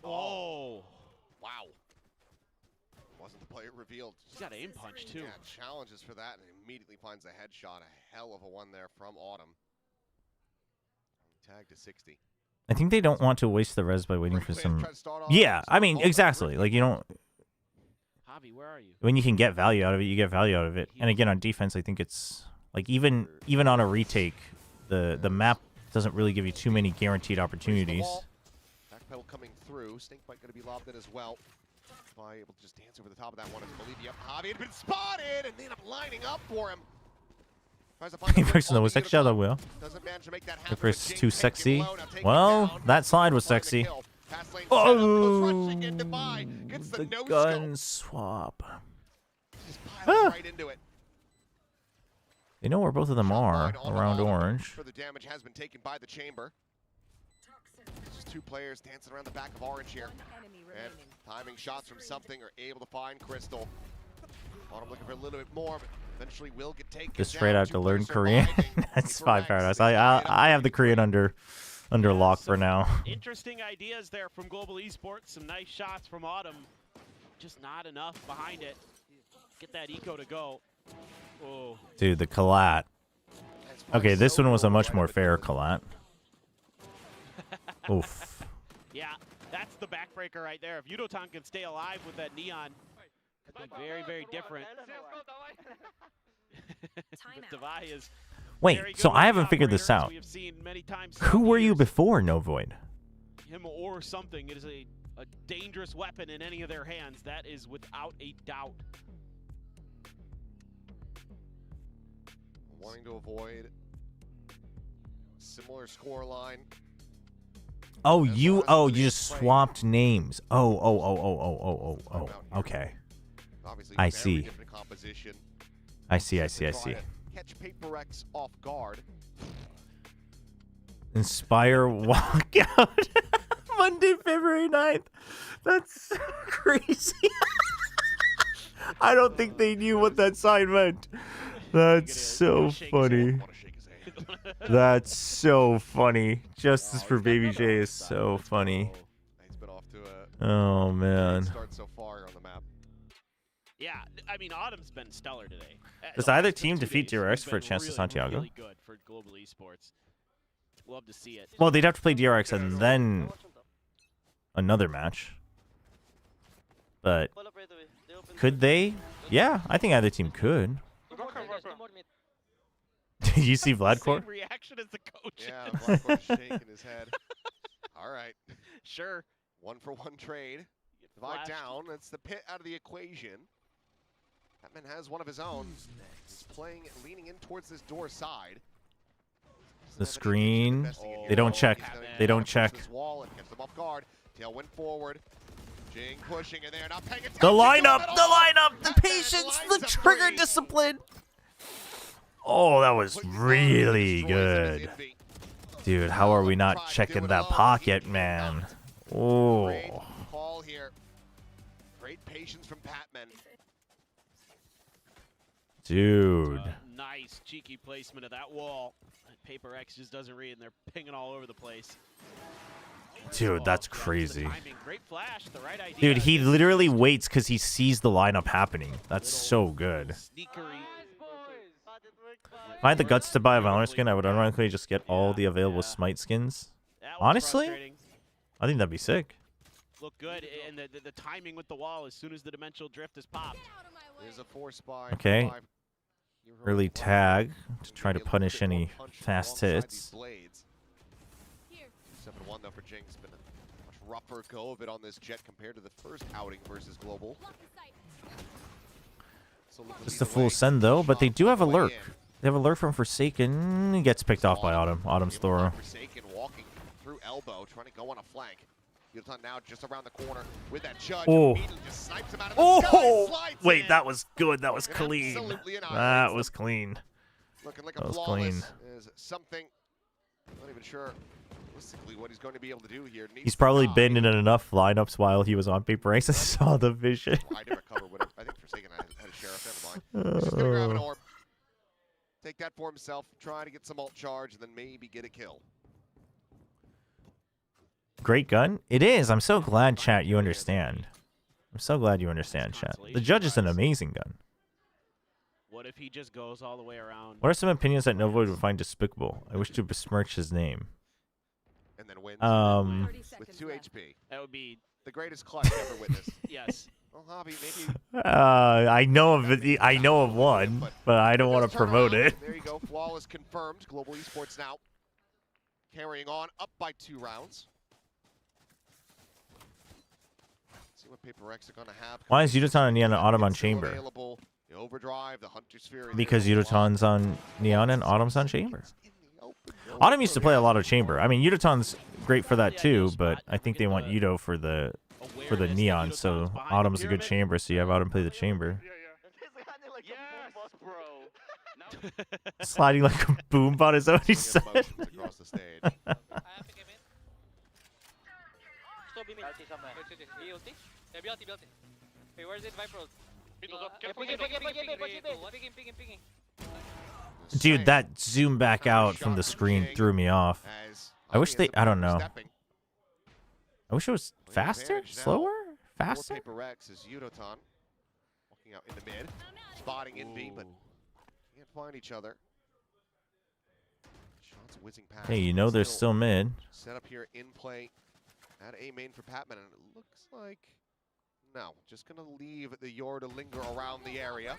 Oh. Wow. Wasn't the player revealed. He's got aim punch, too. Yeah, challenges for that, and immediately finds a headshot. A hell of a one there from Autumn. Tag to 60. I think they don't want to waste the res by waiting for some... Yeah, I mean, exactly. Like, you don't... Javi, where are you? When you can get value out of it, you get value out of it. And again, on defense, I think it's... Like, even on a retake, the map doesn't really give you too many guaranteed opportunities. Backpedal coming through. Stinkbite going to be lobbed in as well. By able to just dance over the top of that one. I believe, yep, Javi had been spotted, and they end up lining up for him. Person was sexy, that will. The first too sexy. Well, that slide was sexy. Oh, the gun swap. Right into it. They know where both of them are around orange. Further damage has been taken by the chamber. Just two players dancing around the back of orange here. And timing shots from something are able to find Crystal. Autumn looking for a little bit more, but eventually will get taken. Just straight out to learn Korean. That's fine, Paradise. I have the Korean under lock for now. Interesting ideas there from Global Esports. Some nice shots from Autumn. Just not enough behind it. Get that eco to go. Oh. Dude, the collat. Okay, this one was a much more fair collat. Oof. Yeah, that's the backbreaker right there. If Yudotan can stay alive with that neon, could be very, very different. Devi is Wait, so I haven't figured this out. Who were you before No Void? Him or something. It is a dangerous weapon in any of their hands. That is without a doubt. Wanting to avoid similar score line. Oh, you just swapped names. Oh. Okay. I see. I see. Catch PRX off guard. Inspire walkout. Monday, February 9th. That's so crazy. I don't think they knew what that sign meant. That's so funny. That's so funny. Justice for Baby J is so funny. Oh man. Start so far on the map. Yeah, I mean Autumn's been stellar today. Does either team defeat DRX for a chance to Santiago? Really good for Global Esports. Love to see it. Well, they'd have to play DRX and then another match. But could they? Yeah, I think either team could. Did you see Vladkor? Same reaction as the coach. Yeah, Vladkor's shaking his head. All right. Sure. 1-for-1 trade. Divide Flashed. down. That's the pit out of the equation. Batman has one of his own. He's playing, leaning in towards this door side. The screen. They don't check. They don't check. This wall and gets them off guard. Tailwind forward. Jing pushing, and they're not paying attention. The lineup. to him at The all. lineup. The Batman patience. lines The up trigger three. discipline. Oh, that was really good. Dude, how are we not checking that pocket, man? Great Oh. call here. Great patience from Patman. Dude. Nice cheeky placement of that wall. PRX just doesn't read, and they're pinging all over the place. Dude, that's Yeah, the crazy. timing. Great flash, the right idea. Dude, he literally waits because he sees the lineup happening. That's so good. Sneakery. If I had the guts to buy a Valorant skin, I would ironically just get all the available Smite skins. That was Honestly, frustrating. I think that'd be sick. Look good, and the timing with the wall as soon as the dimensional drift is popped. There's a force by Okay. 5. Early tag to try to punish any fast hits. 7-1 though for Jing's been a much rougher go of it on this Jet compared to the first outing versus Global. So look to Just lead a the full way. send though, but they do have a On the way lurk. in. They have a lurk from Forsaken. He gets picked off by Autumn. Autumn's thrower. Forsaken walking through elbow, trying to go on a flank. Yutan now just around the corner with that Judge. Oh. Immediately just snipes him out of the sky, Oh! slides Wait, in. that was good. That was And clean. absolutely annihilates That them. was clean. Looking like That a was flawless clean. is something. Not even sure realistically what he's going to be able to do here. He's probably been in enough lineups while he was on PRX and saw the vision. I didn't recover with him. I think Forsaken had a sheriff. Never mind. He's just gonna grab an orb, take that for himself, try to get some ult charge, and then maybe get a kill. Great gun? It is. I'm so glad, chat, you understand. I'm so glad you understand, chat. The Judge is an amazing gun. What if he just goes all the way around? What are some opinions that Novoid would find despicable? I wish to besmirch his name. And then wins with 2 HP. That would be the greatest clutch ever witnessed. Yes. Well, Hobby, maybe. I know of one, but I don't want to promote it. There you go. Flawless confirmed. Global Esports now carrying on, up by 2 rounds. See what PRX are going to have. Why is Yudotan and Neon and Autumn on Still Chamber? available. The Overdrive, the Hunter Sphere. Because Yudotan's on Neon and Autumn's on Chamber. Autumn used to play a lot of Chamber. I mean, Yudotan's great for that too, but I think they want Yudo for the Neon, so Autumn's a good Chamber, so you have Autumn play the Chamber. Sliding like a boom bot is what he said. Across the stage. Dude, that zoom back out from the screen threw me off. I wish they, I don't know. I wish it was faster? Slower? Faster? PRX is Yudotan walking out in the mid, spotting Envy, but can't find each other. Shots whizzing past. Hey, you know they're still mid. Set up here in play at A main for Patman, and it looks like no, just gonna leave the Yor to linger around the area.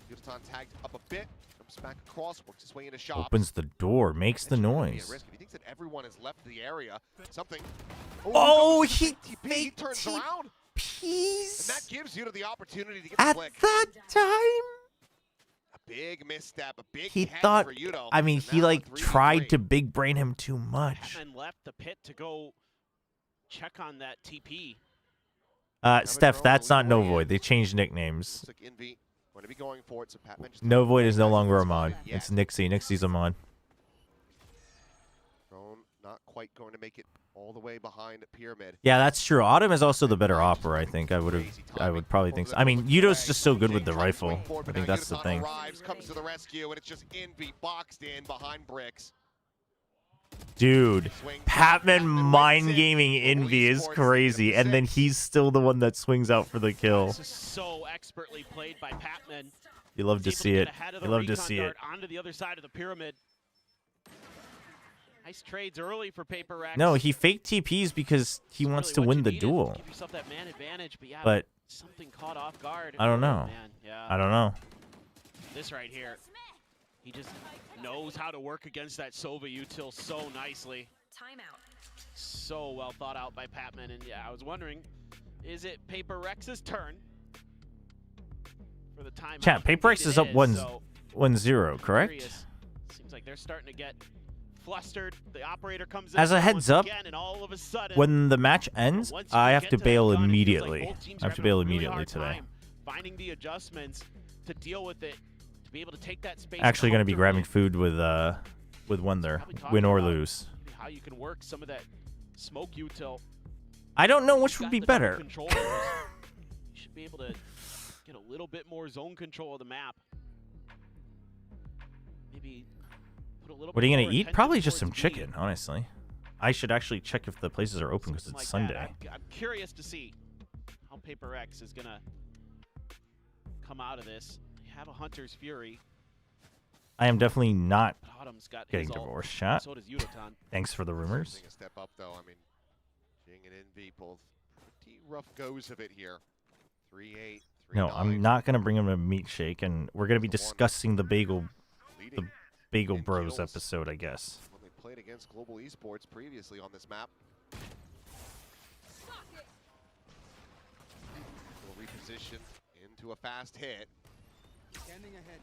Yudotan tagged up a bit, comes back across, works his way into shop. Opens the door, makes the noise. If he thinks that everyone has left the area, something. Oh, he turns around. Peace. And that gives you the opportunity to get At the flick. that time, A big misstep, a big he catch thought, for Yudo. I mean, And he now like a 3v3. tried to big brain him too much. And left the pit to go check on that TP. Steph, that's not Novoid. They changed nicknames. Looks like Envy going to be going for it, so Patman just Novoid is no longer a mod. It's Nixie. Nixie's a mod. Drone not quite going to make it all the way behind Pyramid. Yeah, that's true. Autumn is also the better opera, I think. I would probably think so. I mean, Yudo's just so good with the rifle. I think that's the thing. Arrives, comes to the rescue, and it's just Envy boxed in behind bricks. Dude, Patman mind gaming Envy is crazy, and then he's still the one that swings out for the kill. This is so expertly played by Patman. You love to He's able see get it. ahead of You the love to recon see it. dart onto the other side of the pyramid. Nice trades early for PRX. No, he faked TPs because he wants to win the duel. Give yourself that man advantage, but yeah, But something caught off guard. I don't know. Man, yeah. I don't know. This right here. He just knows how to work against that Sova util so nicely. Timeout. So well thought out by Patman. And yeah, I was wondering, is it PRX's turn for the timeout? Chat, PRX is up 1-0, correct? Curious. Seems like they're starting to get flustered. The operator comes in As a heads up, again, and all of a sudden, when the match ends, I have to bail immediately. I have to bail immediately today. Finding the adjustments to deal with it, to be able to take that space. Actually going to be grabbing food with one there, win or lose. How you can work some of that smoke util. I don't know which would be better. You should be able to get a little bit more zone control of the map. Maybe put a little What are you bit going to more eat? attention Probably just towards some B. chicken, honestly. I should actually check if the places are open because it's Something like Sunday. that. I'm curious to see how PRX is going to come out of this. You have a Hunter's Fury. I am definitely not Autumn's got getting his ult. divorced, chat. So does Yudotan. Thanks for the rumors. Taking a step up though. I mean, Jing and Envy both pretty rough goes of it here. 3-8. No, I'm not going to bring him a meat shake, and we're going to be discussing the Bagel Bros episode, I guess. When they played against Global Esports previously on this map. Will reposition into a fast hit. Standing ahead.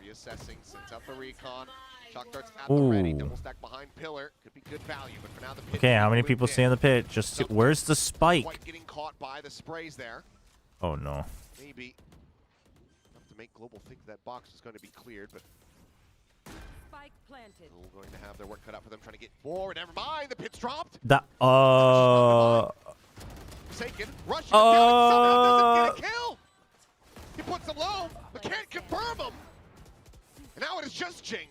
Reassessing, sends out the recon. Shock darts at the ready. Double stack behind pillar. Could be good value, but for now the pit. Okay, how many people stay in the pit? Just where's the spike? Quite getting caught by the sprays there. Oh no. Maybe enough to make Global think that box is going to be cleared, but Spike planted. still going to have their work cut out for them trying to get forward. Never mind, the pit's dropped. That Forsaken, rushing him down, and somehow doesn't get a kill. He puts him low, but can't confirm him. And now it is just Jing.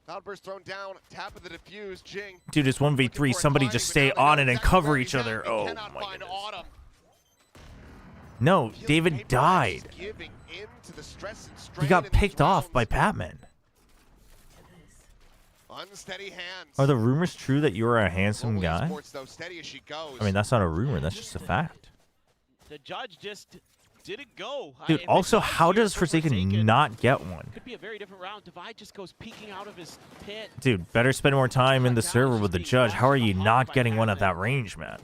Cloudburst thrown down, tap of the defuse, Jing. Dude, it's 1v3. Somebody just stay on it and cover each other. Oh my goodness. Autumn. No, David died. Giving in to the stress and He strain got in picked these off by rounds. Patman. Unsteady hands. Are the rumors true that you're a handsome Global guy? Esports, though, steady as she goes. I mean, that's not a rumor. That's just a fact. The judge just didn't go. Dude, also, how does Forsaken not get one? Could be a very different round. Divide just goes peeking out of his pit. Dude, better spend more time in the server with the judge. How are you not getting one at that range, man?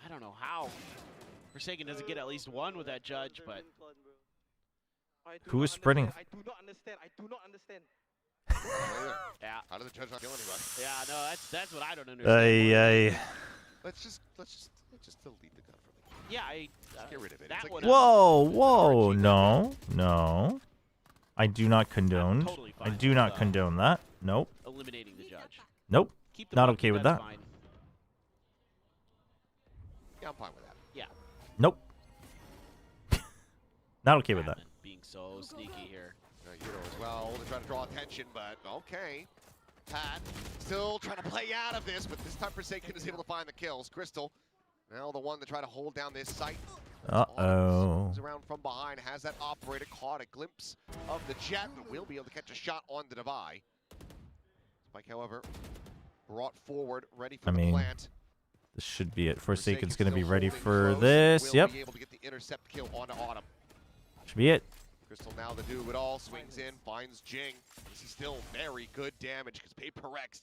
I don't know how Forsaken doesn't get at least one with that judge, but Who is spreading? I do not understand. I do not understand. yeah. How did the judge not kill anybody? Yeah, no, that's what I don't understand. Let's just delete the gun from the game. Yeah, Just get rid of it. That It's like one. Whoa, no, no. I do not condone. totally I fine do with, not condone that. Nope. Eliminating the judge. Nope. Keep the Not monkey, okay with that's that. fine. Yeah, I'm fine with that. Yeah. Nope. Not okay with that. Being so sneaky here. As well to try to draw attention, but okay. Pat still trying to play out of this, but this time Forsaken is able to find the kills. Crystal, now the one to try to hold down this site. Uh-oh. Moves around from behind, has that operator caught a glimpse of the jet, but will be able to catch a shot on the Devi. Spike, however, brought forward, ready for the plant. This should be it. Forsaken's going to be still ready holding for close, this. will Yep. be able to get the intercept kill onto Autumn. Should be it. Crystal now to do it all, swings in, finds Jing. This is still very good damage because PRX,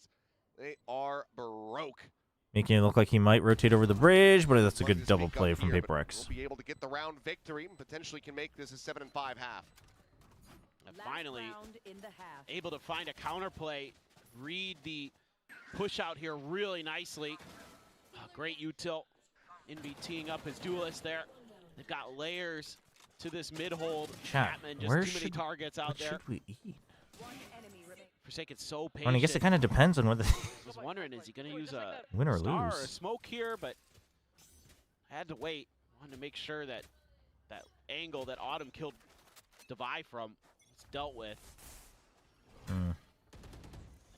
they are broke. Making it look like he might rotate over the bridge, but that's a good double play from PRX. Will be able to get the round victory and potentially can make this a 7-5 half. And finally, able to find a counterplay, read the push out here really nicely. Great util. Envy teeing up his duelist there. They've got layers to this mid hold. Chat, Chapman, just where too many targets out there. should we eat? Forsaken's so patient. I mean, I guess it kind of depends on whether I was wondering, is he going to use a win or star lose. or a smoke here? But I had to wait. Wanted to make sure that that angle that Autumn killed Devi from was dealt with.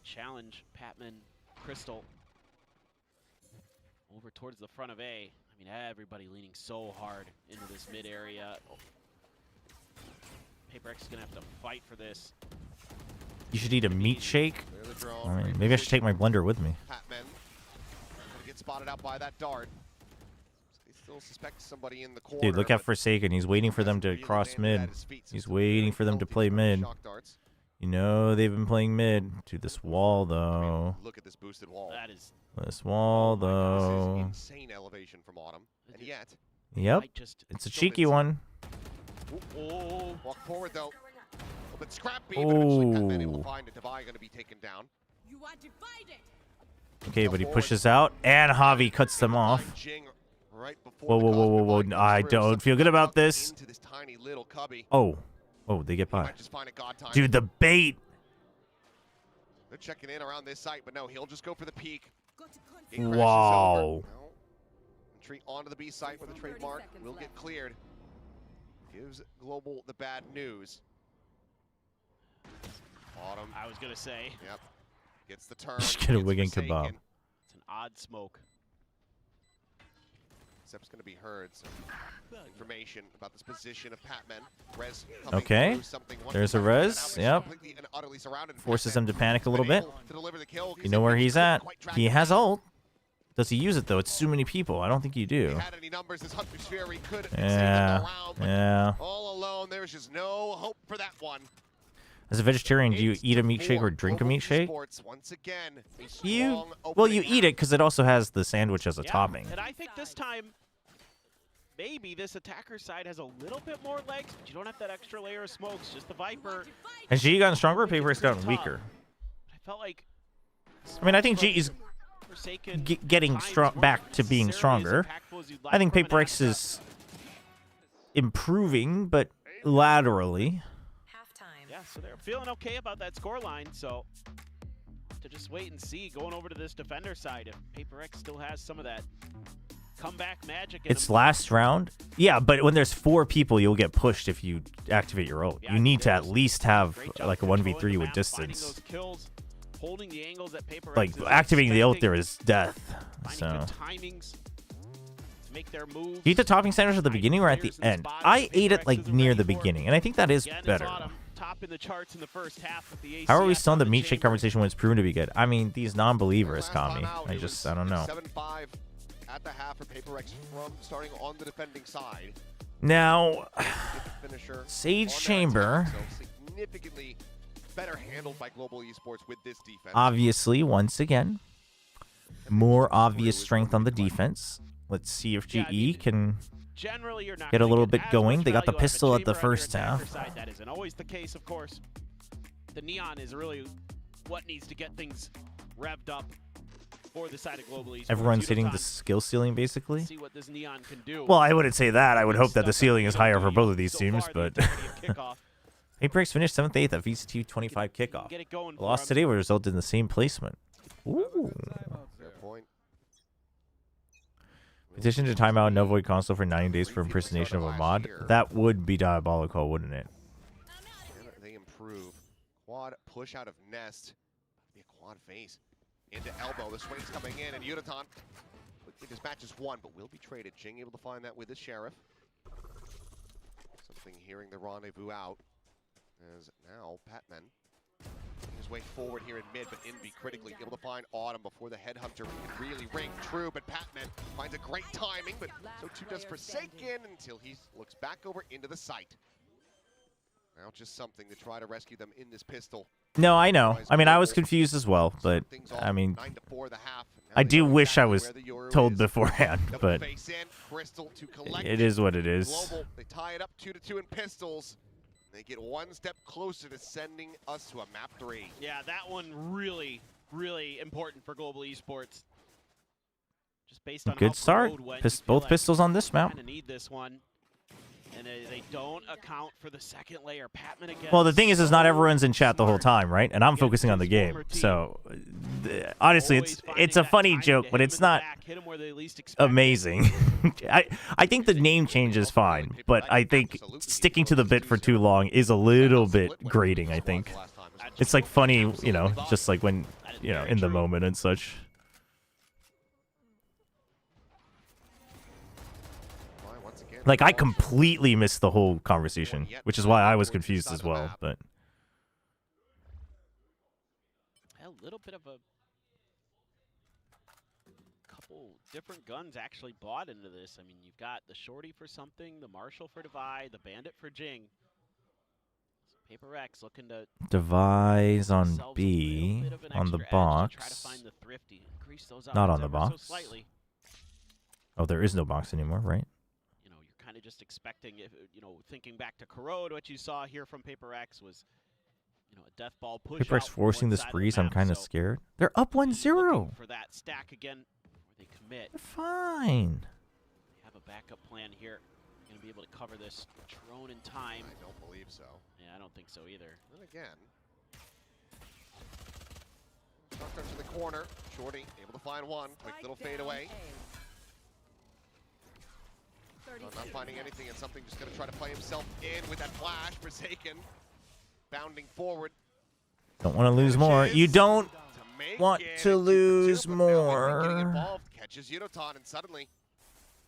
Challenge Patman, Crystal over towards the front of A. I mean, everybody leaning so hard into this mid area. PRX is going to have to fight for this. You should eat a meat shake. I mean, maybe I should take my blender with me. Patman gonna get spotted out by that dart. Still suspect somebody in the corner. Dude, look at Forsaken. He's waiting for them to cross mid. He's waiting for them to play mid. You know they've been playing mid. Dude, this wall though. Look at this boosted wall. That is. This wall though. This is insane elevation from Autumn, and yet. Yep. It's a cheeky one. Oh, walk forward though. A bit scrappy, but eventually Patman able to find it. Devi going to be taken down. You are divided. Okay, but he pushes out, and Javi cuts them off. Whoa, whoa, whoa, whoa, whoa! I don't feel good about this. Oh, oh, they get by. Dude, the bait. They're checking in around this site, but no, he'll just go for the peak. Wow. Retreat onto the B site where the trademark will get cleared. Gives Global the bad news. Autumn. I was gonna say. Yep. Gets the turn. Just get a wig and kebab. It's an odd smoke. Sep's gonna be heard. Some information about this position of Patman. Res okay. There's a res. Yep. Forces him to panic a little bit. You know where he's at. He has ult. Does he use it though? It's too many people. I don't think you do. Yeah. Yeah. All alone. There's just no hope for that one. As a vegetarian, do you eat a meat shake or drink a meat shake? Well, you eat it because it also has the sandwich as a topping. And I think this time, maybe this attacker side has a little bit more legs, but you don't have that extra layer of smokes. Just the Viper. Has GE gotten stronger or PRX gotten weaker? I felt like. I mean, I think GE is getting back to being stronger. I think PRX is improving, but laterally. Yeah, so they're feeling okay about that scoreline, so to just wait and see going over to this defender side if PRX still has some of that comeback magic in It's them. last round. Yeah, but when there's 4 people, you'll get pushed if you activate your ult. Yeah, you need to at least have like a 1v3 with distance. Kills, holding the angles that PRX Like is activating the ult expecting, there is death. finding So good timings to make their moves. you eat the topping sandwich at the beginning or at the end? I ate it like near the beginning, and I think that is better. Top in the charts in the first half with the How are we ACS still in the on meat shake chamber. conversation when it's proven to be good? I mean, these non-believers, Kami. I don't know. 7-5 at the half for PRX from starting on the defending side. Now, Finisher Sage Chamber, so significantly better handled by Global Esports with this defense. obviously, once again, more obvious strength on the defense. Let's see if GE can Generally, you're not get a gonna little get bit as going. much They got the value out of a pistol at the chamber on your first attacker half. side. That isn't always the case, of course. The Neon is really what needs to get things revved up for the side of Global Esports. Everyone's hitting the Udotan, skill ceiling, basically. see what this Neon can do. Well, I wouldn't say that. I would hope that the ceiling is higher for both of these teams, but PRX finished 7th, 8th at VCT 25 kickoff. Get it going The loss today would result in the same placement. Ooh. Fair point. Petition to timeout no void console for 90 days for impersonation of a mod. That would be diabolical, wouldn't it? They improve. Quad push out of Nest. Be a quad face. Into elbow. The swing's coming in, and Udotan quickly dispatches one, but will be traded. Jing able to find that with the Sheriff. Something hearing the rendezvous out. As now, Patman making his way forward here in mid, but Envy critically able to find Autumn before the Headhunter can really ring true, but Patman finds a great timing, but so too does Forsaken until he looks back over into the site. Now just something to try to rescue them in this pistol. No, I know. I mean, I was confused as well, but I mean, I do wish I was told beforehand, but it is what it is. Global, they tie it up 2-2 in pistols. They get one step closer to sending us to a map 3. Yeah, that one really, really important for Global Esports. Just based on Good start. Both pistols on this map. Kind of need this one. And they don't account for the second layer. Patman again. Well, the thing is not everyone's in chat the whole time, right? And I'm focusing on the game. So, honestly, it's a funny joke, but it's not amazing. I think the name change is fine, but I think sticking to the bit for too long is a little bit grating, I think. It's like funny, you know, just like when, you know, in the moment and such. Like, I completely missed the whole conversation, which is why I was confused as well, but... A little bit of a couple different guns actually bought into this. I mean, you've got the Shorty for something, the Marshall for Divide, the Bandit for Jing. So PRX looking to Devise on B on the box. try to find the thrifty, increase those Not odds on the ever so box. slightly. Oh, there is no box anymore, right? You know, you're kind of just expecting, if you know, thinking back to Corrode, what you saw here from PRX was, you know, a death ball push. PRX forcing the sprees. I'm kind of scared. They're up 1-0. For that stack again, where they commit. They're fine. They have a backup plan here. Going to be able to cover this drone in time. I don't believe so. Yeah, I don't think so either. Then again, shot comes to the corner. Shorty able to find one. Quick little fade away. Not finding anything, and something just going to try to play himself in with that flash. Forsaken bounding forward. Don't want to lose more. You don't want to lose more. Getting involved, catches Unoton, and suddenly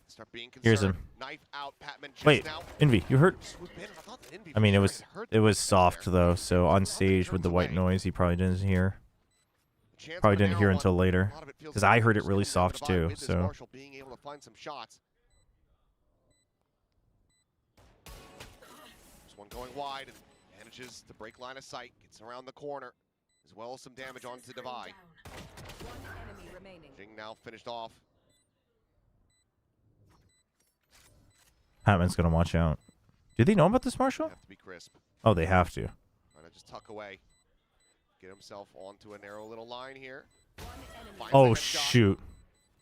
start being concerned. Here's him. Knife out. Patman just Wait, now. Envy, you hurt? Envy I mean, was it was soft though. So on stage with the white noise, he probably didn't hear. Probably didn't hear until later, because I heard it really soft too. So. Marshall being able to find some shots. This one going wide and manages to break line of sight. Gets around the corner, as well as some damage onto Divide. Jing now finished off. Patman's gonna watch out. Do they know about this, Marshall? Have to be crisp. Oh, they have to. Trying to just tuck away. Get himself onto a narrow little line here. Oh, shoot.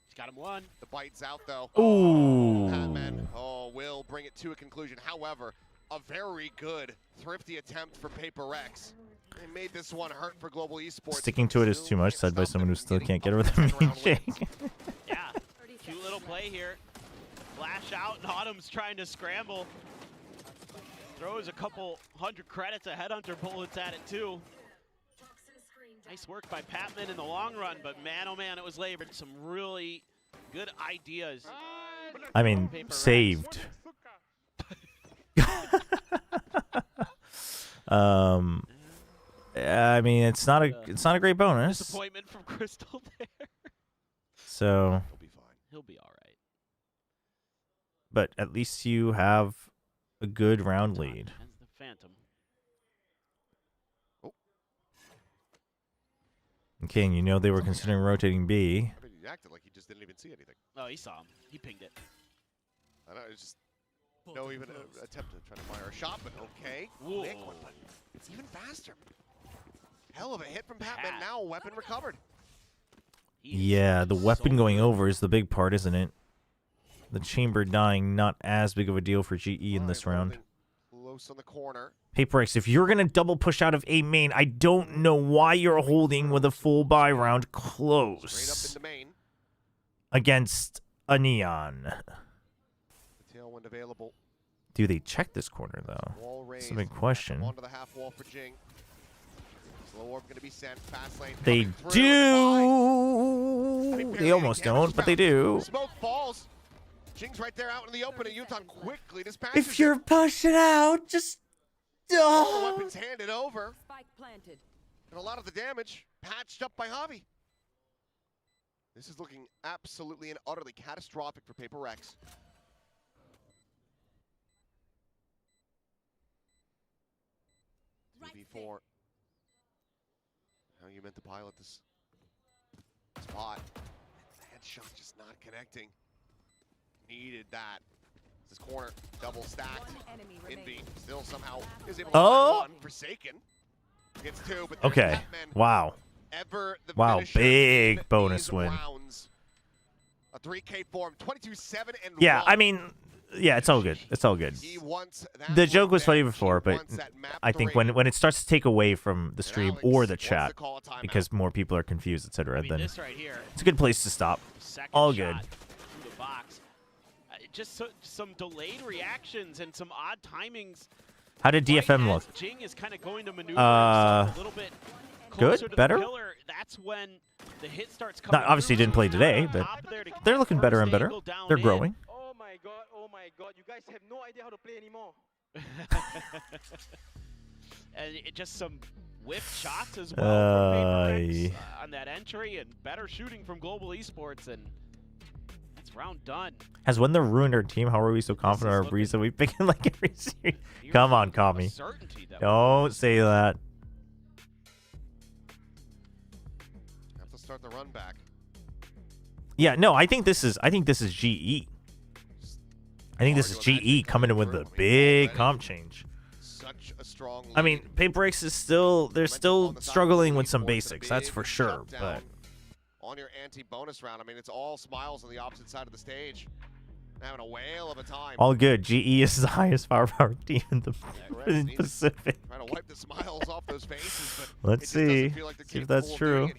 He's got him one. The bite's out, though. Ooh. Patman, will bring it to a conclusion. However, a very good, thrifty attempt for PRX. They made this one hurt for Global Esports. Sticking to it is too much, said by someone who still can't get over the mean shake. Yeah, cute little play here. Flash out, and Autumn's trying to scramble. Throws a couple 100 credits, a headhunter bullets at it too. Nice work by Patman in the long run, but man, oh man, it was labored. Some really good ideas. I mean, saved. I mean, it's not a great bonus. Disappointment from Crystal there. So. He'll be fine. He'll be all right. But at least you have a good round lead. Has the Phantom. Okay, and you know they were considering rotating B. He acted like he just didn't even see anything. Oh, he saw him. He pinged it. I know, it's just no even attempt to try to fire a shot, but okay. Quick one, but it's even faster. Hell of a hit from Patman. Now a weapon recovered. Yeah, the weapon going over is the big part, isn't it? The chamber dying, not as big of a deal for GE in this round. Close on the corner. PRX, if you're going to double push out of A main, I don't know why you're holding with a full buy round close. Straight up into main. Against a Neon. The tailwind available. Do they check this corner, though? That's a big question. Onto the half wall for Jing. Slow orb going to be sent. Fast lane. They do. I mean, they almost don't, but they do. Smoke falls. Jing's right there out in the open, and Uton quickly dispatches. If you're pushing out, just all the weapons handed over. Spike planted. And a lot of the damage patched up by Javi. This is looking absolutely and utterly catastrophic for PRX. DB4. How you meant to pilot this spot. The headshot just not connecting. Needed that. This corner double stacked. Envy still somehow is able to find one. Forsaken gets two, but okay. Wow. Wow, big bonus win. Rounds. A 3K form, 22-7 and yeah, 1. I mean, yeah, it's all good. It's all good. The joke was funny before, but I think when it starts to take away from the stream or the chat, because more people are confused, etc., then it's a good place to stop. All good. Just some delayed reactions and some odd timings. How did DFM look? Jing is kind of going to maneuver a little bit closer good, to better. The pillar. That's when the hit starts coming. Not, obviously didn't play today, but they're looking better and better. They're growing. Oh my god, you guys have no idea how to play anymore. And just some whiff shots as well from PRX on that entry, and better shooting from Global Esports, and seconds. Round done. Has Wendler ruined our team? How are we so confident in our Breeze that we pick him like every series? Come on, Kami. Don't say that. Have to start the run back. Yeah, no, I think this is GE. I think this is GE coming in with a big comp change. Such a strong lead. I mean, PRX is they're still struggling with some basics, that's for sure. But on your anti-bonus round, I mean, it's all smiles on the opposite side of the stage. Having a whale of a time. all good. GE is the highest firepower team in the Pacific. Trying to wipe the smiles off those faces, but Let's see. See if that's true.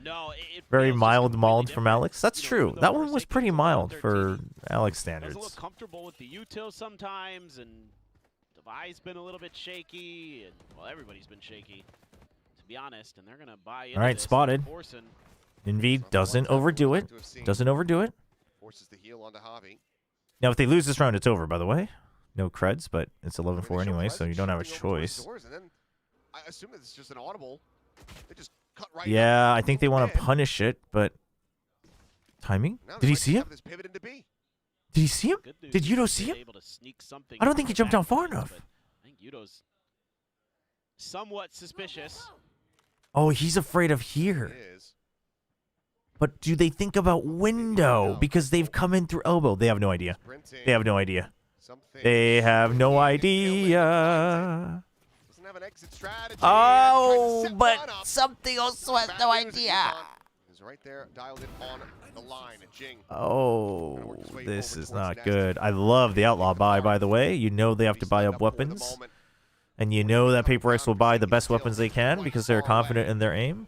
No, Very mild from Alex. That's true. That one was pretty mild for Alex standards. A little comfortable with the util sometimes, and Devi's been a little bit shaky, and well, everybody's been shaky, to be honest. And they're gonna buy into All right, this. spotted. Envy doesn't overdo it. Doesn't overdo it. Forces the heel onto Javi. Now, if they lose this round, it's over, by the way. No creds, but it's 11-4 anyway, so you don't have a choice. And then I assume it's just an audible. They just cut right Yeah, I think they want to punish it, but timing? Did he see him? Did he see him? Did Yudo see him? I don't think he jumped down far enough. I think Yudo's somewhat suspicious. Oh, he's afraid of here. But do they think about window? Because they've come in through elbow. They have no idea. They have no idea. They have no idea. Oh, but something else has no idea. Right there, dialed in on the line. Jing. Oh, this is not good. I love the outlaw buy, by the way. You know they have to buy up weapons. And you know that PRX will buy the best weapons they can because they're confident in their aim.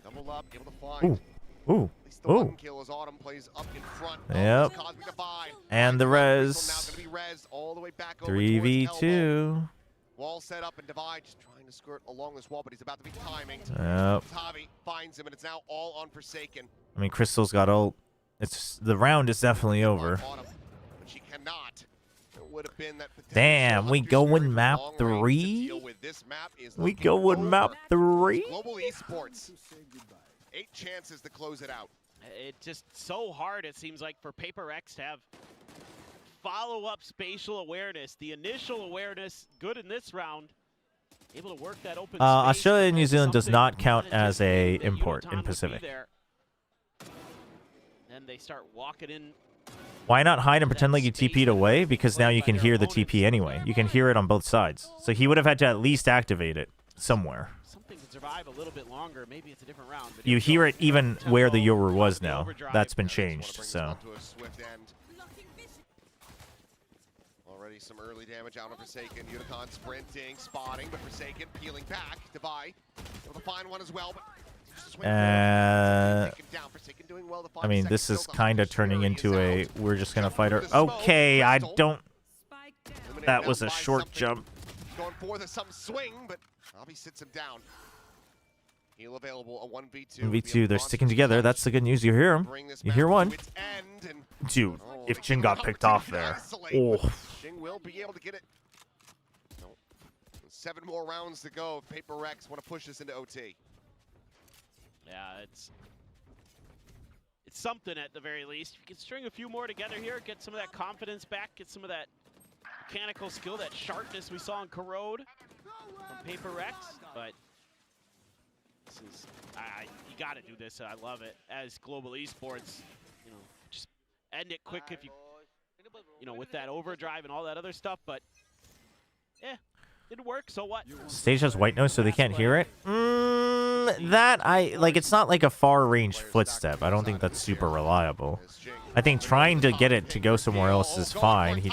Double up, able to find. Ooh. Ooh. Yep. And the res. 3v2. Wall set up and Divide just trying to skirt along this wall, but he's about to be timing. Yep. Tavi finds him, and it's now all on Forsaken. I mean, Crystal's got ult. The round is definitely over. But she cannot. It would have been that damn, we going map 3? We going map 3? Global esports. 8 chances to close it out. It's just so hard, it seems like, for PRX to have follow-up spatial awareness. The initial awareness, good in this round. Able to work that open space. Australia and New Zealand does not count as a import in Pacific. And they start walking in. Why not hide and pretend like you TP'd away? Because now you can hear the TP anyway. You can hear it on both sides. So he would have had to at least activate it somewhere. Something to survive a little bit longer. Maybe it's a different round. You hear it even where the Yoru was now. That's been changed, so. Already some early damage out of Forsaken. Unicon sprinting, spotting, but Forsaken peeling back. Devi able to find one as well, but I mean, this is kind of turning into a we're just gonna fight her. Okay, I don't. That was a short jump. Going for some swing, but Javi sits him down. Heal available, a 1v2. 1v2, they're sticking together. That's the good news. You hear him. You hear one. Dude, if Jing got picked off there. Oh. Jing will be able to get it. 7 more rounds to go. PRX want to push this into OT. Yeah, it's something at the very least. If you can string a few more together here, get some of that confidence back, get some of that mechanical skill, that sharpness we saw in Corrode from PRX. But this is, you got to do this. I love it. As global esports, you know, just end it quick if you know, with that overdrive and all that other stuff. But yeah, didn't work. So what? Stage has white noise, so they can't hear it. It's not like a far range footstep. I don't think that's super reliable. I think trying to get it to go somewhere else is fine. He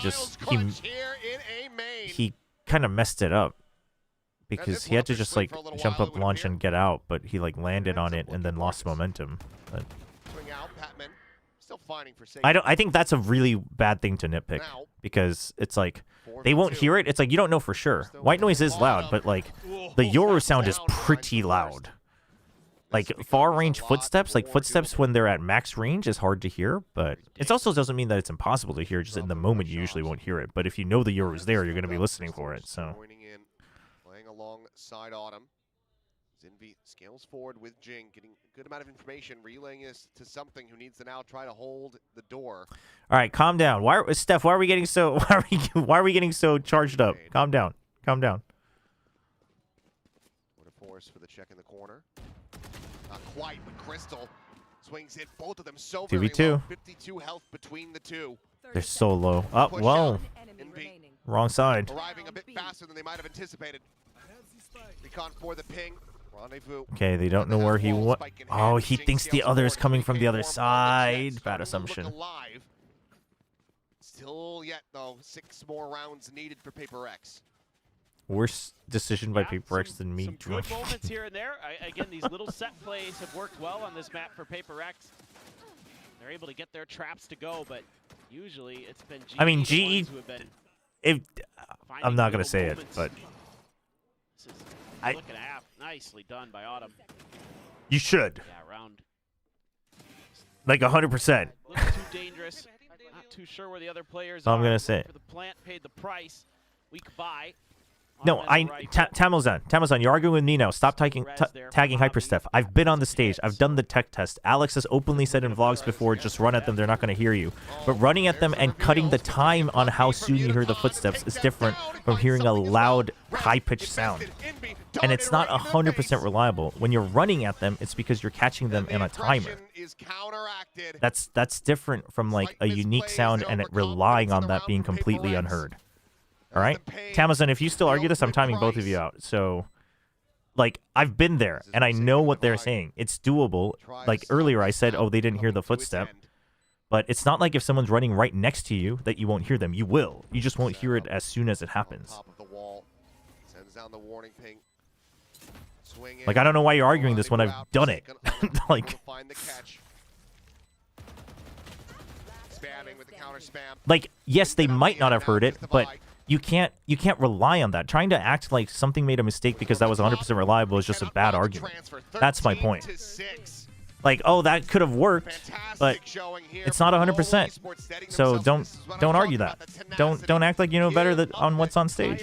kind of messed it up because he had to just like jump up, launch, and get out, but he like landed on it and then lost momentum. But I think that's a really bad thing to nitpick because it's like they won't hear it. It's like you don't know for sure. White noise is loud, but like the Yoru sound is pretty loud. Like far range footsteps, like footsteps when they're at max range is hard to hear, but it also doesn't mean that it's impossible to hear. Just in the moment you usually won't hear it. But if you know the Yoru's there, you're going to be listening for it. So Playing alongside Autumn. Zinvi scales forward with Jing, getting a good amount of information, relaying this to something who needs to now try to hold the door. All right, calm down. Steph? Why are we getting so? Why are we getting so charged up? Calm down. Calm down. What a force for the check in the corner. Not quite, but Crystal swings hit both of them so very 2v2. low. 52 health between the two. They're so low. Oh, whoa. Wrong side. Arriving a bit faster than they might have anticipated. Recon for the ping. Rendezvous. Okay, they don't know where he went. Oh, he thinks the other is coming from the other side. Bad assumption. Still yet, though, 6 more rounds needed for PRX. Worse decision by PRX than me. Some good moments here and there. Again, these little set plays have worked well on this map for PRX. They're able to get their traps to go, but usually it's been GE. I mean, GE. I'm not gonna say it, but Look at half. Nicely done by Autumn. You should. Yeah, round. Like 100%. A little too dangerous. Not too sure where the other players are. I'm gonna say. For the plant paid the price. Weak buy. No, Tamazan, you're arguing with me now. Stop tagging Hypersteph. I've been on the stage. I've done the tech test. Alex has openly said in vlogs before, just run at them. They're not going to hear you. But running at them and cutting the time on how soon you hear the footsteps is different from hearing a loud, high-pitched sound. And it's not 100% reliable. When you're running at them, it's because you're catching them in a timer. That's different from like a unique sound and it relying on that being completely unheard. All right, Tamazan, if you still argue this, I'm timing both of you out. So, like, I've been there, and I know what they're saying. It's doable. Like, earlier I said, oh, they didn't hear the footstep. But it's not like if someone's running right next to you that you won't hear them. You will. You just won't hear it as soon as it happens. Like, I don't know why you're arguing this when I've done it. Like... Like, yes, they might not have heard it, but you can't rely on that. Trying to act like something made a mistake because that was 100% reliable is just a bad argument. That's my point. Like, oh, that could have worked, but it's not 100%. So don't argue that. Don't act like you know better on what's on stage.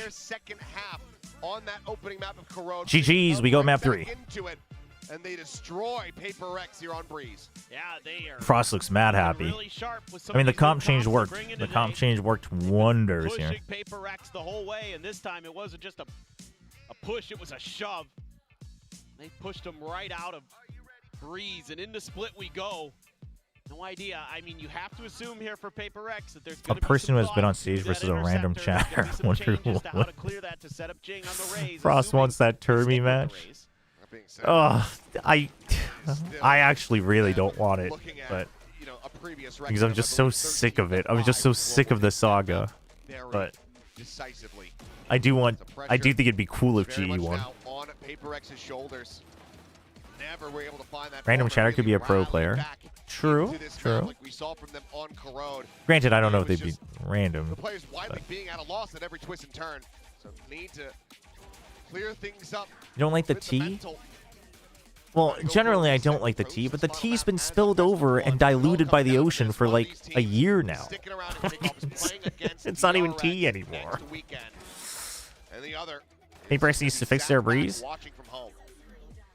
GG's, we go map 3. And they destroy PRX here on Breeze. Yeah, they are. Frost looks mad happy. Really I mean, the comp change worked. The comp change worked wonders here. Pushing PRX the whole way, and this time it wasn't just a push, it was a shove. They pushed him right out of Breeze, and into split we go. No idea. I mean, you have to assume here for PRX that there's a person who has been on stage versus a random chatter. Wonder what. Frost wants that Turby match. Oh, I actually really don't want it, but because I'm just so sick of it. I'm just so sick of the saga. But I do think it'd be cool if GE won. Random chatter could be a pro player. True. Granted, I don't know if they'd be random. The players widely being at a loss at every twist and turn, so need to clear things up. You don't like the tea? Well, generally I don't like the tea, but the tea's been spilled over and diluted by the ocean for like a year now. It's not even tea anymore. PRX needs to fix their Breeze.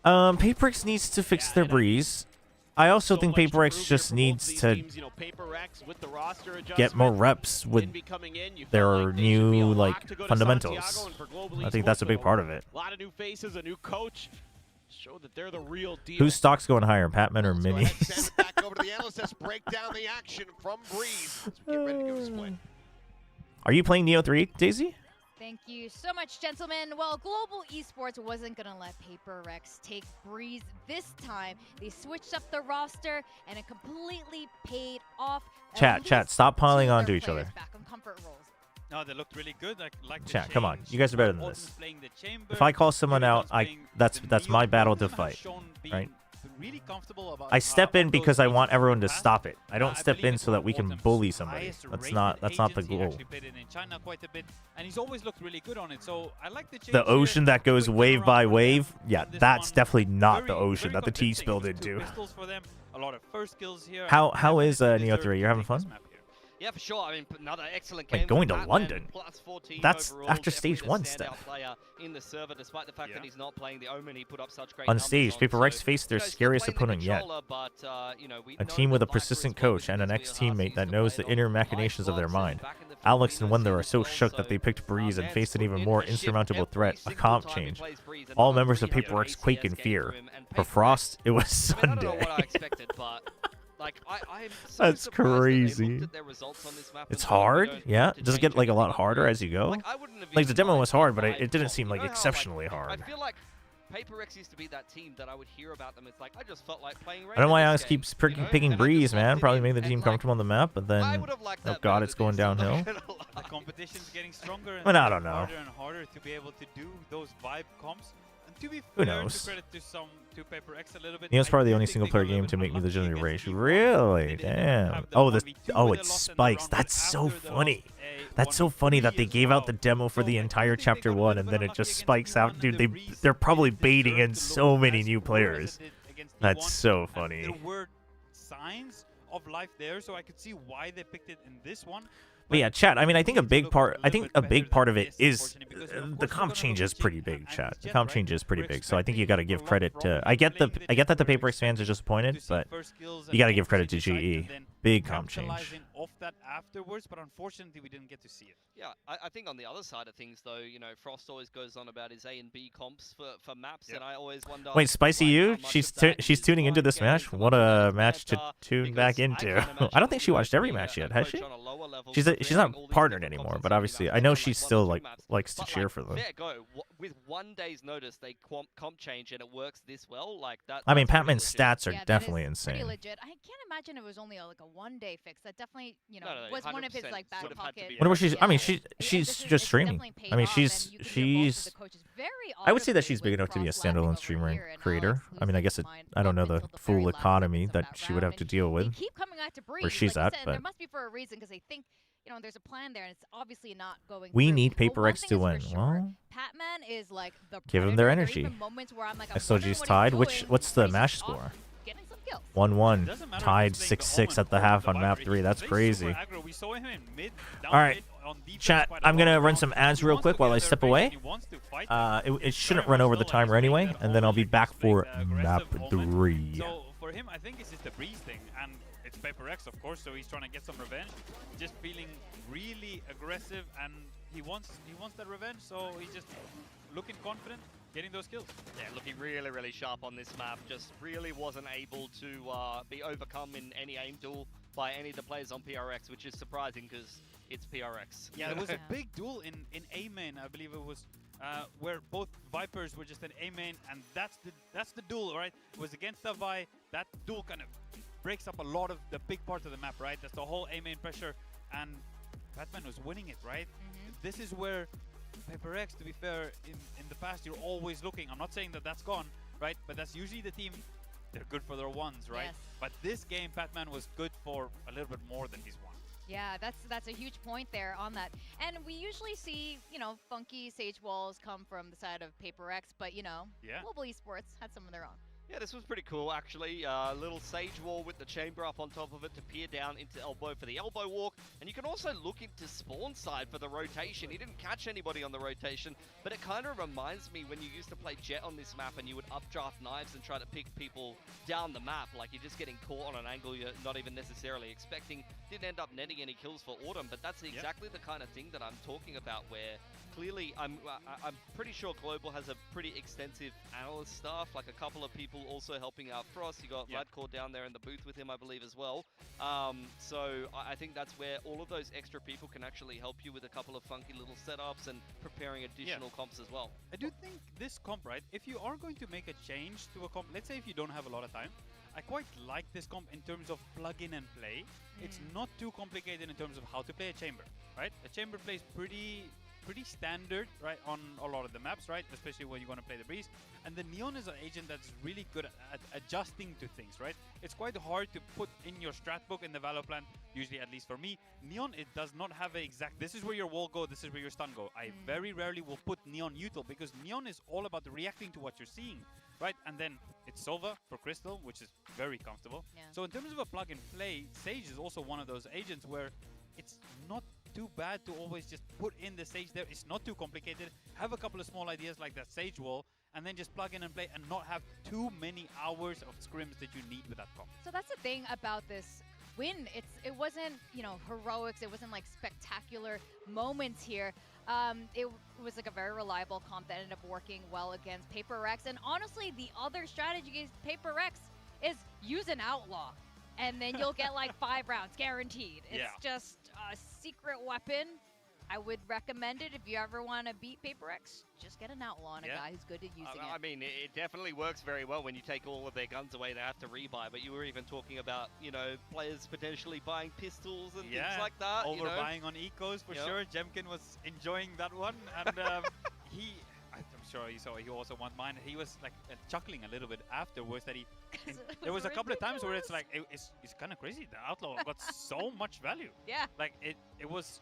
PRX needs to fix their Breeze. I also think PRX just needs to get more reps with their new fundamentals. I think that's a big part of it. A lot of new faces, a new coach. Show that they're the real deal. Whose stock's going higher, Patman or Mini? Are you playing Neo 3, Daisy? Thank you so much, gentlemen. Well, Global Esports wasn't going to let PRX take Breeze this time. They switched up the roster, and it completely paid off. Chat, stop piling on to each other. Back on comfort roles. No, they looked really good. Like Chat, come on. You guys are better than this. If I call someone out, that's my battle to fight, right? I step in because I want everyone to stop it. I don't step in so that we can bully somebody. That's not the goal. And he's always looked really good on it. So I like the ocean that goes wave by wave. Yeah, that's definitely not the ocean that the tea spilled into. A lot of first kills here. How is Neo 3? You're having fun? Yeah, for sure. I mean, another excellent game. Like going to Batman, London. plus 14 That's overall, after stage definitely 1 the stuff. standout player in the server, despite the fact that he's not playing the Omen. He put up such great On numbers stage, on, PRX so, faced their you know, still scariest playing the opponent yet. controller, but, you know, we A know team with that a persistent Viper as well, coach and an because ex-teammate used that to knows play the it inner on machinations of their Xbox and mind. back in the Alex and Filipinos Wendler scene are as so well, shook that so, they picked Breeze and man's faced an putting even in more a shift insurmountable every threat, a single comp time he change. plays Breeze, All another members of 300 PRX quake ACS in game fear. for him, and For PRX, Frost, it was I mean, I don't know Sunday. what I expected, but like I'm so That's surprised that they crazy. looked at their results on this map It's and thought, we hard, don't yeah. need to Does it change get like a lot anything harder up as you go? Like, I wouldn't have Like the even demo minded was hard, the but it didn't vibe seem comp. like You know how, exceptionally I hard. feel like PRX used to be that team that I would hear about them. It's like I just felt like playing. I don't know why Raiden Alex this keeps game, you know? picking And I just Breeze, man. locked it Probably in, made the and, team like, comfortable on the map, but I then, would have liked oh that god, better it's than going this, I'm not downhill. gonna lie. The competition's getting stronger and But I don't know. harder and harder to be able to do those vibe comps. And to be Who fair, knows? to credit to PRX a little bit. Neo's I probably the do only think single they player got a little game to bit make me unlucky legendary against rage. E1. Really? They didn't Damn. have the Oh, the 1v2 oh, where the they lost in spikes. round one. That's so After they funny. lost a That's so funny 1v3 that they as gave out well. the demo for So the I entire do think they chapter got a 1 little and bit then it unlucky just against spikes E1, out. and Dude, the Breeze they're probably didn't baiting deserve in to so look many as new poor as players. it did against That's E1, so and funny. there were signs of life there, so I could see why they picked it in this one. But yeah, chat. I mean, I think a big part. I think a big part of it is the comp change is pretty big, chat. The comp change is pretty big, so I think you got to give credit to. I get that the PRX fans are disappointed, but you got to give credit to GE. Big comp change. Off that afterwards, but unfortunately we didn't get to see it. Yeah, I think on the other side of things, though, you know, Frost always goes on about his A and B comps for maps, and I always wonder. Wait, Spicy like, you? how much of that She's is tuning into mind this games match. and What how much of a that is match to meta, tune because back I into. can't imagine I don't think she you watched every being match a yet, has coach she? on a lower level, She's comparing not all these partnered different anymore, comps but and obviously stuff. I know They've done, she like, one or still two like maps. likes to But, cheer like, for them. there go. With 1 day's notice, they comp change and it works this well. Like that. I mean, that's pretty Patman's legit. stats are Yeah, that definitely is pretty insane. legit. I can't imagine it was only like a 1-day fix. That definitely, you know, No, was one of his 100% like back would have had to pocket. be Wonder what she's. I mean, Yeah. she's This is- just it's streaming. definitely paid I mean, off, she's and you can hear both of the she's. coaches very I would say that audibly she's big with enough to be a Frost laughing standalone over streamer here and creator. Alex I mean, I losing guess his it. mind I don't know up the until the full very last economy minutes of that that she would have round, to and deal They with. keep coming out to Breeze. Where she's like at, you said, but there must be for a reason because they think, you know, there's a plan there, and it's obviously not going. We through. need But one PRX thing to is for win. sure, Well, Patman is like the give him their predator. There are energy. even moments where I'm like, I'm SOG's wondering what tied. he's Which doing, what's but the he's match just off score? getting some kills. 1-1. Doesn't matter if Tied he's playing the 6-6 at the Omen or half the on map Viper, 3. he That's plays crazy. super aggro. We saw him in mid, down All right, mid, on defense chat. quite a I'm lot. gonna run He some ads real wants quick to while get I their step face, away. and he wants to fight them. It It's shouldn't very run much over so the like timer he's playing anyway, that and then I'll Omen, be like back he's playing for the map aggressive Omen. 3. So for him, I think it's just the Breeze thing, and it's PRX, of course. So he's trying to get some revenge, just feeling really aggressive, and he wants that revenge. So he's just looking confident, getting those kills. Yeah, looking really, really sharp on this map. Just really wasn't able to be overcome in any aim duel by any of the players on PRX, which is surprising because it's PRX. Yeah, there was a big duel in A main, I believe it was, where both Vipers were just in A main, and that's the duel, right? It was against the Vi. That duel kind of breaks up a lot of the big part of the map, right? That's the whole A main pressure, and Batman was winning it, right? This is where PRX, to be fair, in the past you're always looking. I'm not saying that that's gone, right? But that's usually the team. They're good for their ones, right? Yes. But this game, Batman was good for a little bit more than his one. Yeah, that's a huge point there on that. And we usually see, you know, funky Sage walls come from the side of PRX, but you know, Global Esports had some of their own. Yeah, this was pretty cool, actually. Little Sage Wall with the Chamber up on top of it to peer down into Elbow for the elbow walk. And you can also look into spawn side for the rotation. He didn't catch anybody on the rotation, but it kind of reminds me when you used to play Jet on this map and you would updraft knives and try to pick people down the map. Like you're just getting caught on an angle you're not even necessarily expecting. Didn't end up netting any kills for Autumn, but that's exactly the kind of thing that I'm talking about, where clearly I'm pretty sure Global has a pretty extensive analyst staff, like a couple of people also helping out Frost. You got Vladcore down there in the booth with him, I believe, as well. So I think that's where all of those extra people can actually help you with a couple of funky little setups and preparing additional comps as well. I do think this comp, right, if you are going to make a change to a comp, let's say if you don't have a lot of time, I quite like this comp in terms of plug in and play. It's not too complicated in terms of how to play a chamber, right? A chamber plays pretty standard, right, on a lot of the maps, right? Especially when you want to play the Breeze. And the Neon is an agent that's really good at adjusting to things, right? It's quite hard to put in your strat book in the Valor plan, usually, at least for me. Neon, it does not have an exact, this is where your wall go, this is where your stun go. I very rarely will put Neon util, because Neon is all about reacting to what you're seeing, right? And then it's Sova for Crystal, which is very comfortable. So in terms of a plug and play, Sage is also one of those agents where it's not too bad to always just put in the Sage there. It's not too complicated. Have a couple of small ideas like that Sage wall, and then just plug in and play and not have too many hours of scrims that you need with that comp. So that's the thing about this win. It wasn't, you know, heroics. It wasn't like spectacular moments here. It was like a very reliable comp that ended up working well against PRX. And honestly, the other strategy against PRX is use an outlaw, and then you'll get like 5 rounds guaranteed. It's just a secret weapon. I would recommend it if you ever want to beat PRX. Just get an outlaw and a guy who's good at using it. I mean, it definitely works very well when you take all of their guns away. They have to rebuy. But you were even talking about, you know, players potentially buying pistols and things like that. Overbuying on ecos for sure. Jemkin was enjoying that one, and I'm sure you saw he also won mine. He was like chuckling a little bit afterwards that there was a couple of times where it's like it's kind of crazy. The outlaw got so much value. Yeah. Like it was.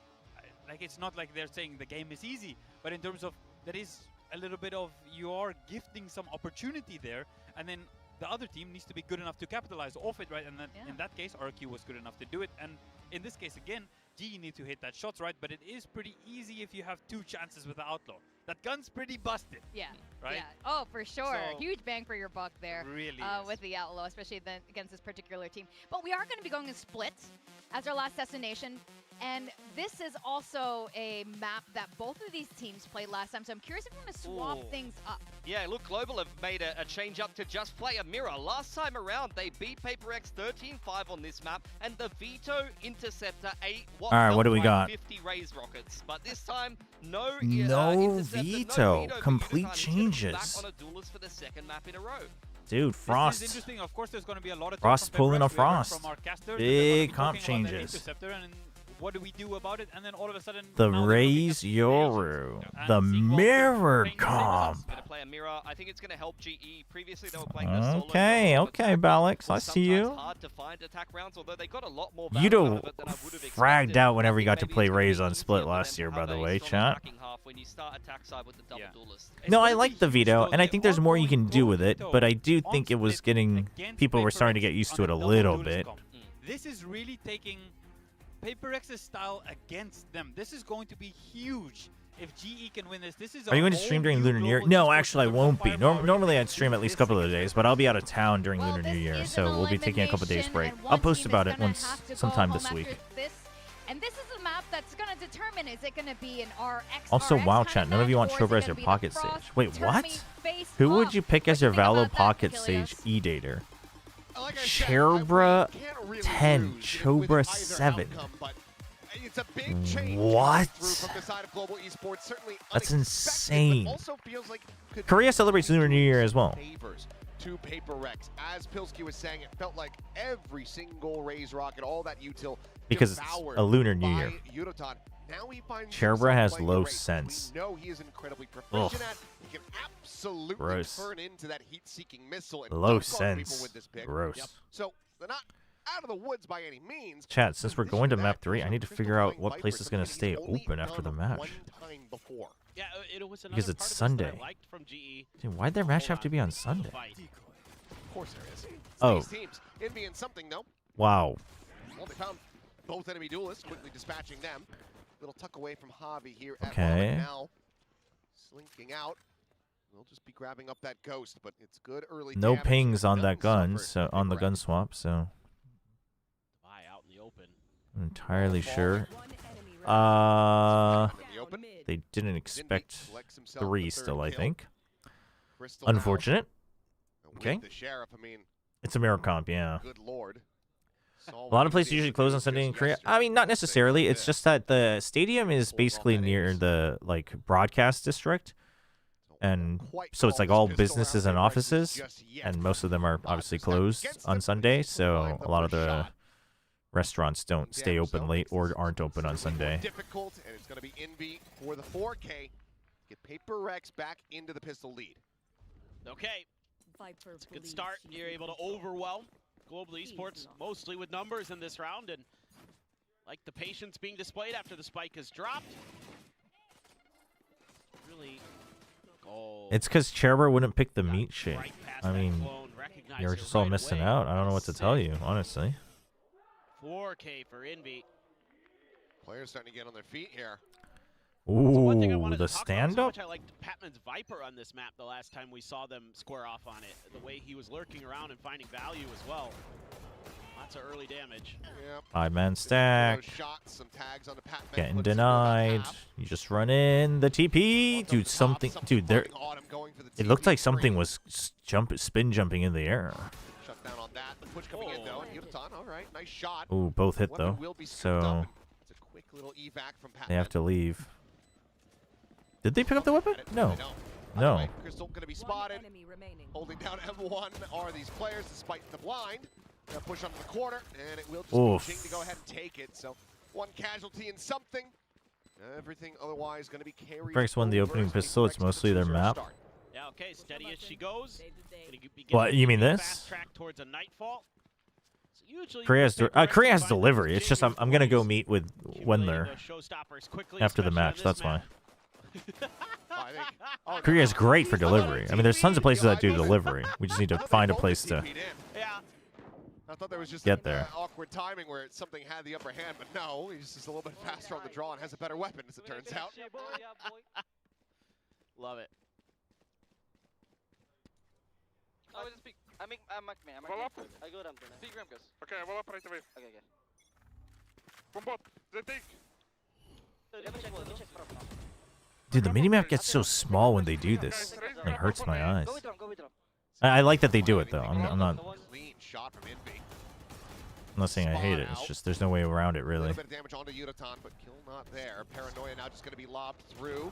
Like, it's not like they're saying the game is easy, but in terms of there is a little bit of you are gifting some opportunity there, and then the other team needs to be good enough to capitalize off it, right? And then in that case, RQ was good enough to do it. And in this case, again, GE need to hit that shots, right? But it is pretty easy if you have 2 chances with the outlaw. That gun's pretty busted. Yeah. Right? Yeah. Oh, for sure. So, huge bang for your buck there. Really with the outlaw, especially then against this particular team. But we are going to be going in splits as our last destination. And this is also a map that both of these teams played last time, so I'm curious if we're going to swap things up. Yeah, look, Global have made a change up to just play a mirror. Last time around, they beat PRX 13-5 on this map, and the Veto Interceptor All right, what do we got? 50 Raise rockets. But this time, no Veto. Complete changes. Back on a duelist for the second map in a row. Dude, Frost. This is interesting. Of course, there's going to be a lot of Frost pulling a Frost. From our casters. Big comp changes. And what do we do about it? And then all of a sudden, the Raise Yoru, the mirror comp. Gonna play a mirror. I think it's gonna help GE. Previously, they were playing the solo. Okay, Balix, I see you. Hard to find attack rounds, although they got a lot more. You'd fragged out whenever you got to play Raise on Split last year, by the way, chat. No, I like the Veto, and I think there's more you can do with it, but I do think it was getting people were starting to get used to it a little bit. This is really taking PRX's style against them. This is going to be huge if GE can win this. Are you going to stream during Lunar New Year? No, actually, I won't be. Normally, I'd stream at least a couple of days, but I'll be out of town during Lunar New Year, so we'll be taking a couple days break. I'll post about it sometime this week. And this is the map that's going to determine, is it going to be an RX? Also, WoW chat, none of you want Chobra as your pocket stage. Wait, what? Who would you pick as your Valo pocket stage E-dater? Chobra 10, Chobra 7. It's a big change what? From the side of Global Esports. Certainly that's insane. Also feels like Korea celebrates Lunar New Year as well. To PRX. As Pilsky was saying, it felt like every single Raise rocket, all that util, because it's a Lunar New Year. Now he finds Chobra has low sense. We know he is incredibly proficient at. He can absolutely turn into that heat-seeking missile and low sense. With this pick. Gross. Yep. So they're not out of the woods by any means. Chat, since we're going to map 3, I need to figure out what place is going to stay open after the match. Yeah, it was because it's Sunday. Dude, why'd their match have to be on Sunday? Of course there is. Oh. Envying something though. Wow. Well, they found both enemy duelists, quickly dispatching them. Little tuck away from Javi here at now. Slinking out. We'll just be grabbing up that ghost, but it's good early. No pings on that gun, so on the gun swap, so out in the open. I'm entirely sure. They didn't expect 3 still, I think. Unfortunate. Okay. It's a mirror comp, yeah. Good lord. A lot of places usually close on Sunday in Korea. I mean, not necessarily. It's just that the stadium is basically near the broadcast district. And so it's like all businesses and offices, and most of them are obviously closed on Sunday, so a lot of the restaurants don't stay open late or aren't open on Sunday. Difficult, and it's going to be Envy for the 4K. Get PRX back into the pistol lead. Okay, it's a good start. You're able to overwhelm Global Esports, mostly with numbers in this round, and like the patience being displayed after the spike has dropped. Really... It's because Chobra wouldn't pick the meat shit. I mean, you're just all missing out. I don't know what to tell you, honestly. 4K for Envy. Players starting to get on their feet here. Ooh, the stand-up? I liked Patman's Viper on this map the last time we saw them square off on it. The way he was lurking around and finding value as well. Lots of early damage. Yep. 5-man stack. Shots, some tags on the Patman, Getting denied. You just run in the TP. Dude, something. Dude, there. It looked like something was spin jumping in the air. Shut down on that. The push coming in though. Yutan, all right, nice shot. Ooh, both hit though. So it's a quick little evac from Patman. they have to leave. Did they pick up the weapon? No. No. Crystal gonna be spotted. Holding down M1 are these players despite the blind. Gonna push onto the corner, and it will just be Jing to go ahead and take it. So one casualty in something. Everything otherwise gonna be carried. PRX won the opening pistol. It's mostly their map. Yeah, okay, steady as she goes. What, you mean this? Fast track towards a nightfall. So Korea has delivery. It's just I'm gonna go meet with Wendler after the match. That's why. Korea's great for delivery. I mean, there's tons of places that do delivery. We just need to find a place to I thought there was just get there. Awkward timing where something had the upper hand, but no, he's just a little bit faster on the draw and has a better weapon, as it turns out. Love it. I will speak. I go down. Speak Ramkas. Okay, I will up right away. Okay. From bot, they take. Dude, the minimap gets so small when they do this. It hurts my eyes. Go with Ram. I like that they do it though. I'm not. Clean shot from Envy. I'm not saying I hate it. It's just there's no way around it A really. little bit of damage onto Yutan, but kill not there. Paranoia now just going to be lobbed through.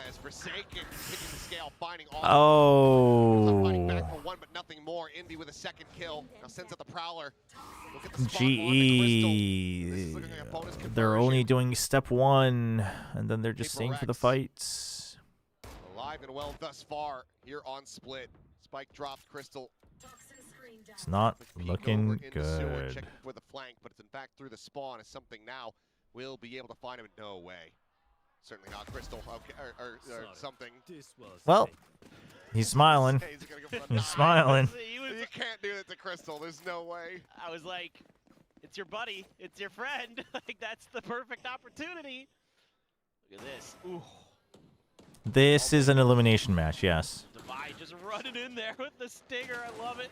As Forsaken picking the scale, finding all. Fighting back for one, but nothing more. Envy with a second kill. Now sends out the Prowler. Look at the GE. They're only doing step 1, and then they're just staying for the fights. Alive and well thus far here on Split. Spike dropped Crystal. It's not looking good. Checking for the flank, but it's in fact through the spawn. Is something now will be able to find him. No way. Certainly not Crystal, okay, or something. Well, he's smiling. He's smiling. You can't do that to Crystal. There's no way. I was like, it's your buddy. It's your friend. Like, that's the perfect opportunity. Look at this. Ooh. This is an elimination match, yes. Divide just running in there with the stinger. I love it.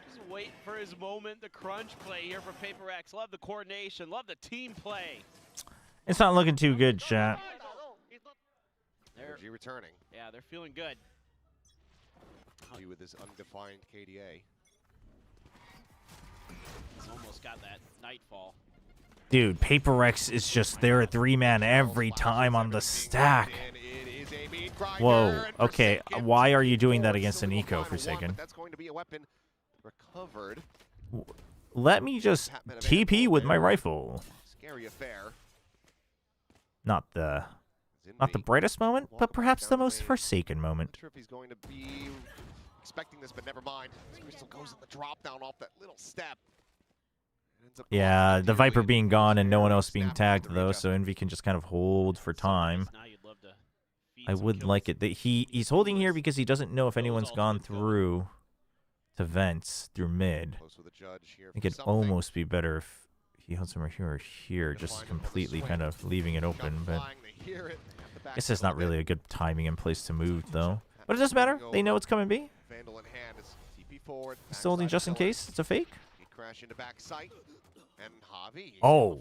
Just waiting for his moment. The crunch play here for PRX. Love the coordination. Love the team play. It's not looking too good, chat. They're returning. Yeah, they're feeling good. With this undefined KDA. He's almost got that nightfall. Dude, PRX is just there at 3-man every time on the stack. Whoa, okay, why are you doing that against an eco, Forsaken? That's going to be a weapon recovered. Let me just TP with my rifle. Scary affair. Not the brightest moment, but perhaps the most Forsaken moment. Not sure if he's going to be expecting this, but never mind. Crystal goes in the drop down off that little step. Yeah, the Viper being gone and no one else being tagged though, so Envy can just kind of hold for time. I would like it. He's holding here because he doesn't know if anyone's gone through to vents through mid. It could almost be better if he holds him here or here, just completely kind of leaving it open. But I guess it's not really a good timing and place to move though. But it doesn't matter. They know it's coming B. Still holding just in case it's a fake. Crash into back sight, and Javi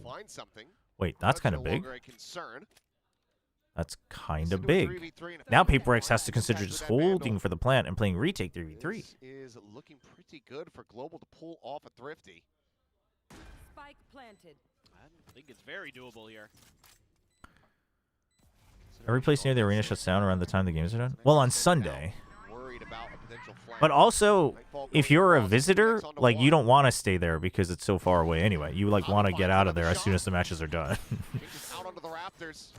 finds something. Wait, that's kind of big. That's kind of big. Now PRX has to consider just holding for the plant and playing retake 3v3. This is looking pretty good for Global to pull off a Thrifty. Spike planted. I think it's very doable here. Every place near the arena shuts down around the time the games are done. Well, on Sunday. But also, if you're a visitor, like, you don't want to stay there because it's so far away anyway. You, like, want to get out of there as soon as the matches are done. Out onto the Raptors.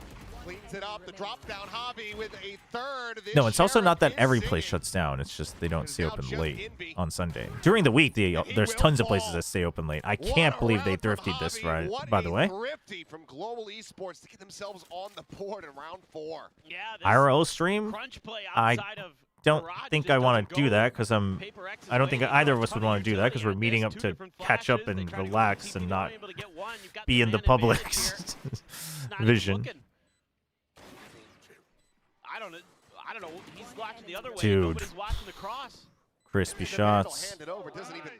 Cleans it up. The drop down Javi with a third. No, it's also not that every place shuts down. It's just they don't stay open late on Sunday. During the week, there's tons of places that stay open late. I can't believe they thrifted this, right? By the way. Thrifty from Global Esports to get themselves on the board in round 4. Yeah, IRL stream. Crunch play outside of don't think I want to do that because I don't think either of us would want to do that because we're meeting up to catch up and relax and not be in the public's vision. I don't know. He's watching the other way. Dude. Nobody's watching the cross. Crispy shots. Hand it over, doesn't even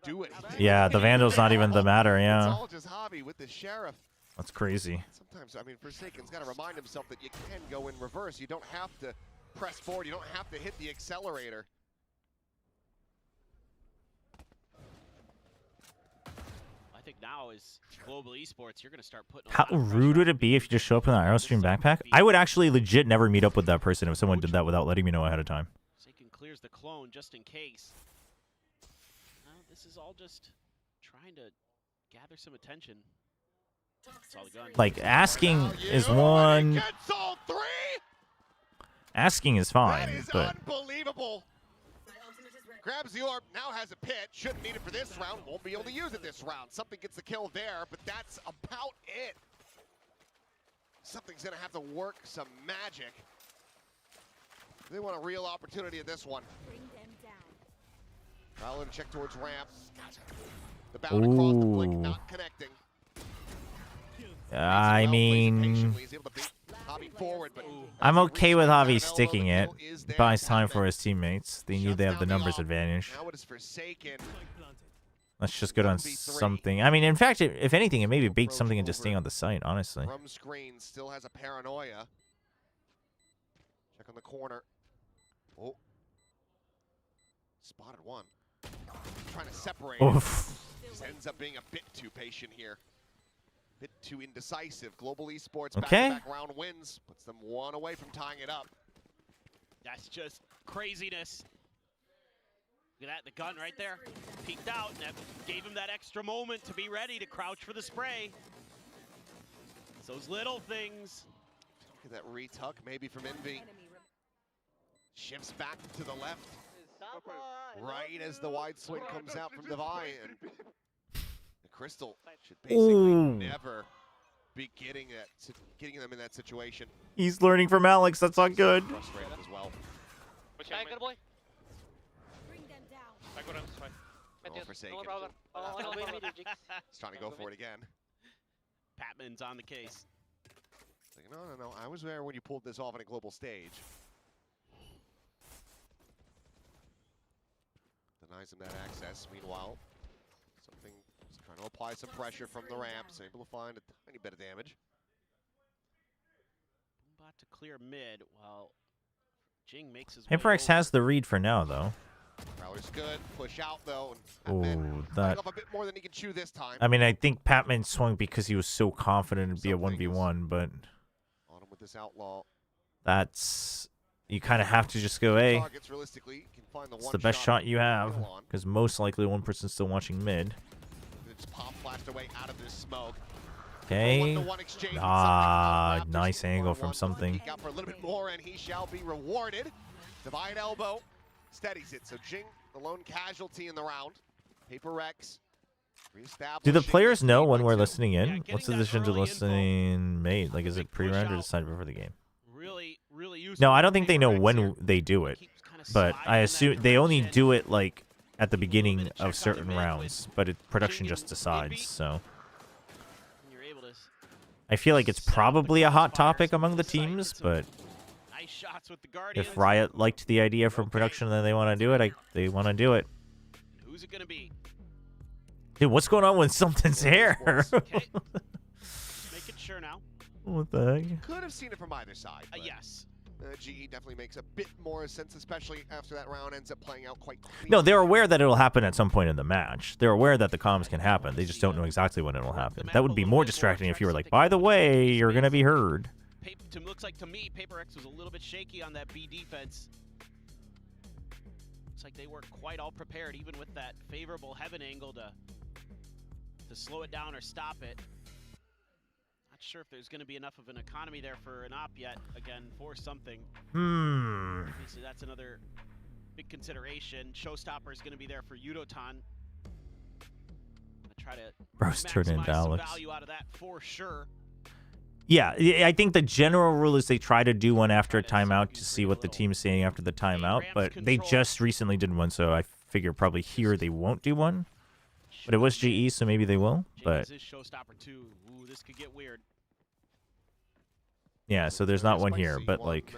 do anything. Yeah, the Vandal's not even the matter, It's yeah. all just hobby with the Sheriff. That's crazy. Sometimes, I mean, Forsaken's got to remind himself that you can go in reverse. You don't have to press forward. You don't have to hit the accelerator. I think now is global esports. You're going to start putting. How rude would it be if you just show up in an Aerostream backpack? I would actually legit never meet up with that person if someone did that without letting me know ahead of time. Forsaken clears the clone just in case. Well, this is all just trying to gather some attention. That's all he got. Like, asking is one... Gets all three! Asking is fine, That is but... unbelievable. Grabs the orb, now has a pit. Shouldn't need it for this round. Won't be able to use it this round. Something gets the kill there, but that's about it. Something's going to have to work some magic. They want a real opportunity at this one. Valor to check towards ramp. The bound across the blink, not connecting. I mean... I'm okay with Javi sticking it. Buys time for his teammates. They knew they have the numbers advantage. Let's just go on something. I mean, in fact, if anything, it maybe baits something into staying on the site, honestly. From screen, still has a paranoia. Check on the corner. Oh. Spotted one. Trying to separate. Just ends up being a bit too patient here. Bit too indecisive. Global esports back-to-back round wins. Puts them one away from tying it up. That's just craziness. Look at that, the gun right there. Peeked out, and that gave him that extra moment to be ready to crouch for the spray. It's those little things. Look at that retuck, maybe from Envy. Shifts back to the left. Right as the wide swing comes out from Divine. The Crystal should basically never be getting them in that situation. He's learning from Alex. That's not good. Frustrated as well. Good boy. Oh, Forsaken. He's trying to go for it again. Patman's on the case. Like, no. I was there when you pulled this off on a global stage. Denies him that access. Meanwhile, something is trying to apply some pressure from the ramps. Able to find a tiny bit of damage. About to clear mid while Jing makes his PRX has the read for now, though. Prowler's good. Push out, though. Oh, that... off a bit more than he can chew this time. I mean, I think Patman swung because he was so confident it'd be a 1v1, but... On him with this outlaw. That's... You kind of have to just go, hey, it's the best shot you have, because most likely one person's still watching mid. Just pop flashed away out of this smoke. Okay. Nice angle from something. Got for a little bit more, and he shall be rewarded. Divide elbow, steadies it. So Jing, the lone casualty in the round. PRX. Do the players know when we're listening in? What's the decision to listening made? Like, is it pre-round or decided before the game? Really useful. No, I don't think they know when they do it, but I assume they only do it like at the beginning of certain rounds, but production just decides, so. I feel like it's probably a hot topic among the teams, but if Riot liked the idea from production and then they want to do it, they want to do it. Who's it gonna be? Dude, what's going on with something's hair? Okay. Making sure now. What the heck? Could have seen it from either side. Yes. GE definitely makes a bit more sense, especially after that round ends up playing out quite clean. No, they're aware that it'll happen at some point in the match. They're aware that the comms can happen. They just don't know exactly when it'll happen. That would be more distracting if you were like, by the way, you're going to be heard. Looks like to me, PRX was a little bit shaky on that B defense. Looks like they weren't quite all prepared, even with that favorable heaven angle to slow it down or stop it. Not sure if there's going to be enough of an economy there for an op yet, again, for something. Obviously, that's another big consideration. Showstopper is going to be there for Yudotan. Try to Bro's turn into maximize some Alex. value out of that for sure. Yeah, I think the general rule is they try to do one after a timeout to see what the team's saying after the timeout, but they just recently did one, so I figure probably here they won't do one. But it was GE, so maybe they will. But this could get weird. Yeah, so there's not one here, but like,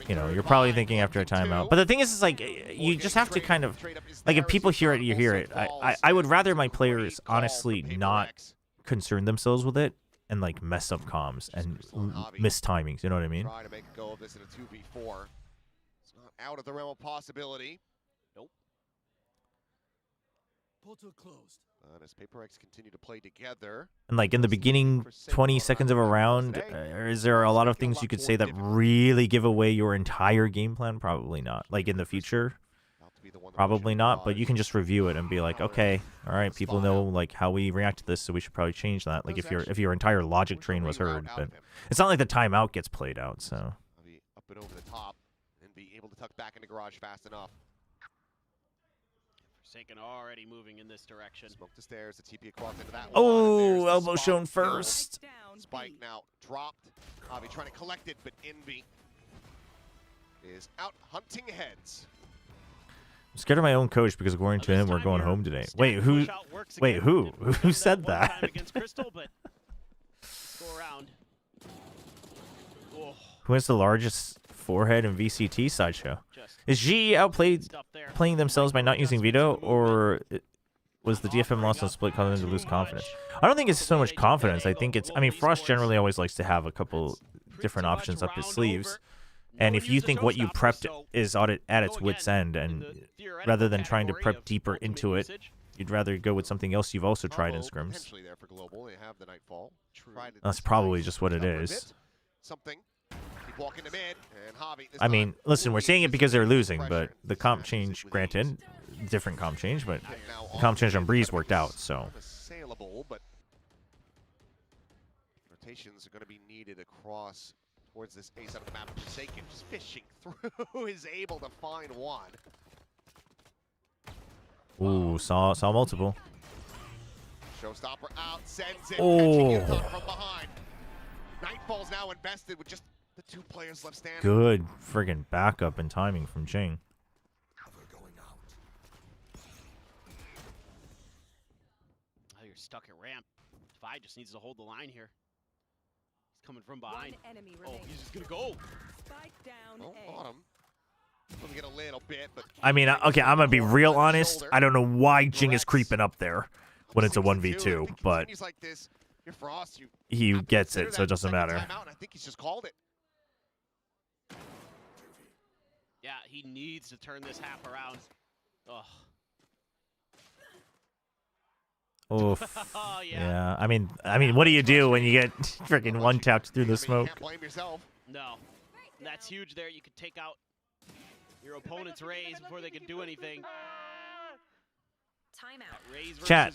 you know, you're probably thinking after a timeout. But the thing is like, you just have to kind of, like, if people hear it, you hear it. I would rather my players honestly not concern themselves with it and like mess up comms and miss timings. You know what I mean? Try to make a go of this in a 2v4. It's not out of the realm of possibility. Nope. Portal closed. As PRX continue to play together. And like in the beginning 20 seconds of a round, is there a lot of things you could say that really give away your entire game plan? Probably not. Like in the future, probably not. But you can just review it and be like, okay, all right, people know like how we react to this, so we should probably change that. Like if your entire logic train was heard, but it's not like the timeout gets played out. So Up and over the top and be able to tuck back into garage fast enough. Forsaken already moving in this direction. Smoke the stairs, the TP across into that. Oh, elbow shown first. Spike now dropped. Avi trying to collect it, but Envy is out hunting heads. I'm scared of my own coach because according to him, we're going home today. Wait, who? Wait, who? Who said that? Who has the largest forehead in VCT sideshow? Is GE outplayed playing themselves by not using veto, or was the DFM loss on split causing them to lose confidence? I don't think it's so much confidence. I think it's, I mean, Frost generally always likes to have a couple different options up his sleeves. And if you think what you prepped is at its wit's end, and rather than trying to prep deeper into it, you'd rather go with something else you've also tried in scrims. That's probably just what it is. I mean, listen, we're saying it because they're losing, but the comp change, granted, different comp change, but the comp change on Breeze worked out, so. But rotations are going to be needed across towards this A side of the map. Forsaken just fishing through is able to find one. Ooh, saw multiple. Showstopper out, sends it, oh. catching it from behind. Nightfall's now invested with just the 2 players left standing. Good friggin' backup and timing from Jing. Oh, you're stuck at ramp. Vi just needs to hold the line here. He's coming from behind. Oh, he's just gonna go. Spike down bottom. We'll get a little bit, but I mean, okay, I'm gonna be real honest. I don't know why Jing is creeping up there when it's a 1v2, but he gets it, so it doesn't matter. I think he's just called it. Yeah, he needs to turn this half around. Ugh. Oof. Yeah. I mean, what do you do when you get freaking one tapped through the smoke? Can't blame yourself. No, that's huge. There, you could take out your opponent's raise before they can do anything. Chat,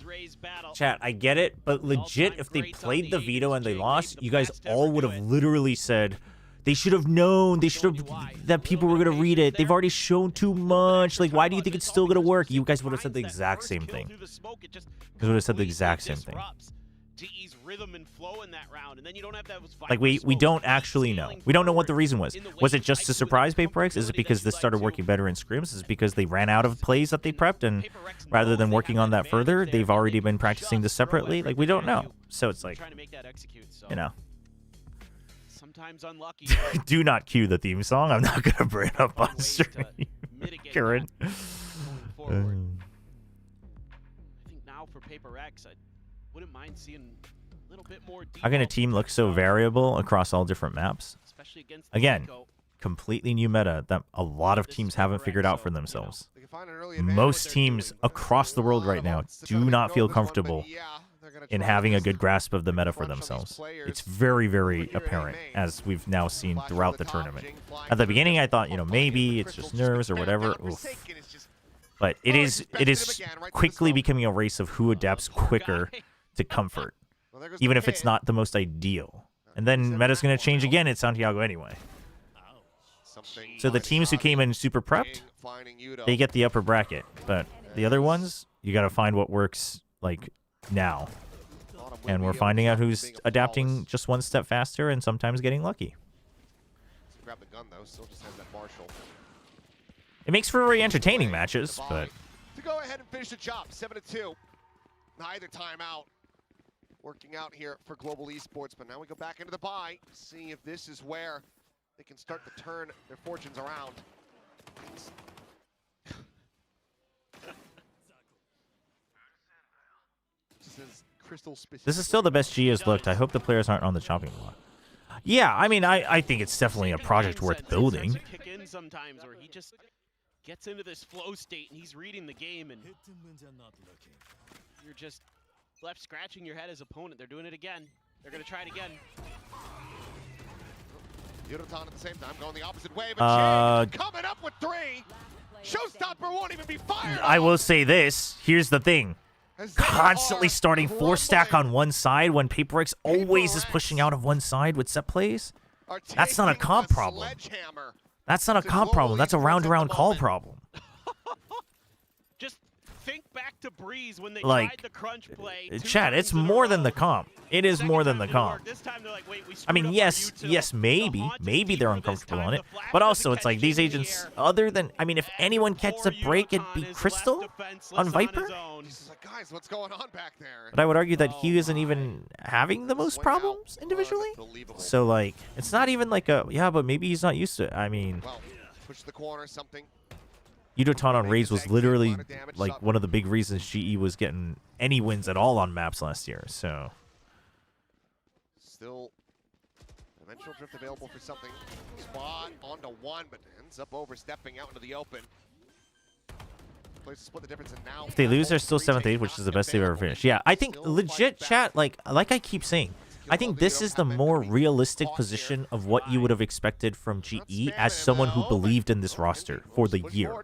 I get it, but legit, if they played the veto and they lost, you guys all would have literally said, they should have known, that people were going to read it. They've already shown too much. Like, why do you think it's still going to work? You guys would have said the exact same thing. You guys would have said the exact same thing. GE's rhythm and flow in that round, and then you don't have that. Like, we don't actually know. We don't know what the reason was. Was it just to surprise PRX? Is it because this started working better in scrims? Is it because they ran out of plays that they prepped, and rather than working on that further, they've already been practicing this separately? Like, we don't know. So it's like, you know. Sometimes unlucky. Do not cue the theme song. I'm not gonna bring it up on stream. Karen. I think now for PRX, I wouldn't mind seeing a little bit more. How can a team look so variable across all different maps? Again, completely new meta that a lot of teams haven't figured out for themselves. Most teams across the world right now do not feel comfortable in having a good grasp of the meta for themselves. It's very, very apparent, as we've now seen throughout the tournament. At the beginning, I thought, you know, maybe it's just nerves or whatever. Oof. But it is quickly becoming a race of who adapts quicker to comfort, even if it's not the most ideal. And then meta's going to change again at Santiago anyway. So the teams who came in super prepped, they get the upper bracket. But the other ones, you got to find what works, like, now. And we're finding out who's adapting just one step faster and sometimes getting lucky. Grab the gun though, still just has that Marshall. It makes for very entertaining matches, but to go ahead and finish the job, 7-2. Neither timeout working out here for Global Esports, but now we go back into the bye, see if this is where they can start to turn their fortunes around. this is still the best G has looked. I hope the players aren't on the chopping block. Yeah, I mean, I think it's definitely a project worth building. Kick in sometimes where he just gets into this flow state and he's reading the game and you're just left scratching your head as opponent. They're doing it again. They're going to try it again. Yudotan at the same time going the opposite way, but coming up with 3. Showstopper won't even be fired. I will say this. Here's the thing. Constantly starting 4-stack on one side when PRX always is pushing out of one side with set plays. That's not a comp problem. That's not a comp problem. That's a round-to-round call problem. Just think back to Breeze when they like, tried the crunch play. Chad, it's more than the comp. It is more than the comp. This time they're like, wait, we I mean, yes, maybe they're uncomfortable on it. But also, it's like these agents, other than, I mean, if anyone catches a break, it'd be Crystal on Viper. Guys, what's going on back there? But I would argue that he isn't even having the most problems individually. So, like, it's not even like a, yeah, but maybe he's not used to it. I mean, push the corner, something. Yudotan on Raze was literally, like, one of the big reasons GE was getting any wins at all on maps last year, so. Still, dimensional drift available for something. Spot onto 1, but ends up overstepping out into the open. Split the difference, and now if they lose, they're still 7th-8, which is the best they've ever finished. Yeah, I think legit, chat, like I keep saying, I think this is the more realistic position of what you would have expected from GE as someone who believed in this roster for the year.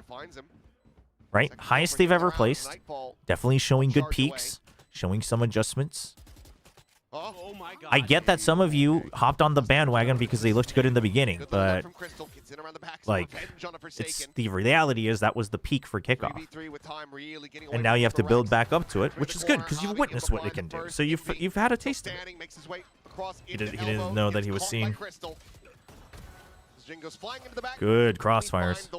Right? Highest they've ever placed. Definitely showing good peaks, showing some adjustments. I get that some of you hopped on the bandwagon because they looked good in the beginning, but like, it's the reality is that was the peak for kickoff, and now you have to build back up to it, which is good because you've witnessed what it can do. So you've had a taste of it. He didn't know that he was seeing. Good crossfires.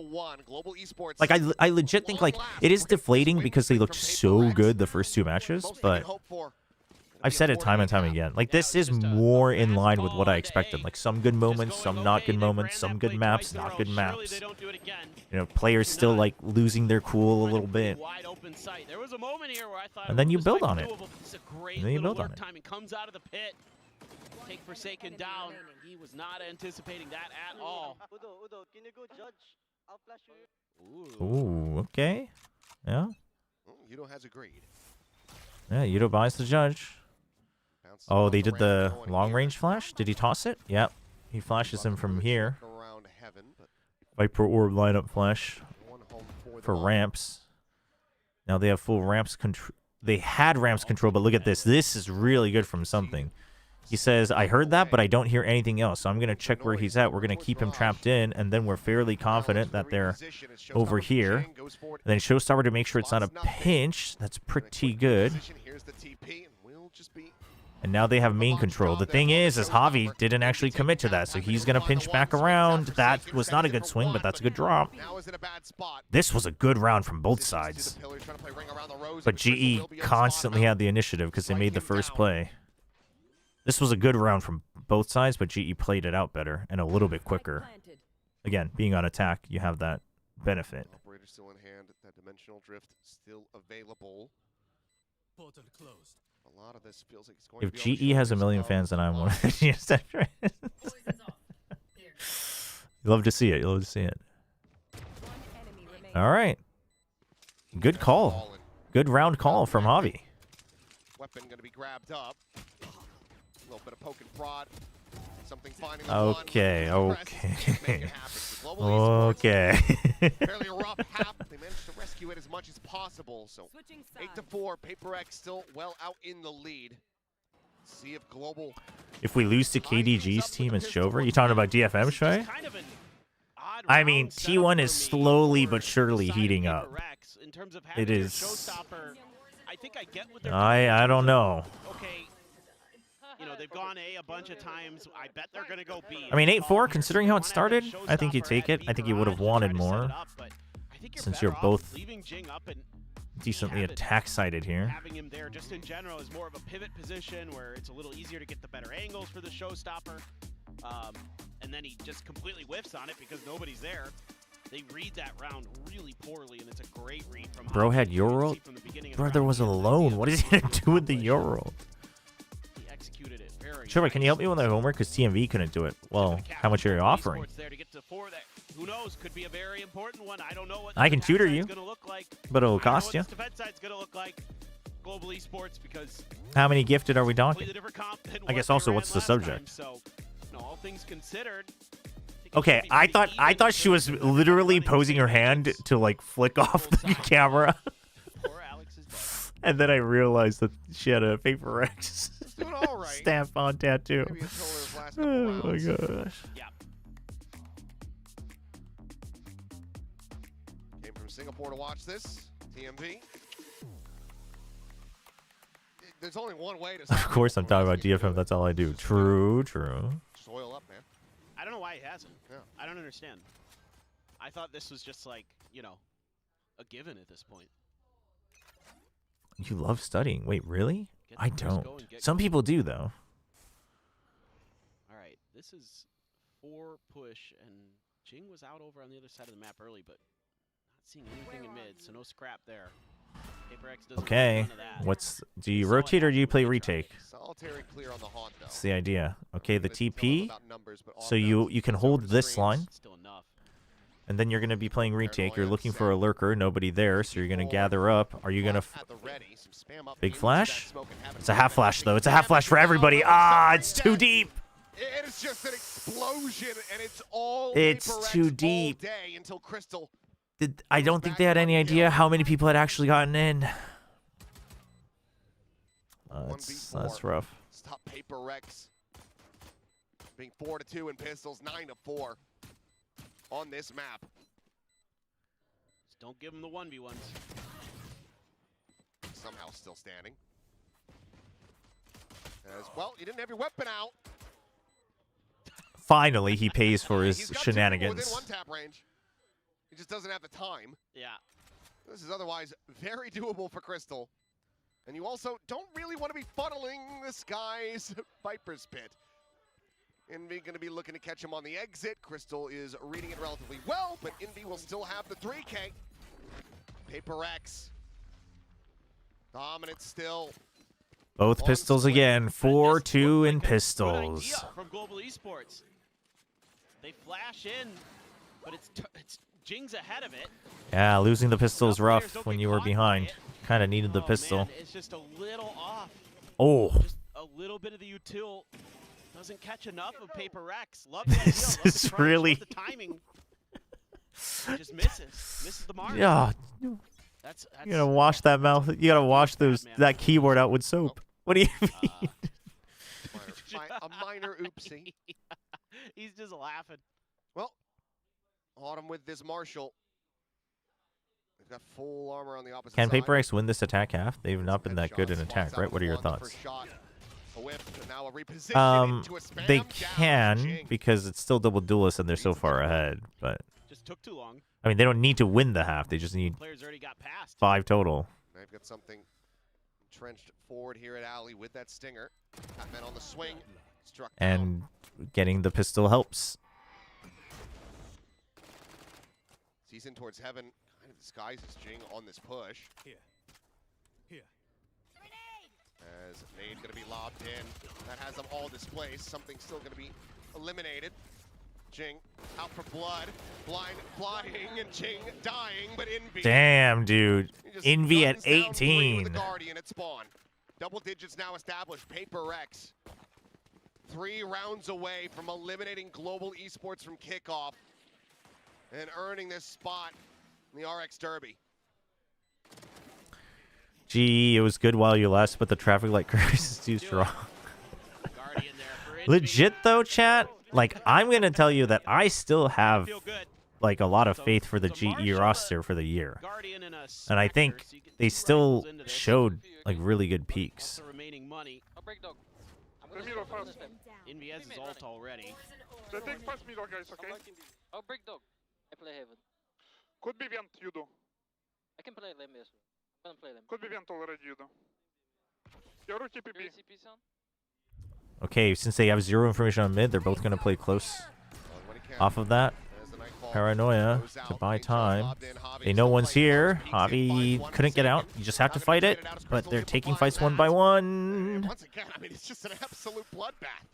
Like I legit think like it is deflating because they looked so good the first 2 matches, but I've said it time and time again. Like, this is more in line with what I expected. Like, some good moments, some not good moments, some good maps, not good maps. You know, players still, like, losing their cool a little bit. And then you build on it. And then you build on it. Comes out of the pit. Take Forsaken down. He was not anticipating that at all. Udo, can you go judge? I'll flash you. Ooh, okay. Yeah. Yudo has agreed. Yeah, Yudo buys the judge. Oh, they did the long-range flash? Did he toss it? Yep. He flashes him from here. Viper Orb lineup flash for ramps. Now they have full ramps control. They had ramps control, but look at this. This is really good from something. He says, I heard that, but I don't hear anything else. So I'm going to check where he's at. We're going to keep him trapped in, and then we're fairly confident that they're over here. And then Showstopper to make sure it's not a pinch. That's pretty good. And now they have main control. The thing is Javi didn't actually commit to that, so he's going to pinch back around. That was not a good swing, but that's a good drop. This was a good round from both sides. But GE constantly had the initiative because they made the first play. This was a good round from both sides, but GE played it out better and a little bit quicker. Again, being on attack, you have that benefit. Operator still in hand. That dimensional drift still available. Portal closed. A lot of this feels like it's going If to be GE has a million fans, then I'm one of the You love to see it. You love to see it. All right. Good call. Good round call from Javi. Weapon going to be grabbed up. A little bit of poke and prod. Something finding okay. Okay. Fairly rough half. They managed to rescue it as much as possible. So 8-4. PRX still well out in the lead. See if Global. If we lose to KDG's team, it's Chobra. You talking about DFM, Shui? I mean, T1 is slowly but surely heating up. It is. I think I get what they're I don't know. Okay, they've gone A a bunch of times. I bet they're going to go B. I mean, 8-4, considering how it started, I think you take it. I think you would have wanted more, since you're both decently attack-sided here. Having him there just in general is more of a pivot position where it's a little easier to get the better angles for the showstopper. And then he just completely whiffs on it because nobody's there. They read that round really poorly, and it's a great read from Bro had Euro? Brother was alone. What is he going to do with the Euro? He executed it very Chobra, can you help me with that homework? Because TMV couldn't do it. Well, how much are you offering? there to get to 4 that, who knows, could be a very important one. I don't know what I can tutor you, like. but it'll cost you. What the defense side's going to look like. Global esports, because How many gifted are we talking? I guess also, what's the subject? So, all things considered. Okay, I thought she was literally posing her hand to like flick off the camera. And then I realized that she had a PRX stamp on tattoo. Oh my gosh. Yeah. Came from Singapore to watch this. TMV. There's only one way to Of course I'm talking about DFM, that's all I do. True, true. Soil up, man. I don't know why he hasn't. Yeah. I don't understand. I thought this was just like, you know, a given at this point. You love studying. Wait, really? I don't. Some people do, though. All right, this is 4 push, and Jing was out over on the other side of the map early, but not seeing anything in mid, so no scrap there. PRX doesn't Okay. Do you rotate or do you play retake? Solitary clear on the haunt, though. That's the idea. Okay, the TP. So you can hold this line. And then you're going to be playing retake. You're looking for a lurker. Nobody there, so you're going to gather up. Are you going to... Big flash? It's a half flash, though. It's a half flash for everybody. Ah, it's too deep. It is just an explosion, and it's all It's too deep. all day until Crystal. I don't think they had any idea how many people had actually gotten in. That's rough. Stop PRX. Being 4-2 in pistols, 9-4 on this map. Just don't give them the 1v1s. Somehow still standing. As well, you didn't have your weapon out. Finally, he pays for his He's got shenanigans. within 1 tap range. He just doesn't have the time. Yeah. This is otherwise very doable for Crystal. And you also don't really want to be funneling this guy's Viper's Pit. Envy going to be looking to catch him on the exit. Crystal is reading it relatively well, but Envy will still have the 3K. PRX. Dominant still. Both pistols again. 4-2 in pistols. From Global Esports. They flash in, but it's Jing's ahead of it. Yeah, losing the pistol is rough when you were behind. Kind of needed the pistol. Man, it's just a little off. Oh. Just a little bit of the util doesn't catch enough of PRX. Love the idea, This love is the crunch, really... love the timing. Just misses the mark. Yeah. That's You gotta wash that mouth. You gotta wash that keyboard out with soap. What do you mean? A minor oopsie. He's just laughing. Well, Autumn with this Marshall. They've got full armor on the opposite Can side. PRX win this attack half? They've not been that good in attack, right? What are your thoughts? They can, because it's still double duelist and they're so far ahead, but... Just took too long. I mean, they don't need to win the half. They just need Players already got past. 5 total. They've got something trenched forward here at Alley with that stinger. Batman on the swing. Struck And getting the pistol helps. Sees in towards heaven. Kind of disguises Jing on this push. Here. As nade going to be lobbed in. That has them all displaced. Something still going to be eliminated. Jing out for blood. Blind flying and Jing dying, but Envy. Damn, dude. Envy at 18. With the Guardian at spawn. Double digits now established. PRX. 3 rounds away from eliminating Global Esports from kickoff and earning this spot in the RX Derby. Gee, it was good while you last, but the traffic light curse is too strong. Legit though, chat, like I'm gonna tell you that I still have like a lot of faith for the GE roster for the year. And I think they still showed like really good peaks. The middle first. Inviez is ult already. They take first middle, guys, okay? I'll break dog. I play heaven. Could be vent, you do. I can play them as well. I'm gonna play them. Could be vent already, you do. You're rookie PP. VCT sound? Okay, since they have zero information on mid, they're both going to play close. Off of that, paranoia to buy time. They know one's here. Javi couldn't get out. You just have to fight it, but they're taking fights one by one. Once again, I mean, it's just an absolute bloodbath.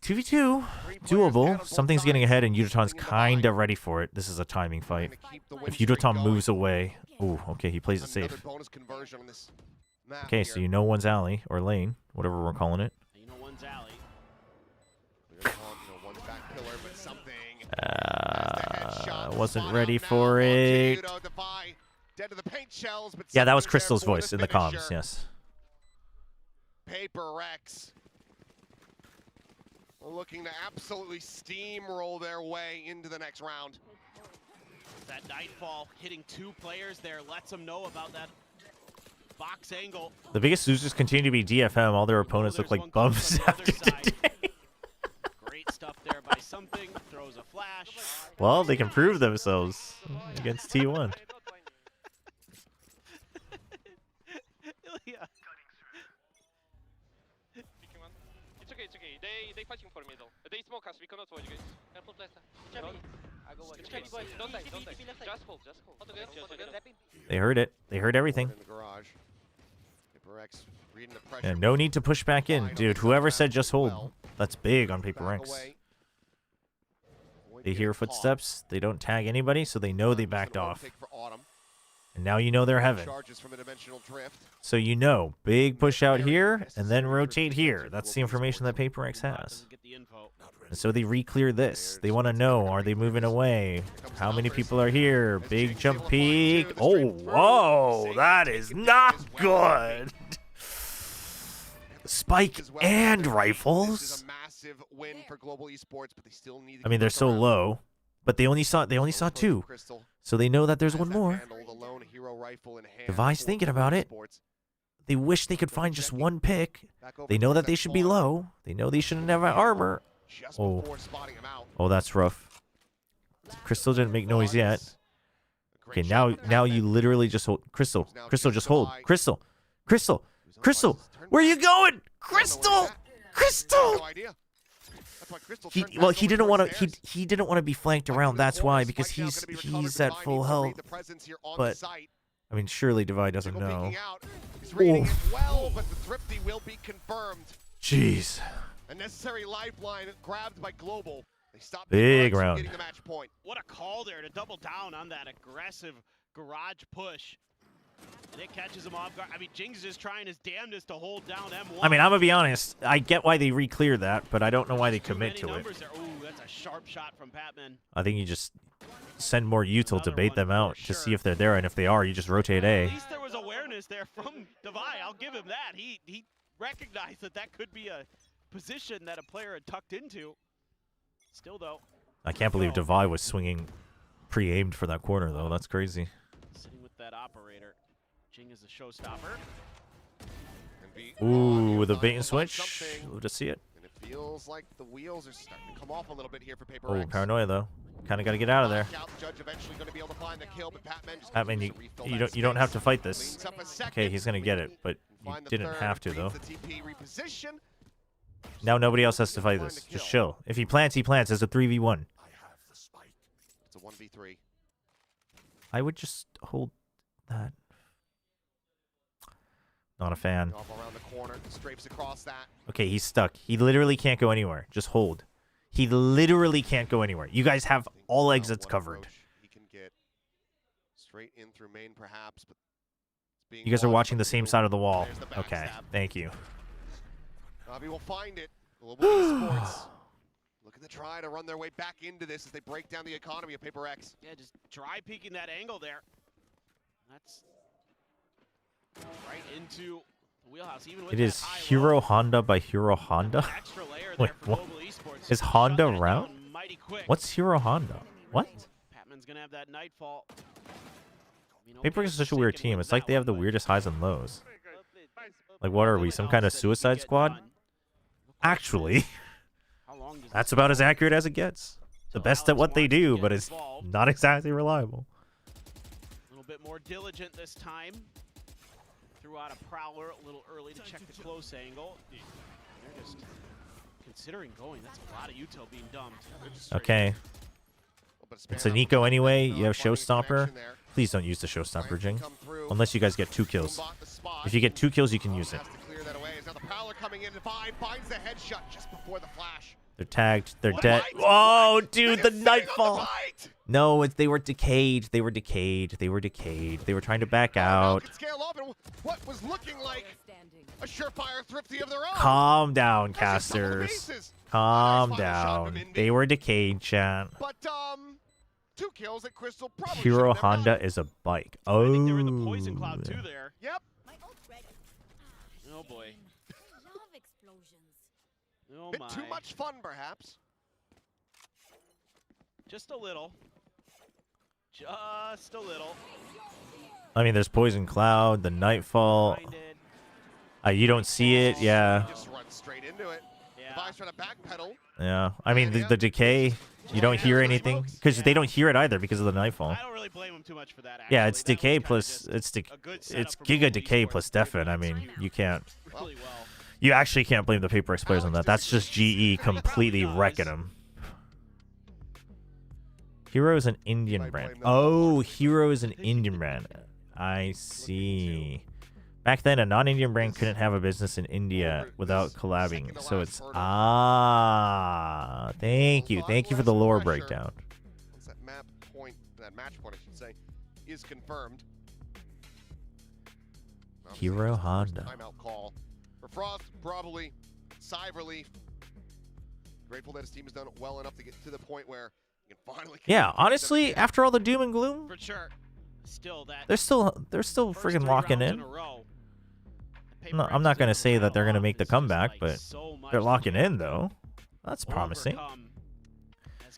2v2, doable. Something's getting ahead, and Yudoton's kind of ready for it. This is a timing fight. If Yudoton moves away, ooh, okay, he plays it safe. Okay, so you know one's alley or lane, whatever we're calling it. You know one's alley. Wasn't ready for it. Yeah, that was Crystal's voice in the comms, yes. PRX looking to absolutely steamroll their way into the next round. That Nightfall hitting 2 players there lets them know about that box angle. The biggest losers continue to be DFM. All their opponents look like bums after today. Great stuff there by something. Throws a flash. Well, they can prove themselves against T1. It's okay. They fighting for middle. They smoke us. We cannot watch, guys. Careful, Blaster. I go watch. Don't die. Just hold. They heard it. They heard everything. In the garage. PRX reading the pressure. Yeah, no need to push back in, dude. Whoever said just hold. That's big on PRX. They hear footsteps. They don't tag anybody, so they know they backed off. And now you know they're heaven. So you know, big push out here, and then rotate here. That's the information that PRX has. And so they re-clear this. They want to know, are they moving away? How many people are here? Big jump peek. Oh, whoa, that is not good. Spike and rifles. I mean, they're so low, but they only saw 2, so they know that there's one more. Device thinking about it. They wish they could find just one pick. They know that they should be low. They know they shouldn't have armor. Oh, that's rough. Crystal didn't make noise yet. Okay, now you literally just hold. Crystal, just hold. Crystal, where are you going? Crystal. He didn't want to. He didn't want to be flanked around. That's why, because he's at full health. But I mean, surely Divide doesn't know. Well, but the thrifty will be confirmed. Jeez. A necessary lifeline grabbed by Global. They stop big round. Getting the match point. What a call there to double down on that aggressive garage push. And it catches him off guard. I mean, Jinx is just trying his damnedest to hold down M1. I mean, I'm gonna be honest. I get why they re-clear that, but I don't know why they commit to it. Ooh, that's a sharp shot from Patman. I think you just send more util to bait them out to see if they're there, and if they are, you just rotate A. At least there was awareness there from Devi. I'll give him that. He recognized that could be a position that a player had tucked into. Still, though. I can't believe Devi was swinging pre-aimed for that corner, though. That's crazy. Sitting with that operator. Jing is a showstopper. Ooh, with a bait and switch. Love to see it. And it feels like the wheels are starting to come off a little bit here for PRX. Oh, paranoia, though. Kind of got to get out of there. Patman, you don't have to fight this. Okay, he's going to get it, but you didn't have to, though. Now nobody else has to fight this. Just chill. If he plants, he plants. It's a 3v1. It's a 1v3. I would just hold that. Not a fan. Around the corner, strafes across that. Okay, he's stuck. He literally can't go anywhere. Just hold. He literally can't go anywhere. You guys have all exits covered. He can get straight in through main, perhaps. But you guys are watching the same side of the wall. Okay, thank you. Navi will find it. Global esports looking to try to run their way back into this as they break down the economy of PRX. Yeah, just dry peeking that angle there. That's right into the wheelhouse. Even with it is Hero Honda by Hero Honda? Wait, what? Is Honda around? What's Hero Honda? What? Patman's gonna have that nightfall. PRX is such a weird team. It's like they have the weirdest highs and lows. Like, what are we? Some kind of Suicide Squad? Actually, How long does that's about as accurate as it gets. The best at what they do, but it's not exactly reliable. A little bit more diligent this time. Threw out a prowler a little early to check the close angle. They're just considering going. That's a lot of util being dumped. Okay. It's an eco anyway. You have Showstopper. Please don't use the Showstopper, Jing. Unless you guys get 2 kills. If you get 2 kills, you can use it. They're tagged. They're dead. Oh, dude, the Nightfall. No, they were decayed. They were decayed. They were decayed. They were trying to back out. What was looking like a surefire thrifty of their own. Calm down, casters. Calm down. They were decayed, chat. But 2 kills at Crystal probably Hero Honda is a bike. Oh. I think they were in the poison cloud too there. Yep. Oh boy. Oh Bit my. too much fun, perhaps. Just a little. Just a little. I mean, there's Poison Cloud, the Nightfall. You don't see it, yeah. Just run straight into it. Yeah. Device trying to backpedal. Yeah. I mean, the decay, you don't hear anything because they don't hear it either because of the Nightfall. I don't really blame him too much for that. Actually. Yeah, it's decay plus it's Giga Decay plus Deafen. I mean, you can't. Really well. You actually can't blame the PRX players on that. That's just GE completely wrecking them. Hero is an Indian brand. Oh, Hero is an Indian brand. I see. Back then, a non-Indian brand couldn't have a business in India without collabing. So it's thank you for the lore breakdown. Once that match point, I should say, is confirmed. Hero Honda. Timeout call for Frost, probably sigh of relief. Grateful that his team has done well enough to get to the point where he can finally. Yeah, honestly, after all the doom and gloom, For sure. Still that. they're still freaking locking in. No, I'm not gonna say that they're gonna make the comeback, but they're locking in though. That's promising.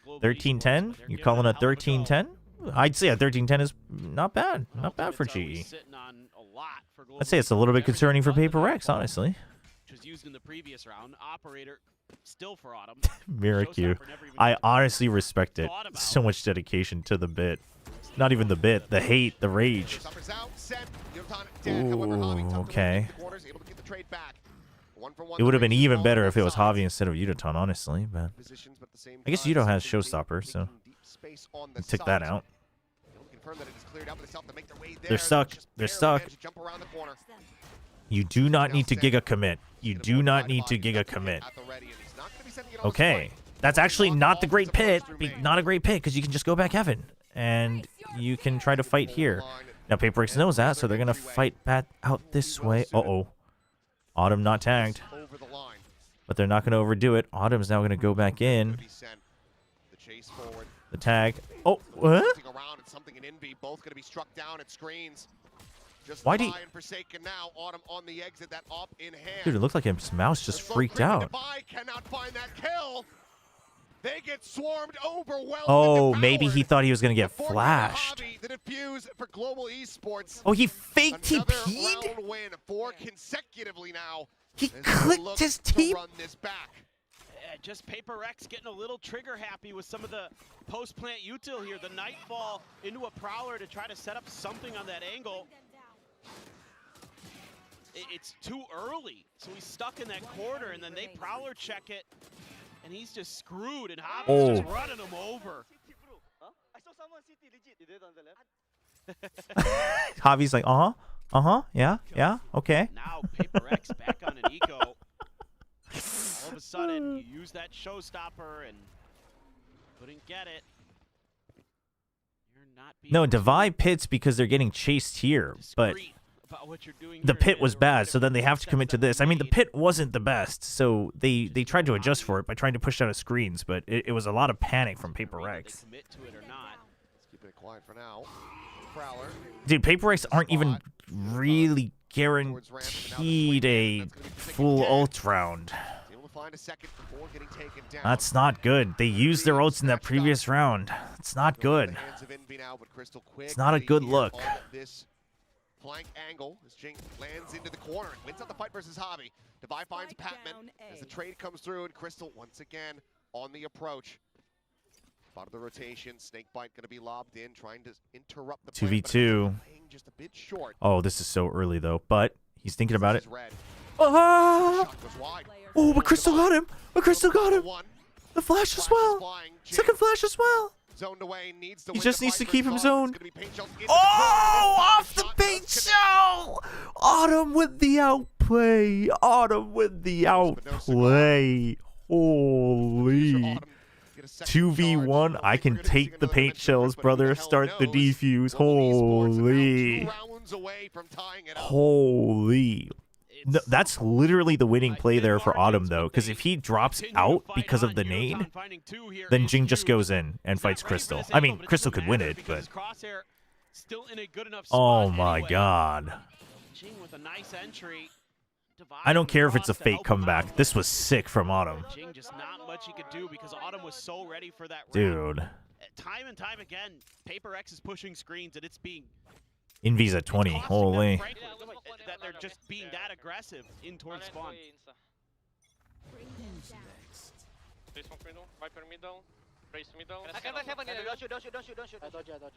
13-10. You're calling it 13-10? I'd say a 13-10 is not bad. Not bad for GE. I'd say it's a little bit concerning for PRX, honestly. Which was used in the previous round. Operator still for Autumn. Miracle. I honestly respect it. So much dedication to the bit. Not even the bit, the hate, the rage. Ooh, okay. It would have been even better if it was Javi instead of Yudoton, honestly. But I guess Yudo has Showstopper, so took that out. They're stuck. They're stuck. You do not need to Giga commit. You do not need to Giga commit. Okay. That's actually not the great pit. Not a great pit because you can just go back heaven. And you can try to fight here. Now, PRX knows that, so they're going to fight back out this way. Uh-oh. Autumn not tagged. But they're not going to overdo it. Autumn's now going to go back in. The tag. Oh, what? Why do you... Dude, it looked like his mouse just freaked out. They get swarmed, overwhelmed. Oh, maybe he thought he was going to get flashed. Oh, he faked TP'd? He clicked his TP? Just PRX getting a little trigger happy with some of the post-plant util here. The Nightfall into a Prowler to try to set up something on that angle. It's too early, so he's stuck in that corner, and then they Prowler check it. And he's just screwed, and Javi's just running him over. I saw someone CT legit. You did on the left? Javi's like, yeah, okay. Now PRX back on an eco. All of a sudden, you use that showstopper and couldn't get it. You're not being No, divide pits because they're getting chased here, but the pit was bad, so then they have to commit to this. I mean, the pit wasn't the best, so they tried to adjust for it by trying to push out of screens, but it was a lot of panic from PRX. Dude, PRX aren't even really guaranteed a full ult round. That's not good. They used their ults in that previous round. It's not good. It's not a good look. flank angle as Jing lands into the corner and wins out the fight versus Javi. Devi finds Patman as the trade comes through, and Crystal once again on the approach. Bottom of the rotation, Snakebite going to be lobbed in, trying to interrupt the 2v2. Just a bit short. Oh, this is so early though, but he's thinking about it. Red. Ah! Shot was wide. Oh, but Crystal got him. But Crystal got him. The flash as well. Second flash as well. Zoned away, needs to He win just the needs to fight keep for him his zoned. It's gonna be paint shells into Oh, the off the paint shell. Autumn with the outplay. Autumn with the outplay. Holy. 2v1. I can take the paint shells, brother. Start the defuse. Holy. Holy. No, that's literally the winning play there for Autumn, though, because if he drops out because of the nade, then Jing just goes in and fights Crystal. I mean, Crystal could win it, but... Oh my god. I don't care if it's a fake comeback. This was sick from Autumn. Jing just not much he could do because Autumn was so ready for that round. Dude. Time and time again, PRX is pushing screens and it's being... Invi's at 20. Holy. That they're just being that aggressive in towards spawn. They smoke middle, Viper middle, Race middle. I can heaven, don't shoot, don't shoot, don't shoot, don't shoot. I dodge, I dodge.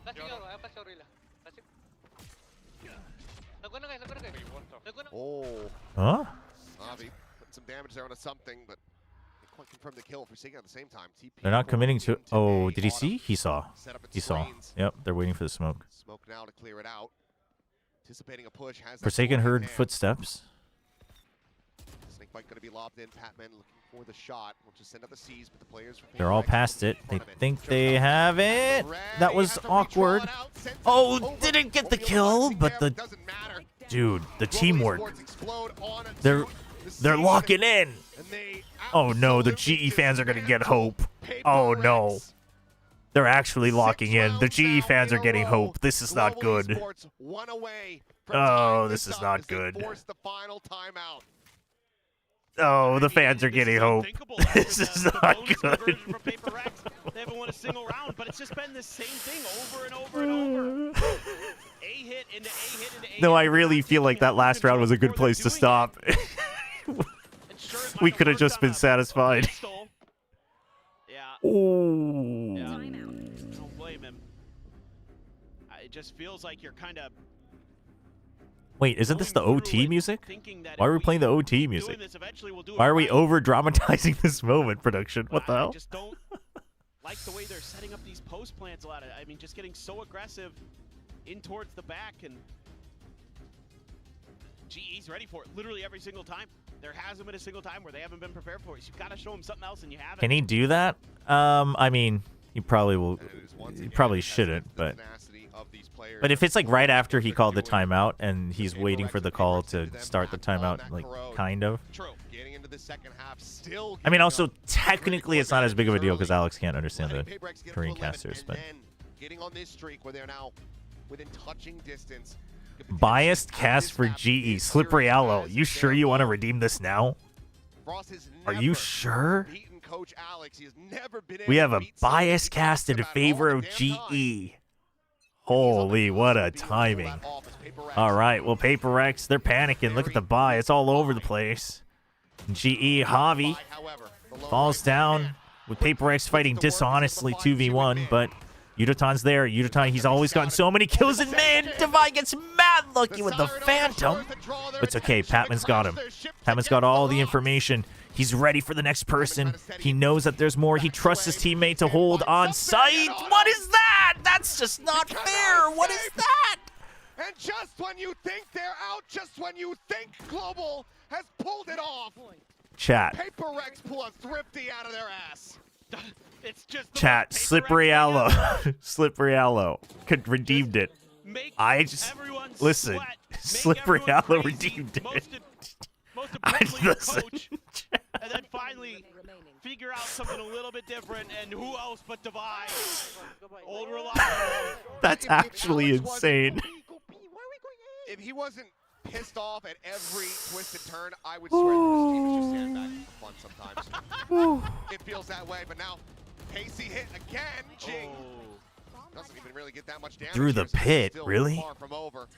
Flashing yellow, I'm flashing Aurela. Flashing. Naguna guys, naguna guys. Oh. Huh? Avi putting some damage there onto something, but they can't confirm the kill for Seeking at the same time. TP They're not committing to... Oh, did he see? He saw. Set up its He saw. screens. Yep, they're waiting for the smoke. Smoke now to clear it out. Anticipating a push. Has that Forsaken ball in heard hand. footsteps. Snakebite going to be lobbed in. Patman looking for the shot. We'll just send out the C's, but the players from They're all PRX past it. They tournament. think they have it. That was awkward. Oh, didn't get the kill, but the... Dude, the teamwork. They're locking in. Oh no, the GE fans are going to get hope. Oh no. They're actually locking in. The GE fans are getting hope. This is not good. Oh, this is not good. Oh, the fans are getting hope. This is not good. They haven't won a single round, but it's just been the same thing over and over and over. A-hit into A-hit into A-hit. No, I really feel like that last round was a good place to stop. We could have just been satisfied. Yeah. Oh. Yeah. I don't blame him. It just feels like you're kind of... Wait, isn't this the OT music? Why are we playing the OT music? Why are we over-dramatizing this moment, production? What the hell? I just don't like the way they're setting up these post plants a lot. I mean, just getting so aggressive in towards the back, and GE's ready for it literally every single time. There hasn't been a single time where they haven't been prepared for it. So you've got to show them something else, and you haven't. Can he do that? I mean, he probably will. He probably shouldn't, but if it's like right after he called the timeout and he's waiting for the call to start the timeout, like kind of. I mean, also technically it's not as big of a deal because Alex can't understand the Korean casters, but getting on this streak where they're now within touching distance. biased cast for GE. Slippery Aloe. You sure you want to redeem this now? Are you sure? We have a biased cast in favor of GE. Holy, what a timing. All right, well, PRX, they're panicking. Look at the buy. It's all over the place. GE, Javi falls down with PRX fighting dishonestly 2v1, but Yudotan's there. Yudotan, he's always gotten so many kills in mid. Devi gets mad lucky with the Phantom. But it's okay. Patman's got him. Patman's got all the information. He's ready for the next person. He knows that there's more. He trusts his teammate to hold on site. What is that? That's just not fair. What is that? And just when you think they're out, just when you think Global has pulled it off, Chat. PRX pull a thrifty out of their ass. It's just Chat. Slippery Aloe. Slippery Aloe. Could redeemed it. I just listen. Slippery Aloe redeemed it. I listen. And then finally figure out something a little bit different, and who else but Devi? Old reliable. That's actually insane. If he wasn't pissed off at every twisted turn, I would swear that this team is just standing back for fun sometimes. It feels that way, but now Pacey hit again. Jing Doesn't even really get that much damage Through the here, so pit, still really? far from over.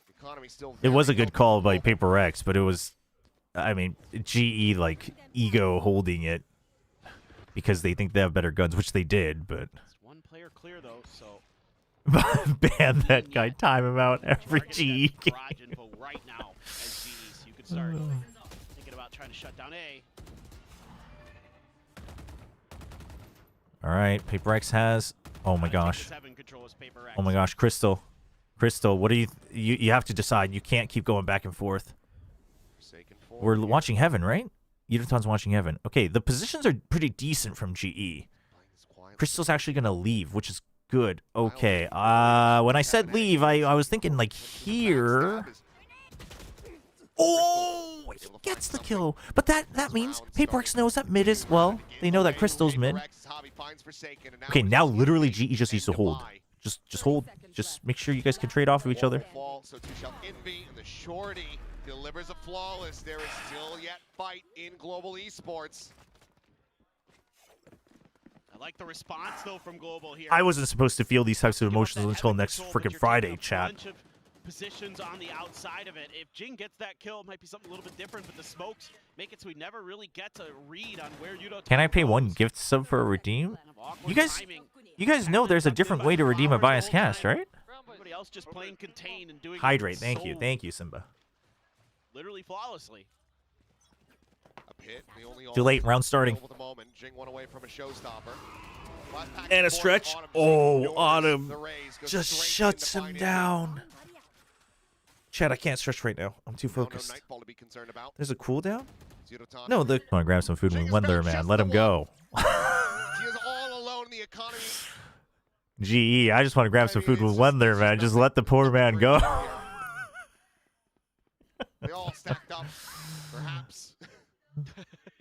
Economy still It was a very good call by comfortable. PRX, but it was, I mean, GE like ego holding it because they think they have better guns, which they did, but It's one player clear though, so ban that guy, time him out every GE game. garage info right now as GE, so you could start thinking about trying to shut down A. All right, PRX has. Oh my gosh. Oh my gosh, Crystal. Crystal, what do you have to decide. You can't keep going back and forth. We're watching Heaven, right? Yudoton's watching Heaven. Okay, the positions are pretty decent from GE. Crystal's actually going to leave, which is good. Okay, when I said leave, I was thinking like here. Oh, he gets the kill. But that means PRX knows that mid is, well, they know that Crystal's mid. Okay, now literally GE just needs to hold. Just hold. Just make sure you guys can trade off of each other. So two shall envy, and the shorty delivers a flawless. There is still yet fight in global esports. I like the response though from Global here. I wasn't supposed to feel these types of emotions until next freaking Friday, chat. Positions on the outside of it. If Jing gets that kill, it might be something a little bit different, but the smokes make it so we never really get to read on where Yudo. Can I pay one gift sub for a redeem? You guys know there's a different way to redeem a biased cast, right? Everybody else just playing contain and doing Hydrate, thank you, Simba. Literally flawlessly. Too late, round starting. Jing one away from a showstopper. And a stretch. Oh, Autumn just shuts him down. Chat, I can't stretch right now. I'm too focused. There's a cooldown? No, I want to grab some food with Wendler, man. Let him go. GE, I just want to grab some food with Wendler, man. Just let the poor man go. They all stacked up. Perhaps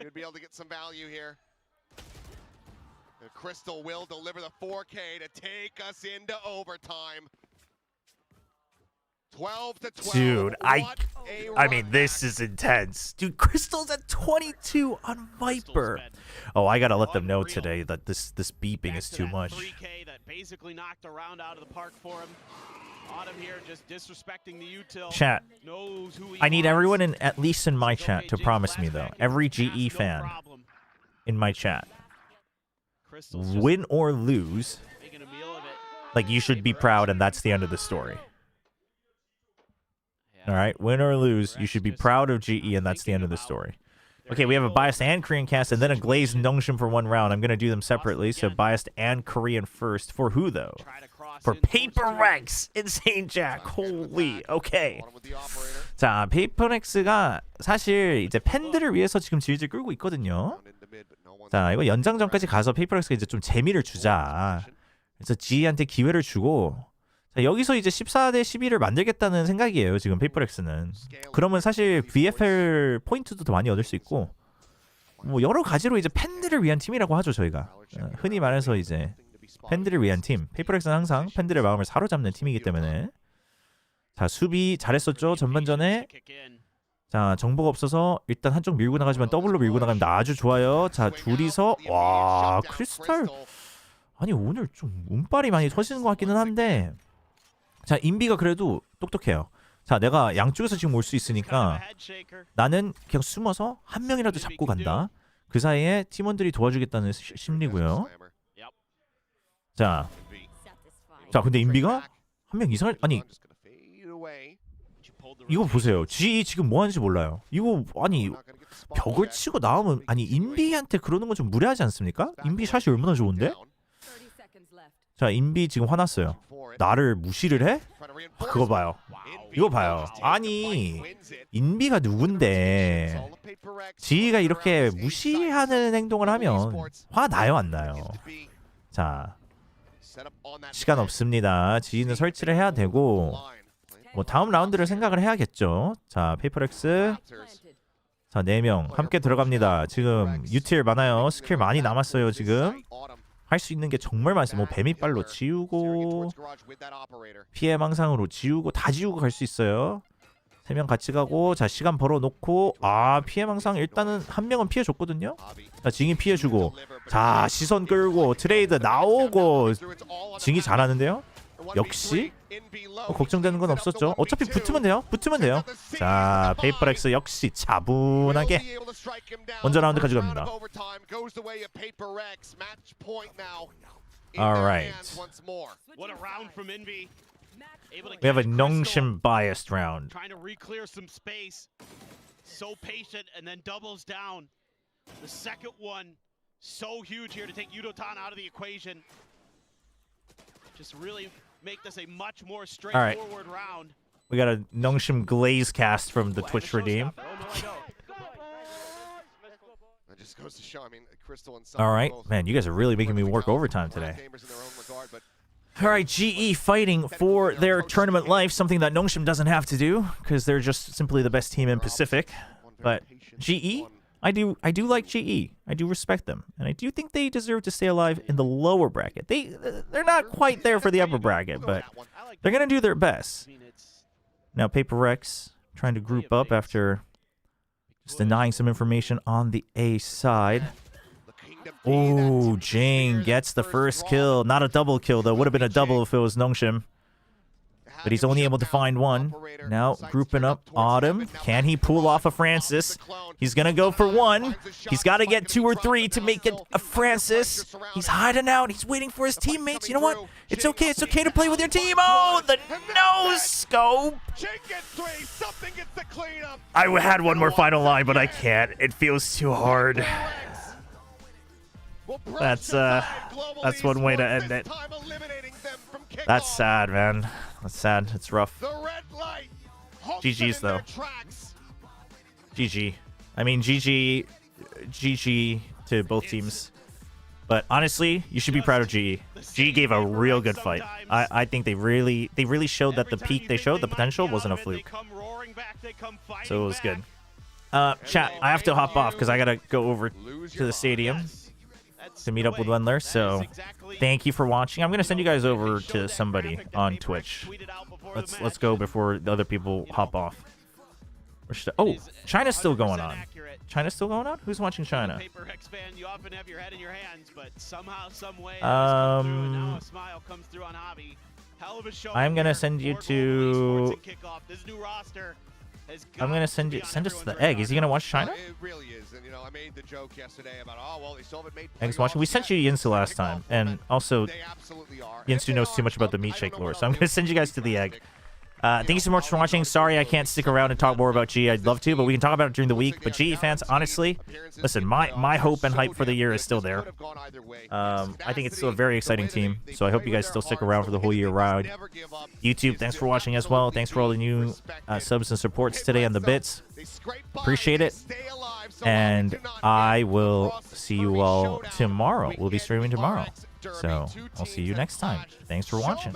you'd be able to get some value here. The Crystal will deliver the 4K to take us into overtime. 12 to 12. Dude, I mean, this is intense. Dude, Crystal's at 22 on Viper. Oh, I gotta let them know today that this beeping is too much. 3K that basically knocked a round out of the park for him. Autumn here just disrespecting the util. Chat, I need everyone at least in my chat to promise me though. Every GE fan in my chat. Win or lose, like you should be proud and that's the end of the story. All right, win or lose, you should be proud of GE, and that's the end of the story. Okay, we have a biased and Korean cast, and then a glazed Nongshim for one round. I'm going to do them separately, so biased and Korean first. For who, though? For PRX! Insane Jack! Holy, okay. 자, PRX가 사실 이제 팬들을 위해서 지금 질질 끌고 있거든요. 자, 이거 연장전까지 가서 PRX가 이제 좀 재미를 주자. 그래서 GE한테 기회를 주고, 자, 여기서 이제 14대 12를 만들겠다는 생각이에요, 지금 PRX는. 그러면 사실 VFL 포인트도 더 많이 얻을 수 있고, 뭐 여러 가지로 이제 팬들을 위한 팀이라고 하죠, 저희가. 흔히 말해서 이제 팬들을 위한 팀. PRX는 항상 팬들의 마음을 사로잡는 팀이기 때문에. 자, 수비 잘했었죠, 전반전에. 자, 정보가 없어서 일단 한쪽 밀고 나가지만 더블로 밀고 나가면 아주 좋아요. 자, 둘이서 와, 크리스탈. 아니, 오늘 좀 운빨이 많이 터지는 것 같기는 한데. 자, 인비가 그래도 똑똑해요. 자, 내가 양쪽에서 지금 올 수 있으니까 나는 그냥 숨어서 한 명이라도 잡고 간다. 그 사이에 팀원들이 도와주겠다는 심리고요. 자, 근데 인비가 한 명 이상을, 아니 이거 보세요. GE 지금 뭐 하는지 몰라요. 이거 아니 벽을 치고 나오면, 아니 인비한테 그러는 건 좀 무례하지 않습니까? 인비 샷이 얼마나 좋은데? 자, 인비 지금 화났어요. 나를 무시를 해? 그거 봐요. 이거 봐요. 아니, 인비가 누군데 GE가 이렇게 무시하는 행동을 하면 화나요, 안 나요? 자, 시간 없습니다. GE는 설치를 해야 되고, 뭐 다음 라운드를 생각을 해야겠죠. 자, PRX. 자, 4명 함께 들어갑니다. 지금 유틸 많아요. 스킬 많이 남았어요, 지금. 할 수 있는 게 정말 많습니다. 뭐 뱀이빨로 지우고, 피해 망상으로 지우고, 다 지우고 갈 수 있어요. 3명 같이 가고 자 시간 벌어놓고 아 피해망상 일단은 한 명은 피해줬거든요. 자 징이 피해주고 자 시선 끌고 트레이드 나오고 징이 잘하는데요. 역시 걱정되는 건 없었죠. 어차피 붙으면 돼요. 붙으면 돼요. 자 페이퍼렉스 역시 차분하게 먼저 라운드 가져갑니다. Alright. What a round from Envy. We have a Nongshim biased round. Trying to re-clear some space. So patient and then doubles down. The second one, so huge here to take Yudotan out of the equation. Just really make this a much more straightforward round. We got a Nongshim glaze cast from the Twitch redeem. That just goes to show, I mean, Crystal and All right, man, you guys are really making me work overtime today. All right, GE fighting for their tournament life, something that Nongshim doesn't have to do because they're just simply the best team in Pacific. But GE, I do like GE. I do respect them, and I do think they deserve to stay alive in the lower bracket. They're not quite there for the upper bracket, but they're gonna do their best. Now PRX trying to group up after just denying some information on the A side. Oh, Jing gets the first kill. Not a double kill, though. Would have been a double if it was Nongshim. But he's only able to find one. Now, grouping up Autumn. Can he pull off a Francis? He's going to go for one. He's got to get 2 or 3 to make it a Francis. He's hiding out. He's waiting for his teammates. You know what? It's okay. It's okay to play with your team. Oh, the no scope. I had one more final line, but I can't. It feels too hard. That's one way to end it. That's sad, man. That's sad. It's rough. GG's though. GG. I mean GG to both teams. But honestly, you should be proud of GE. GE gave a real good fight. I think they really showed that the peak they showed, the potential, wasn't a fluke. So it was good. Chat, I have to hop off because I gotta go over to the stadium to meet up with Wendler, so thank you for watching. I'm gonna send you guys over to somebody on Twitch. Let's go before the other people hop off. Oh, China's still going on. China's still going on? Who's watching China? I'm gonna send you to. I'm gonna send us to the egg. Is he gonna watch China? It really is, and you know, I made the joke yesterday about, oh well, they still haven't made. Egg's watching. We sent you Yinsu last time, and also Yinsu knows too much about the meat shake lore, so I'm gonna send you guys to the egg. Thank you so much for watching. Sorry I can't stick around and talk more about G. I'd love to, but we can talk about it during the week. But GE fans, honestly, listen, my hope and hype for the year is still there. I think it's still a very exciting team, so I hope you guys still stick around for the whole year ride. YouTube, thanks for watching as well. Thanks for all the new subs and supports today on the bits. Appreciate it. And I will see you all tomorrow. We'll be streaming tomorrow. So I'll see you next time. Thanks for watching.